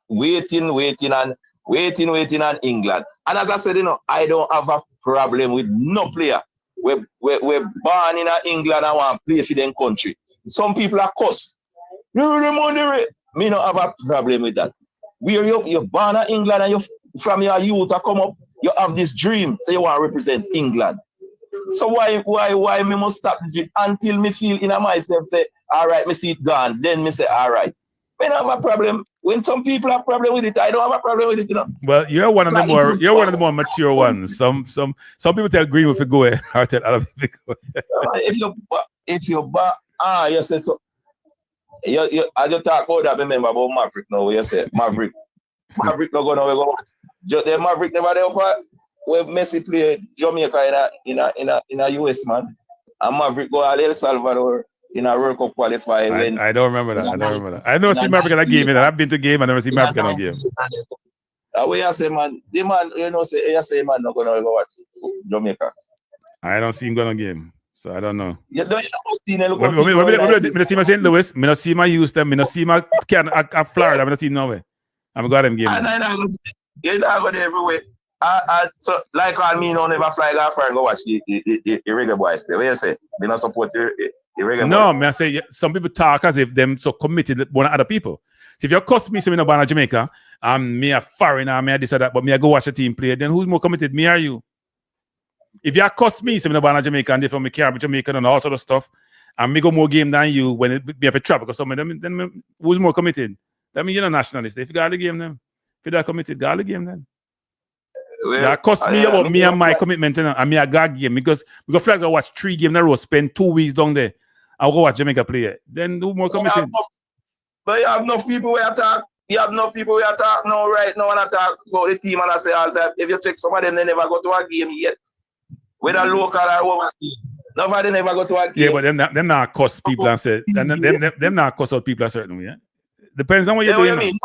Waiting on England. And as I said, you know, I don't have a problem with no player. We're born in England and want to play for them country. Some people are cussed. Me don't have a problem with that. You're born in England and you from your youth to come up, you have this dream, so you want to represent England. So why me must stop the dream until me feel in myself say, all right, me see it gone. Then me say, all right. We don't have a problem. When some people have a problem with it, I don't have a problem with it, you know. Well, you're one of the more mature ones. Some people tell Greenwood to go ahead, or tell other people to go ahead. You said so. You as you talk about that, remember about Maverick now. You said Maverick not going to go. The Maverick never there for where Messi play Jamaica in a US, man. And Maverick go to El Salvador in a World Cup qualifier. I don't remember that. I never see Maverick in a game. I've been to a game. I never see Maverick in a game. Way I say, man, the man, you know, say man not gonna go watch Jamaica. I don't see him going to game. So I don't know. You don't see him. I see my St. Louis. I don't see my Houston. I don't see my Florida. I don't see him nowhere. I'm going to them game. You're not going everywhere. So, like all me, no never fly that far and go watch the Reggae Boyz play. What you say? They not support the Reggae Boyz? No, man, I say some people talk as if them so committed one other people. So if you cost me some in a Jamaica, me a foreigner, me a this or that, but me I go watch a team play, then who's more committed, me or you? If you cost me some in a Jamaica and they from me care about Jamaica and all sort of stuff, and me go more game than you when we have a travel or something, then who's more committed? That means you're not nationalist. If you got the game then, if you're not committed, got the game then. Well, that cost me about me and my commitment, and me a God game because we feel like I watch 3 games in a row, spend 2 weeks down there. I'll go watch Jamaica play it. Then who more committed? But you have enough people where attack. You have enough people where attack now, right now, and attack about the team, and I say all that. If you check some of them, they never go to a game yet. Whether local or overseas. Nobody never go to a game. Yeah, but them not cost people and say them not cost out people a certain way. Yeah? Depends on what you're doing. Mean?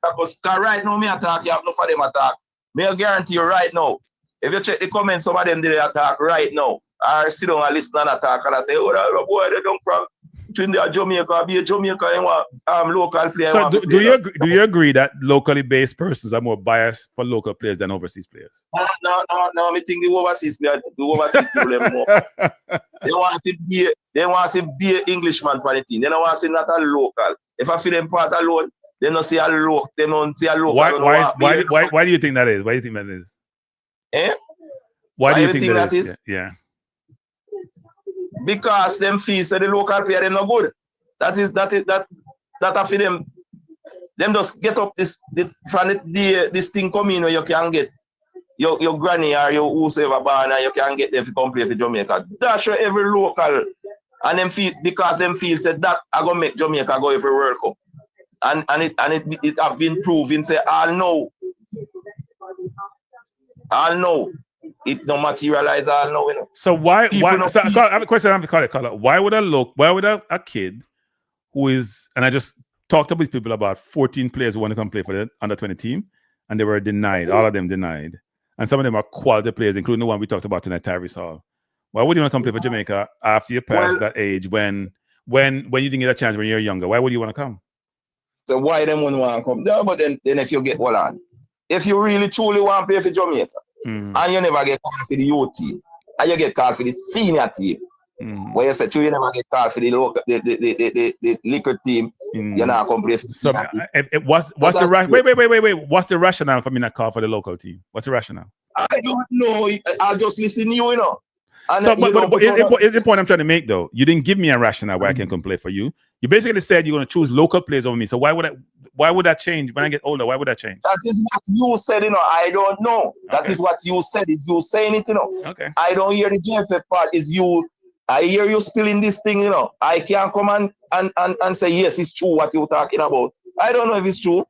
Because right now, me attack, you have enough of them attack. May I guarantee you right now, if you check the comments, some of them did attack right now. Or sit down and listen and attack and I say, oh, boy, they don't from Jamaica, be a Jamaica, local player. So do you agree that locally based persons are more biased for local players than overseas players? No, I think the overseas players people more. They want to be an Englishman for the team. They don't want to see not a local. If I feel them part alone, they don't see a local. They don't see a local. Why do you think that is? Why do you think that is? Why do you think that is? Yeah. Because them fees say the local player they no good. That I feel them. Them just get up this thing coming where you can get your granny or your whosoever born and you can get them to come play for Jamaica. That's why every local and them feel because them feel said that I gonna make Jamaica go every World Cup. And it have been proven say all know it don't materialize all know, you know. So why so I have a question, I have to call it. Why would a kid who is, and I just talked to these people about 14 players who want to come play for the under 20 team, and they were denied, all of them denied. And some of them are quality players, including the one we talked about tonight, Tyrese Hall. Why would you want to come play for Jamaica after you pass that age when you didn't get a chance when you're younger? Why would you want to come? So why them wouldn't want to come? No, but then if you get if you really truly want to play for Jamaica, and you never get called for the youth team, and you get called for the senior team, where you say you never get called for the local the liquor team, you're not going to play for the senior team. What's the rationale for me not call for the local team? What's the rationale? I don't know. I'll just listen to you, know. And so, but it's the point I'm trying to make, though. You didn't give me a rationale why I can come play for you. You basically said you're going to choose local players over me. So why would that change when I get older? Why would that change? That is what you said, you know. I don't know. That is what you said. Is you saying it, you know. Okay. I don't hear the JFF part. Is you? I hear you spilling this thing, you know. I can't come and say yes, it's true what you're talking about. I don't know if it's true.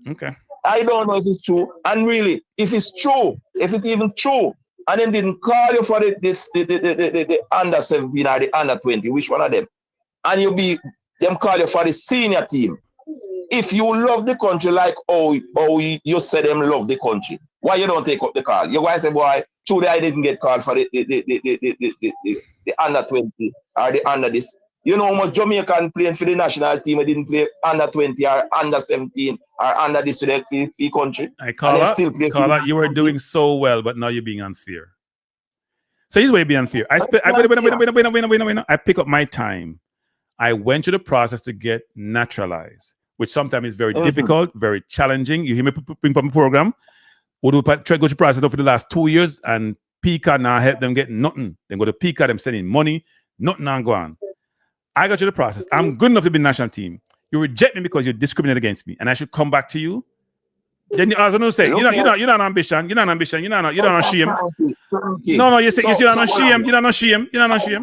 Okay. I don't know if it's true. And really, if it's true, if it's even true, and then didn't call you for the under 17 or the under 20, which one of them? And them call you for the senior team. If you love the country like you said them love the country, why you don't take up the call? You guys say, boy, truly I didn't get called for the under 20 or the under this. You know how much Jamaican playing for the national team I didn't play under 20 or under 17 or under this for the country. You were doing so well, but now you're being unfair. So here's why you're being unfair. I pick up my time. I went through the process to get naturalized, which sometimes is very difficult, very challenging. You hear me bring up a program. We do try to go through the process for the last 2 years, and PICA now help them get nothing. Then go to PICA, them sending money, nothing and go on. I got through the process. I'm good enough to be national team. You reject me because you discriminate against me, and I should come back to you. Then you also say, you're not ambition. You're not ambition. You're not shame. No, you say you're not shame. You're not shame. You're not shame.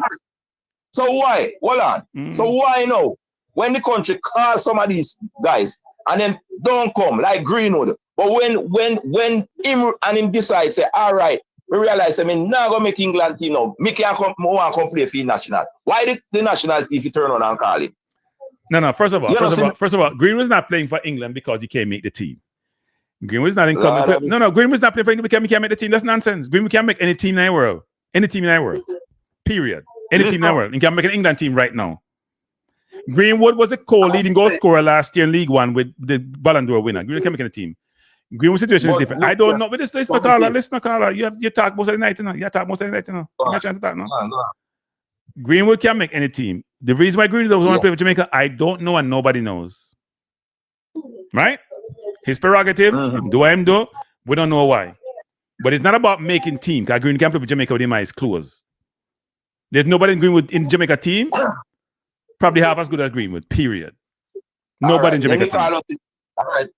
So why? Hold on. So why now? When the country calls some of these guys and then don't come like Greenwood, but when him decide say, all right, we realize now go make England team now. Me can't come play for the national. Why the national team if you turn on and call him? No. First of all, Greenwood's not playing for England because he can't make the team. Greenwood's not in Greenwood's not playing for England because he can't make the team. That's nonsense. Greenwood can't make any team in the world. Any team in the world. Period. Any team in the world. He can make an England team right now. Greenwood was a co-leading goal scorer last year in League One with the Ballon d'Or winner. Greenwood can't make a team. Greenwood's situation is different. I don't know, but listen, caller. You talk most of the night, you know. You talk most of the night, you know. You chance to talk now. Greenwood can't make any team. The reason why Greenwood doesn't want to play for Jamaica, I don't know, and nobody knows. Right? His prerogative, do. We don't know why. But it's not about making team, because Greenwood can't play for Jamaica with his eyes closed. There's nobody in Greenwood in Jamaica team, probably half as good as Greenwood, period. Nobody in Jamaica team. All right.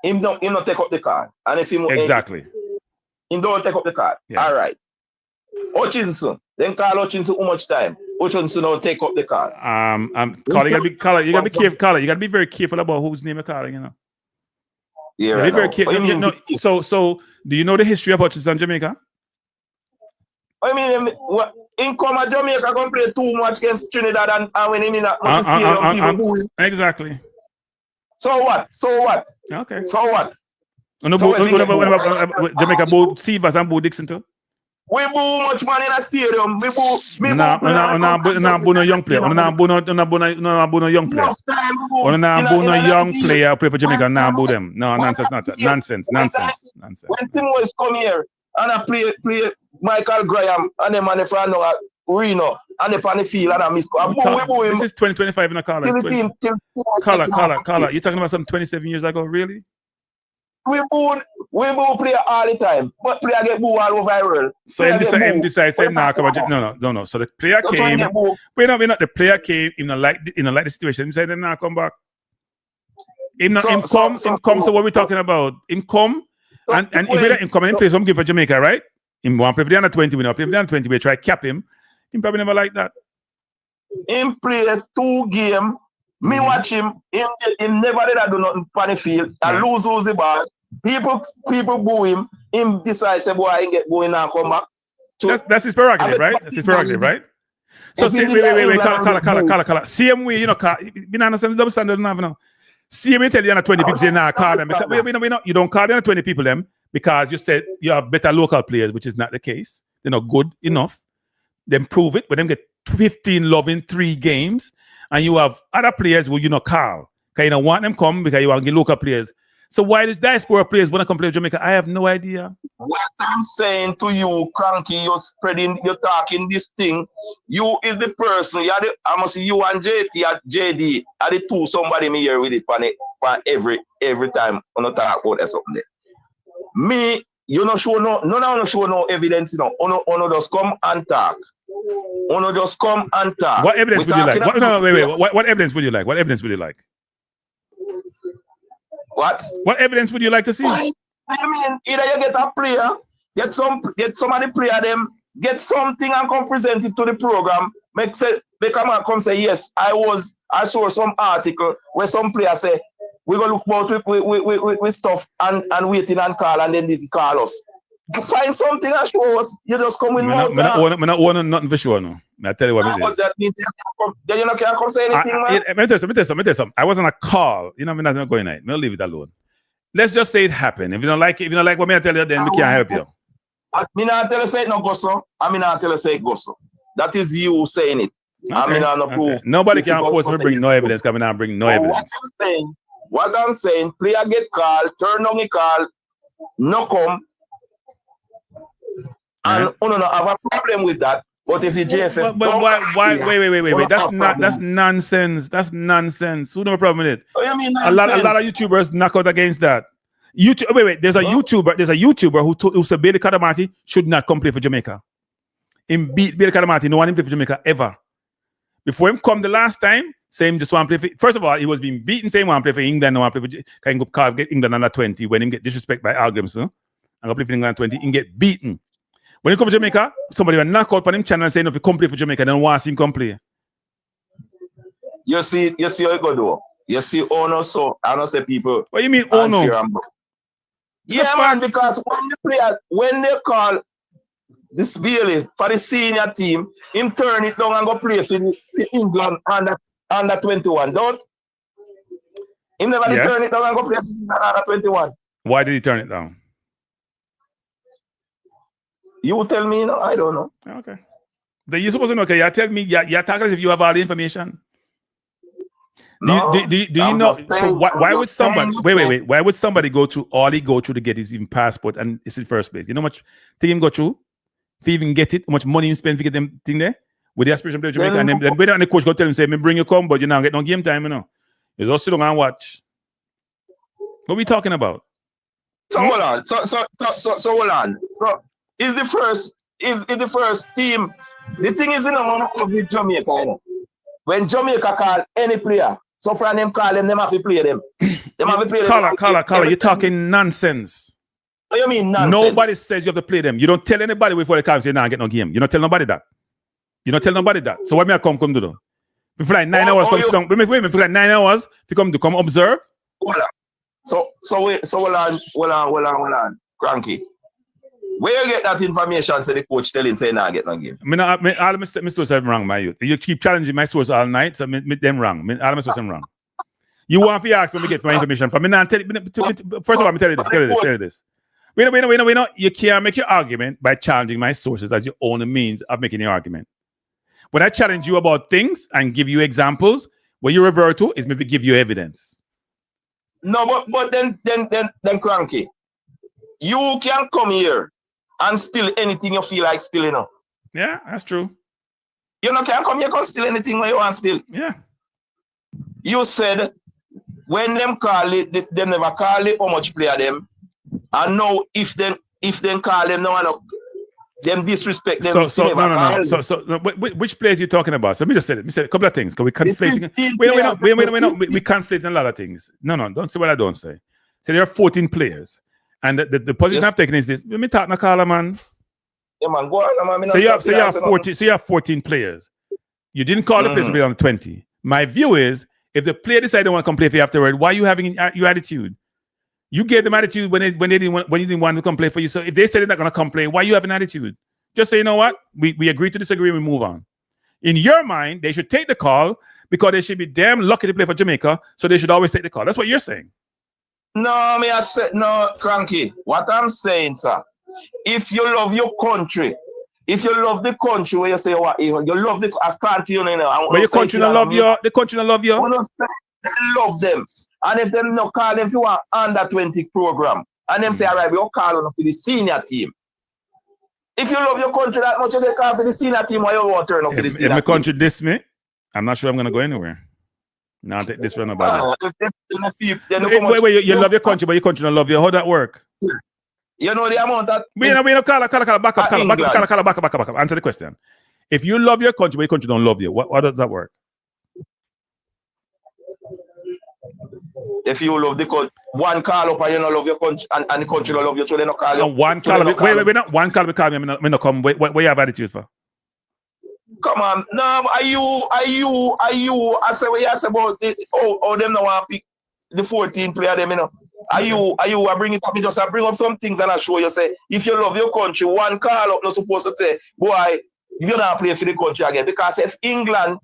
Him don't take up the card. And if him exactly. Him don't take up the card. Yes. All right. Hutchinson. Then call Hutchinson how much time? Hutchinson don't take up the card. You gotta be careful. Caller, you gotta be very careful about whose name you're calling, you know. Yeah, right. Very careful. So do you know the history of Hutchinson in Jamaica? I mean, in come to Jamaica can play too much against Trinidad and when in a stadium people boo him. Exactly. So what? Okay. So what? Jamaica boo Sivas and boo Dixon too? We boo much man in a stadium. We boo. boo no young player. Boo no young player. Young player play for Jamaica. Boo them. No, nonsense. When Timo is come here and I play Michael Graham and them and the Reno and the on field and I miss. This is 2025 in a caller. Caller. You're talking about some 27 years ago, really? We boo play all the time, but player get boo all over the world. So him decide say nah, come on. No. So the player came. The player came. Him not like the situation. He said then nah, come back. Him come. So what we talking about? Him come and if him come and play some game for Jamaica, right? Him want to play for the under 20. We not play for the under 20. We try cap him. He probably never liked that. Him play 2 games. Me watch him. Him never did do nothing on the field. And lose the ball. People boo him. Him decides, say, boy, I ain't get going and come back. So, that's his prerogative, right? That's his prerogative, right? So see, wait, call. Same way, you know, you don't understand the double standard now. See me tell you 20 people say, nah, call them. Because, you don't call them 20 people them because you said you have better local players, which is not the case. They're not good enough. Then prove it, but them get 15 love in 3 games, and you have other players who you not call. Because you don't want them come because you want to get local players. So why does diaspora players want to come play with Jamaica? I have no idea. What I'm saying to you, Kranky, you're talking this thing. You is the person. I must see you and JD are the two somebody me here with it for every time on the talk about something there. Me, you not show no evidence, you know. Ono just come and talk. Ono just come and talk. What evidence would you like? What evidence would you like? What evidence would you like? What evidence would you like to see? I mean, either you get a player, get somebody player them, get something and come present it to the program. Make a come say, yes, I saw some article where some player say, we're gonna look about with stuff and waiting and call, and then they call us. Find something and show us. You just come in. I'm not want nothing for sure, no. I tell you what it is. That means then you can't come say anything, man. Let me tell you something. I wasn't a call. You know, I'm not going at. I'll leave it alone. Let's just say it happened. If you don't like what I tell you, then we can't help you. I mean, I tell you say it no go so. I mean, I tell you say it go so. That is you saying it. Okay. I mean, I no proof. Nobody can force me to bring no evidence. Coming out, bring no evidence. What I'm saying, player get called, turn on the call, no come, and no have a problem with that. But if the JFF, wait, that's nonsense. That's nonsense. Who have a problem with it? Oh, you mean a lot of YouTubers knock out against that. There's a YouTuber who said Bailey Cadamarteri should not come play for Jamaica. Him beat Bailey Cadamarteri, no one him play for Jamaica ever. Before him come the last time, same just want to play for. First of all, he was being beaten. Same want to play for England. No want to play for. Can go call get England under 20 when him get disrespect by Algrimson and go play for England 20. He get beaten. When he come to Jamaica, somebody will knock out on him channel and say, no, if you come play for Jamaica, then want to see him come play. You see how it go do. You see, no, so I don't say people. What you mean, no? Yeah, man, because when they call this Bailey for the senior team, him turn it down and go play for England under 21. Don't him never turn it down and go play for under 21. Why did he turn it down? You tell me, no, I don't know. Okay. Then you're supposed to know, okay, you tell me, you're talking as if you have all the information. Do you know? So why would somebody wait? Why would somebody go through all he go through to get his even passport and it's in first place? You know how much thing him go through? If he even get it, how much money he spend to get them thing there? With the aspiration to play Jamaica, and then wait and the coach go tell him, say, me bring you come, but you now get no game time, you know. You just sit down and watch. What are we talking about? So hold on. So hold on. So is the first team. The thing is, you know, with Jamaica, you know. When Jamaica call any player, so for them call them have to play them. Them have to play them. Caller, you're talking nonsense. What do you mean nonsense? Nobody says you have to play them. You don't tell anybody before they come say, nah, I get no game. You don't tell nobody that. So what may I come do though? If you like 9 hours, come sit down. Wait, if you like 9 hours, if you come observe. Hold on. So hold on, Kranky. Where you get that information? Say the coach telling say nah, I get no game. All my sources have wrong, my youth. You keep challenging my source all night, so them wrong. All my sources are wrong. You want to ask when we get my information from me. First of all, I'm telling you this. We know. You can't make your argument by challenging my sources as your own means of making your argument. When I challenge you about things and give you examples, what you revert to is maybe give you evidence. No, but then Kranky, you can come here and spill anything you feel like spilling up. Yeah, that's true. You can't come here and spill anything when you want to spill. Yeah. You said when them call it, they never call it how much player them. And now if them call them, no, them disrespect them. So which players you talking about? So let me just say it. A couple of things. Because we conflating. We conflate a lot of things. No, don't say what I don't say. So there are 14 players. And the position I've taken is this. Let me talk to Carla, man. Yeah, man, go on, man. So you have 14. So you have 14 players. You didn't call the players to be on 20. My view is, if the player decided they want to come play for you afterward, why are you having your attitude? You gave them attitude when you didn't want to come play for you. So if they said they're not going to come play, why are you having attitude? Just say, you know what? We agree to disagree and we move on. In your mind, they should take the call because they should be damn lucky to play for Jamaica, so they should always take the call. That's what you're saying. No, I said, no, Kranky. What I'm saying, sir, if you love your country, if you love the country, where you say, what, you love the, as Kranky, you know, but your country don't love you, the country don't love you. They love them. And if them no call them for an under 20 program, and them say, all right, we'll call on for the senior team. If you love your country that much, you get called for the senior team, why you won't turn up for the senior team? If my country diss me, I'm not sure I'm going to go anywhere. Now take this from about it. Wait, you love your country, but your country don't love you. How that work? You know the amount that... We know, back up. Answer the question. If you love your country, but your country don't love you, what does that work? If you love the country, one call up and you don't love your country, and the country don't love you, so they don't call you. One call up, wait, not one call up, call me, I come. What you have attitude for? Come on, no, are you? I say what you say about them now want pick the 14 player them, you know. Are you? I bring it up, me just bring up some things and I show you. Say, if you love your country, one call up not supposed to say, boy, you're not play for the country again. Because if England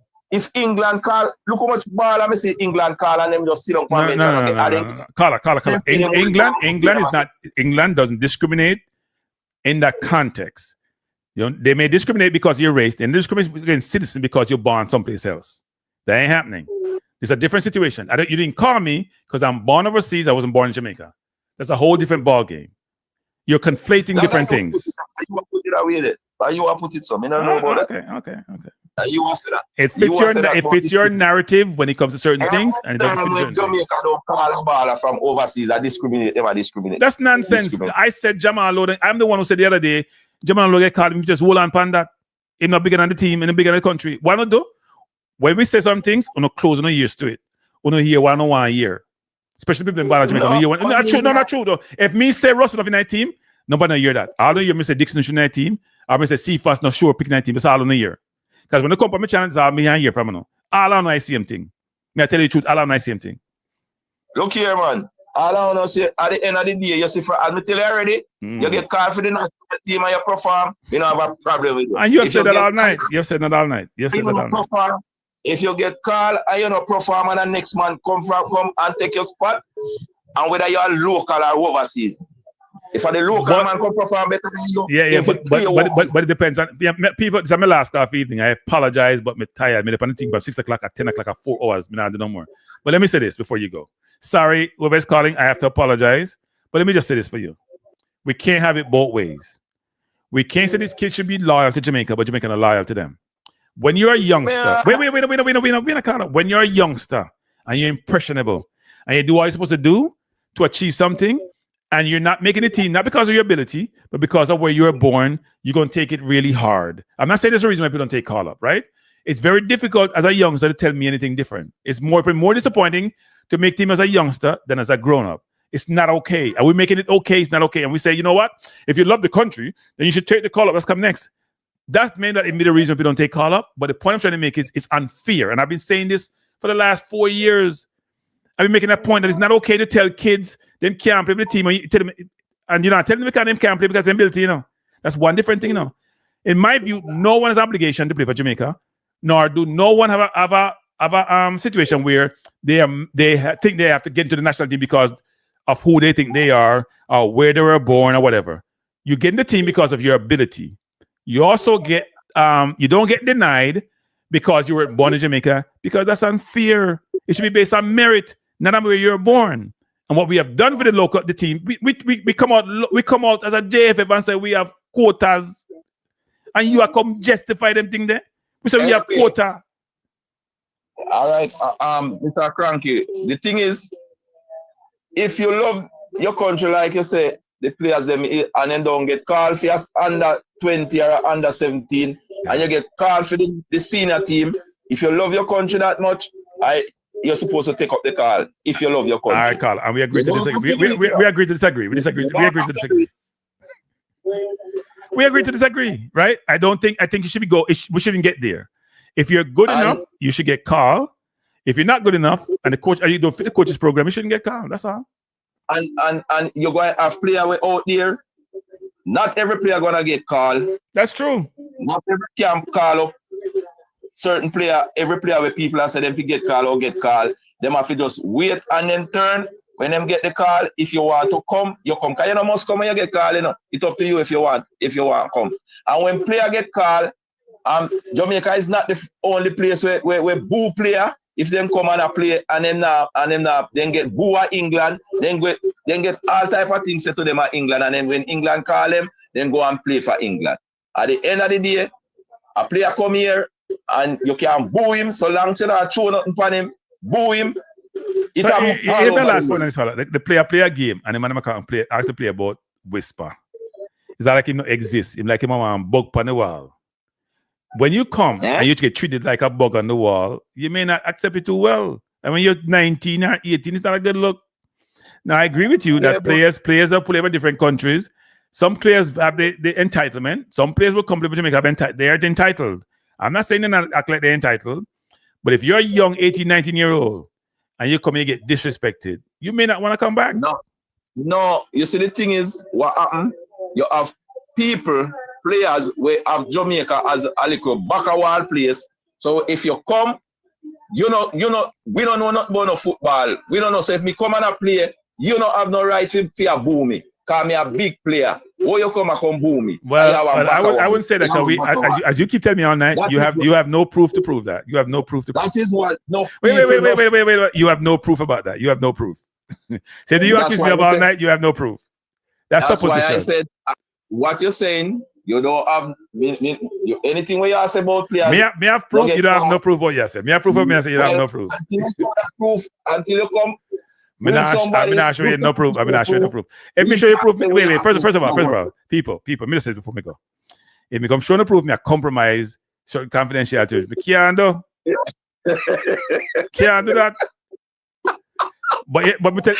call, look how much ball I see England call and them just sit on comment. No. Call. England is not. England doesn't discriminate in that context. You know, they may discriminate because you're race, and discriminate against citizens because you're born someplace else. That ain't happening. It's a different situation. You didn't call me because I'm born overseas. I wasn't born in Jamaica. That's a whole different ball game. You're conflating different things. You want to put it away there. You want to put it some. I don't know about that. Okay. You want to that. It fits your narrative when it comes to certain things, and it doesn't fit certain Jamaica things. don't call a baller from overseas. I discriminate. Never discriminate. That's nonsense. I said Jamal Loden. I'm the one who said the other day, Jamal Loden called him just hold on pan that. He's not bigger than the team and bigger than the country. Why not do? When we say some things, we're not close no years to it. We're not hear one a year. Especially people in Jamaica. Not true though. If me say Russell of in that team, nobody not hear that. I don't hear me say Dixon should in that team. I say Cephas not sure pick that team. That's all on the year. Because when they come from my channel, I'll be here from now. All I know I see him thing. Me I tell you the truth, all I know I see him thing. Look here, man. All I know say at the end of the day, you see, as I tell you already, you get called for the national team and you perform, you don't have a problem with it. And you have said that all night. You have said that all night. If you get called and you don't perform and the next man come and take your spot, and whether you are local or overseas. If the local man can perform better than you, but it depends on people. This is my last half evening. I apologize, but I'm tired. I'm on the team from 6 o'clock at 10 o'clock at 4 hours. I do no more. But let me say this before you go. Sorry, whoever's calling, I have to apologize. But let me just say this for you. We can't have it both ways. We can't say these kids should be loyal to Jamaica, but Jamaica are loyal to them. When you're a youngster, wait, when you're a youngster and you're impressionable and you do what you're supposed to do to achieve something, and you're not making a team, not because of your ability, but because of where you were born, you're going to take it really hard. I'm not saying there's a reason why people don't take call-up, right? It's very difficult as a youngster to tell me anything different. It's more disappointing to make team as a youngster than as a grown-up. It's not okay. Are we making it okay? It's not okay. And we say, you know what? If you love the country, then you should take the call-up. Let's come next. That may not be the reason people don't take call-up, but the point I'm trying to make is it's unfair. And I've been saying this for the last 4 years. I've been making that point that it's not okay to tell kids them can't play with the team, and you're not telling them they can't play because they're ability, you know. That's one different thing, you know. In my view, no one has obligation to play for Jamaica, nor do no one have a situation where they think they have to get into the national team because of who they think they are or where they were born or whatever. You get in the team because of your ability. You also get you don't get denied because you were born in Jamaica, because that's unfair. It should be based on merit, not on where you were born. And what we have done for the team, we come out as a JFF and say we have quotas, and you are come justify them thing there. We say we have quota. All right, Mr. Kranky. The thing is, if you love your country, like you say, the players them and then don't get called for under 20 or under 17, and you get called for the senior team. If you love your country that much, you're supposed to take up the call if you love your country. All right, Carl, and we agree to disagree. We agree to disagree. We agree to disagree. We agree to disagree, right? I think you should we shouldn't get there. If you're good enough, you should get called. If you're not good enough and the coach, you don't fit the coach's program, you shouldn't get called. That's all. And you're going to have players out there. Not every player gonna get called. That's true. Not every camp call up certain player. Every player where people are said them to get called or get called. Them have to just wait and then turn. When them get the call, if you want to come, you come. Cause you must come when you get called. It's up to you if you want to come. And when player get called, Jamaica is not the only place where boo player. If them come and play and then get boo at England, then get all type of things said to them at England, and then when England call them, then go and play for England. At the end of the day, a player come here and you can boo him so long as you not throw nothing upon him, boo him. The last point on this fella, the player play a game and the man can't play, ask the player about whisper. It's not like him not exist. Him like him a bug on the wall. When you come and you get treated like a bug on the wall, you may not accept it too well. And when you're 19 or 18, it's not a good look. Now, I agree with you that players that play for different countries, some players have the entitlement. Some players will come to Jamaica, they are entitled. I'm not saying they're not act like they're entitled, but if you're a young 18, 19-year-old and you come and you get disrespected, you may not want to come back. No. You see, the thing is, what happened? You have players we have Jamaica as a little back-a-wall place. So if you come, we don't know nothing about no football. We don't know. So if me come and I play, you don't have no right to boo me. Because me a big player. Why you come and come boo me? Well, I wouldn't say that. As you keep telling me all night, you have no proof to prove that. You have no proof to prove. That is what. No. Wait. You have no proof about that. You have no proof. Say, do you accuse me about all night? You have no proof. That's supposition. Why I said what you're saying. You don't have anything where you say about players. Me have proof. You don't have no proof. What you say? Me have proof. Me I say you don't have no proof. Until you show that proof, until you come. I'm not show you no proof. I'm not show you no proof. If me show you proof, wait. First of all, people. Me say before me go. If me come show no proof, me a compromise certain confidentiality. Me can't do that. But me tell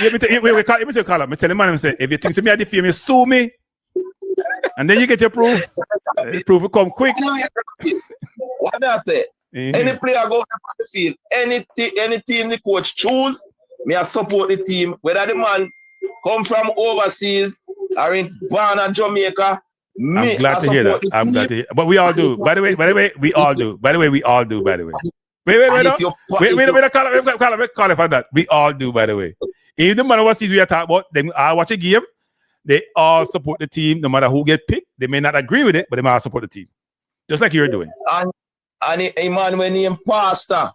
the man, say if you think me I defame you, sue me. And then you get your proof. The proof will come quick. What does I say? Any player go to the field, any team the coach choose, me I support the team. Whether the man come from overseas or born in Jamaica, I'm glad to hear that. I'm glad to hear. But we all do. By the way, we all do. By the way, we all do. By the way. Wait, call it for that. We all do. By the way, if the man overseas we are talking about, then I watch a game. They all support the team, no matter who get picked. They may not agree with it, but they might all support the team. Just like you're doing. And man, when you're pastor,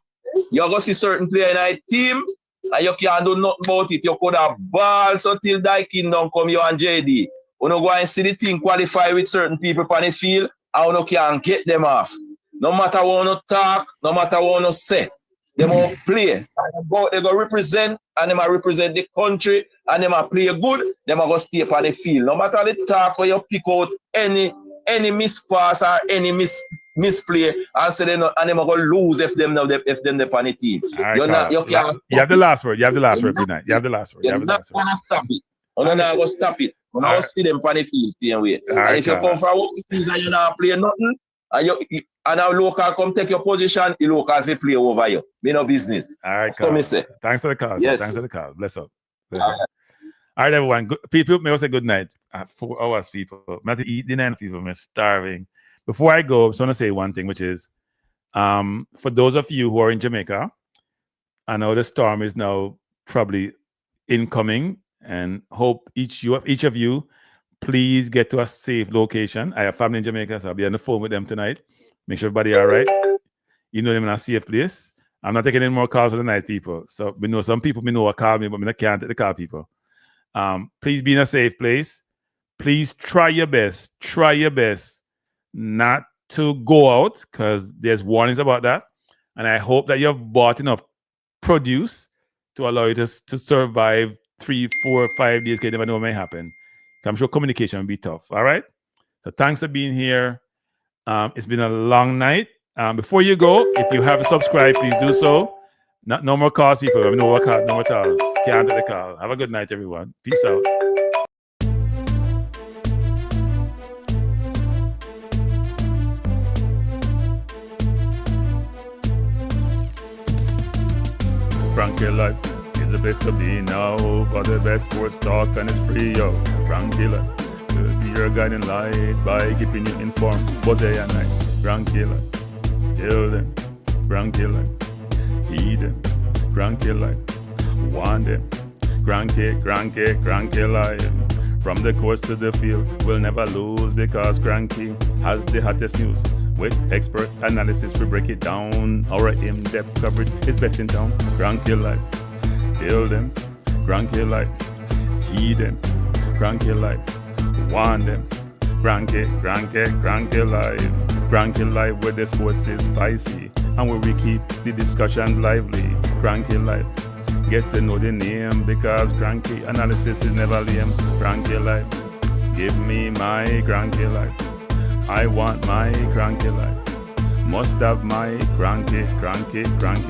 you're going to see certain player in a team, and you can't do nothing about it. You could have balls until thy kingdom come, you and JD. You go and see the team qualify with certain people on the field, and you can't get them off. No matter what you talk, no matter what you say, they will play. They go represent, and they might represent the country, and they might play good. They might go stay on the field. No matter the talk where you pick out any mispass or any misplay, and say they might go lose if them on the team. Right, you have the last word. You have the last word tonight. You have the last word. You're not gonna stop it. You're not gonna stop it. You're not see them on the field same way. And if you come from overseas and you're not playing nothing, and our local come take your position, the local will play over you. Me no business. All right, Carl. Say. Thanks for the call. Yes. Thanks for the call. Bless up. All right, everyone. People may also say good night. 4 hours, people. I'm not to eat dinner, people. I'm starving. Before I go, I just want to say one thing, which is, for those of you who are in Jamaica, I know the storm is now probably incoming, and hope each of you please get to a safe location. I have family in Jamaica, so I'll be on the phone with them tonight. Make sure everybody all right. You know them in a safe place. I'm not taking any more calls for the night, people. So we know some people will call me, but I can't take the call, people. Please be in a safe place. Please try your best not to go out, because there's warnings about that. And I hope that you've bought enough produce to allow you to survive 3, 4, 5 days. You never know what may happen. I'm sure communication will be tough. All right. So thanks for being here. It's been a long night. Before you go, if you haven't subscribed, please do so. No more calls, people. No more calls. Can't take the call. Have a good night, everyone. Peace out. Cranky life is the best to be now. For the best sports talk and it's free, yo. Cranky life will be your guiding light by keeping you informed both day and night. Cranky life, tell them. Cranky life, heed them. Cranky life, want them. Cranky life. From the courts to the field, we'll never lose because Cranky has the hottest news. With expert analysis, we break it down. Our in-depth coverage is best in town. Cranky life, tell them. Cranky life, heed them. Cranky life, want them. Cranky life. Cranky life where the sports is spicy and where we keep the discussion lively. Cranky life, get to know the name because Cranky analysis is never lame. Cranky life, give me my Cranky life. I want my Cranky life. Must have my Cranky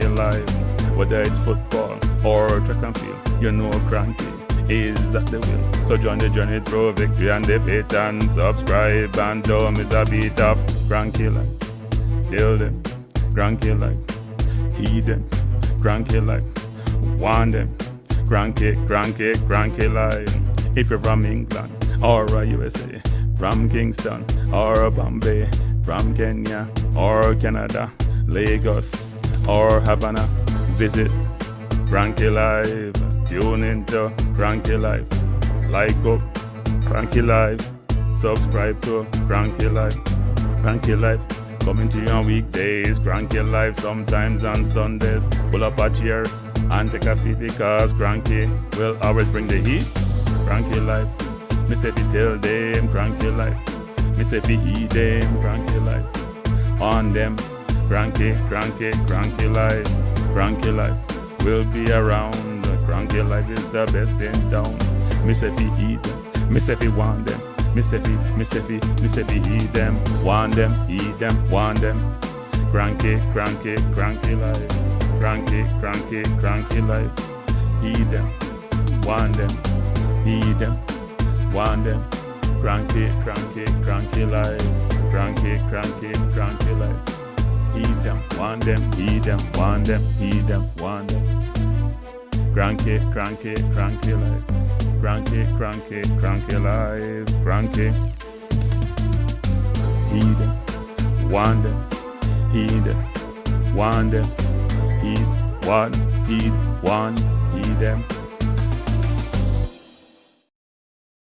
life. Whether it's football or track and field, you know Cranky is at the wheel. So join the journey through victory and defeat and subscribe and don't miss a beat of Cranky life. Tell them, Cranky life. Heed them, Cranky life. Want them, Cranky life. If you're from England or USA, from Kingston or Bombay, from Kenya or Canada, Lagos or Havana, visit Cranky Live. Tune into Cranky Live. Like up Cranky Live. Subscribe to Cranky Live. Cranky Live coming to you on weekdays. Cranky Live sometimes on Sundays. Pull up a chair and take a seat because Cranky will always bring the heat. Cranky Live. Me say fi tell them Cranky Live. Me say fi heed them Cranky Live. On them Cranky Live. Cranky Live will be around. Cranky Live is the best in town. Me say fi heed them. Me say fi want them. Me say fi heed them. Want them, heed them, want them. Cranky Live. Cranky Live. Heed them, want them, heed them, want them. Cranky Live. Cranky Live. Heed them, want them, heed them, want them, heed them, want them. Cranky life. Cranky life. Cranky. Heed them, want them, heed them, want them, heed, want, heed them.